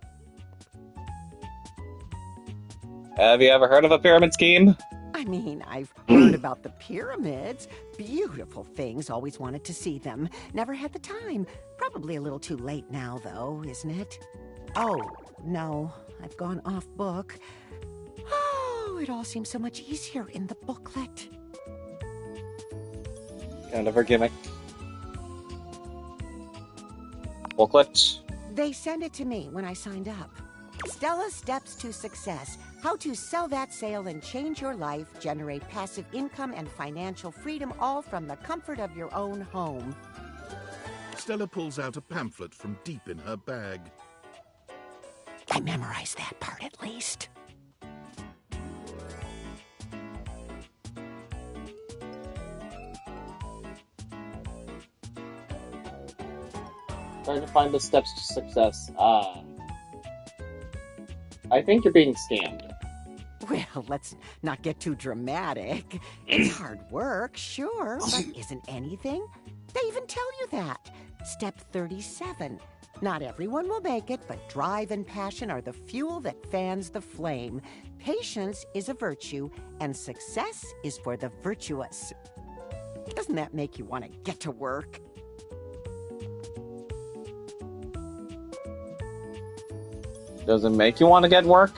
Have you ever heard of a pyramid scheme? I mean, I've heard about the pyramids. Beautiful things, always wanted to see them. Never had the time. Probably a little too late now, though, isn't it? Oh, no, I've gone off book. Oh, it all seems so much easier in the booklet. Kind of her gimmick. Booklet. They sent it to me when I signed up. Stella's Steps to Success. How to sell that sale and change your life, generate passive income and financial freedom, all from the comfort of your own home. Stella pulls out a pamphlet from deep in her bag. I memorized that part at least. Trying to find the steps to success. I think you're being scammed. Well, let's not get too dramatic. It's hard work, sure, but isn't anything? They even tell you that. Step 37. Not everyone will make it, but drive and passion are the fuel that fans the flame. Patience is a virtue, and success is for the virtuous. Doesn't that make you want to get to work? Does it make you want to get work?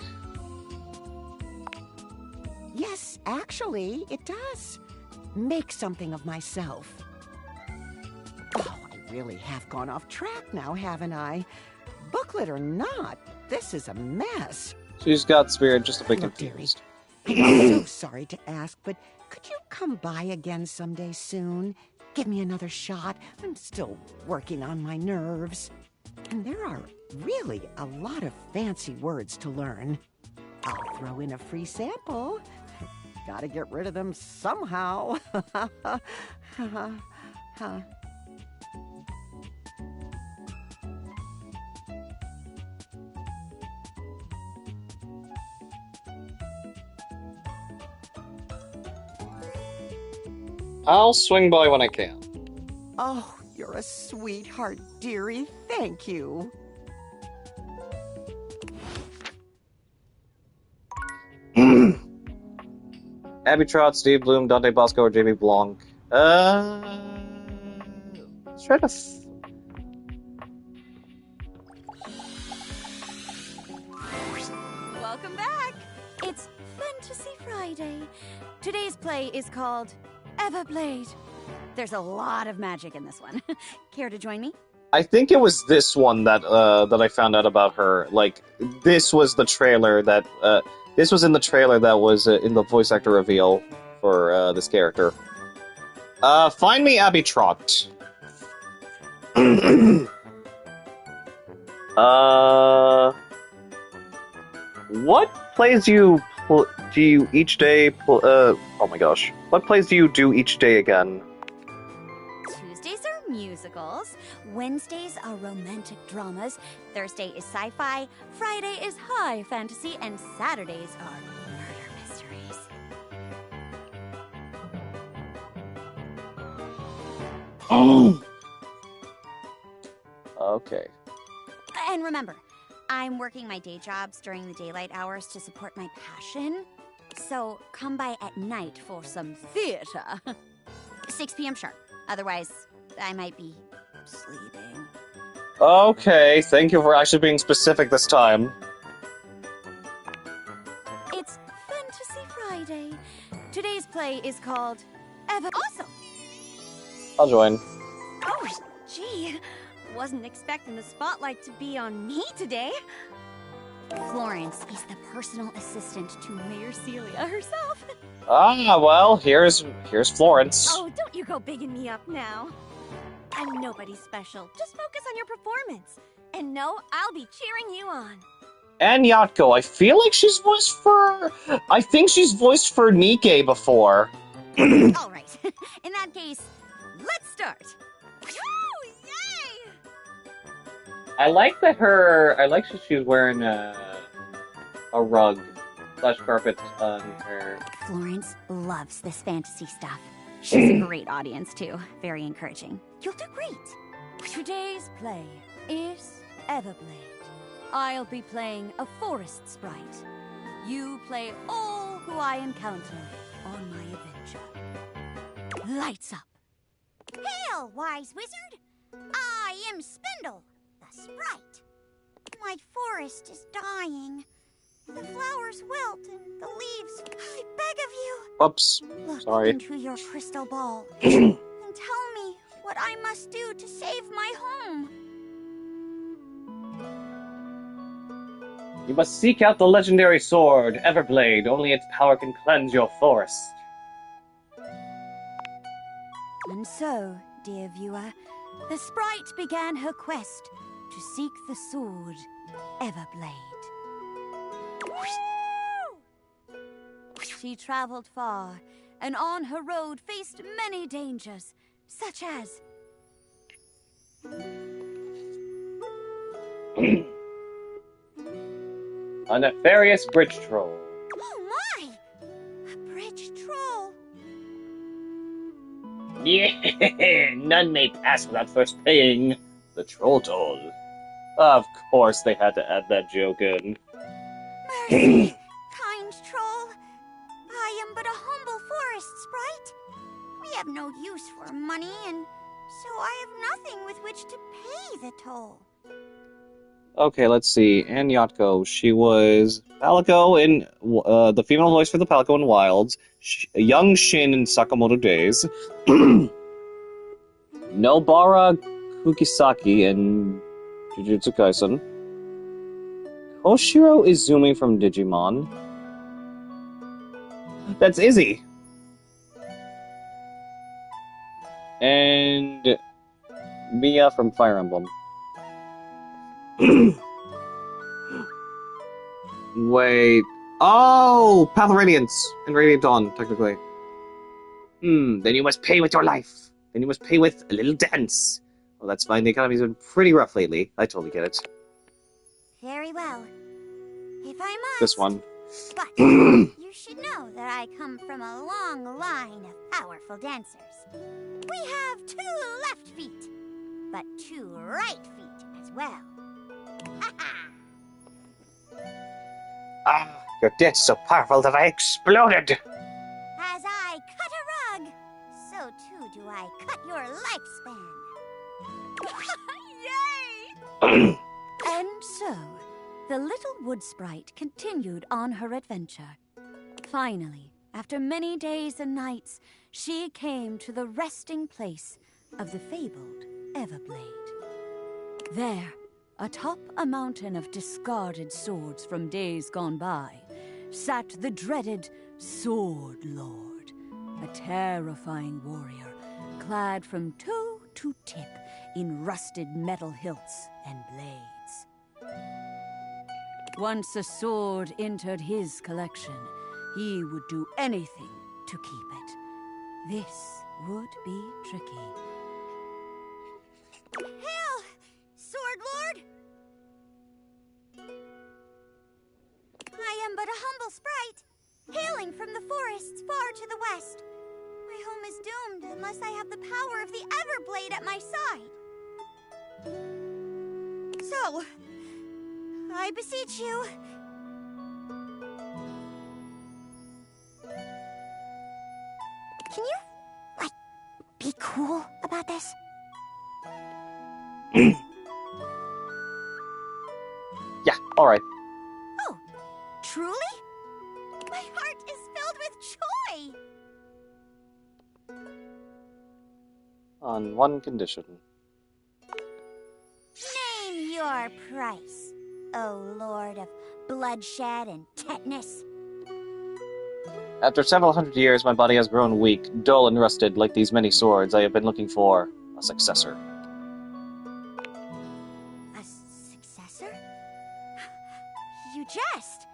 Yes, actually, it does. Make something of myself. Oh, I really have gone off track now, haven't I? Booklet or not, this is a mess. She's got spirit, just a bit confused. I'm so sorry to ask, but could you come by again someday soon? Give me another shot. I'm still working on my nerves. And there are really a lot of fancy words to learn. I'll throw in a free sample. Gotta get rid of them somehow. I'll swing by when I can. Oh, you're a sweetheart, dearie. Thank you. Abby Trott, Steve Bloom, Dante Bosco, or Jamie Blanc. Let's try to. Welcome back! It's Fantasy Friday. Today's play is called Everblade. There's a lot of magic in this one. Care to join me? I think it was this one that that I found out about her. Like, this was the trailer that this was in the trailer that was in the voice actor reveal for this character. Find me Abby Trott. What plays do you each day? Oh my gosh! What plays do you do each day again? Tuesdays are musicals, Wednesdays are romantic dramas, Thursday is sci-fi, Friday is high fantasy, and Saturdays are murder mysteries. Oh. Okay. And remember, I'm working my day jobs during the daylight hours to support my passion. So come by at night for some theater. 6 p.m. sharp. Otherwise, I might be sleeping. Okay, thank you for actually being specific this time. It's Fantasy Friday. Today's play is called Ever. Awesome! I'll join. Oh, gee. Wasn't expecting the spotlight to be on me today. Florence is the personal assistant to Mayor Celia herself. Ah, well, here's Florence. Oh, don't you go bigging me up now. I'm nobody special. Just focus on your performance. And no, I'll be cheering you on. And Yatko, I feel like she's voiced for... I think she's voiced for Nikke before. All right. In that case, let's start. Woo! Yay! I like that she's wearing a rug / carpet on her. Florence loves this fantasy stuff. She's a great audience, too. Very encouraging. You'll do great. Today's play is Everblade. I'll be playing a forest sprite. You play all who I encounter on my adventure. Lights up. Hail, wise wizard! I am Spindle, the sprite. My forest is dying. The flowers wilt and the leaves. I beg of you. Oops. Look Sorry. into your crystal ball and tell me what I must do to save my home. You must seek out the legendary sword, Everblade. Only its power can cleanse your forest. And so, dear viewer, the sprite began her quest to seek the sword, Everblade. She traveled far, and on her road faced many dangers, such as... A nefarious bridge troll. Oh my! A bridge troll! Yeah, none may pass without first paying. The troll toll. Of course they had to add that joke in. Mercy, kind troll. I am but a humble forest sprite. We have no use for money, and so I have nothing with which to pay the toll. Okay, let's see. Anne Yatko, she was Palico in the female voice for the Palico in Wilds, young Shin in Sakamoto Days, Nobara Kukisaki in Jujutsu Kaisen, Koshiro Izumi from Digimon. That's Izzy. And Mia from Fire Emblem. Wait. Oh! Path of Radiance and Radiant Dawn, technically. Then you must pay with your life. Then you must pay with a little dance. Well, that's fine. The economy's been pretty rough lately. I totally get it. Very well. If I must. This one. But you should know that I come from a long line of powerful dancers. We have 2 left feet, but 2 right feet as well. Ah, your dance is so powerful that I exploded. As I cut a rug, so too do I cut your lifespan. Yay! And so, the little wood sprite continued on her adventure. Finally, after many days and nights, she came to the resting place of the fabled Everblade. There, atop a mountain of discarded swords from days gone by, sat the dreaded Sword Lord, a terrifying warrior, clad from toe to tip in rusted metal hilts and blades. Once a sword entered his collection, he would do anything to keep it. This would be tricky. Hail, Sword Lord! I am but a humble sprite, hailing from the forests far to the west. My home is doomed unless I have the power of the Everblade at my side. So, I beseech you. Can you, like, be cool about this? Yeah, alright. Oh, truly? My heart is filled with joy! On one condition. Name your price, O Lord of bloodshed and tetanus. After several hundred years, my body has grown weak, dull and rusted like these many swords. I have been looking for a successor. A successor? You jest!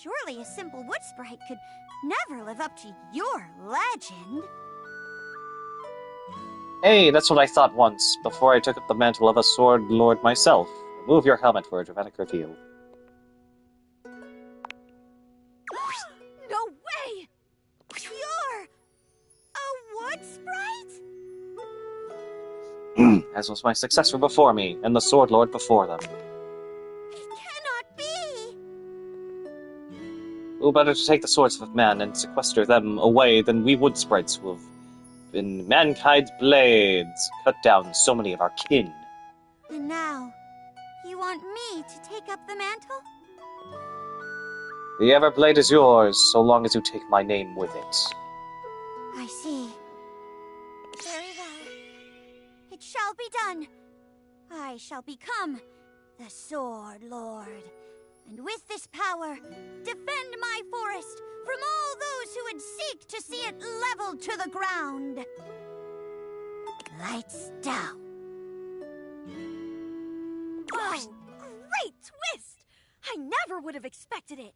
Surely a simple wood sprite could never live up to your legend. Hey, that's what I thought once, before I took up the mantle of a sword lord myself. Remove your helmet for a dramatic reveal. No way! You're a wood sprite? As was my successor before me, and the sword lord before them. Cannot be! Who better to take the swords of man and sequester them away than we wood sprites who have been mankind's blades, cut down so many of our kin. And now, you want me to take up the mantle? The Everblade is yours, so long as you take my name with it. I see. Very well. It shall be done. I shall become the Sword Lord. And with this power, defend my forest from all those who would seek to see it leveled to the ground. Lights down. Oh, great twist! I never would have expected it.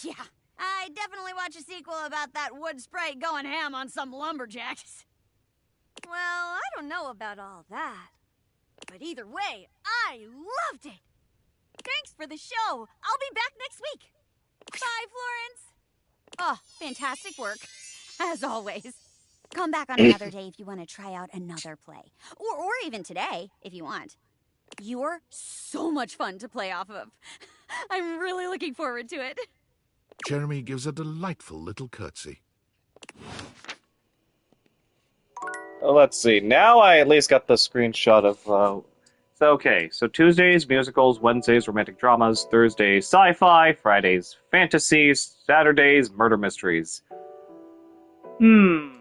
Yeah, I definitely watch a sequel about that wood sprite going ham on some lumberjacks. Well, I don't know about all that. But either way, I loved it. Thanks for the show. I'll be back next week. Bye, Florence. Oh, fantastic work. As always. Come back on another day if you want to try out another play. Or even today, if you want. You're so much fun to play off of. I'm really looking forward to it. Jeremy gives a delightful little curtsy. Let's see. Now I at least got the screenshot of... So Tuesdays, musicals, Wednesdays, romantic dramas, Thursdays, sci-fi, Fridays, fantasies, Saturdays, murder mysteries. I'm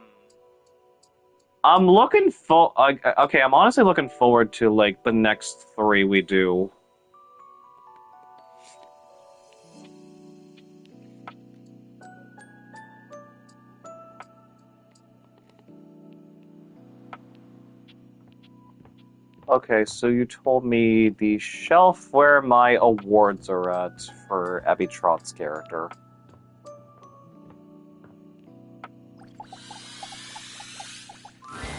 looking I'm honestly looking forward to, like, the next 3 we do. Okay, so you told me the shelf where my awards are at for Abby Trott's character.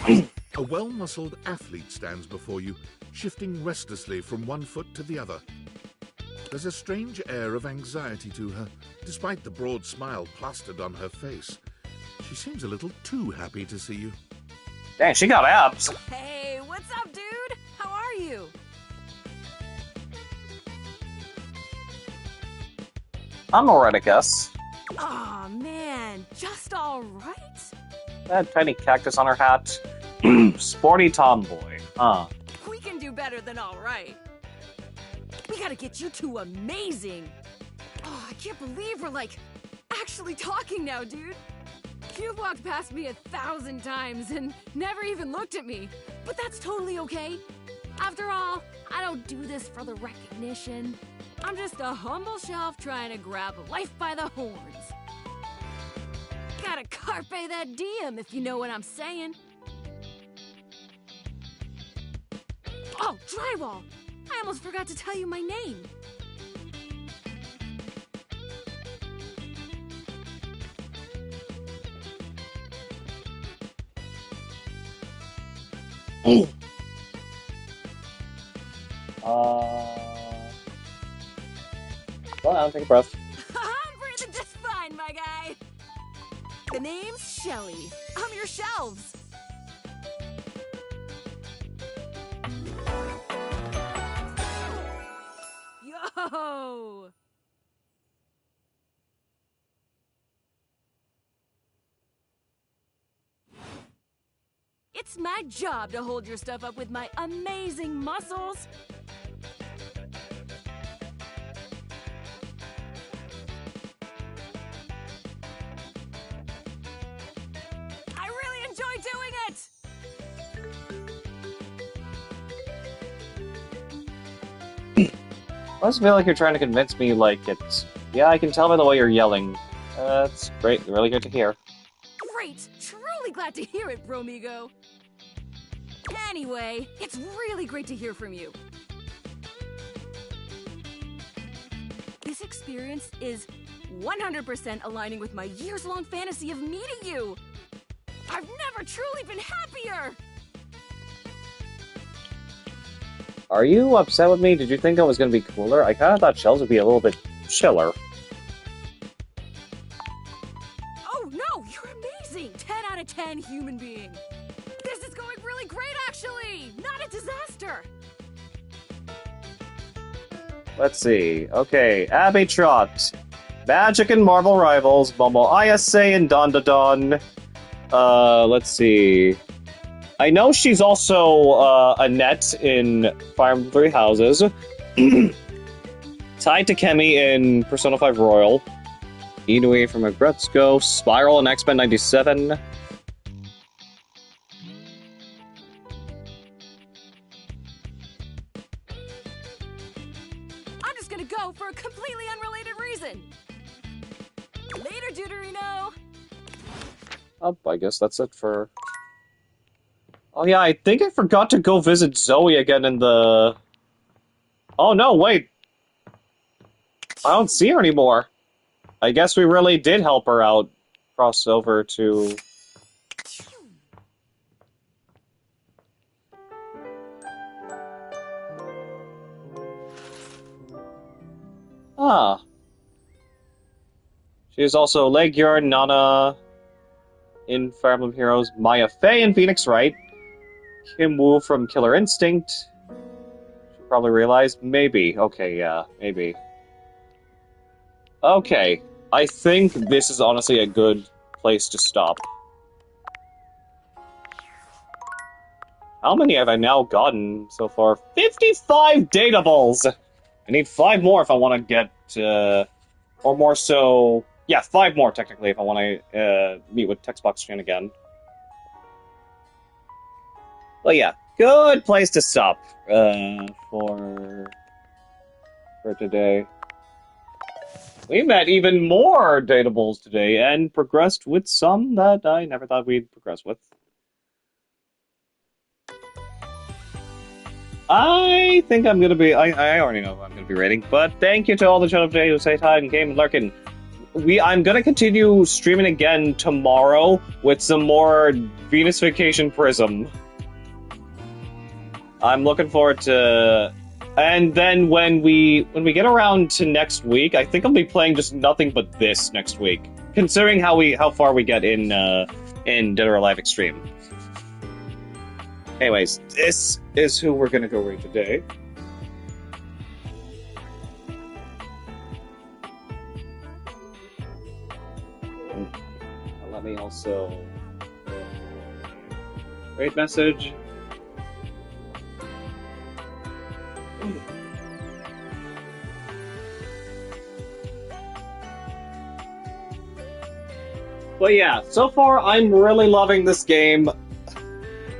A well-muscled athlete stands before you, shifting restlessly from one foot to the other. There's a strange air of anxiety to her, despite the broad smile plastered on her face. She seems a little too happy to see you. Dang, she got abs. Hey, what's up, dude? How are you? I'm alright, I guess. Aw, man, just all right? That tiny cactus on her hat. Sporty tomboy, huh? We can do better than all right. We gotta get you two amazing. Oh, I can't believe we're, like, actually talking now, dude. You've walked past me 1,000 times and never even looked at me. But that's totally okay. After all, I don't do this for the recognition. I'm just a humble shelf trying to grab life by the horns. Gotta carpe that diem, if you know what I'm saying. Oh, drywall! I almost forgot to tell you my name. Well, I'll take a breath. I'm breathing just fine, my guy. The name's Shelly. I'm your shelves. Yo! It's my job to hold your stuff up with my amazing muscles. I really enjoy doing it! I just feel like you're trying to convince me, like, it's... Yeah, I can tell by the way you're yelling. That's great. Really good to hear. Great! Truly glad to hear it, Bromigo. Anyway, it's really great to hear from you. This experience is 100% aligning with my years-long fantasy of meeting you. I've never truly been happier! Are you upset with me? Did you think I was going to be cooler? I kind of thought Shells would be a little bit chiller. Oh no, you're amazing! 10 out of 10 human being. This is going really great, actually! Not a disaster! Let's see. Okay, Abby Trot. Magic and Marvel Rivals, Momo ISA and Don. Let's see. I know she's also Annette in Fire Emblem Three Houses. Tied to Kemi in Persona 5 Royal. Inui from Agretzko. Spiral in X-Men 97. I'm just gonna go for a completely unrelated reason. Later, Deuterino! Oh, I guess that's it for... Oh yeah, I think I forgot to go visit Zoe again in the... Oh no, wait! I don't see her anymore. I guess we really did help her out. Cross over to... Ah. She is also Legior, Nana in Fire Emblem Heroes, Maya Fey in Phoenix Wright, Kim Woo from Killer Instinct. Should probably realize. Maybe. Okay, yeah, maybe. Okay, I think this is honestly a good place to stop. How many have I now gotten so far? 55 datables! I need 5 more if I want to get, or more so... Yeah, 5 more, technically, if I want to meet with Textbox Chan again. Well, yeah, good place to stop for today. We met even more datables today, and progressed with some that I never thought we'd progress with. I think I'm gonna be... I already know who I'm gonna be rating, but thank you to all the channel today who say hi and came and lurking. I'm gonna continue streaming again tomorrow with some more Venus Vacation Prism. I'm looking forward to... And then when we get around to next week, I think I'll be playing just nothing but this next week, considering how far we get in Dead or Alive Extreme. Anyways, this is who we're gonna go raid today. Let me also raid message. But yeah, so far I'm really loving this game.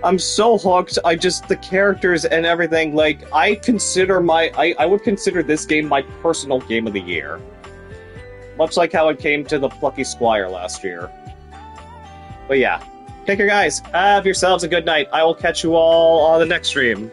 I'm so hooked. The characters and everything, like, I would consider this game my personal game of the year. Much like how it came to the Plucky Squire last year. But yeah, take care guys, have yourselves a good night. I will catch you all on the next stream.